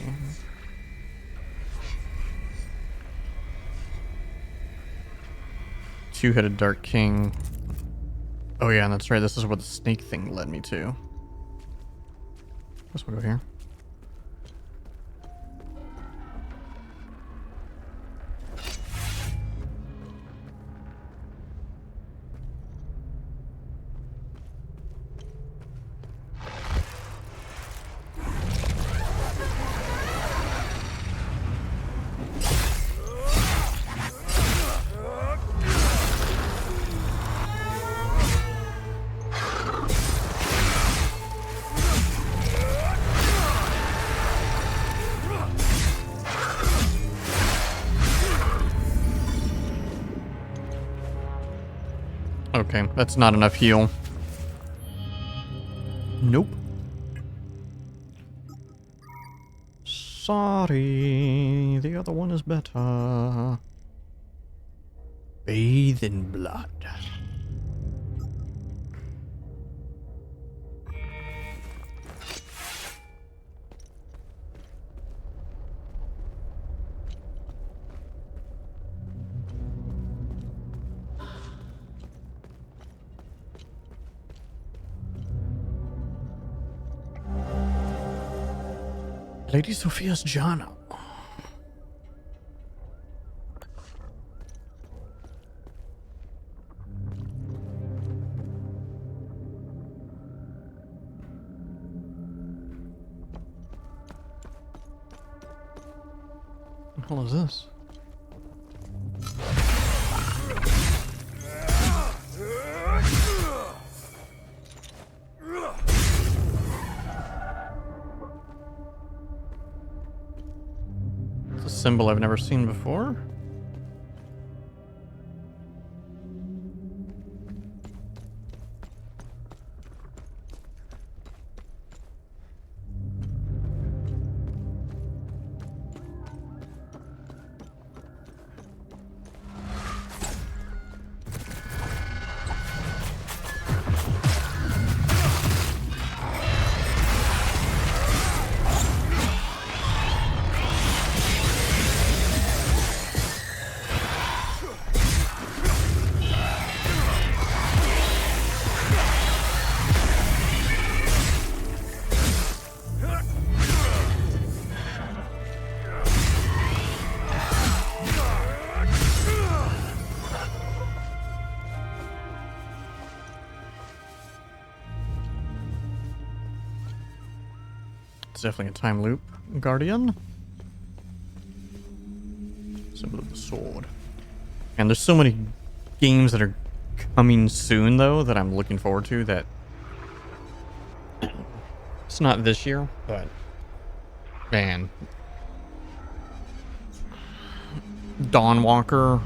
Two-headed Dark King. Oh yeah, and that's right. This is where the snake thing led me to. Guess we'll go here. Okay, that's not enough heal. Nope. Sorry, the other one is better. Bathe in blood. Lady Sophia's journal. What the hell is this? Symbol I've never seen before. It's definitely a time loop. Guardian. Symbol of the sword. And there's so many games that are coming soon, though, that I'm looking forward to that... It's not this year, but... Man. Dawnwalker.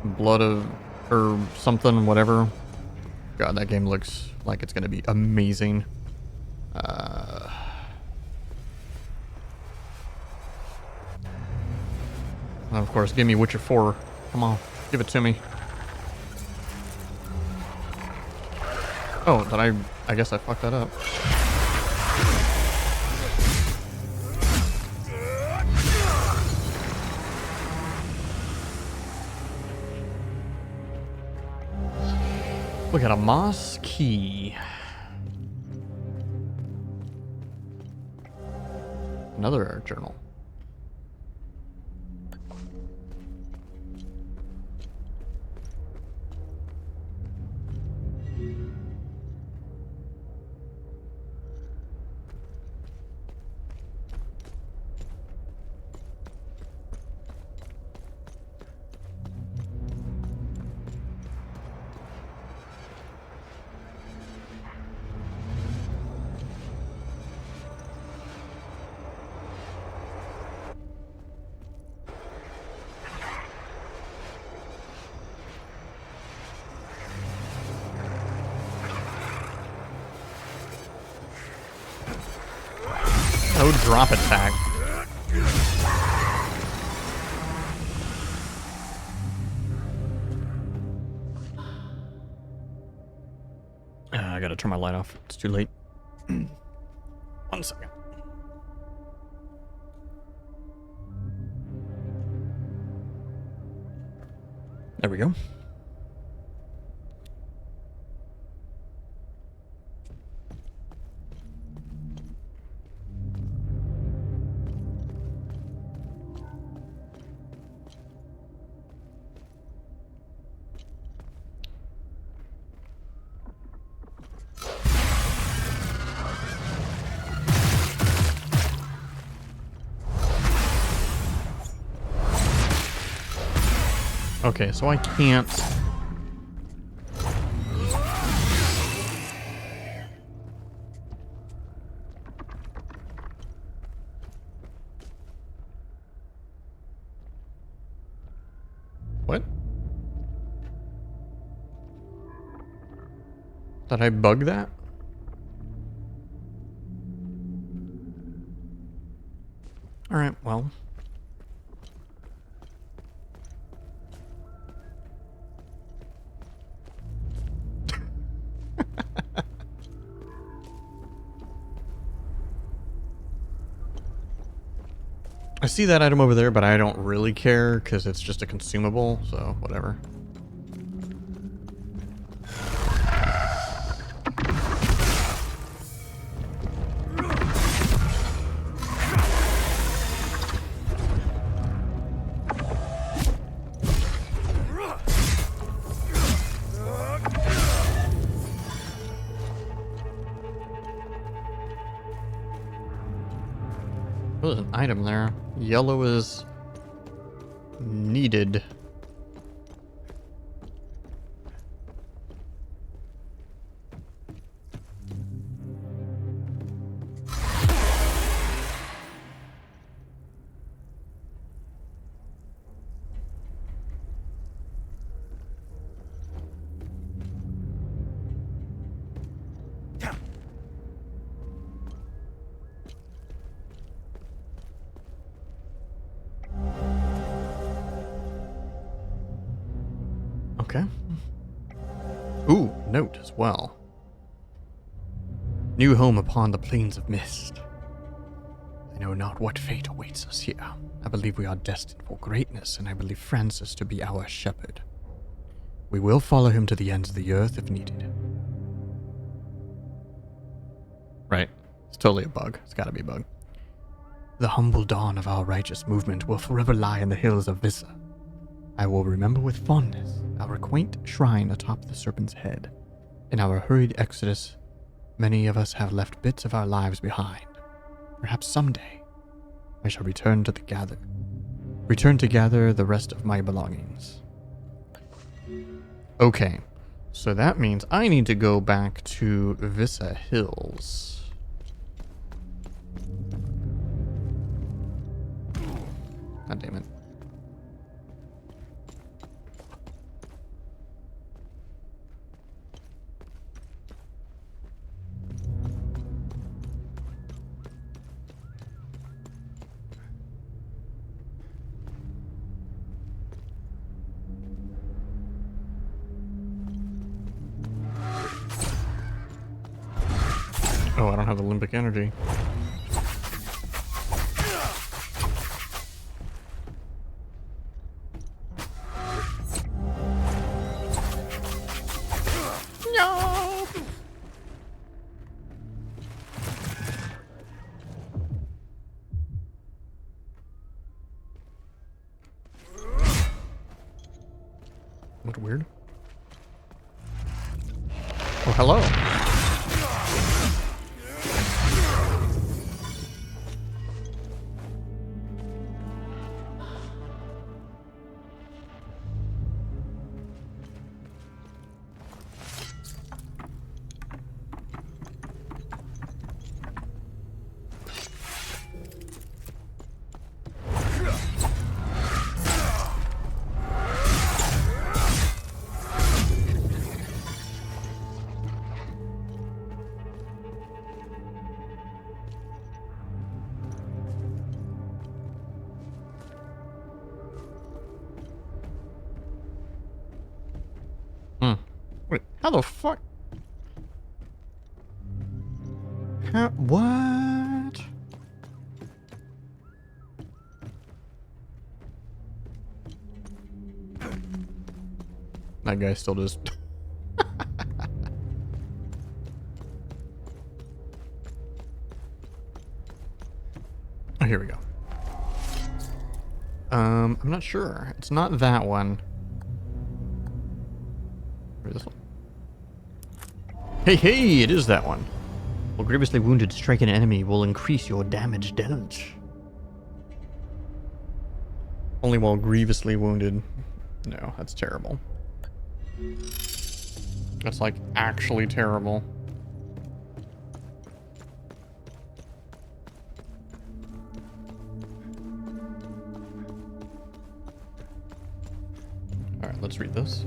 Blood of or something, whatever. God, that game looks like it's gonna be amazing. And of course, give me Witcher 4. Come on, give it to me. Oh, I guess I fucked that up. We got a moss key. Another journal. No drop attack. I gotta turn my light off. It's too late. 1 second. There we go. Okay, so I can't... What? Did I bug that? Alright, well... I see that item over there, but I don't really care because it's just a consumable, so whatever. Oh, there's an item there. Yellow is needed. Okay. Ooh, note as well. New home upon the plains of mist. I know not what fate awaits us here. I believe we are destined for greatness, and I believe Francis to be our shepherd. We will follow him to the ends of the earth if needed. Right. It's totally a bug. It's gotta be a bug. The humble dawn of our righteous movement will forever lie in the hills of Vissa. I will remember with fondness our quaint shrine atop the serpent's head. In our hurried exodus, many of us have left bits of our lives behind. Perhaps someday, I shall return to gather the rest of my belongings. Okay, so that means I need to go back to Vissa Hills. God damn it. Oh, I don't have Olympic energy. No. What weird? Oh, hello. Wait, how the fuck? What? That guy still just... Oh, here we go. I'm not sure. It's not that one. Or this one. Hey, it is that one. While grievously wounded, strike an enemy will increase your damage dealt. Only while grievously wounded. No, that's terrible. That's like actually terrible. Alright, let's read this.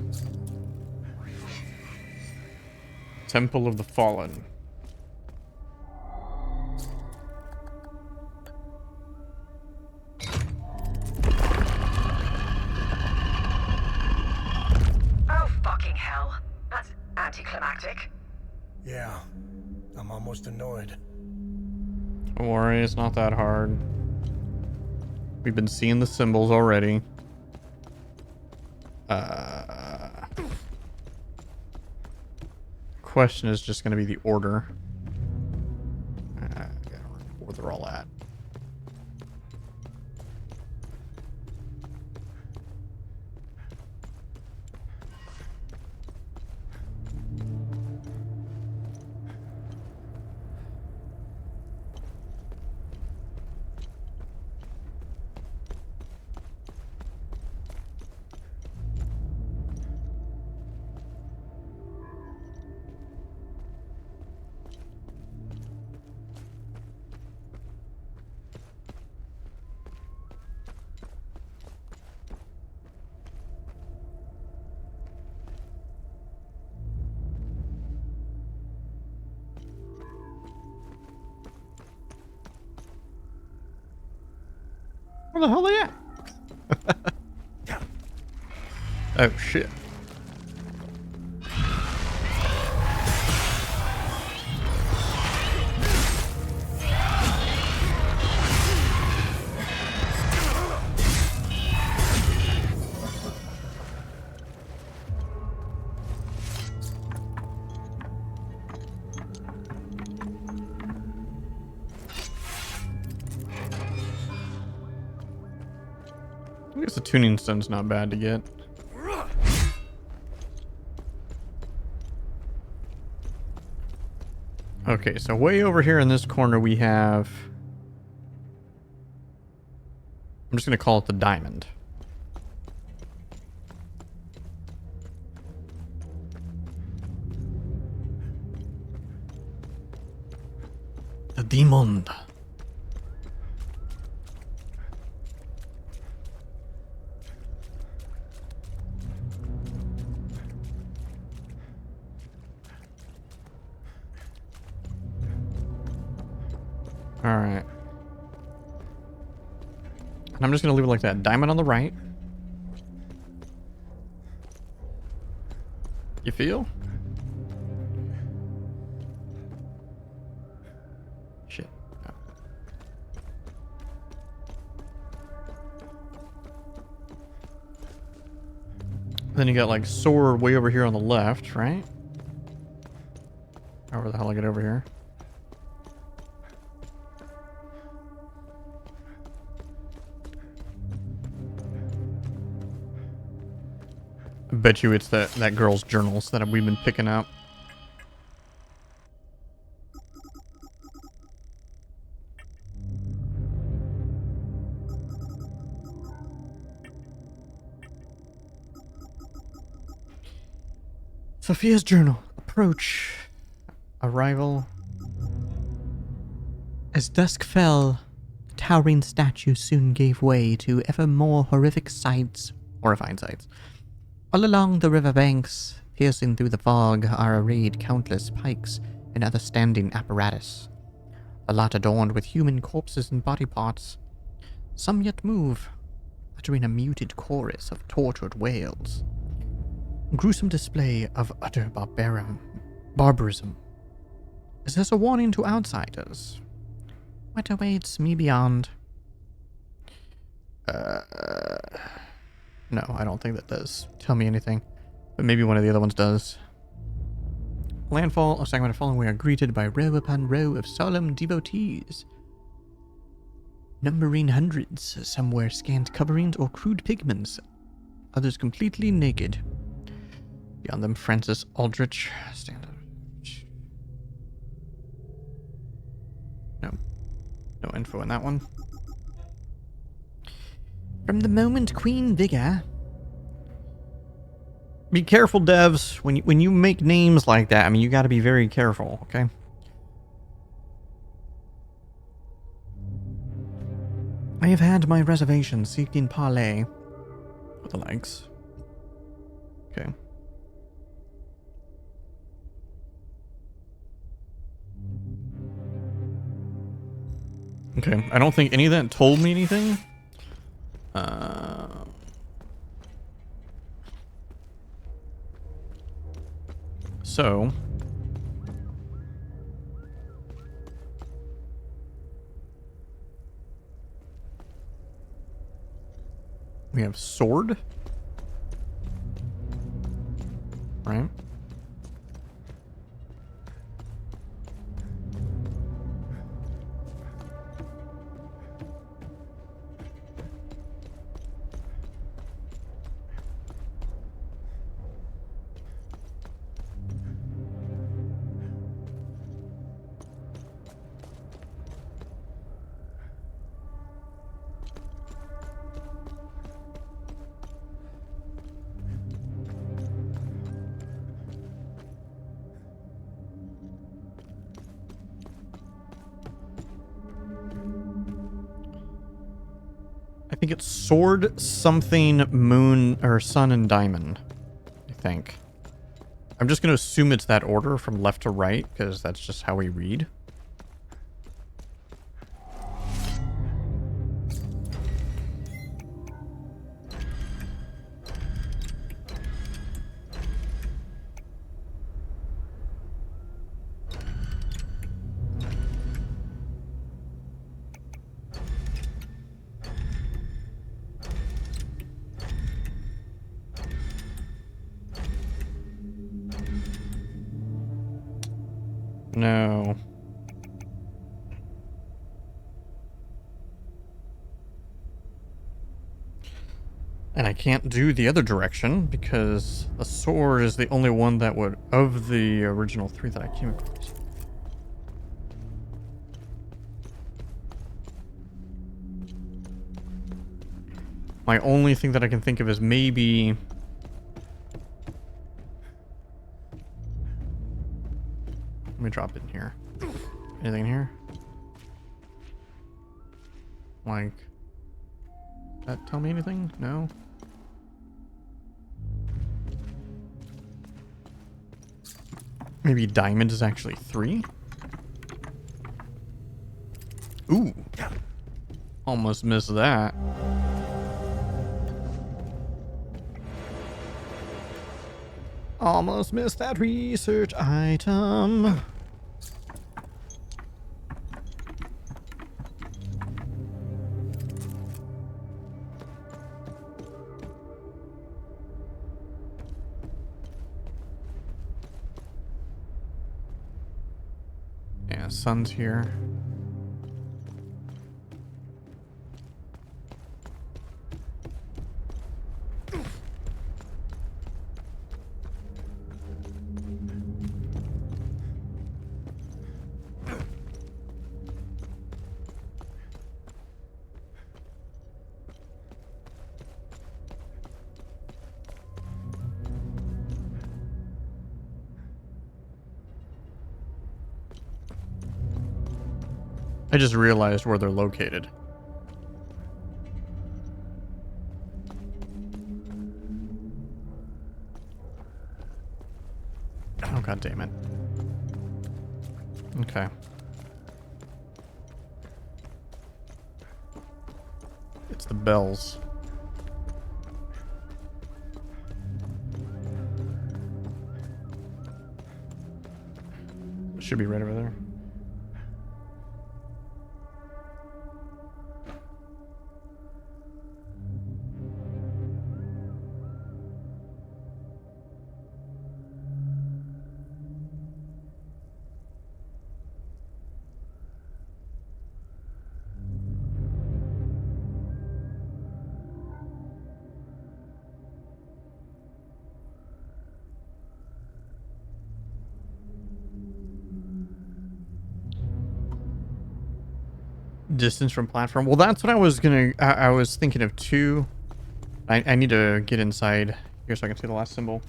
Temple of the Fallen. Oh, fucking hell. That's anticlimactic. Yeah, I'm almost annoyed. Don't worry, it's not that hard. We've been seeing the symbols already. Question is just going to be the order. I gotta remember where they're all at. Where the hell are they at? Oh, shit. I guess the tuning stone's not bad to get. Okay, so way over here in this corner we have... I'm just going to call it the diamond. The demon. Alright. And I'm just going to leave it like that. Diamond on the right. You feel? Then you got like sword way over here on the left, right? However the hell I get over here. I bet you it's that girl's journals that we've been picking up. Sophia's journal. Approach. Arrival. As dusk fell, the towering statue soon gave way to ever more horrific sights. Horrifying sights. All along the river banks, piercing through the fog, are arrayed countless pikes and other standing apparatus. A lot adorned with human corpses and body parts. Some yet move, uttering a muted chorus of tortured wails. Gruesome display of utter barbarism. Is this a warning to outsiders? What awaits me beyond? No, I don't think that does tell me anything. But maybe one of the other ones does. Landfall, a segment of falling, we are greeted by row upon row of solemn devotees. Numbering hundreds, some wear scant coverings or crude pigments, others completely naked. Beyond them, Francis Aldrich. Stand up. No info on that one. From the moment Queen Vigor... Be careful, devs. When you make names like that, I mean, you gotta be very careful, okay? I have had my reservations seeking parley with the likes. Okay. Okay, I don't think any of that told me anything. So... we have sword. Right? I think it's sword, something, moon, or sun and diamond. I think. I'm just going to assume it's that order from left to right, because that's just how we read. No. And I can't do the other direction because the sword is the only one that would, of the original three that I came across. My only thing that I can think of is maybe... let me drop it in here. Anything in here? Like... that tell me anything? No? Maybe diamond is actually 3? Ooh! Almost missed that. Almost missed that research item. sun's here. I just realized where they're located. Oh, god damn it. Okay. It's the bells. It should be right over there. Distance from platform. Well, that's what I was gonna. I was thinking of too. I need to get inside here so I can see the last symbol.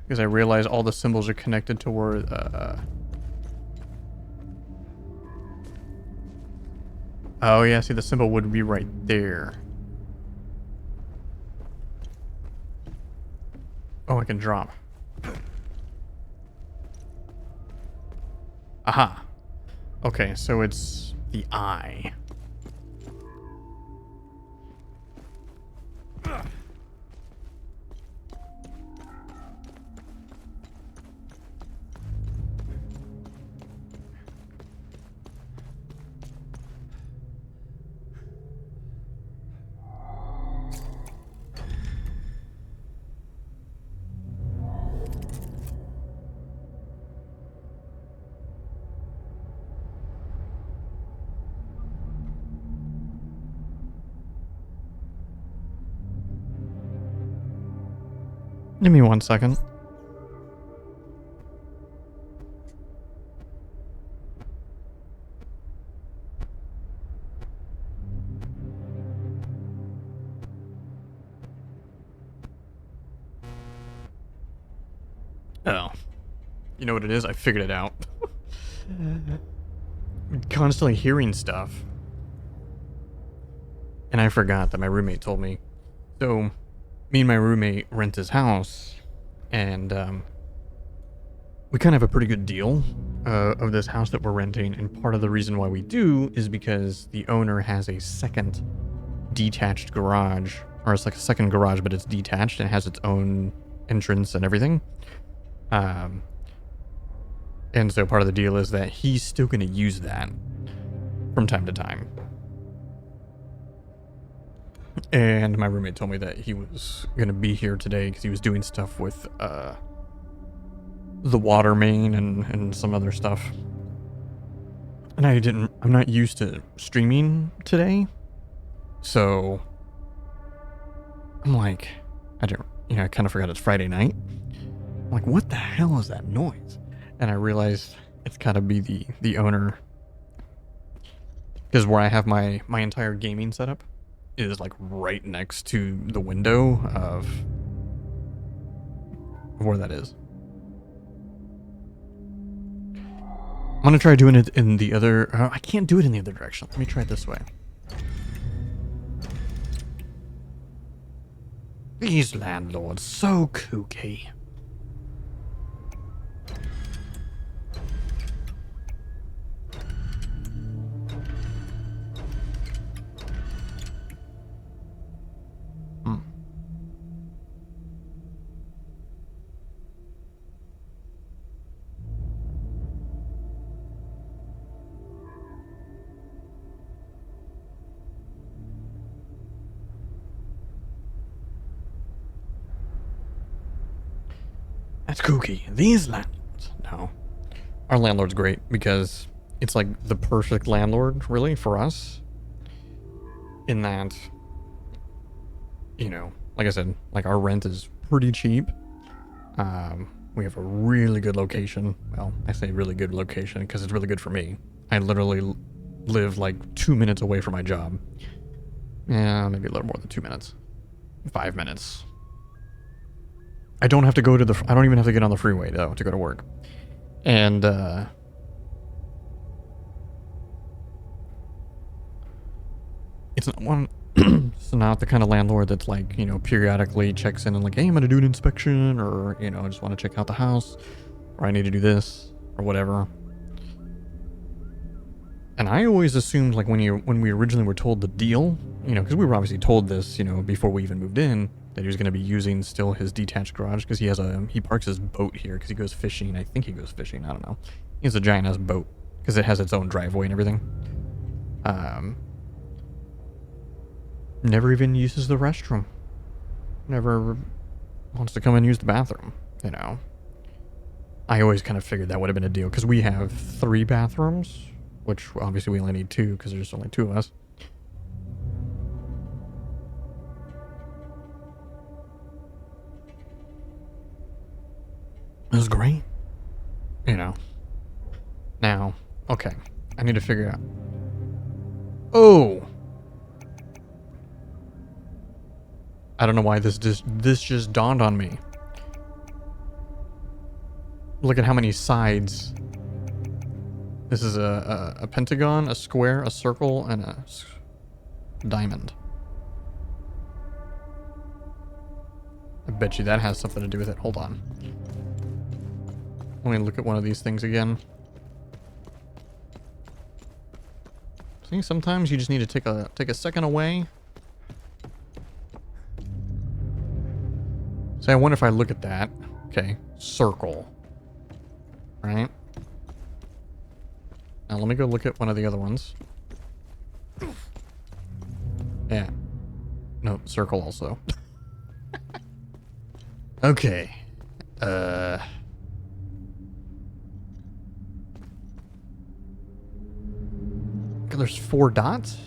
Because I realize all the symbols are connected to where. Oh yeah, see the symbol would be right there. Oh, I can drop. Aha. Okay, so it's the eye. Give me 1 second. Oh. You know what it is? I figured it out. Constantly hearing stuff. And I forgot that my roommate told me. So, me and my roommate rent his house. And, we kind of have a pretty good deal of this house that we're renting. And part of the reason why we do is because the owner has a second detached garage. Or it's like a second garage, but it's detached and has its own entrance and everything. And so part of the deal is that he's still going to use that from time to time. And my roommate told me that he was going to be here today because he was doing stuff with the water main and some other stuff. And I'm not used to streaming today. So I'm like, I kind of forgot it's Friday night. I'm like, what the hell is that noise? And I realized it's gotta be the owner. Because where I have my entire gaming setup is like right next to the window of where that is. I'm gonna try doing it in the other... I can't do it in the other direction. Let me try it this way. These landlords, so kooky. That's kooky. These landlords. No. Our landlord's great because it's like the perfect landlord, really, for us. In that, you know, like I said, like our rent is pretty cheap. We have a really good location. Well, I say really good location because it's really good for me. I literally live like 2 minutes away from my job. Yeah, maybe a little more than 2 minutes. 5 minutes. I don't have to go to the... I don't even have to get on the freeway, though, to go to work. And, it's not one... It's not the kind of landlord that's like, you know, periodically checks in and like, hey, I'm gonna do an inspection, or, you know, I just want to check out the house, or I need to do this, or whatever. And I always assumed, like, when we originally were told the deal, you know, because we were obviously told this, you know, before we even moved in, that he was going to be using still his detached garage, because he parks his boat here, because he goes fishing. I think he goes fishing, I don't know. He has a giant-ass boat, because it has its own driveway and everything. Never even uses the restroom. Never wants to come and use the bathroom, you know. I always kind of figured that would have been a deal, because we have 3 bathrooms, which obviously we only need 2, because there's only 2 of us. It was great. You know. Now, okay. I need to figure out... Oh! I don't know why this just dawned on me. Look at how many sides. This is a pentagon, a square, a circle, and a diamond. I bet you that has something to do with it. Hold on. Let me look at one of these things again. See, sometimes you just need to take a second away. So I wonder if I look at that. Okay, circle. Right? Now let me go look at one of the other ones. Yeah. No, circle also. Okay. There's 4 dots?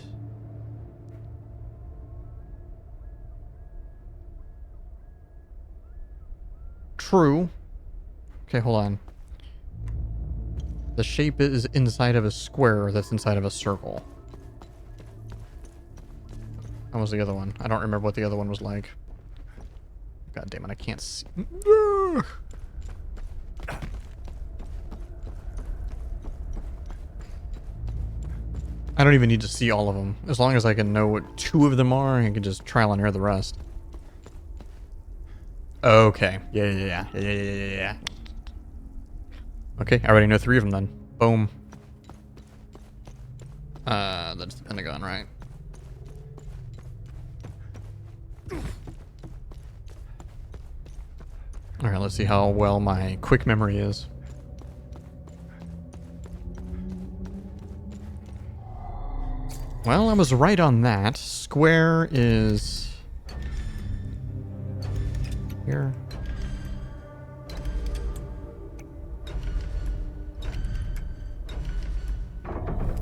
True. Okay, hold on. The shape is inside of a square that's inside of a circle. That was the other one. I don't remember what the other one was like. God damn it, I can't see. I don't even need to see all of them. As long as I can know what 2 of them are, I can just trial and error the rest. Okay. Yeah. Okay, I already know 3 of them then. Boom. That's the pentagon, right? Alright, let's see how well my quick memory is. Well, I was right on that. Square is... here.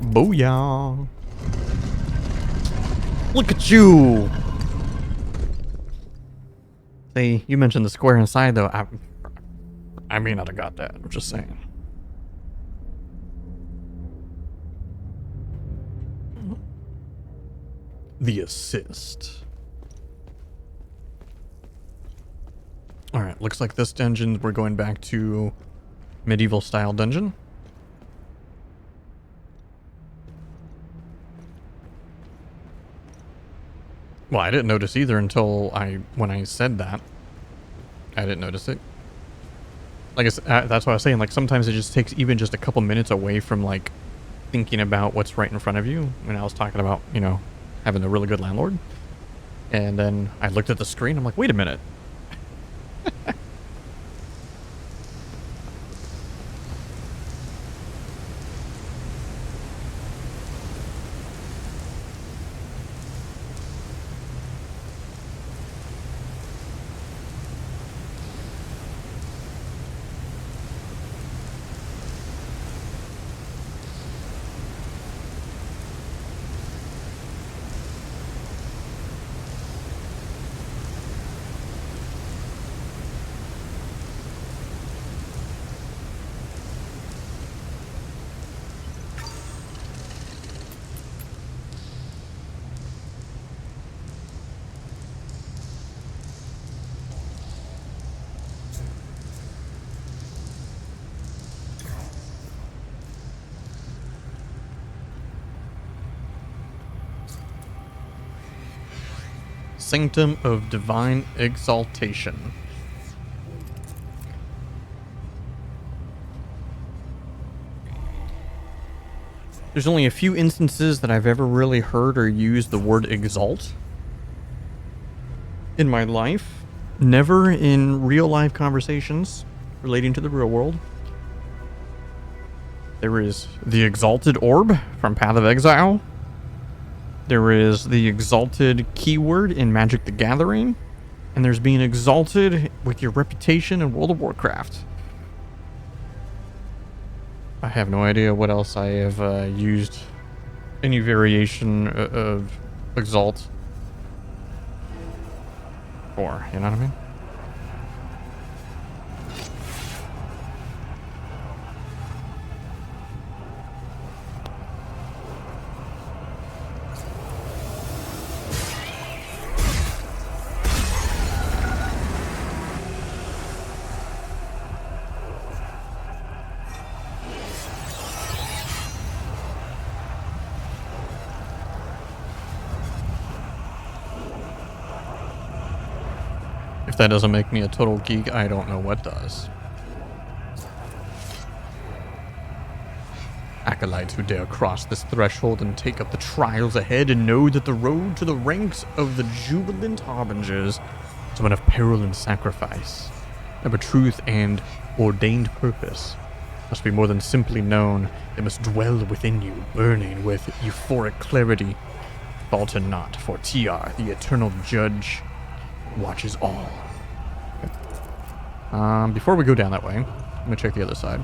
Booyah! Look at you! See, you mentioned the square inside, though. I may not have got that. I'm just saying. The assist. Alright, looks like this dungeon, we're going back to medieval style dungeon. Well, I didn't notice either until when I said that. I didn't notice it. Like I said, that's what I was saying. Like sometimes it just takes even just a couple minutes away from like thinking about what's right in front of you. When I was talking about, you know, having a really good landlord. And then I looked at the screen. I'm like, wait a minute. Sanctum of Divine Exaltation. There's only a few instances that I've ever really heard or used the word exalt in my life. Never in real life conversations relating to the real world. There is the Exalted Orb from Path of Exile. There is the Exalted keyword in Magic the Gathering. And there's being exalted with your reputation in World of Warcraft. I have no idea what else I have used any variation of exalt for, you know what I mean? If that doesn't make me a total geek, I don't know what does. Acolytes who dare cross this threshold and take up the trials ahead and know that the road to the ranks of the Jubilant Harbingers is one of peril and sacrifice. But truth and ordained purpose must be more than simply known. They must dwell within you, burning with euphoric clarity. Falter not, for TR, the eternal judge, watches all. Before we go down that way, I'm gonna check the other side.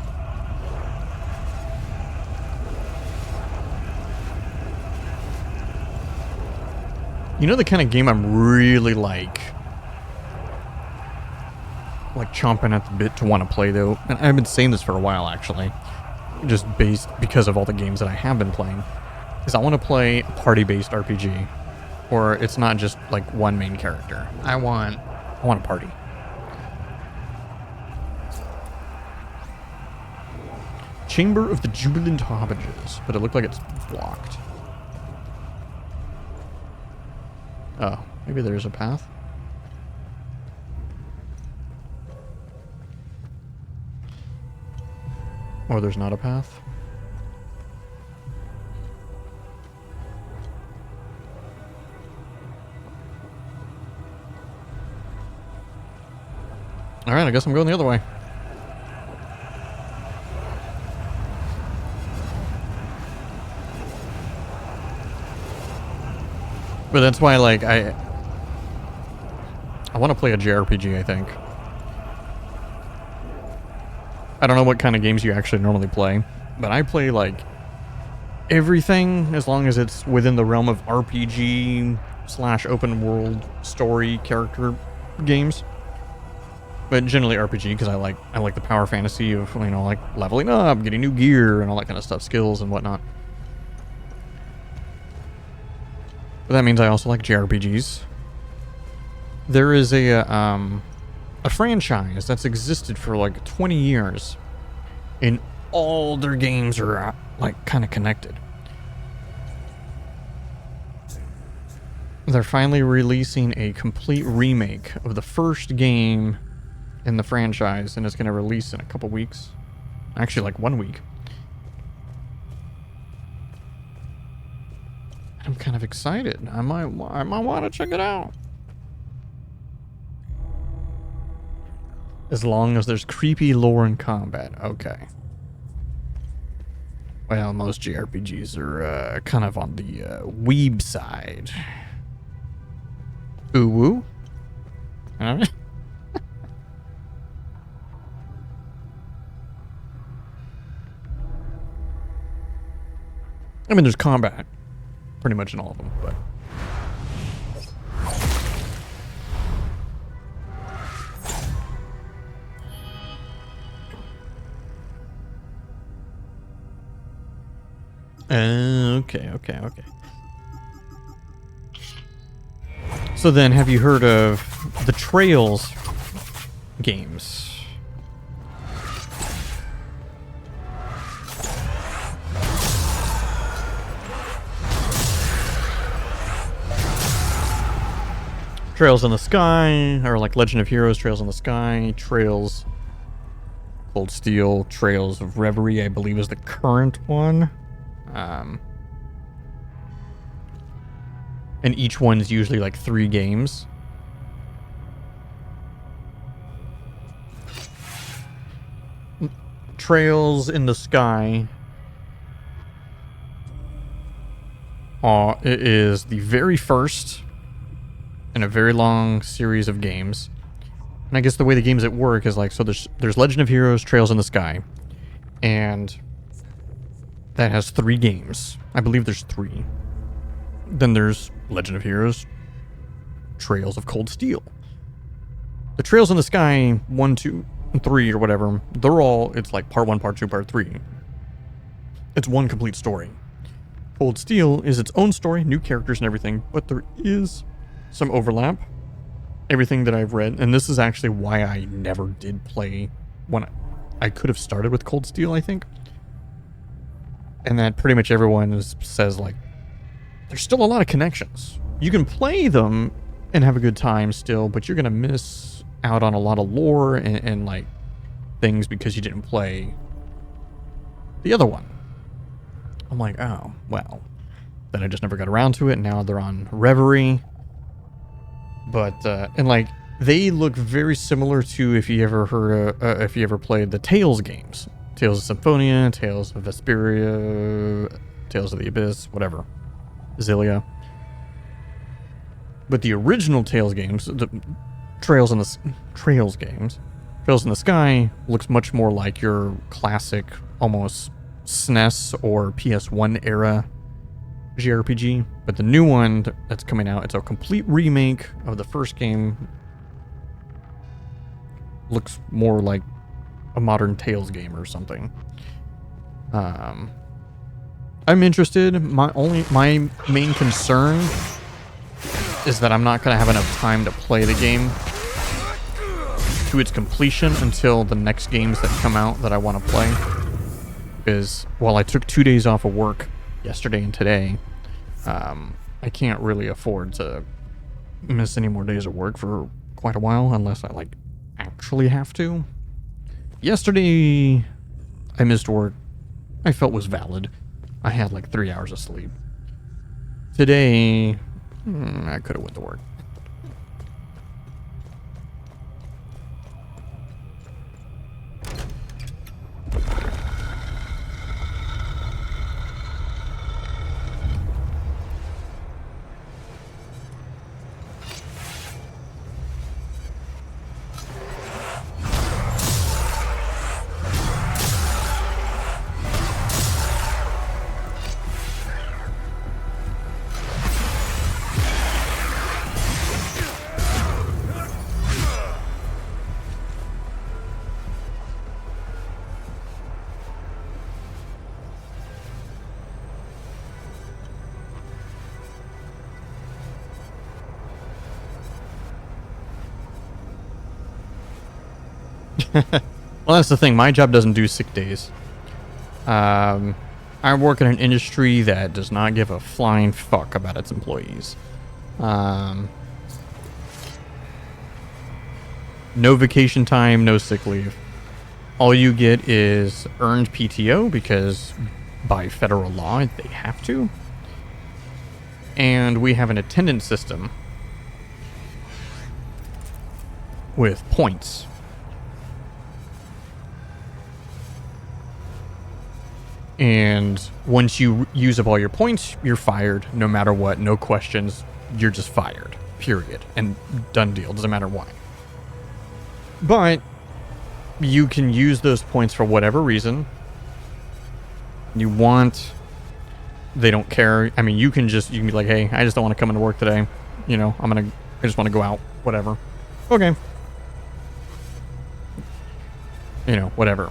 You know the kind of game I'm really like chomping at the bit to want to play though, and I've been saying this for a while actually, just because of all the games that I have been playing, is I want to play a party-based RPG, or it's not just like one main character. I want a party. Chamber of the Jubilant Harbingers, but it looked like it's blocked. Oh, maybe there's a path. Or there's not a path. Alright, I guess I'm going the other way. But that's why, like, I want to play a JRPG, I think. I don't know what kind of games you actually normally play, but I play, like, everything as long as it's within the realm of RPG / open world story character games. But generally RPG, because I like the power fantasy of, you know, like leveling up, getting new gear and all that kind of stuff, skills and whatnot. But that means I also like JRPGs. There is a franchise that's existed for like 20 years, and all their games are like kind of connected. They're finally releasing a complete remake of the first game in the franchise, and it's going to release in a couple weeks. Actually, like 1 week. I'm kind of excited. I might want to check it out. As long as there's creepy lore and combat. Okay. Well, most JRPGs are kind of on the weeb side. Ooh woo? I mean, there's combat pretty much in all of them, but okay. So then, have you heard of the Trails games? Trails in the Sky, or like Legend of Heroes, Trails in the Sky, Trails Cold Steel, Trails of Reverie, I believe is the current one. And each one's usually like 3 games. Trails in the Sky it is the very first in a very long series of games. And I guess the way the games at work is like, so there's Legend of Heroes, Trails in the Sky, and that has 3 games. I believe there's 3. Then there's Legend of Heroes, Trails of Cold Steel. The Trails in the Sky 1, 2, and 3 or whatever, they're all, it's like part 1, part 2, part 3. It's one complete story. Cold Steel is its own story, new characters and everything, but there is some overlap. Everything that I've read, and this is actually why I never did play when I could have started with Cold Steel, I think. And that pretty much everyone says, like, there's still a lot of connections. You can play them and have a good time still, but you're going to miss out on a lot of lore and like, things because you didn't play the other one. I'm like, oh, well. Then I just never got around to it, and now they're on Reverie. But, and like, they look very similar to if you ever heard, if you ever played the Tales games. Tales of Symphonia, Tales of Vesperia, Tales of the Abyss, whatever. Zillia. But the original Tales games, the Trails in the Sky looks much more like your classic, almost SNES or PS1 era JRPG, but the new one that's coming out, it's a complete remake of the first game. Looks more like a modern Tales game or something. I'm interested. My main concern is that I'm not going to have enough time to play the game to its completion until the next games that come out that I want to play. Because while I took 2 days off of work yesterday and today, I can't really afford to miss any more days of work for quite a while unless I like actually have to. Yesterday I missed work. I felt was valid. I had like 3 hours of sleep. Today I could have went to work. Well, that's the thing. My job doesn't do sick days. I work in an industry that does not give a flying fuck about its employees. No vacation time, no sick leave. All you get is earned PTO because by federal law they have to. And we have an attendance system with points. And once you use up all your points, you're fired no matter what, no questions. You're just fired, period. And done deal, doesn't matter why. But you can use those points for whatever reason you want. They don't care. I mean, you can be like, hey, I just don't want to come into work today. You know, I just want to go out, whatever. Okay. You know, whatever.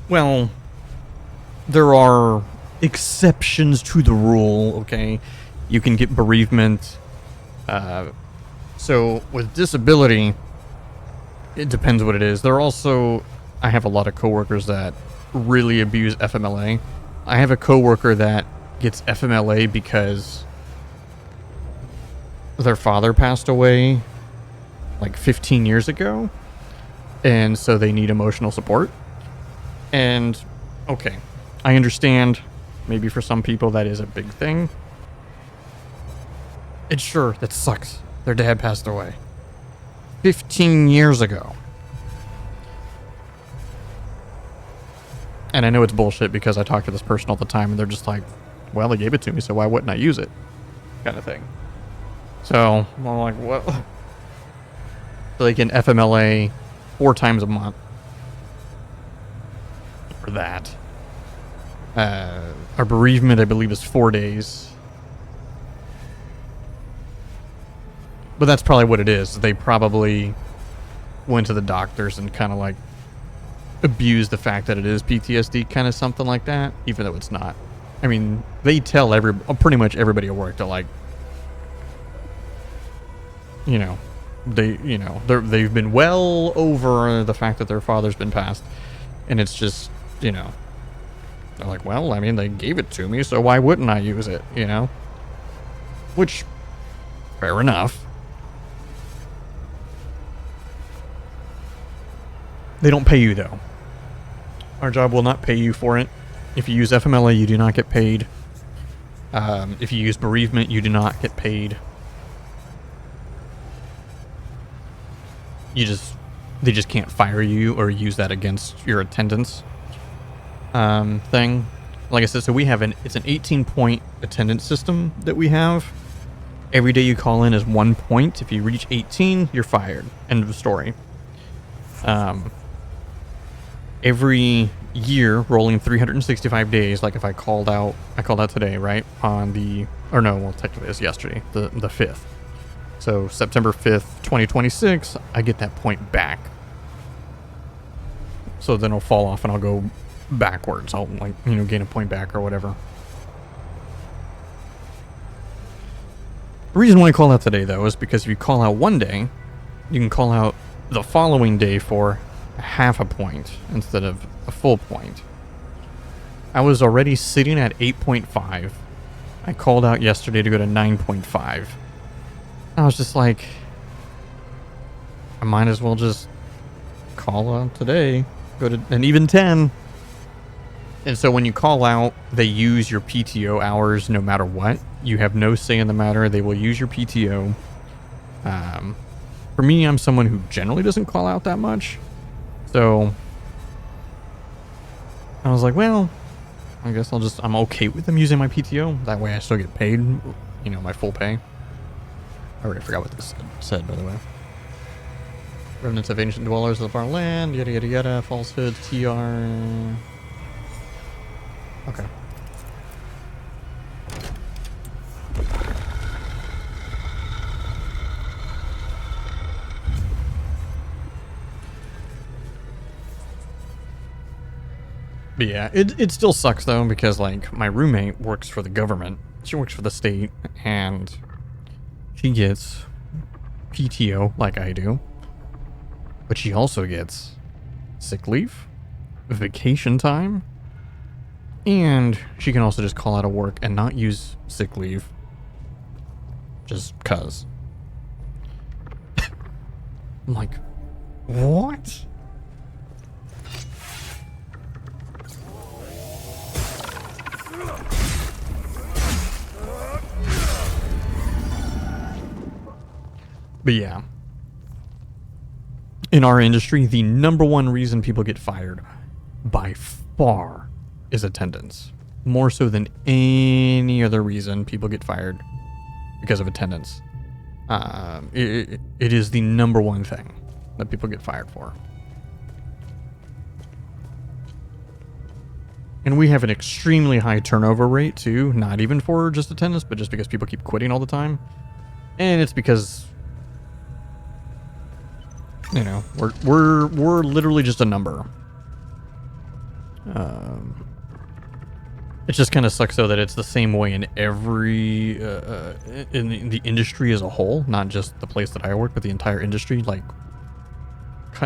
Well, there are exceptions to the rule, okay? You can get bereavement. So with disability, it depends what it is. There are also, I have a lot of coworkers that really abuse FMLA. I have a coworker that gets FMLA because their father passed away like 15 years ago, and so they need emotional support. And okay, I understand maybe for some people that is a big thing. And sure, that sucks. Their dad passed away 15 years ago. And I know it's bullshit because I talk to this person all the time and they're just like, well, they gave it to me, so why wouldn't I use it? Kind of thing. So I'm like, what? So they get FMLA 4 times a month for that. Our bereavement, I believe, is 4 days. But that's probably what it is. They probably went to the doctors and kind of like abused the fact that it is PTSD, kind of something like that, even though it's not. I mean, they tell pretty much everybody at work. They're like, you know, they've been well over the fact that their father's been passed, and it's just, you know, they're like, well, I mean, they gave it to me, so why wouldn't I use it, you know? Which, fair enough. They don't pay you, though. Our job will not pay you for it. If you use FMLA, you do not get paid. If you use bereavement, you do not get paid. They just can't fire you or use that against your attendance thing. Like I said, so we have it's an 18-point attendance system that we have. Every day you call in is 1 point. If you reach 18, you're fired. End of story. Every year, rolling 365 days, like if I called out today, right? Technically it's yesterday, the 5th. So September 5th, 2026, I get that point back. So then it'll fall off and I'll go backwards. I'll gain a point back or whatever. The reason why I call out today, though, is because if you call out one day, you can call out the following day for half a point instead of a full point. I was already sitting at 8.5. I called out yesterday to go to 9.5. I was just like, I might as well just call out today, go to an even 10. And so when you call out, they use your PTO hours no matter what. You have no say in the matter. They will use your PTO. For me, I'm someone who generally doesn't call out that much. So I was like, well, I guess I'm okay with them using my PTO. That way I still get paid, my full pay. I already forgot what this said, by the way. Remnants of ancient dwellers of our land, yada yada yada, falsehoods, TR. Okay. But yeah, it still sucks though, because like my roommate works for the government. She works for the state, and she gets PTO like I do. But she also gets sick leave, vacation time, and she can also just call out of work and not use sick leave. Just cuz. I'm like, what? But yeah, in our industry, the number one reason people get fired by far is attendance. More so than any other reason people get fired because of attendance. It is the number one thing that people get fired for. And we have an extremely high turnover rate too, not even for just attendance, but just because people keep quitting all the time. And it's because, we're literally just a number. It just kind of sucks though that it's the same way in every in the industry as a whole, not just the place that I work, but the entire industry, like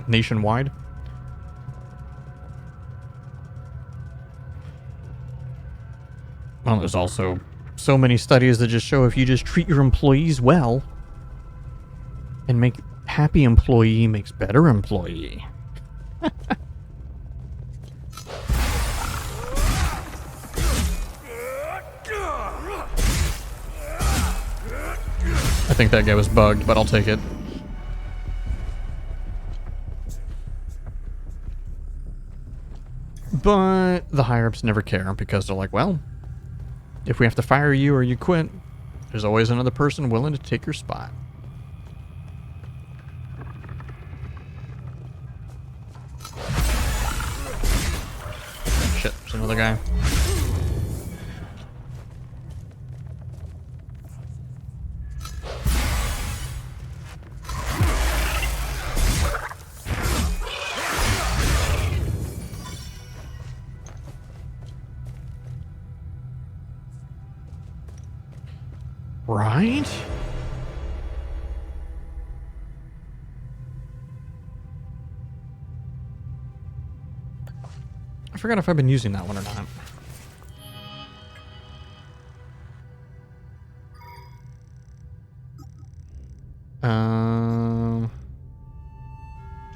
nationwide. Well, there's also so many studies that just show if you just treat your employees well and make happy employee makes better employee. I think that guy was bugged, but I'll take it. But the higher-ups never care because they're like, well, if we have to fire you or you quit, there's always another person willing to take your spot. Shit, there's another guy. Right? I forgot if I've been using that one or not.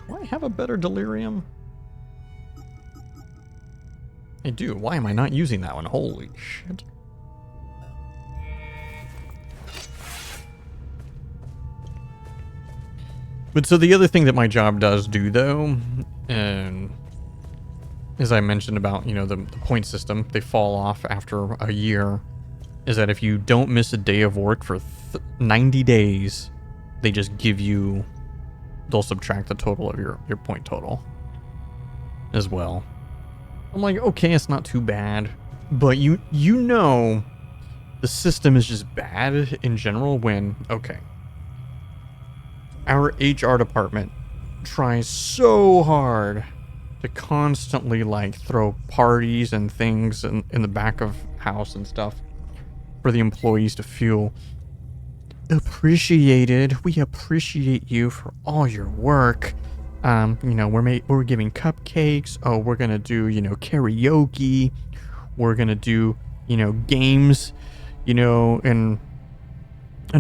Do I have a better delirium? I do. Why am I not using that one? Holy shit. But so the other thing that my job does do, though, and as I mentioned about, you know, the point system, they fall off after a year, is that if you don't miss a day of work for 90 days, they just give you, they'll subtract the total of your point total as well. I'm like, okay, it's not too bad, but you know the system is just bad in general when, okay, our HR department tries so hard to constantly like throw parties and things in the back of house and stuff for the employees to feel appreciated. We appreciate you for all your work. You know, we're giving cupcakes. Oh, we're gonna do, you know, karaoke. We're gonna do, you know, games, you know, and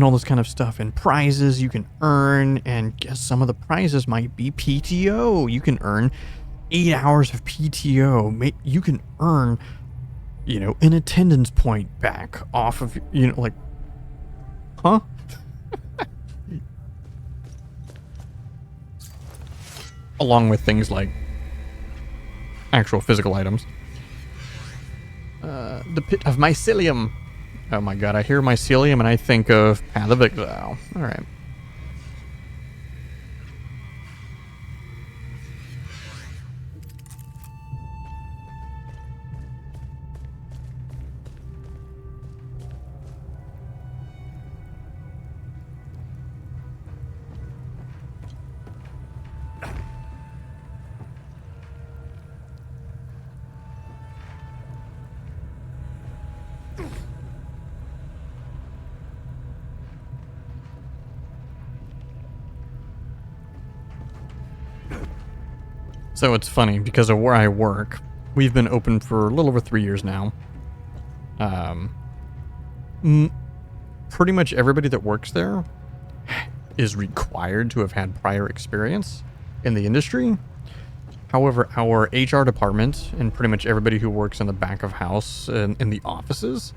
all this kind of stuff, and prizes you can earn, and guess some of the prizes might be PTO. You can earn 8 hours of PTO. You can earn, you know, an attendance point back off of, you know, like, huh? Along with things like actual physical items. The Pit of Mycelium. Oh my god, I hear Mycelium and I think of Path of Exile. Alright. So it's funny, because of where I work, we've been open for a little over 3 years now. Pretty much everybody that works there is required to have had prior experience in the industry. However, our HR department and pretty much everybody who works in the back of house and in the offices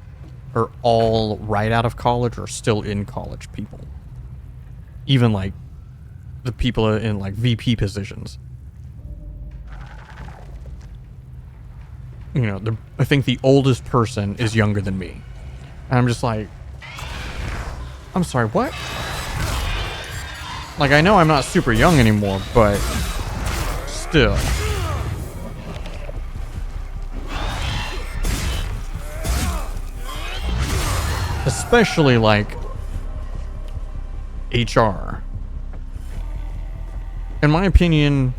are all right out of college or still in college people. Even like the people in like VP positions. You know, I think the oldest person is younger than me. And I'm just like, I'm sorry, what? Like, I know I'm not super young anymore, but still. Especially, like, HR. In my opinion,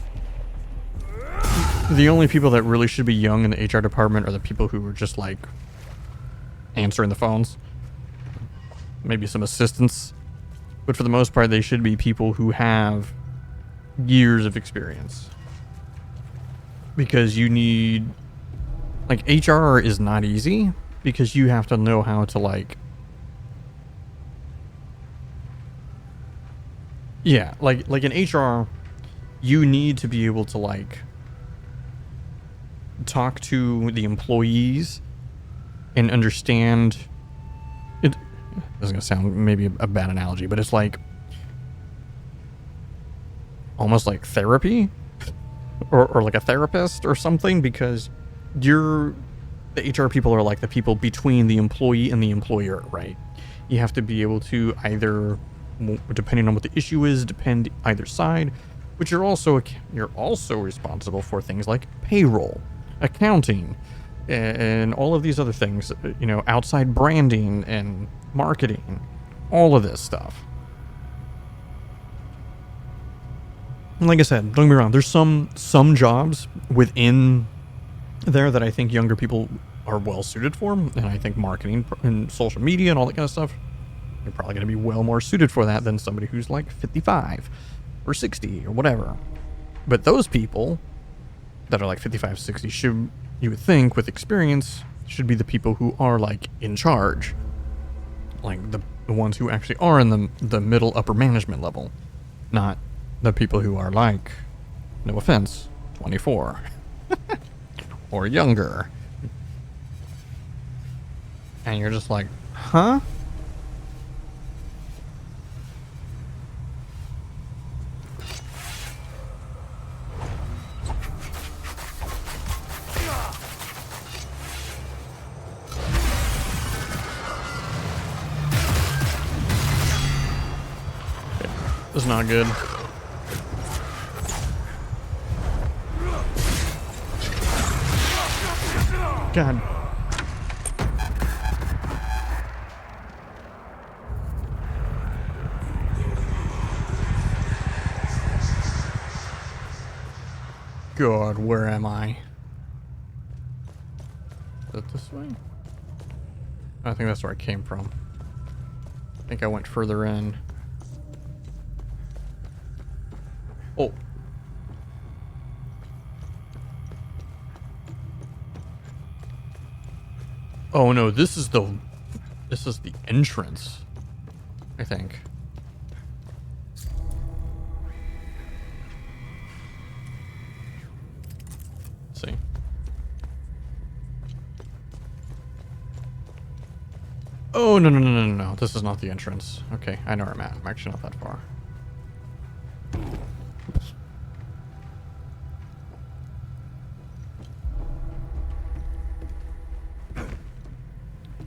the only people that really should be young in the HR department are the people who are just, like, answering the phones. Maybe some assistants. But for the most part, they should be people who have years of experience. Because you need... Like, HR is not easy. because you have to know how to, like, yeah, like in HR, you need to be able to, like, talk to the employees and understand it. This is gonna sound maybe a bad analogy, but it's like almost like therapy or like a therapist or something, because the HR people are like the people between the employee and the employer, right? You have to be able to either, depending on what the issue is, defend either side, but you're also responsible for things like payroll, accounting, and all of these other things, you know, outside branding and marketing, all of this stuff. And like I said, don't get me wrong, there's some jobs within there that I think younger people are well suited for, and I think marketing and social media and all that kind of stuff, you're probably going to be well more suited for that than somebody who's like 55 or 60 or whatever. But those people that are like 55, 60 should, you would think, with experience, should be the people who are like in charge, like the ones who actually are in the middle upper management level, not the people who are like, no offense, 24 or younger. And you're just like, huh? That's not good. God. God, where am I? Is it this way? I think that's where I came from. I think I went further in. Oh. Oh no, this is the entrance, I think. Let's see. Oh, no. This is not the entrance. Okay, I know where I'm at. I'm actually not that far.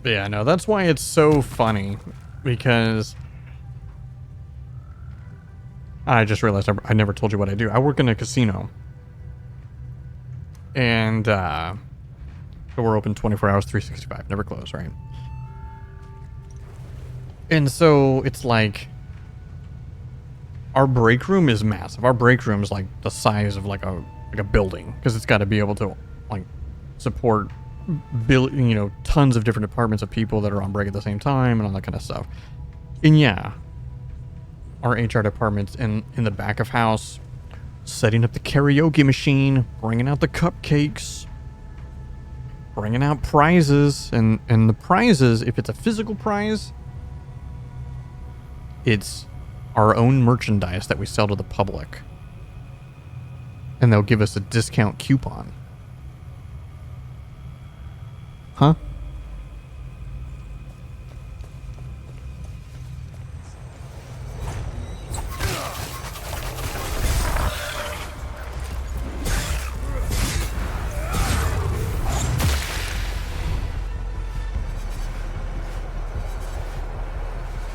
But yeah, no, that's why it's so funny, because I just realized I never told you what I do. I work in a casino. And we're open 24 hours, 365, never close, right? And so it's like our break room is massive. Our break room is like the size of like a building, because it's got to be able to like support tons of different departments of people that are on break at the same time and all that kind of stuff. And yeah, our HR department's in the back of house, setting up the karaoke machine, bringing out the cupcakes, bringing out prizes, and the prizes, if it's a physical prize, it's our own merchandise that we sell to the public, and they'll give us a discount coupon. Huh?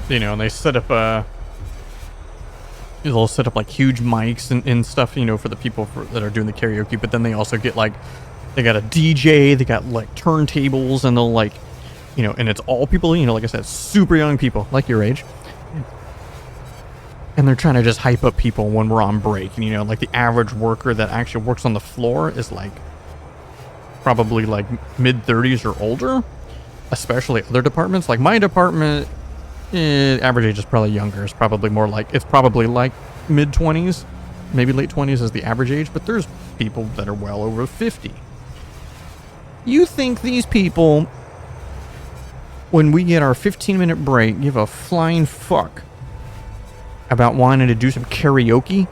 You know, and they set up they'll set up like huge mics and stuff, you know, for the people that are doing the karaoke, but then they also get like, they got a DJ, they got like turntables, and they'll like, you know, and it's all people, you know, like I said, super young people, like your age. And they're trying to just hype up people when we're on break. And, you know, like the average worker that actually works on the floor is like probably like mid-30s or older, especially other departments. Like my department, average age is probably younger. It's probably more like, it's probably like mid-20s, maybe late 20s is the average age, but there's people that are well over 50. You think these people when we get our 15-minute break, give a flying fuck about wanting to do some karaoke?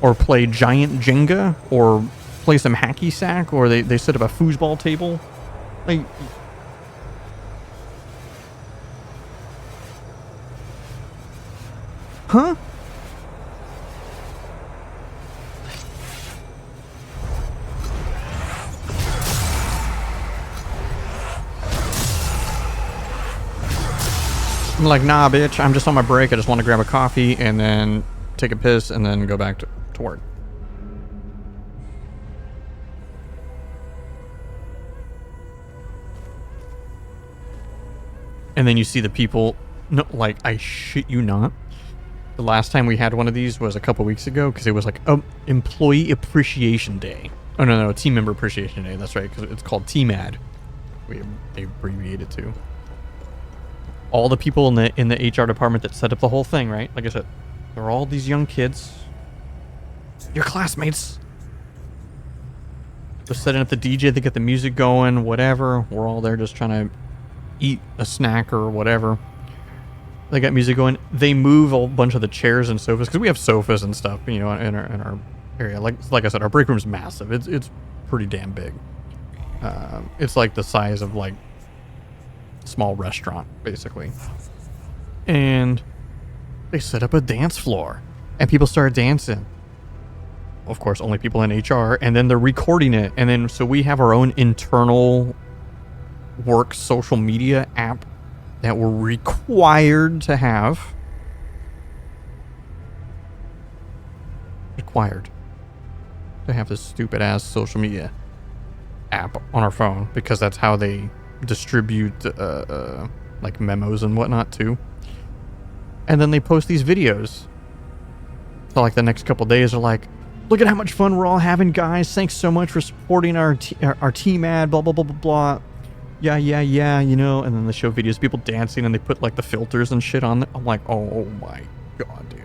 Or play giant Jenga? Or play some hacky sack? Or they set up a foosball table? Like... Huh? I'm like, nah, bitch, I'm just on my break. I just want to grab a coffee and then take a piss and then go back to work. And then you see the people, no, like, I shit you not. The last time we had one of these was a couple weeks ago because it was like Employee Appreciation Day. Oh, no, Team Member Appreciation Day. That's right, because it's called TMAD. They abbreviate it to. All the people in the HR department that set up the whole thing, right? Like I said, they're all these young kids. Your classmates. They're setting up the DJ. They get the music going, whatever. We're all there just trying to eat a snack or whatever. They got music going. They move a bunch of the chairs and sofas because we have sofas and stuff, you know, in our area. Like I said, our break room's massive. It's pretty damn big. It's like the size of like a small restaurant, basically. And they set up a dance floor, and people started dancing. Of course, only people in HR, and then they're recording it, and then so we have our own internal work social media app that we're required to have. Required to have this stupid ass social media app on our phone because that's how they distribute like memos and whatnot too. And then they post these videos. So like the next couple days are like, look at how much fun we're all having, guys. Thanks so much for supporting our team ad, blah, blah, blah, blah, blah. Yeah, you know. And then they show videos of people dancing and they put like the filters and shit on it. I'm like, oh my God, dude.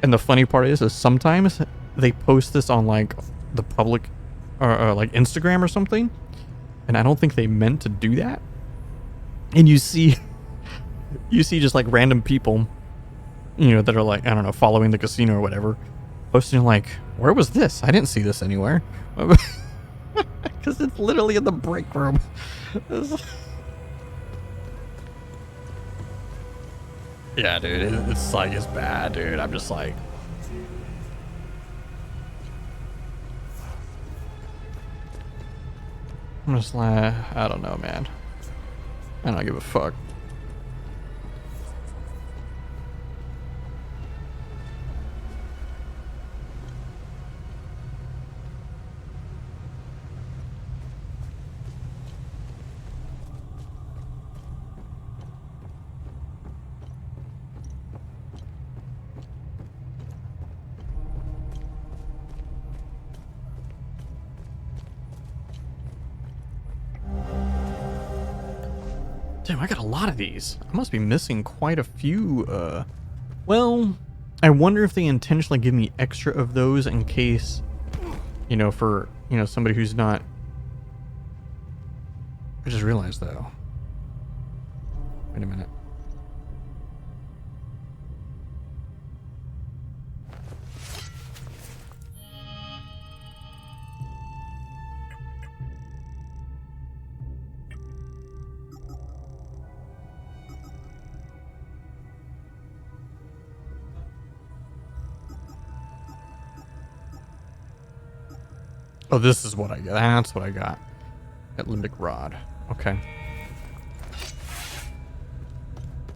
And the funny part is sometimes they post this on like the public or like Instagram or something. And I don't think they meant to do that. And you see just like random people, you know, that are like, I don't know, following the casino or whatever, posting like, where was this? I didn't see this anywhere. Because it's literally in the break room. Yeah, dude, it's like, it's bad, dude. I'm just like... I'm just like, I don't know, man. I don't give a fuck. Damn, I got a lot of these. I must be missing quite a few, well, I wonder if they intentionally give me extra of those in case, you know, for, you know, somebody who's not... I just realized, though. Wait a minute. Oh, this is what I got. That's what I got. That limbic rod. Okay.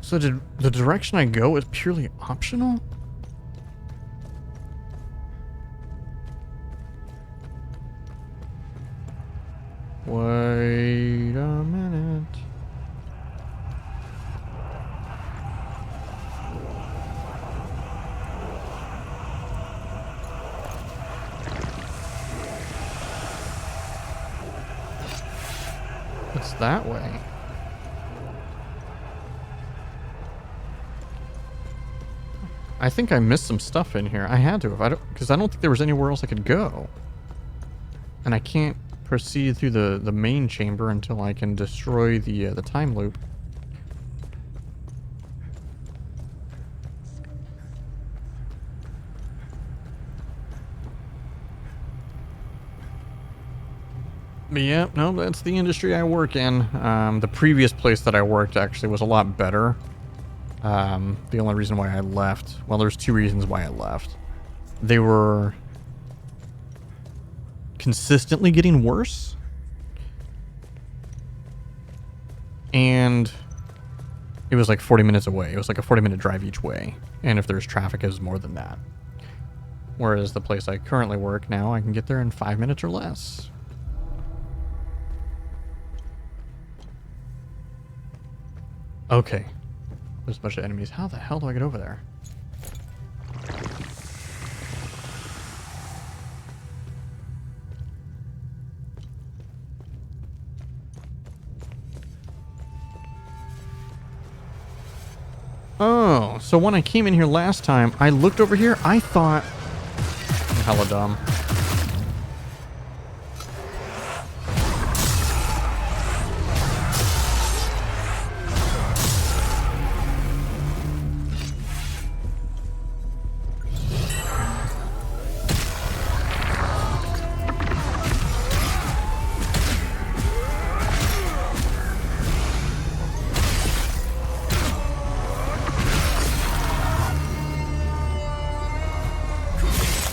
So the direction I go is purely optional? Wait a minute. It's that way. I think I missed some stuff in here. I had to, if I don't, because I don't think there was anywhere else I could go. And I can't proceed through the main chamber until I can destroy the time loop. But yeah, no, that's the industry I work in. The previous place that I worked actually was a lot better. The only reason why I left, well, there's two reasons why I left. They were consistently getting worse. And it was like 40 minutes away. It was like a 40-minute drive each way. And if there's traffic, it was more than that. Whereas the place I currently work now, I can get there in 5 minutes or less. Okay. There's a bunch of enemies. How the hell do I get over there? Oh, so when I came in here last time, I looked over here, I thought... I'm hella dumb.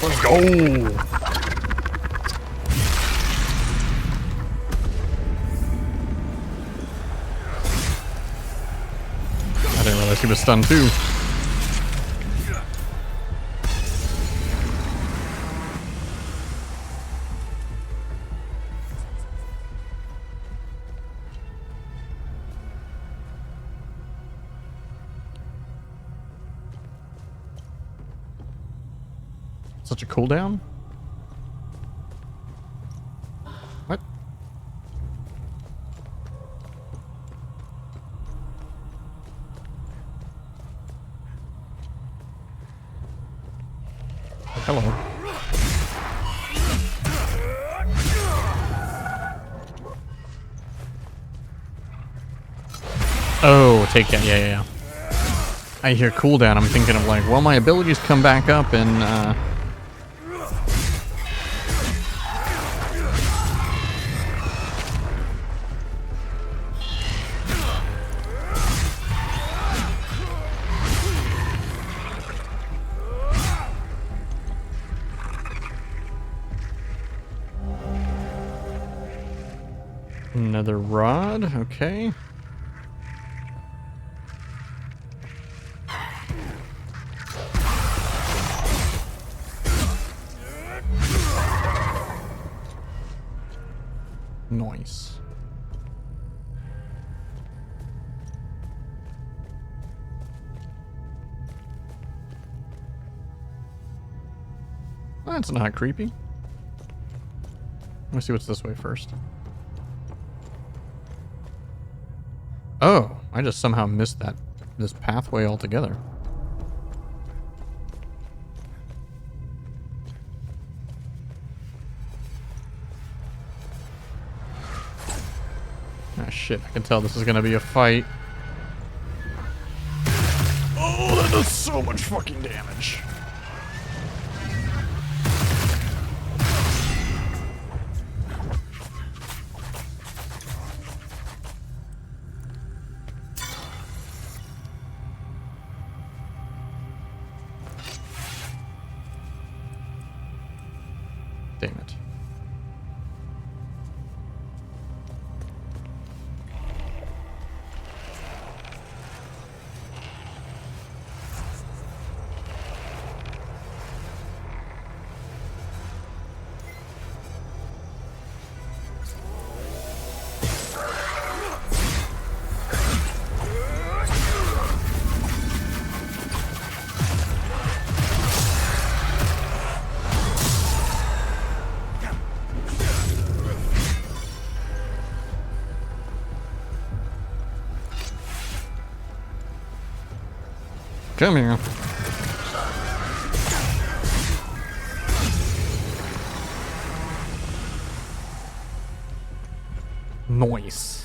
Let's go! I didn't realize he was stunned too. Such a cooldown? What? Oh, hello. Oh, take that. Yeah. I hear cooldown. I'm thinking of like, well, my abilities come back up and, another rod, okay. Nice. That's not creepy. Let me see what's this way first. Oh, I just somehow missed this pathway altogether. Ah, shit, I can tell this is gonna be a fight. Oh, that does so much fucking damage. Damn it. Come here. Nice.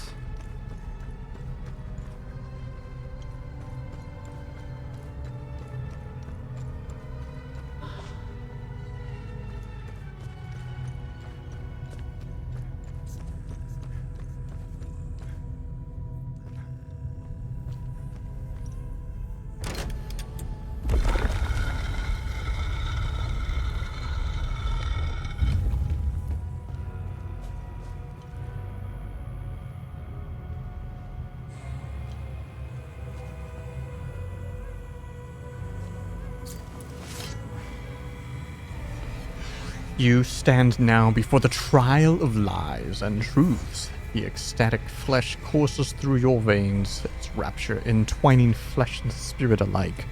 You stand now before the trial of lies and truths. The ecstatic flesh courses through your veins, its rapture entwining flesh and spirit alike,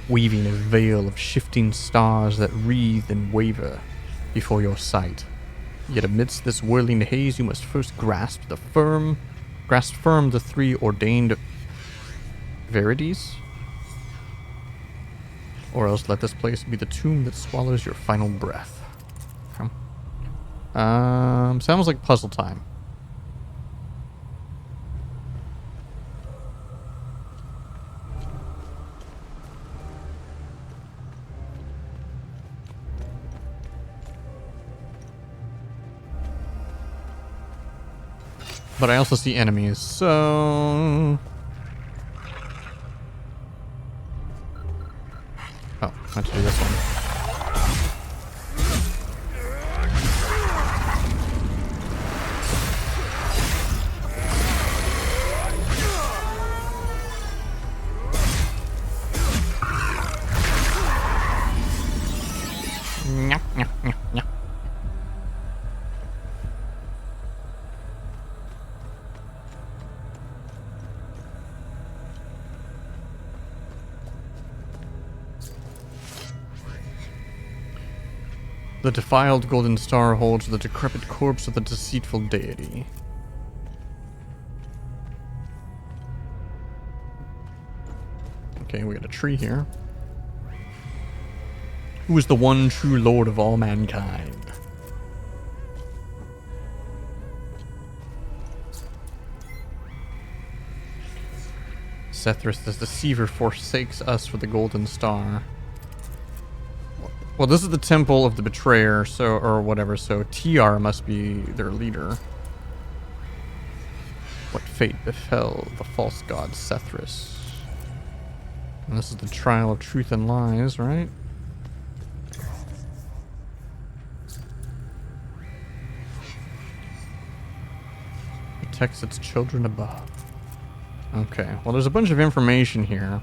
weaving a veil of shifting stars that wreathe and waver before your sight. Yet amidst this whirling haze, you must first grasp firm the three ordained verities, or else let this place be the tomb that swallows your final breath. Sounds like puzzle time. But I also see enemies, so... Oh, I have to do this one. The defiled golden star holds the decrepit corpse of the deceitful deity. Okay, we got a tree here. Who is the one true lord of all mankind? Sethrus, the deceiver, forsakes us for the golden star. Well, this is the temple of the betrayer, so, or whatever, so TR must be their leader. What fate befell the false god Sethrus? And this is the trial of truth and lies, right? Protects its children above. Okay, well there's a bunch of information here.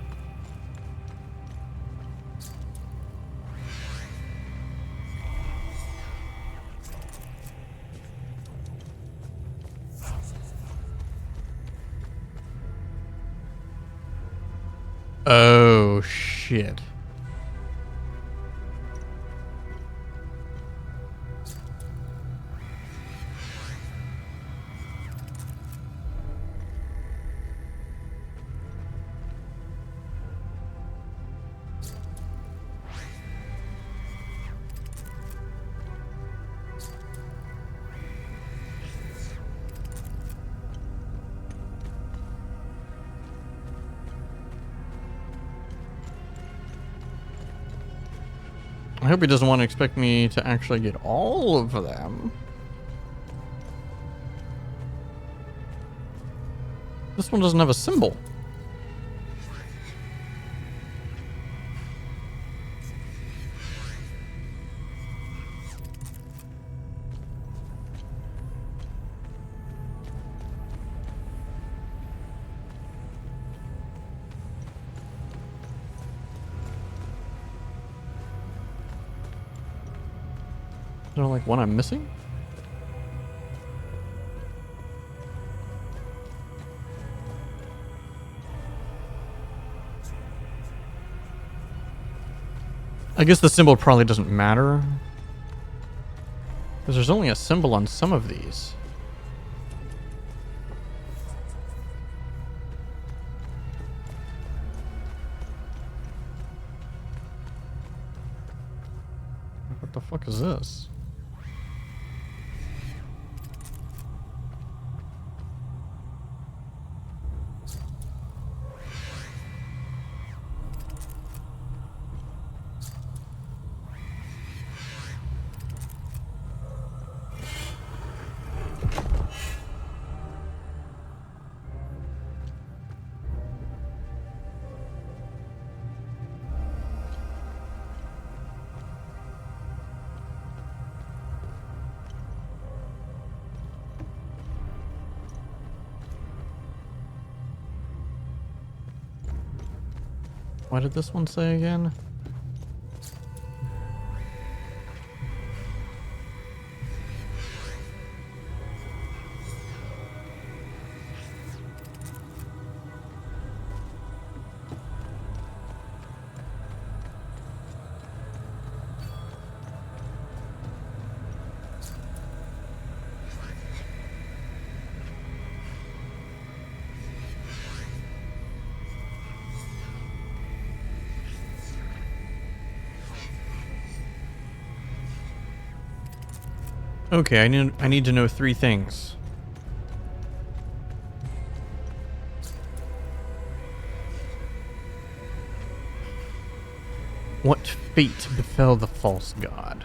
Oh, shit. I hope he doesn't want to expect me to actually get all of them. This one doesn't have a symbol. Is there like one I'm missing? I guess the symbol probably doesn't matter, because there's only a symbol on some of these. What the fuck is this? What did this one say again? Okay, I need to know 3 things. What fate befell the false god?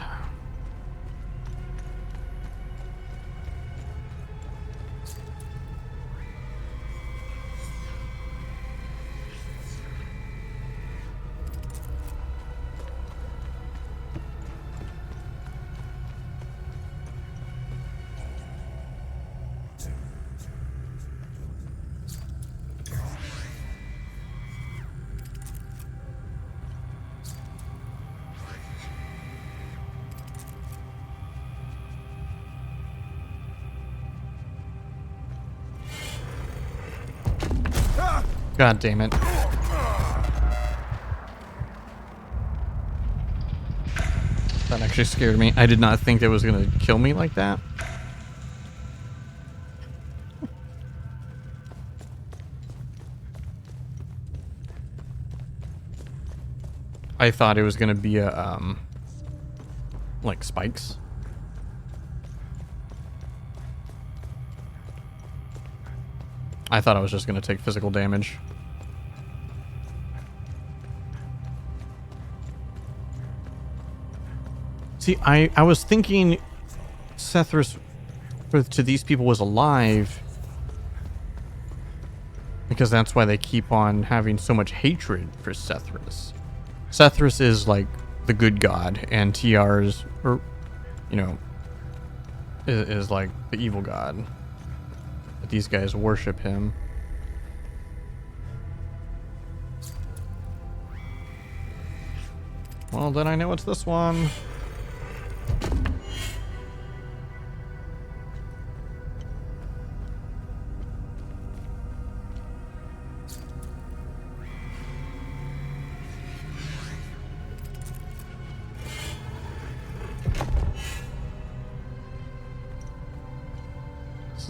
God damn it. That actually scared me. I did not think it was gonna kill me like that. I thought it was gonna be a, like spikes. I thought I was just gonna take physical damage. See, I was thinking Sethris to these people was alive because that's why they keep on having so much hatred for Sethris. Sethris is like the good god, and TR's, or, you know, is like the evil god. But these guys worship him. Well, then I know it's this one.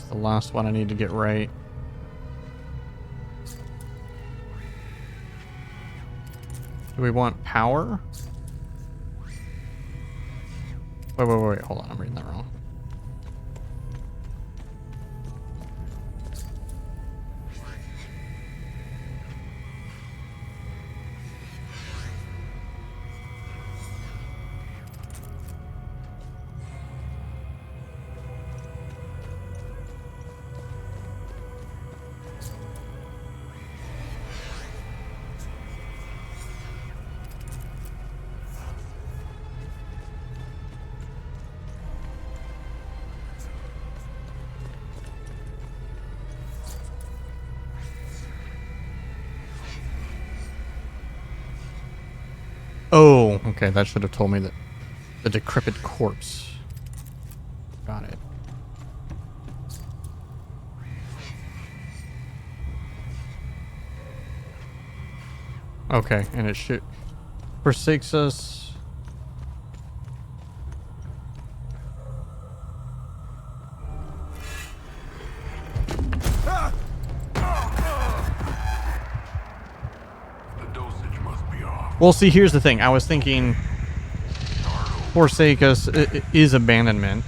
The last one I need to get right. Do we want power? Wait, hold on, I'm reading that wrong. Oh, okay, that should have told me that the decrepit corpse. Got it. Okay, and it should forsakes us. Well, see, here's the thing. I was thinking forsake us is abandonment,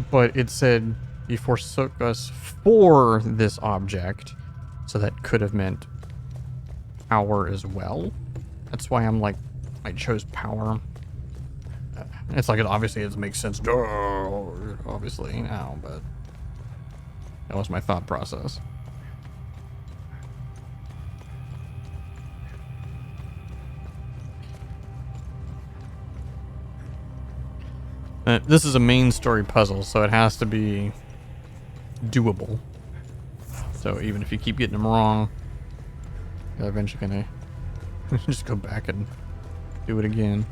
but it said you forsook us for this object, so that could have meant power as well. That's why I'm like, I chose power. It's like, obviously it makes sense, obviously now, but that was my thought process. This is a main story puzzle, so it has to be doable. So even if you keep getting them wrong, you're eventually gonna Just go back and do it again.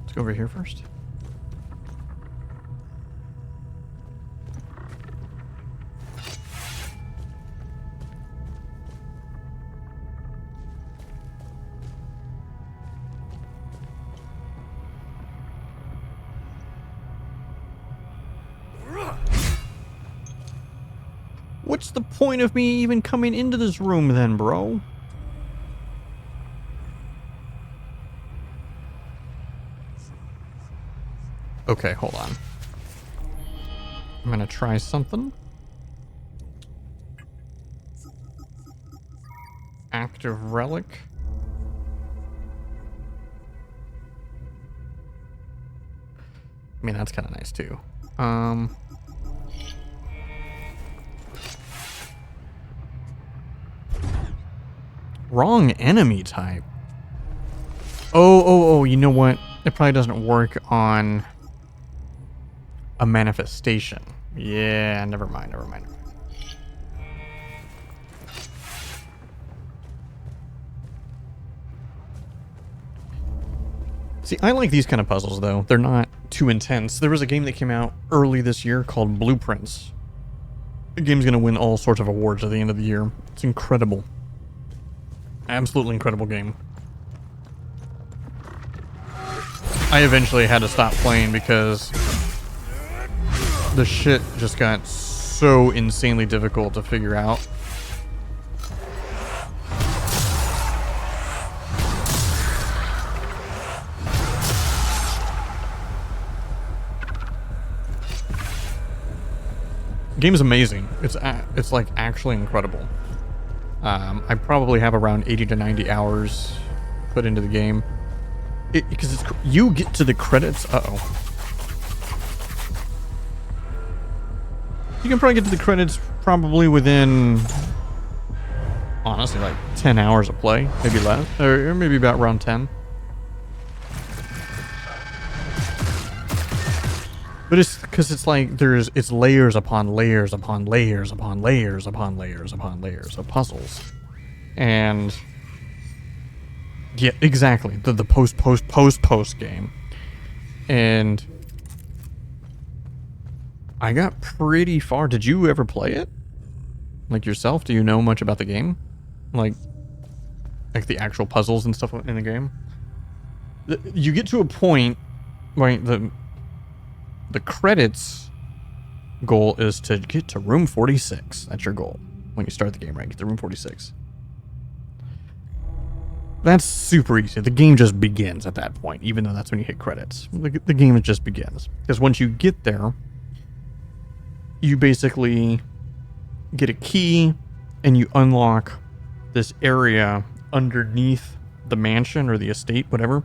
Let's go over here first. What's the point of me even coming into this room then, bro? Okay, hold on. I'm gonna try something. Active relic. I mean, that's kind of nice too. Wrong enemy type. Oh, you know what? It probably doesn't work on a manifestation. Yeah, never mind. See, I like these kind of puzzles, though. They're not too intense. There was a game that came out early this year called Blueprints. The game's going to win all sorts of awards at the end of the year. It's incredible. Absolutely incredible game. I eventually had to stop playing because the shit just got so insanely difficult to figure out. The game's amazing. It's like actually incredible. I probably have around 80 to 90 hours put into the game. Because you get to the credits. You can probably get to the credits probably within, honestly, like 10 hours of play, maybe less, or maybe about around 10. But it's because it's like it's layers upon layers upon layers upon layers upon layers upon layers of puzzles, and yeah, exactly the post game, and I got pretty far. Did you ever play it? Like yourself? Do you know much about the game? Like the actual puzzles and stuff in the game? You get to a point, right? The credits goal is to get to room 46. That's your goal when you start the game, right? Get to room 46. That's super easy. The game just begins at that point, even though that's when you hit credits. The game just begins. Because once you get there, you basically get a key and you unlock this area underneath the mansion or the estate, whatever.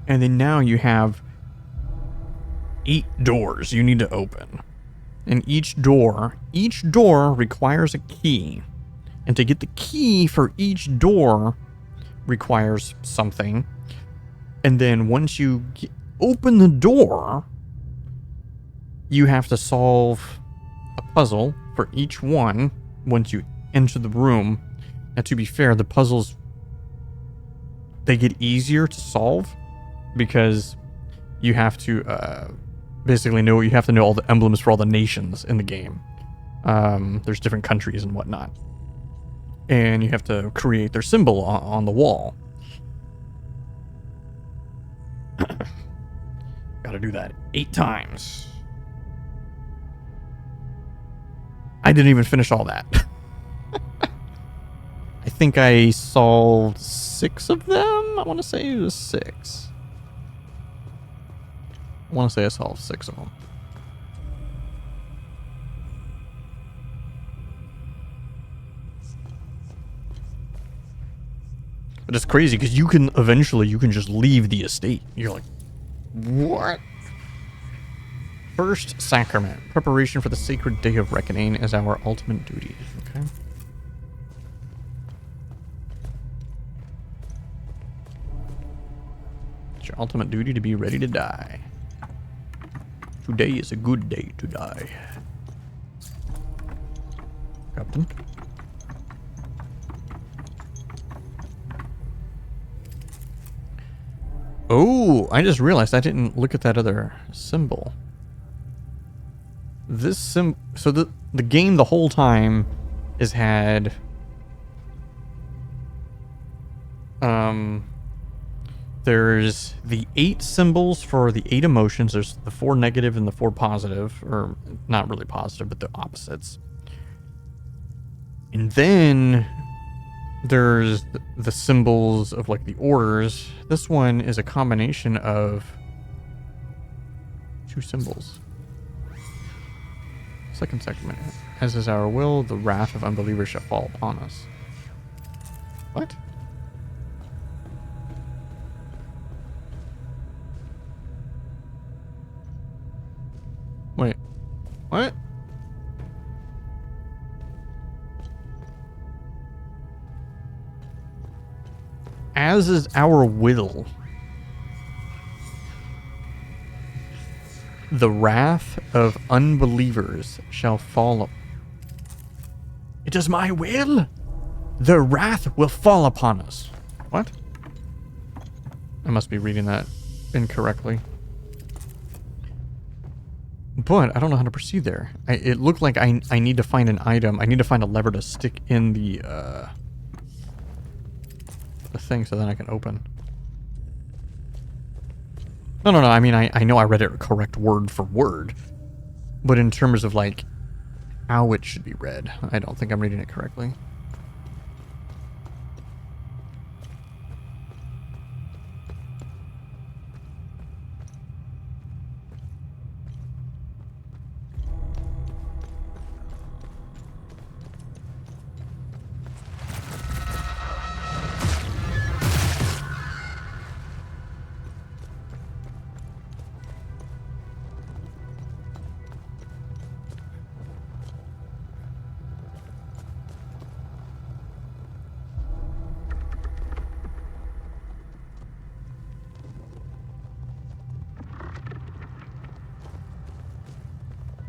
And then now you have 8 doors you need to open. And each door requires a key. And to get the key for each door requires something. And then once you open the door, you have to solve a puzzle for each one once you enter the room. Now, to be fair, the puzzles, they get easier to solve because you have to basically you have to know all the emblems for all the nations in the game. There's different countries and whatnot. And you have to create their symbol on the wall. Gotta do that 8 times. I didn't even finish all that. I think I solved 6 of them. I want to say it was 6. I want to say I solved 6 of them. But it's crazy because you can eventually just leave the estate. You're like, what? First sacrament. Preparation for the sacred day of reckoning is our ultimate duty. Okay. It's your ultimate duty to be ready to die. Today is a good day to die. Captain. Oh, I just realized I didn't look at that other symbol. This so the game the whole time has had there's the 8 symbols for the 8 emotions. There's the 4 negative and the 4 positive, or not really positive, but the opposites. And then there's the symbols of like the orders. This one is a combination of 2 symbols. Second sacrament. As is our will, the wrath of unbelievers shall fall upon us. What? Wait. What? As is our will, the wrath of unbelievers shall fall. It is my will. The wrath will fall upon us. What? I must be reading that incorrectly. But I don't know how to proceed there. It looked like I need to find an item. I need to find a lever to stick in the thing so then I can open. No. I mean, I know I read it correct word for word. But in terms of, like, how it should be read, I don't think I'm reading it correctly.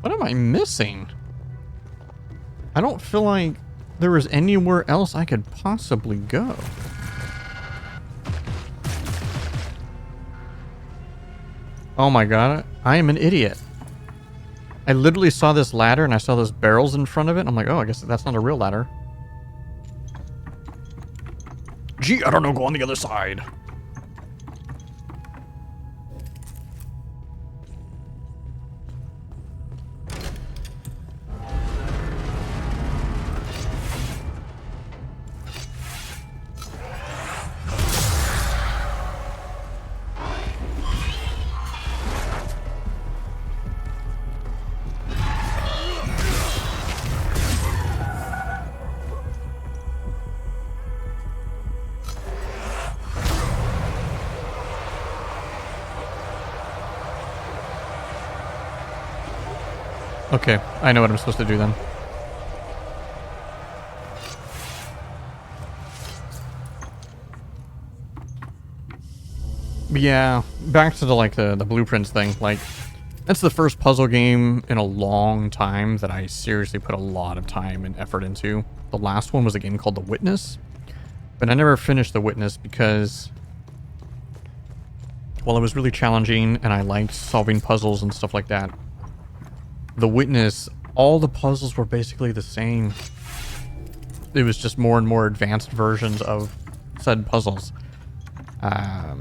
What am I missing? I don't feel like there was anywhere else I could possibly go. Oh my god, I am an idiot. I literally saw this ladder and I saw those barrels in front of it. And I'm like, oh, I guess that's not a real ladder. Gee, I don't know, go on the other side. Okay, I know what I'm supposed to do then. But yeah, back to the blueprints thing. Like, that's the first puzzle game in a long time that I seriously put a lot of time and effort into. The last one was a game called The Witness, but I never finished The Witness because, well, it was really challenging and I liked solving puzzles and stuff like that. The Witness, all the puzzles were basically the same. It was just more and more advanced versions of said puzzles. I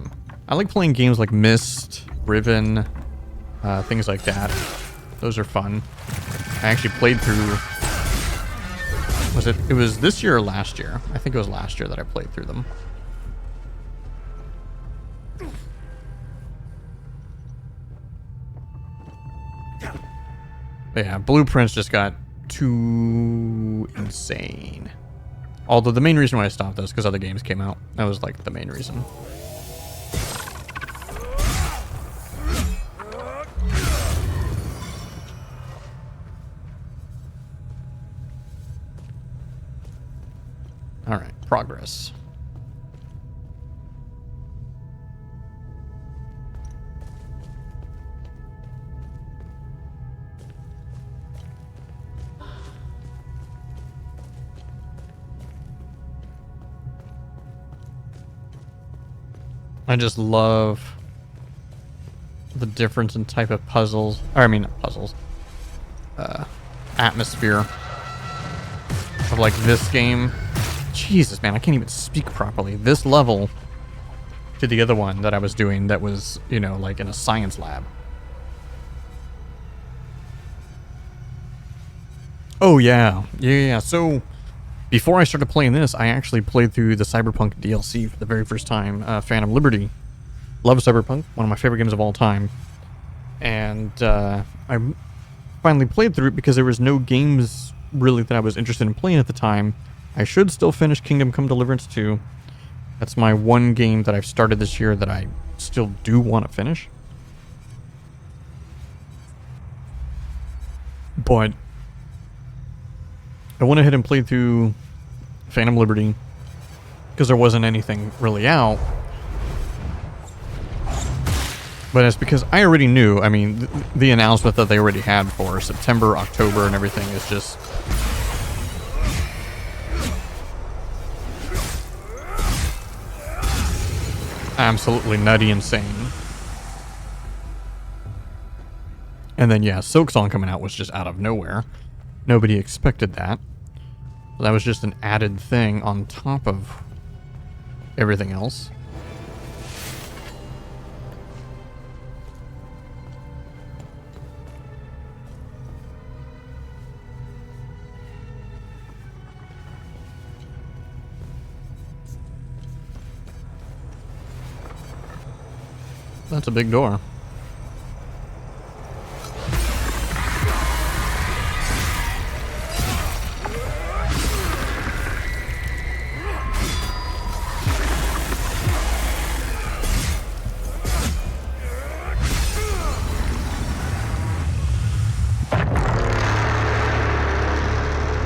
like playing games like Myst, Riven, things like that. Those are fun. I actually played through Was it? It was this year or last year? I think it was last year that I played through them. But yeah, Blueprints just got too insane. Although the main reason why I stopped this because other games came out. That was like the main reason. All right, progress. I just love the difference in type of puzzles. Or I mean, not puzzles. Atmosphere of like this game. Jesus, man, I can't even speak properly. This level to the other one that I was doing that was, you know, like in a science lab. Oh, yeah. Yeah. So, before I started playing this, I actually played through the Cyberpunk DLC for the very first time. Phantom Liberty. Love Cyberpunk. One of my favorite games of all time. And I finally played through it because there was no games really that I was interested in playing at the time. I should still finish Kingdom Come Deliverance 2. That's my one game that I've started this year that I still do want to finish. But I went ahead and played through Phantom Liberty because there wasn't anything really out. But it's because I already knew. I mean, the announcement that they already had for September, October, and everything is just... absolutely nutty insane. And then, yeah, Silksong coming out was just out of nowhere. Nobody expected that. So that was just an added thing on top of everything else. That's a big door.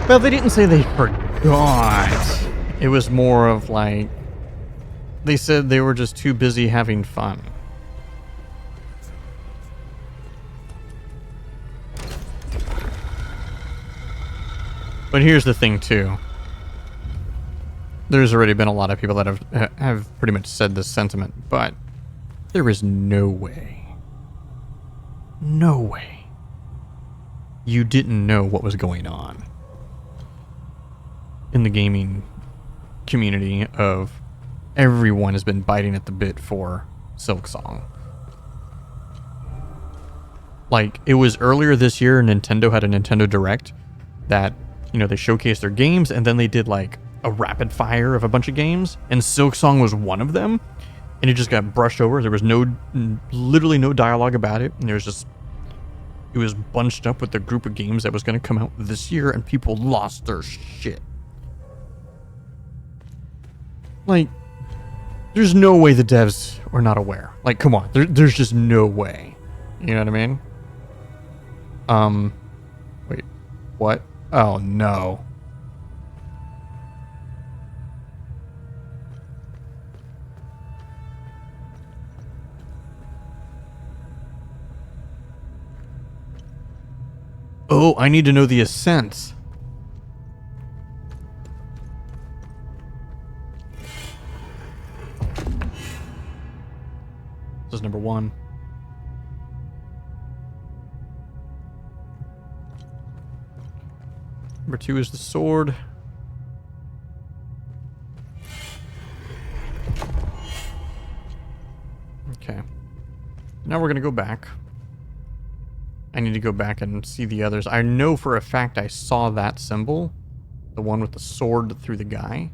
Well, they didn't say they forgot. It was more of like, they said they were just too busy having fun. But here's the thing too. There's already been a lot of people that have pretty much said this sentiment, but there is no way you didn't know what was going on in the gaming community of everyone has been biting at the bit for Silksong. Like, it was earlier this year, Nintendo had a Nintendo Direct that, you know, they showcased their games, and then they did like a rapid fire of a bunch of games, and Silksong was one of them, and it just got brushed over. There was literally no dialogue about it, and there was just, it was bunched up with the group of games that was going to come out this year, and people lost their shit. Like, there's no way the devs are not aware. Like, come on, there's just no way. You know what I mean? Wait, what? Oh no. Oh, I need to know the ascent. This is number 1. Number 2 is the sword. Okay. Now we're going to go back. I need to go back and see the others. I know for a fact I saw that symbol The one with the sword through the guy?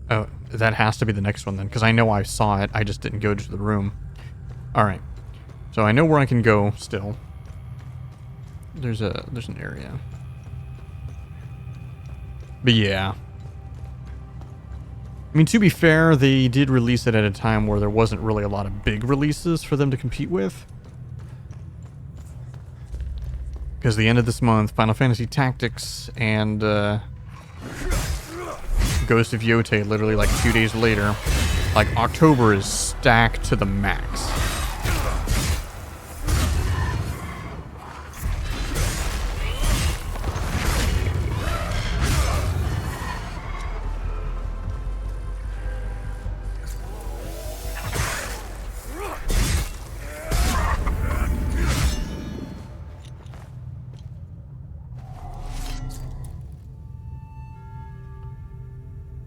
Oh, that has to be the next one then, because I know I saw it. I just didn't go to the room. Alright. So I know where I can go still. There's an area. But yeah. I mean, to be fair, they did release it at a time where there wasn't really a lot of big releases for them to compete with. Because the end of this month, Final Fantasy Tactics and Ghost of Yotei, literally like 2 days later. Like, October is stacked to the max.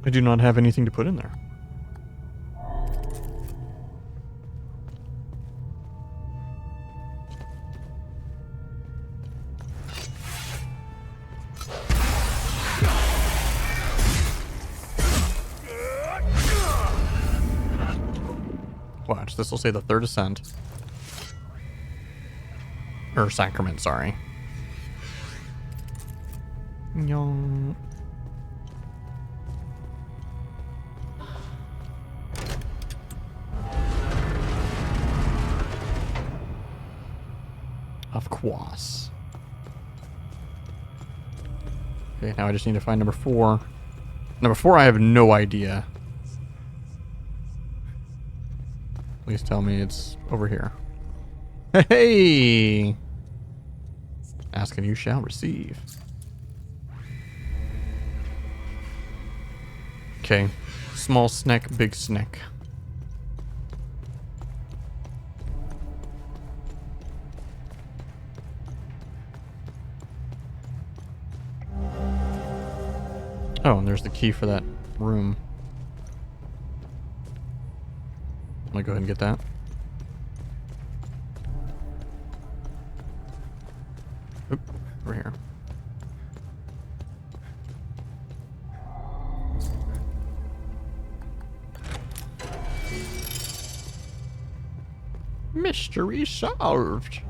I do not have anything to put in there. Watch, this will say the third ascent. Or sacrament, sorry. Yong. Of course. Okay, now I just need to find number 4. Number 4, I have no idea. Please tell me it's over here. Hey! Ask and you shall receive. Okay. Small snack, big snack. Oh, and there's the key for that room. I'm gonna go ahead and get that. Oop, over here. Mystery solved.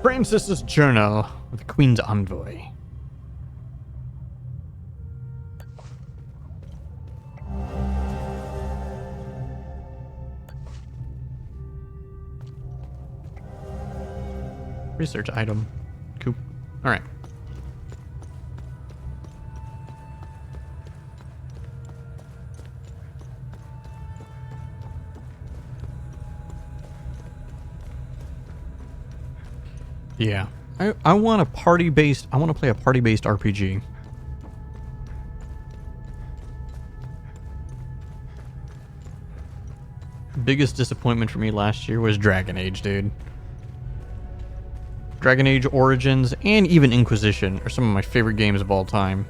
Francis's journal with the Queen's envoy. Research item. Cool. Alright. Yeah. I want a party-based... I want to play a party-based RPG. Biggest disappointment for me last year was Dragon Age, dude. Dragon Age Origins, and even Inquisition are some of my favorite games of all time.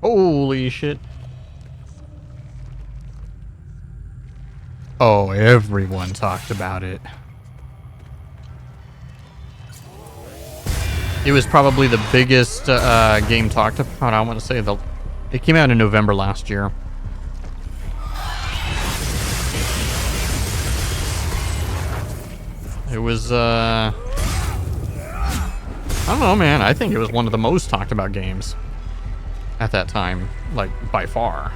Holy shit. Oh, everyone talked about it. It was probably the biggest game talked about. I want to say it came out in November last year. It was I don't know, man. I think it was one of the most talked about games at that time, like, by far.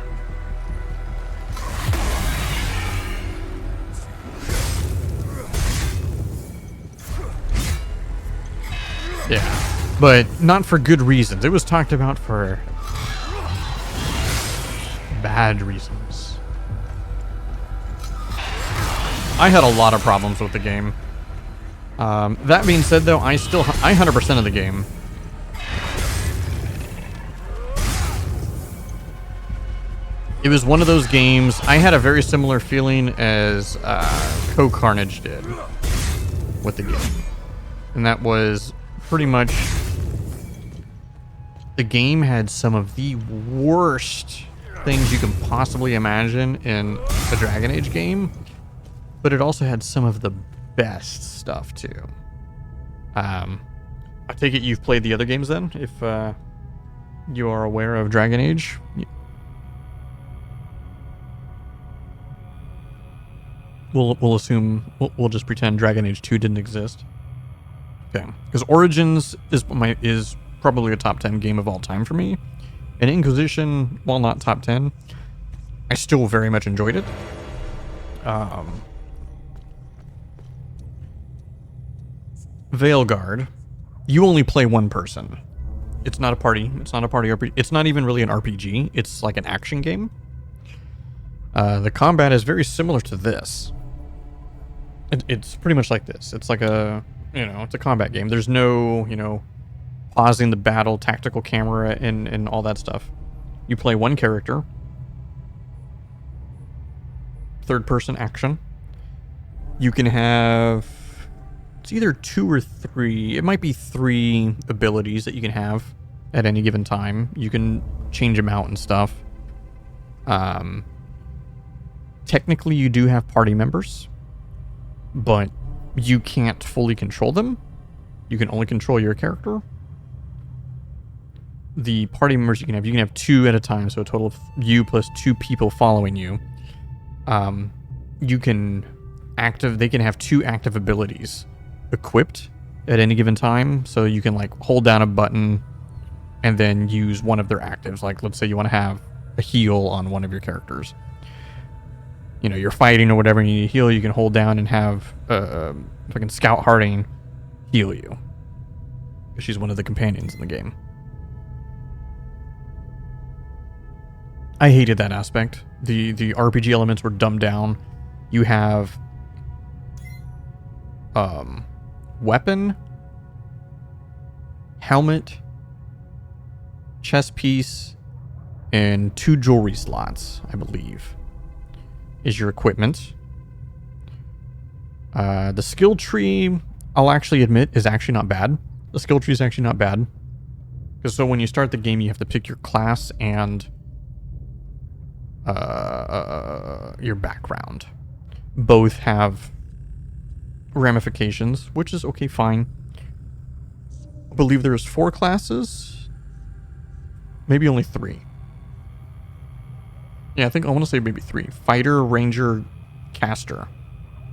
Yeah, but not for good reasons. It was talked about for bad reasons. I had a lot of problems with the game. That being said, though, I 100% of the game. It was one of those games. I had a very similar feeling as Co-Carnage did with the game, and that was pretty much the game had some of the worst things you can possibly imagine in a Dragon Age game, but it also had some of the best stuff too. I take it you've played the other games then, if you are aware of Dragon Age. We'll assume we'll just pretend Dragon Age 2 didn't exist. Okay, because Origins is probably a top 10 game of all time for me, and Inquisition, while not top 10, I still very much enjoyed it. Veilguard, you only play one person. It's not a party. It's not a party RPG. It's not even really an RPG. It's like an action game. The combat is very similar to this. It's pretty much like this. It's like it's a combat game. There's no, pausing the battle, tactical camera, and all that stuff. You play one character. Third-person action. You can have... It's either 2 or 3. It might be 3 abilities that you can have at any given time. You can change them out and stuff. Technically, you do have party members, but you can't fully control them. You can only control your character. The party members you can have 2 at a time, so a total of you plus 2 people following you. You can they can have 2 active abilities equipped at any given time, so you can like hold down a button and then use one of their actives. Like, let's say you want to have a heal on one of your characters. You're fighting or whatever, and you need to heal, you can hold down and have fucking Scout Harding heal you. She's one of the companions in the game. I hated that aspect. The RPG elements were dumbed down. You have weapon, helmet, chest piece, and 2 jewelry slots, I believe, is your equipment. The skill tree, I'll actually admit, is actually not bad. The skill tree is actually not bad. Because so when you start the game, you have to pick your class and your background. Both have ramifications, which is okay, fine. I believe there's 4 classes. Maybe only 3. Yeah, I want to say maybe 3. Fighter, Ranger, Caster.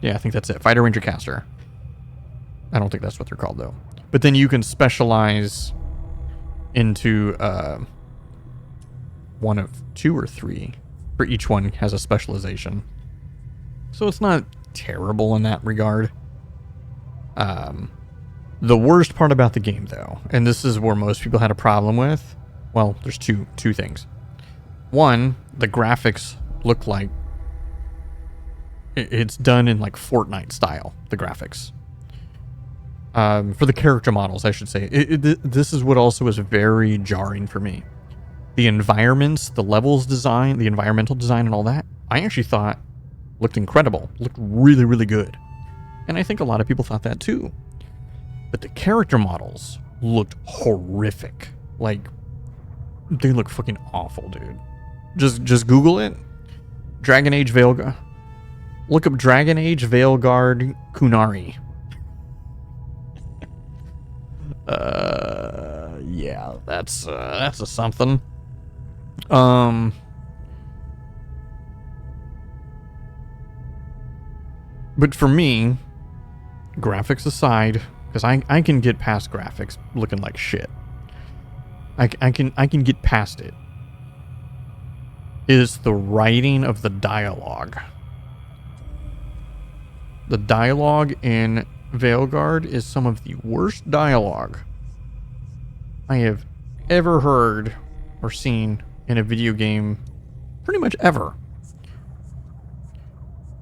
Yeah, I think that's it. Fighter, Ranger, Caster. I don't think that's what they're called, though. But then you can specialize into one of 2 or 3. For each one has a specialization. So it's not terrible in that regard. The worst part about the game, though, and this is where most people had a problem with, well, there's two things. One, the graphics look like it's done in like Fortnite style, the graphics. For the character models, I should say. This is what also is very jarring for me. The environments, the levels design, the environmental design and all that, I actually thought looked incredible. Looked really, really good. And I think a lot of people thought that too. But the character models looked horrific. Like, they look fucking awful, dude. Just Google it. Dragon Age Veilguard. Look up Dragon Age Veilguard Kunari. Yeah, that's a something. But for me, graphics aside, because I can get past graphics looking like shit. I can get past it. Is the writing of the dialogue. The dialogue in Veilguard is some of the worst dialogue I have ever heard or seen in a video game, pretty much ever.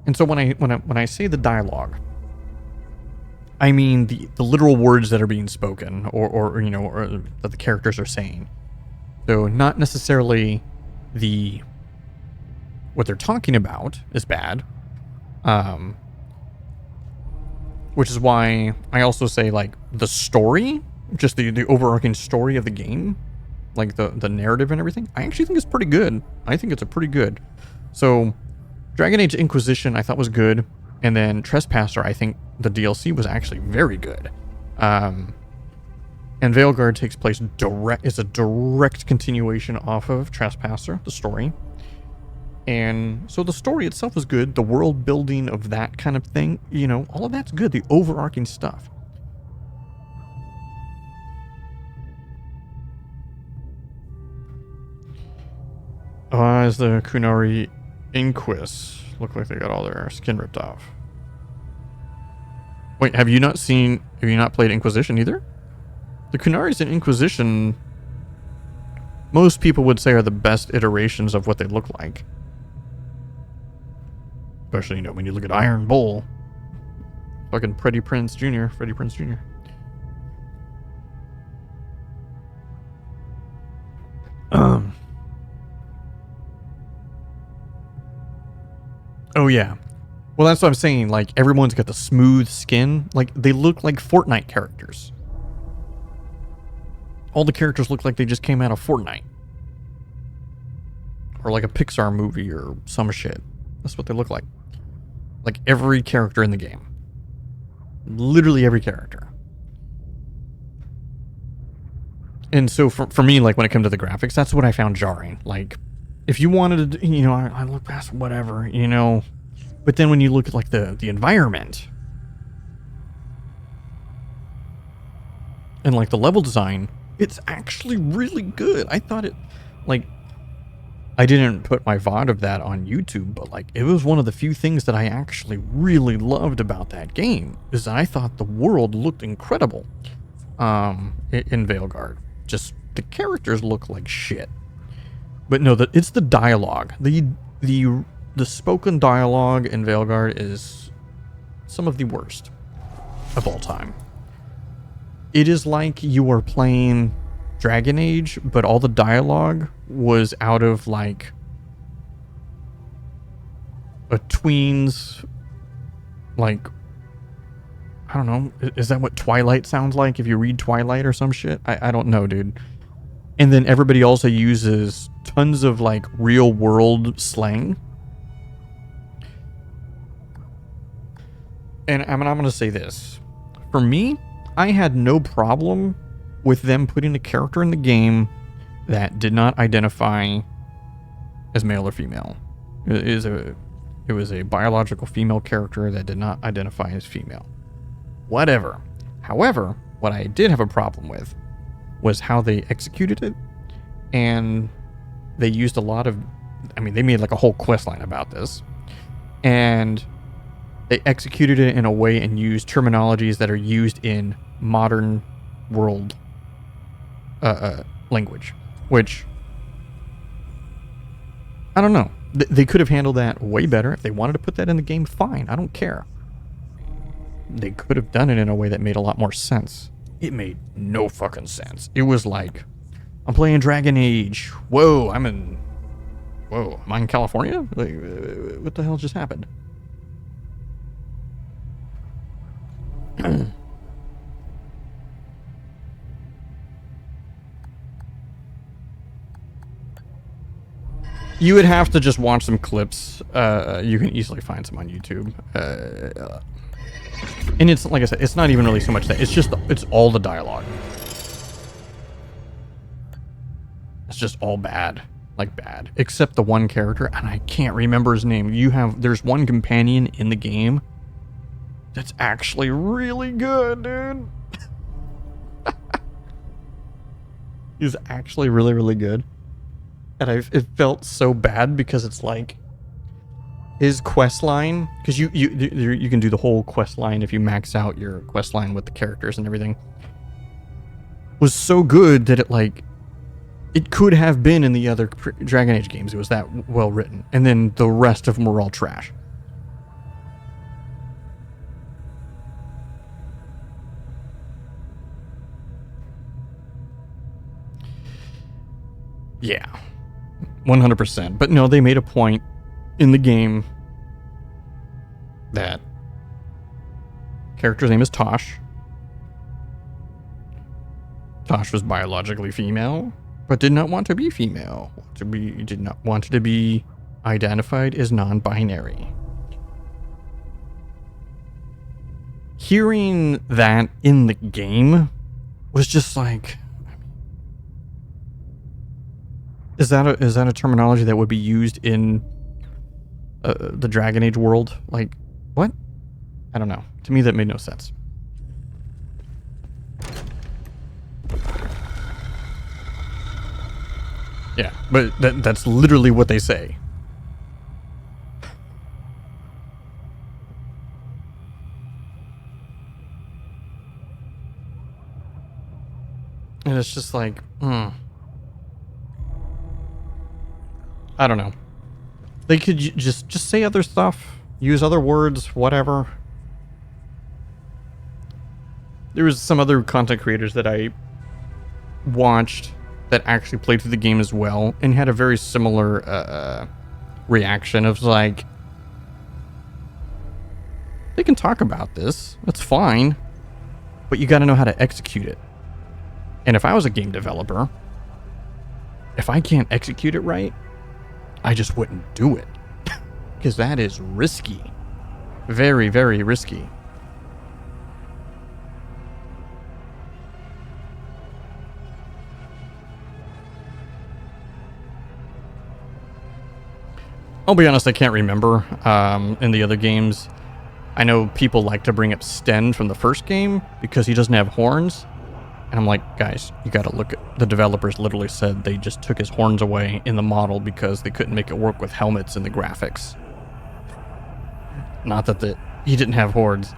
And so when I say the dialogue, I mean the literal words that are being spoken, or you know, or that the characters are saying. So not necessarily what they're talking about is bad. Which is why I also say, like, the story, just the overarching story of the game, like the narrative and everything, I actually think is pretty good. I think it's a pretty good. So Dragon Age Inquisition I thought was good, and then Trespasser, I think the DLC was actually very good. And Veilguard takes place it's a direct continuation off of Trespasser, the story. And so the story itself is good. The world building of that kind of thing, you know, all of that's good. The overarching stuff. As the Kunari Inquis look like they got all their skin ripped off. Wait, have you not played Inquisition either? The Kunaris in Inquisition, most people would say, are the best iterations of what they look like. Especially, you know, when you look at Iron Bull. Fucking Freddie Prinze Jr. Oh yeah. Well, that's what I'm saying. Like, everyone's got the smooth skin. Like, they look like Fortnite characters. All the characters look like they just came out of Fortnite. Or like a Pixar movie or some shit. That's what they look like. Like every character in the game. Literally every character. And so for me, like, when it comes to the graphics, that's what I found jarring. Like, if you wanted to, you know, I look past whatever, you know. But then when you look at, like, the environment. And, like, the level design, it's actually really good. I thought it, like, I didn't put my VOD of that on YouTube, but, like, it was one of the few things that I actually really loved about that game, is that I thought the world looked incredible in Veilguard. Just, the characters look like shit. But no, it's the dialogue. The spoken dialogue in Veilguard is some of the worst of all time. It is like you are playing Dragon Age, but all the dialogue was out of, like, a tween's, like, I don't know, is that what Twilight sounds like if you read Twilight or some shit? I don't know, dude. And then everybody also uses tons of, like, real world slang. And I'm going to say this. For me, I had no problem with them putting a character in the game that did not identify as male or female. It was a biological female character that did not identify as female. Whatever. However, what I did have a problem with was how they executed it. And they used a lot of, I mean, they made like a whole quest line about this. And they executed it in a way and used terminologies that are used in modern world language, which I don't know. They could have handled that way better. If they wanted to put that in the game, fine. I don't care. They could have done it in a way that made a lot more sense. It made no fucking sense. It was like, I'm playing Dragon Age. Whoa, am I in California? Like, what the hell just happened? You would have to just watch some clips. You can easily find some on YouTube. And it's, like I said, it's not even really so much that. It's all the dialogue. It's just all bad. Like, bad. Except the one character, and I can't remember his name. There's one companion in the game that's actually really good, dude. He's actually really, really good. And it felt so bad because it's like his quest line, because you can do the whole quest line if you max out your quest line with the characters and everything, was so good that it could have been in the other Dragon Age games. It was that well written, and then the rest of them were all trash. Yeah, 100%. But no, they made a point in the game that character's name is Tosh. Tosh was biologically female, but did not want to be female. Did not want to be identified as non-binary. Hearing that in the game was just like, is that a terminology that would be used in the Dragon Age world? Like, what? I don't know. To me, that made no sense. Yeah, but that's literally what they say. And it's just like, I don't know. They could just say other stuff, use other words, whatever. There was some other content creators that I watched that actually played through the game as well and had a very similar reaction of like, they can talk about this, that's fine, but you got to know how to execute it. And if I was a game developer, if I can't execute it right, I just wouldn't do it. Because that is risky. Very, very risky. I'll be honest, I can't remember in the other games. I know people like to bring up Sten from the first game because he doesn't have horns. And I'm like, guys, you gotta look at... The developers literally said they just took his horns away in the model because they couldn't make it work with helmets and the graphics. Not that he didn't have horns.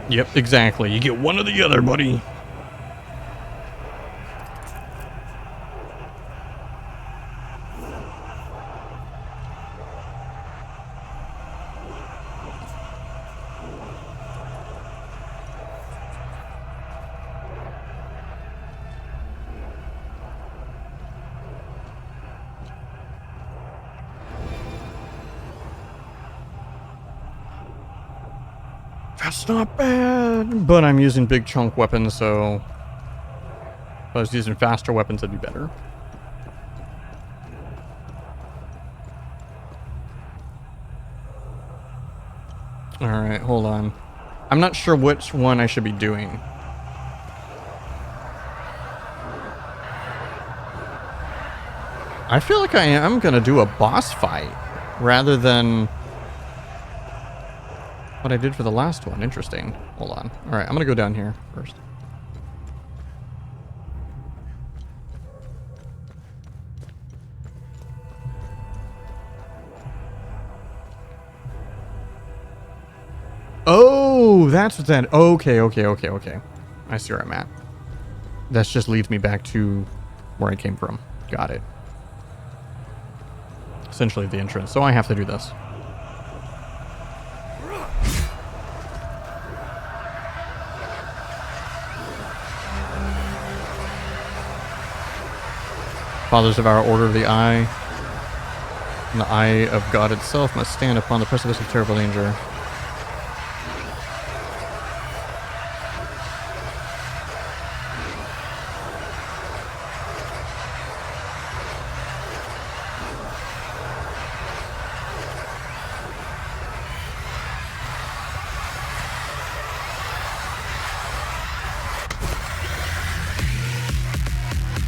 Yep, exactly. You get one or the other, buddy. That's not bad, but I'm using big chunk weapons, so if I was using faster weapons, it'd be better. Alright, hold on. I'm not sure which one I should be doing. I feel like I am gonna do a boss fight rather than what I did for the last one. Interesting. Hold on. Alright, I'm gonna go down here first. Oh, that's what that... Okay. I see where I'm at. That just leads me back to where I came from. Got it. Essentially the entrance. So I have to do this. Fathers of our Order of the Eye, and the Eye of God itself must stand upon the precipice of terrible danger.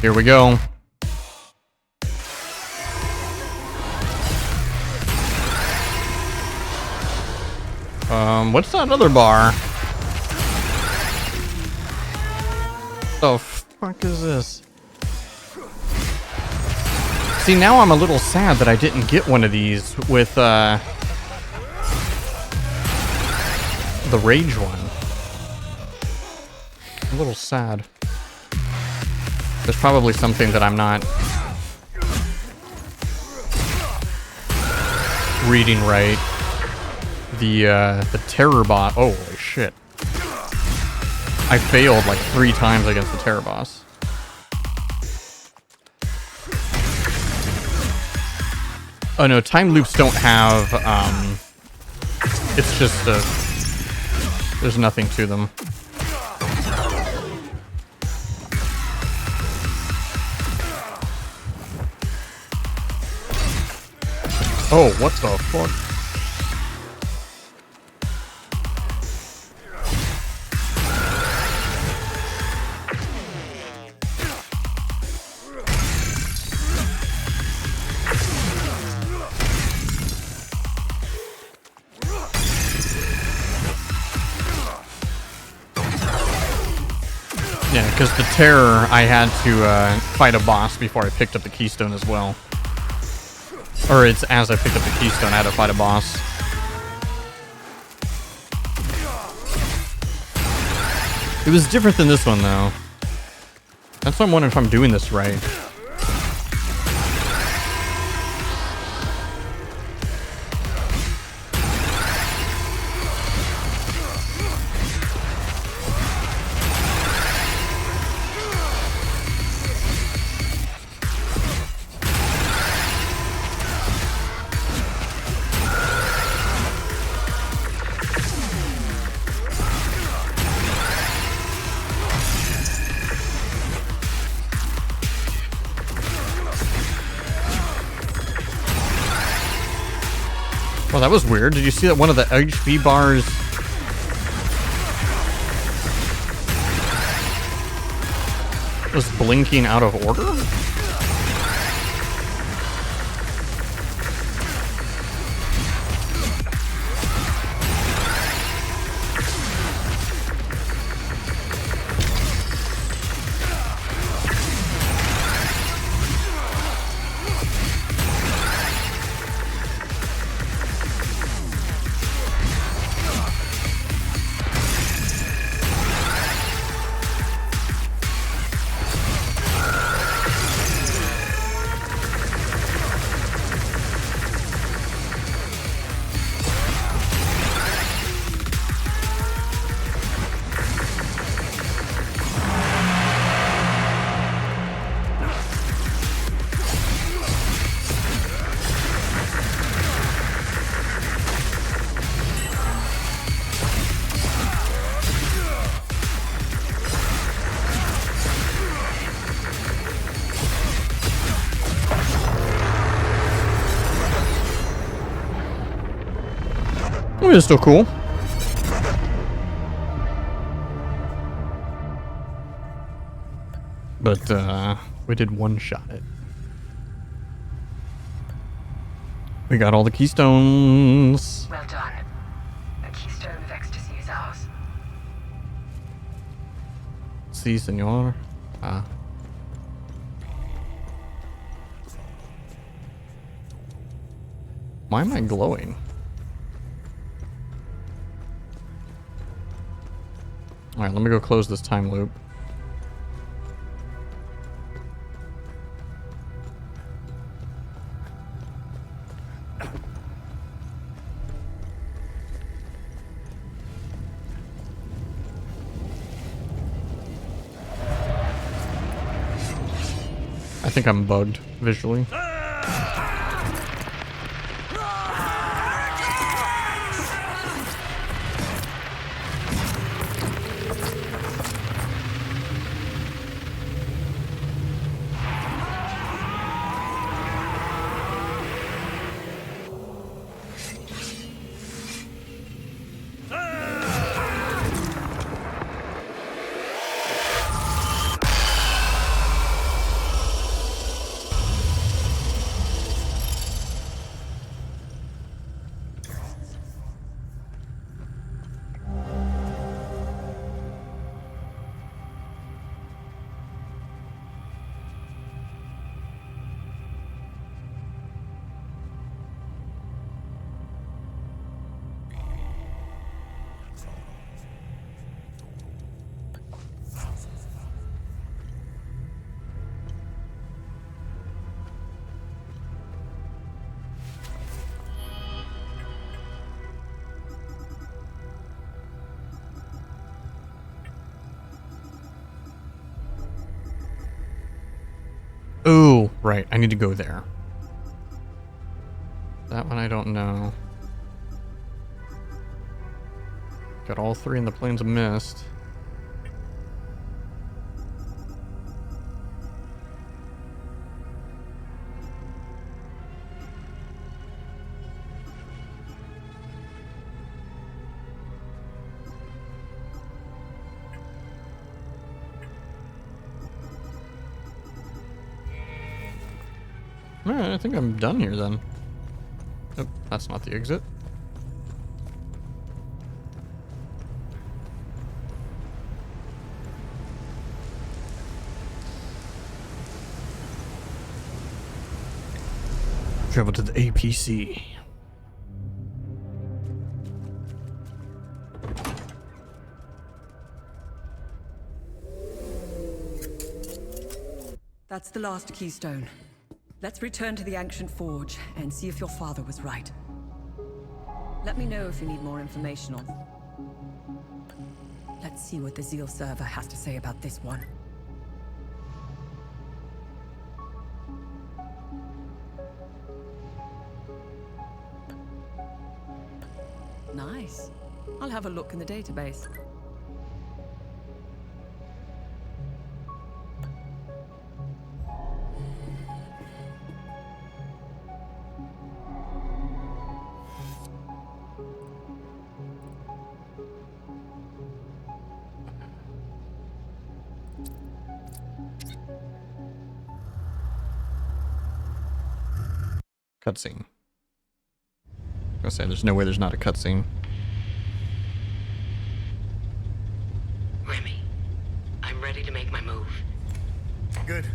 Here we go. What's that other bar? The fuck is this? See, now I'm a little sad that I didn't get one of these with, the Rage one. A little sad. There's probably something that I'm not... reading right, the terror boss. Oh, holy shit! I failed like 3 times against the terror boss. Oh no, time loops don't have. It's just there's nothing to them. Oh, what the fuck? Yeah, because the terror, I had to fight a boss before I picked up the keystone as well. Or it's as I picked up the keystone, I had to fight a boss. It was different than this one, though. That's why I'm wondering if I'm doing this right. Well, that was weird. Did you see that one of the HP bars was blinking out of order? It's still cool. But we did one-shot it. We got all the keystones. Well done. The keystone of ecstasy is ours. Si, senor. Ah. Why am I glowing? Alright, let me go close this time loop. I think I'm bugged visually. Right, I need to go there. That one I don't know. Got all three in the Plains of Mist. Alright, I think I'm done here then. Oh, that's not the exit. Travel to the APC. That's the last keystone. Let's return to the ancient forge and see if your father was right. Let me know if you need more information on. Let's see what the Zeal server has to say about this one. Nice. I'll have a look in the database. Cutscene. I was gonna say, there's no way there's not a cutscene. Remy, I'm ready to make my move. Good.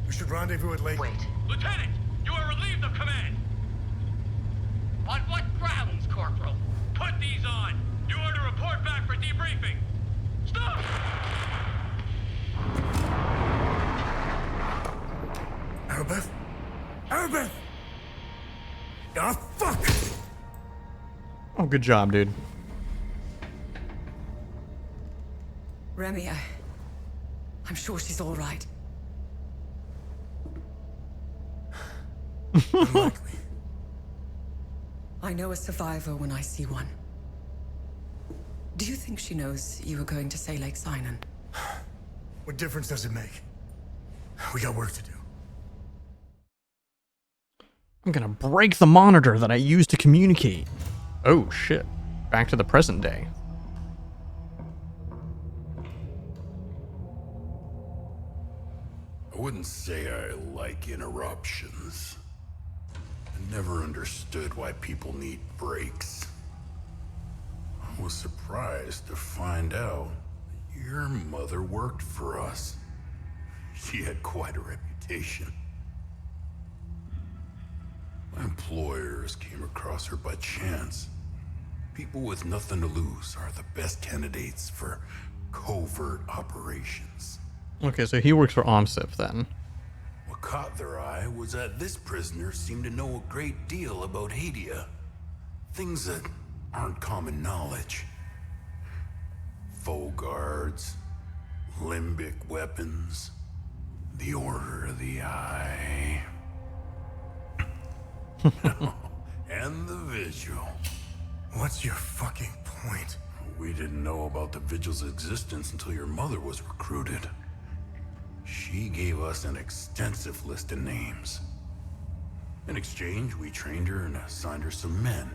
We should rendezvous at Lake. Wait. Lieutenant, you are relieved of command. On what grounds, Corporal? Put these on. You are to report back for debriefing. Stop! Arbeth? Arbeth! Ah, fuck! Oh, good job, dude. Remy, I'm sure she's all right. Unlikely. I know a survivor when I see one. Do you think she knows you were going to say Lake Sinon? What difference does it make? We got work to do. I'm gonna break the monitor that I use to communicate. Oh shit. Back to the present day. I wouldn't say I like interruptions. I never understood why people need breaks. I was surprised to find out that your mother worked for us. She had quite a reputation. My employers came across her by chance. People with nothing to lose are the best candidates for covert operations. Okay, so he works for OMSIF then. What caught their eye was that this prisoner seemed to know a great deal about Hadia. Things that aren't common knowledge. Faux guards, limbic weapons, the Order of the Eye. And the Vigil. What's your fucking point? We didn't know about the Vigil's existence until your mother was recruited. She gave us an extensive list of names. In exchange, we trained her and assigned her some men.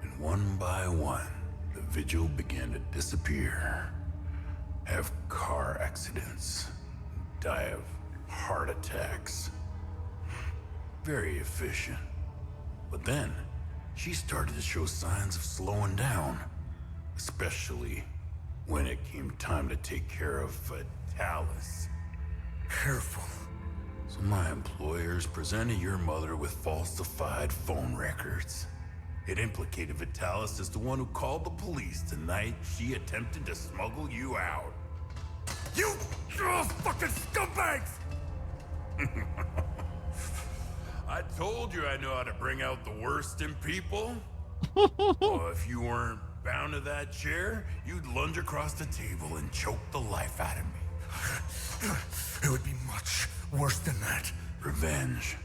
And one by one, the Vigil began to disappear. Have car accidents. Die of heart attacks. Very efficient. But then, she started to show signs of slowing down. Especially when it came time to take care of Vitalis. Careful. So my employers presented your mother with falsified phone records. It implicated Vitalis as the one who called the police the night she attempted to smuggle you out. You fucking scumbags! I told you I know how to bring out the worst in people. Oh, if you weren't bound to that chair, you'd lunge across the table and choke the life out of me. It would be much worse than that. Revenge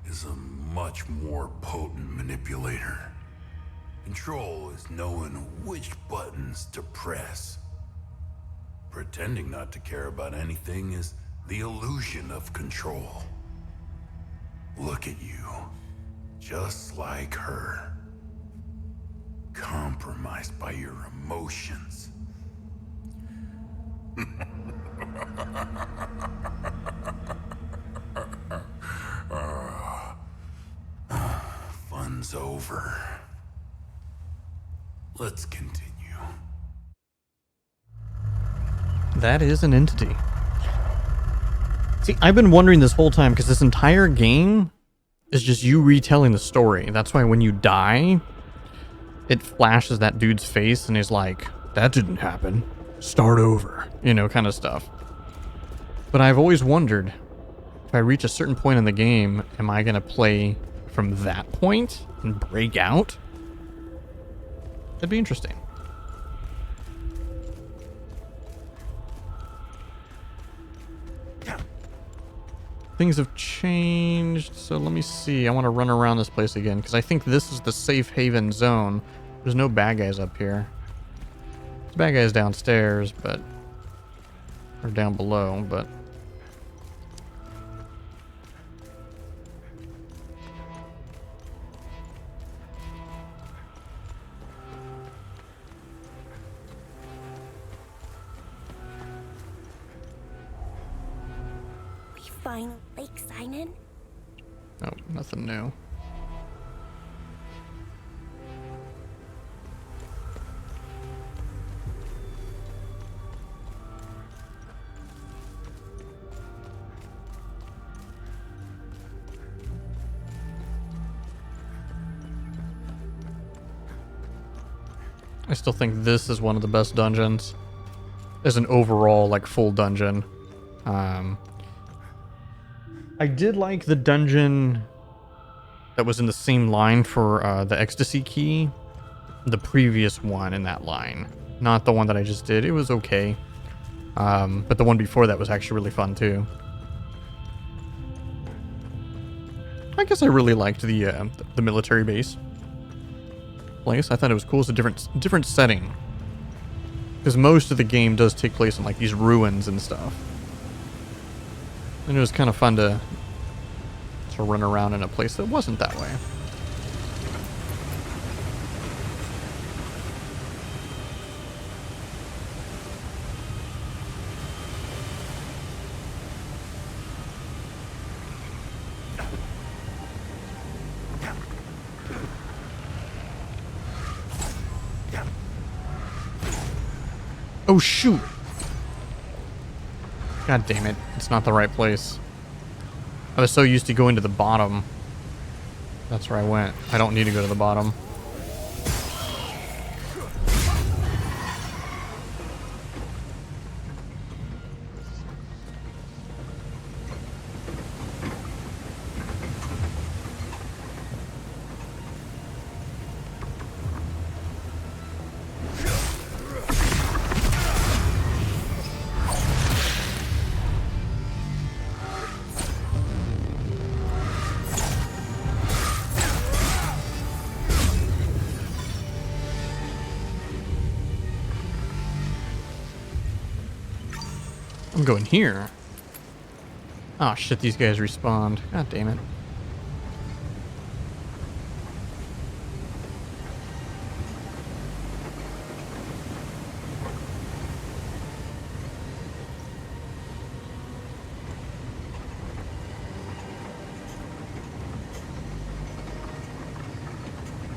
is a much more potent manipulator. Control is knowing which buttons to press. Pretending not to care about anything is the illusion of control. Look at you, just like her. Compromised by your emotions. Fun's over. Let's continue. That is an entity. See, I've been wondering this whole time because this entire game is just you retelling the story. That's why when you die, it flashes that dude's face and he's like, that didn't happen. Start over. You know, kind of stuff. But I've always wondered, if I reach a certain point in the game, am I going to play from that point and break out? That'd be interesting. Things have changed, so let me see. I want to run around this place again, because I think this is the safe haven zone. There's no bad guys up here. There's bad guys downstairs, but... or down below, but... Final lake sign-in? Oh, nothing new. I still think this is one of the best dungeons. As an overall, like, full dungeon. I did like the dungeon that was in the same line for the ecstasy key. The previous one in that line. Not the one that I just did. It was okay. But the one before that was actually really fun too. I guess I really liked the military base place. I thought it was cool. It's a different setting. Because most of the game does take place in like these ruins and stuff. And it was kind of fun to run around in a place that wasn't that way. Oh shoot! God damn it, it's not the right place. I was so used to going to the bottom. That's where I went. I don't need to go to the bottom. I'm going here. Oh shit, these guys respawned. God damn it.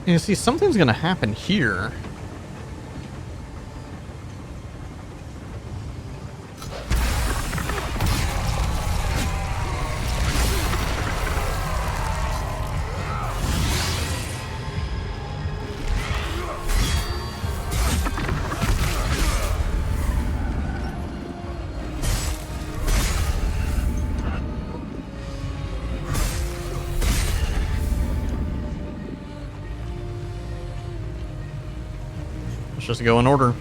You see, something's gonna happen here. Let's just go in order.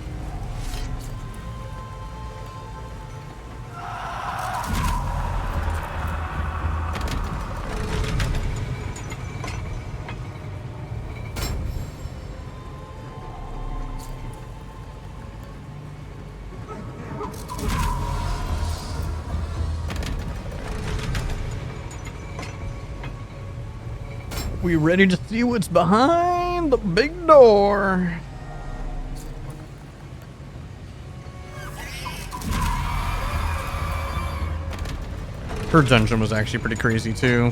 We ready to see what's behind the big door? Her dungeon was actually pretty crazy too.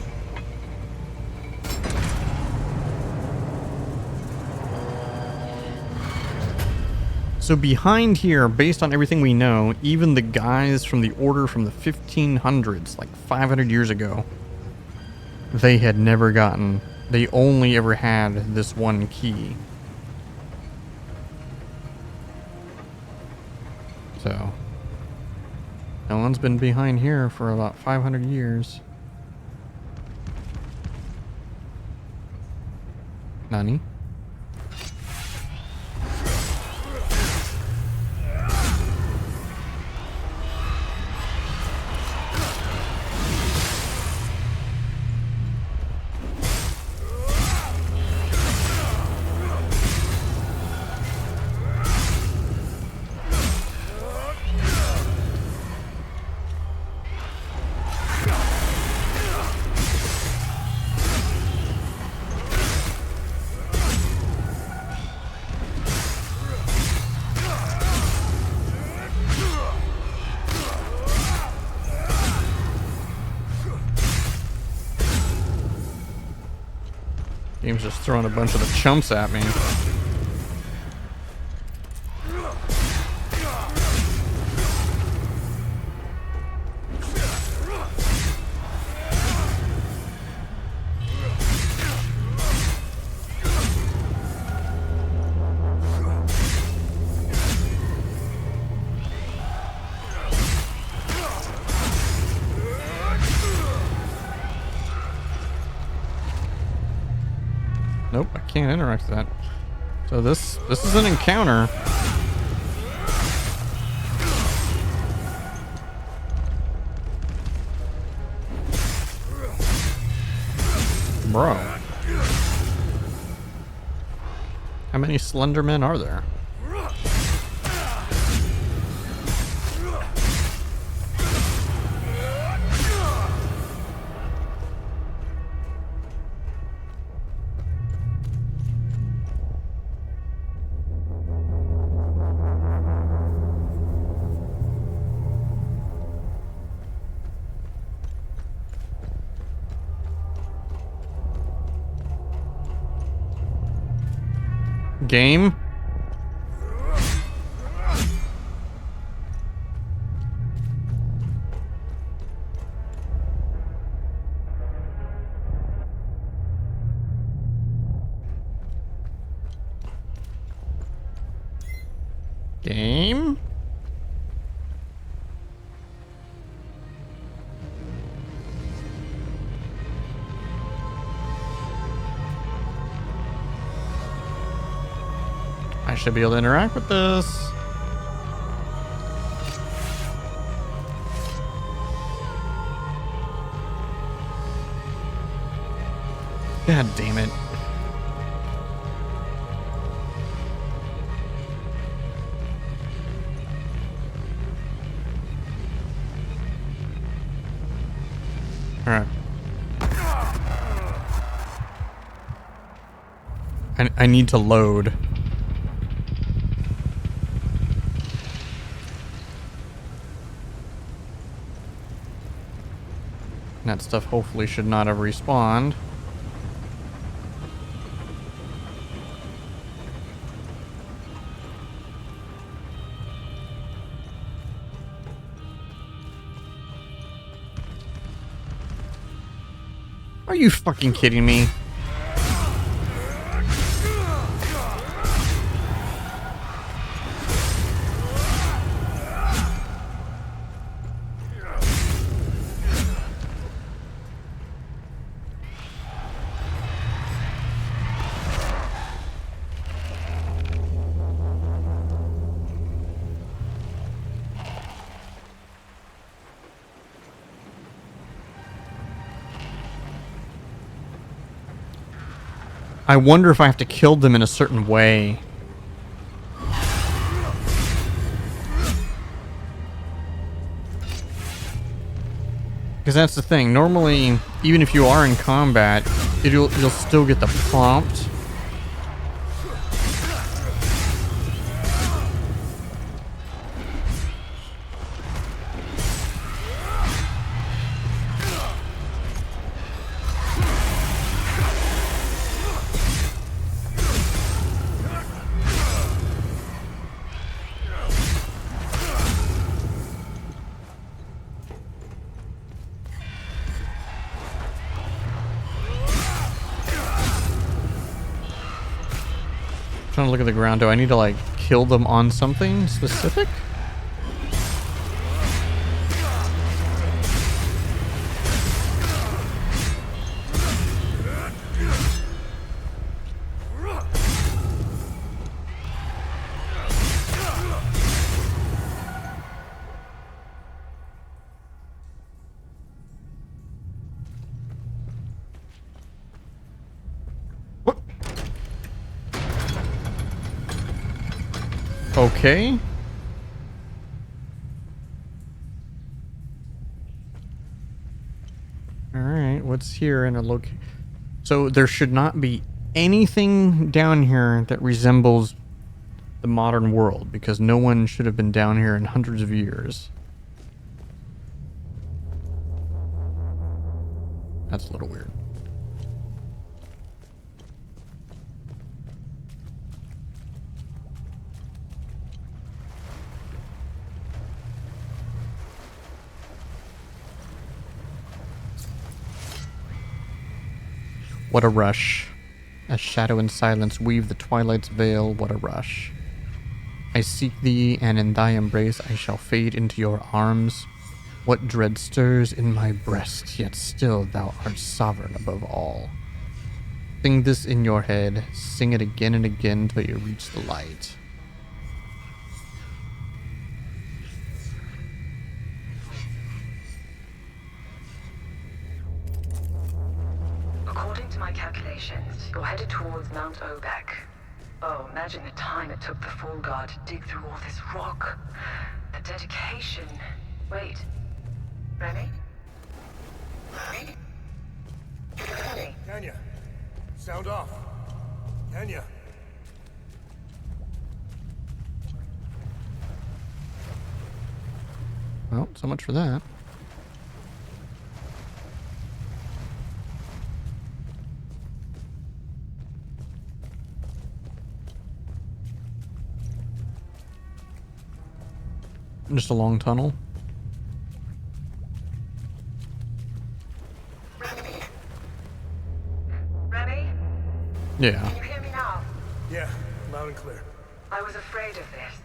So behind here, based on everything we know, even the guys from the Order from the 1500s, like 500 years ago, they had never gotten, they only ever had this one key. So, no one's been behind here for about 500 years. Nani? Game's just throwing a bunch of the chumps at me. Nope, I can't interact with that. So this is an encounter. Bro. How many Slendermen are there? Game? Game? I should be able to interact with this. God damn it. Alright. I need to load. That stuff hopefully should not have respawned. Are you fucking kidding me? I wonder if I have to kill them in a certain way. Because that's the thing. Normally, even if you are in combat, You'll still get the prompt. Trying to look at the ground. Do I need to like kill them on something specific? Okay. Alright, what's here in a look? So there should not be anything down here that resembles the modern world, because no one should have been down here in hundreds of years. That's a little weird. What a rush. As shadow and silence weave the twilight's veil, what a rush. I seek thee, and in thy embrace I shall fade into your arms. What dread stirs in my breast, yet still thou art sovereign above all. Sing this in your head, sing it again and again till you reach the light. According to my calculations, you're headed towards Mount Obek. Oh, imagine the time it took the Fall Guard to dig through all this rock. The dedication. Wait. Remy? Remy? Remy? Tanya, sound off. Tanya. Well, so much for that. Just a long tunnel. Remy? Yeah. Can you hear me now? Yeah, loud and clear. I was afraid of this.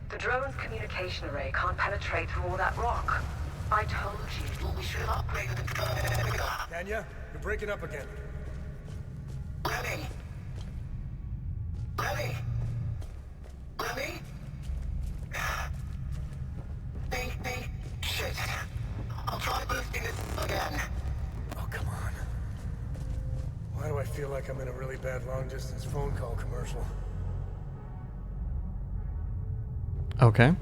The drone's communication array can't penetrate through all that rock. I told you we should have upgraded the drone. Tanya, you're breaking up again. Remy? Remy? Remy? Shit. I'll try boosting it again. Oh, come on. Why do I feel like I'm in a really bad long-distance phone call commercial? Okay.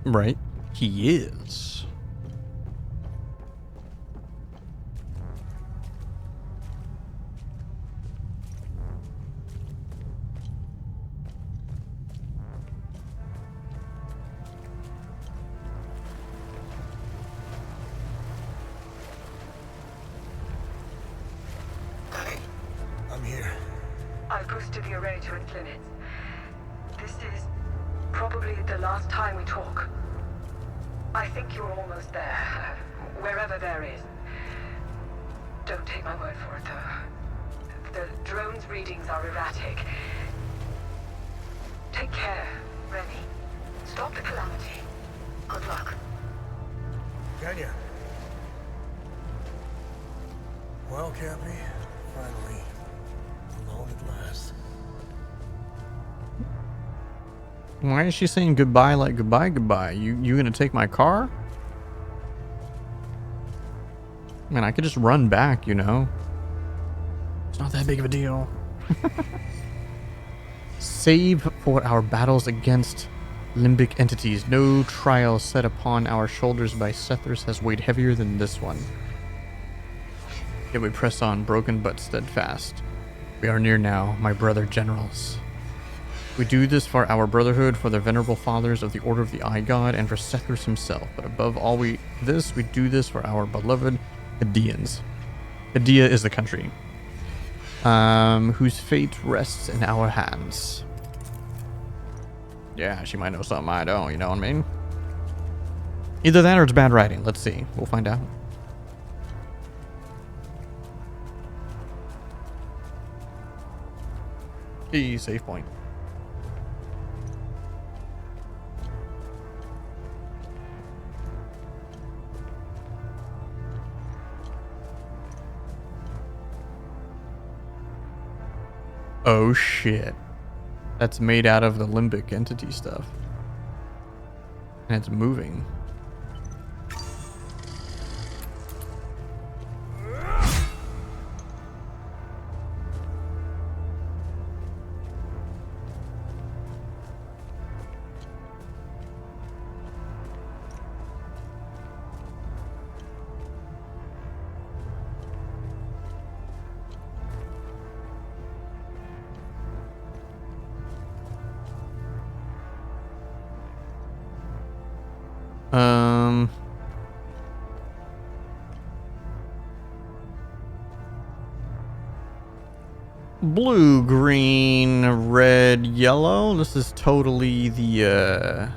Right. He is. I'm here. I've boosted the array to its limits. This is probably the last time we talk. I think you're almost there, wherever there is. Don't take my word for it, though. The drone's readings are erratic. Take care, Remy. Stop the calamity. Good luck. Tanya. Well, Cappy, finally. Alone at last. Why is she saying goodbye like goodbye, goodbye? You gonna take my car? Man, I could just run back, you know? It's not that big of a deal. Save for our battles against limbic entities. No trial set upon our shoulders by Sethers has weighed heavier than this one. Yet we press on, broken but steadfast. We are near now, my brother generals. We do this for our brotherhood, for the venerable fathers of the Order of the Eye God, and for Sethers himself. But above all we do this for our beloved Hadeans. Hadea is the country. Whose fate rests in our hands. Yeah, she might know something I don't, you know what I mean? Either that or it's bad writing. Let's see. We'll find out. Key, save point. Oh shit. That's made out of the limbic entity stuff. And it's moving. Blue, green, red, yellow. This is totally the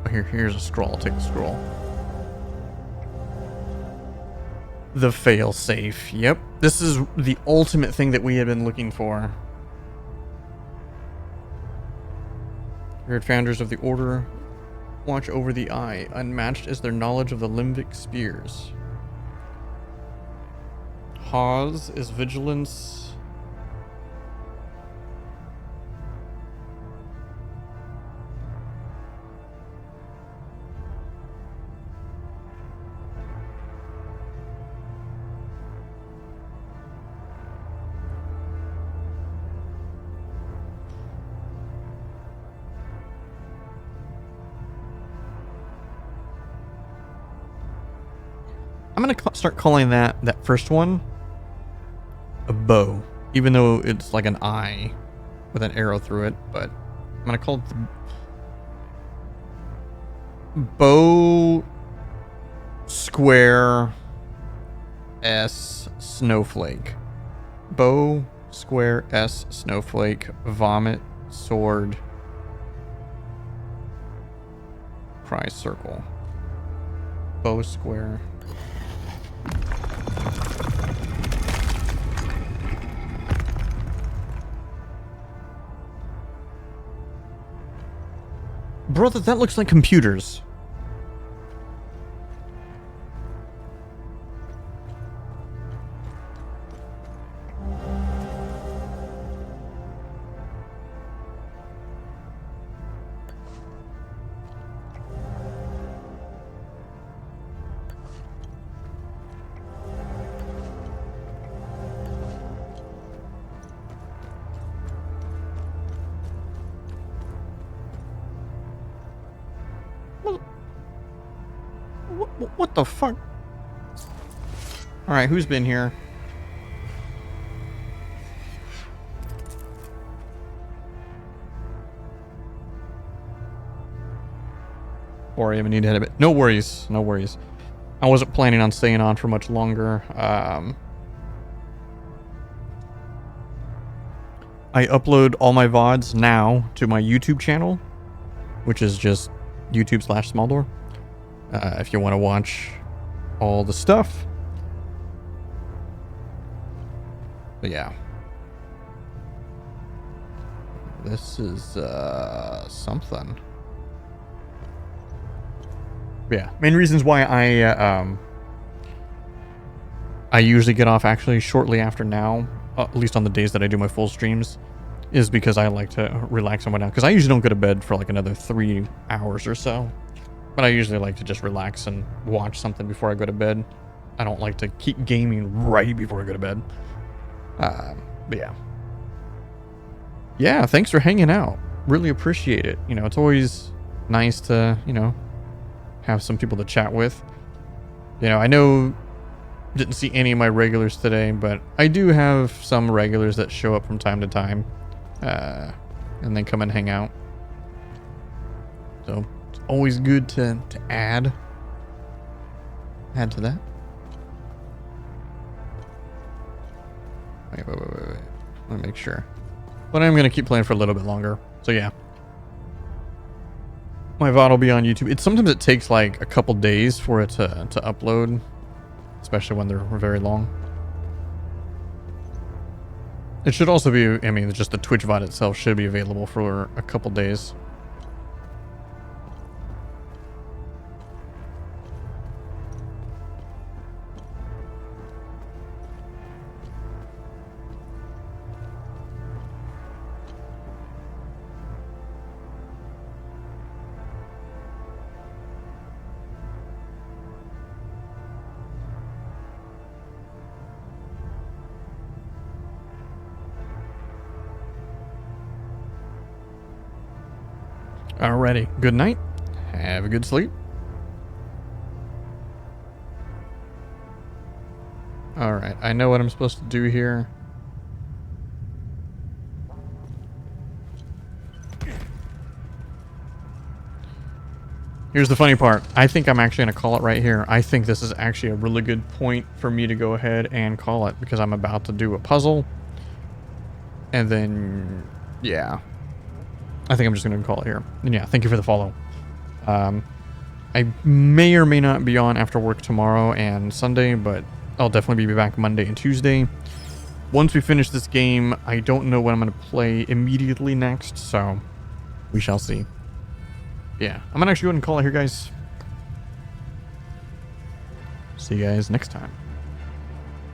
here's a scroll. I'll take the scroll. The fail-safe. Yep. This is the ultimate thing that we have been looking for. Weird founders of the Order watch over the Eye. Unmatched is their knowledge of the limbic spears. Hawes is vigilance. I'm gonna start calling that first one a bow, even though it's like an eye with an arrow through it, but I'm gonna call it the bow square S snowflake. Bow square S snowflake vomit sword prize circle. Bow square. Brother, that looks like computers. What the fuck? Alright, who's been here? Or I even need to head a bit. No worries, no worries. I wasn't planning on staying on for much longer. I upload all my VODs now to my YouTube channel, which is just YouTube/Smaldor. If you want to watch all the stuff. But yeah. This is something. Yeah, main reasons why I usually get off actually shortly after now, at least on the days that I do my full streams, is because I like to relax and whatnot. Because I usually don't go to bed for like another 3 hours or so. But I usually like to just relax and watch something before I go to bed. I don't like to keep gaming right before I go to bed. But yeah. Yeah, thanks for hanging out. Really appreciate it. You know, it's always nice to, you know, have some people to chat with. You know, I know didn't see any of my regulars today, but I do have some regulars that show up from time to time. And then come and hang out. So it's always good to add to that. Wait. Let me make sure. But I'm gonna keep playing for a little bit longer. So yeah. My VOD will be on YouTube. Sometimes it takes like a couple days for it to upload. Especially when they're very long. It should also be, I mean, just the Twitch VOD itself should be available for a couple days. Alrighty, good night. Have a good sleep. Alright, I know what I'm supposed to do here. Here's the funny part. I think I'm actually going to call it right here. I think this is actually a really good point for me to go ahead and call it because I'm about to do a puzzle. And then, yeah. I think I'm just going to call it here. And yeah, thank you for the follow. I may or may not be on after work tomorrow and Sunday, but I'll definitely be back Monday and Tuesday. Once we finish this game, I don't know what I'm going to play immediately next, so we shall see. Yeah, I'm going to actually go ahead and call it here, guys. See you guys next time.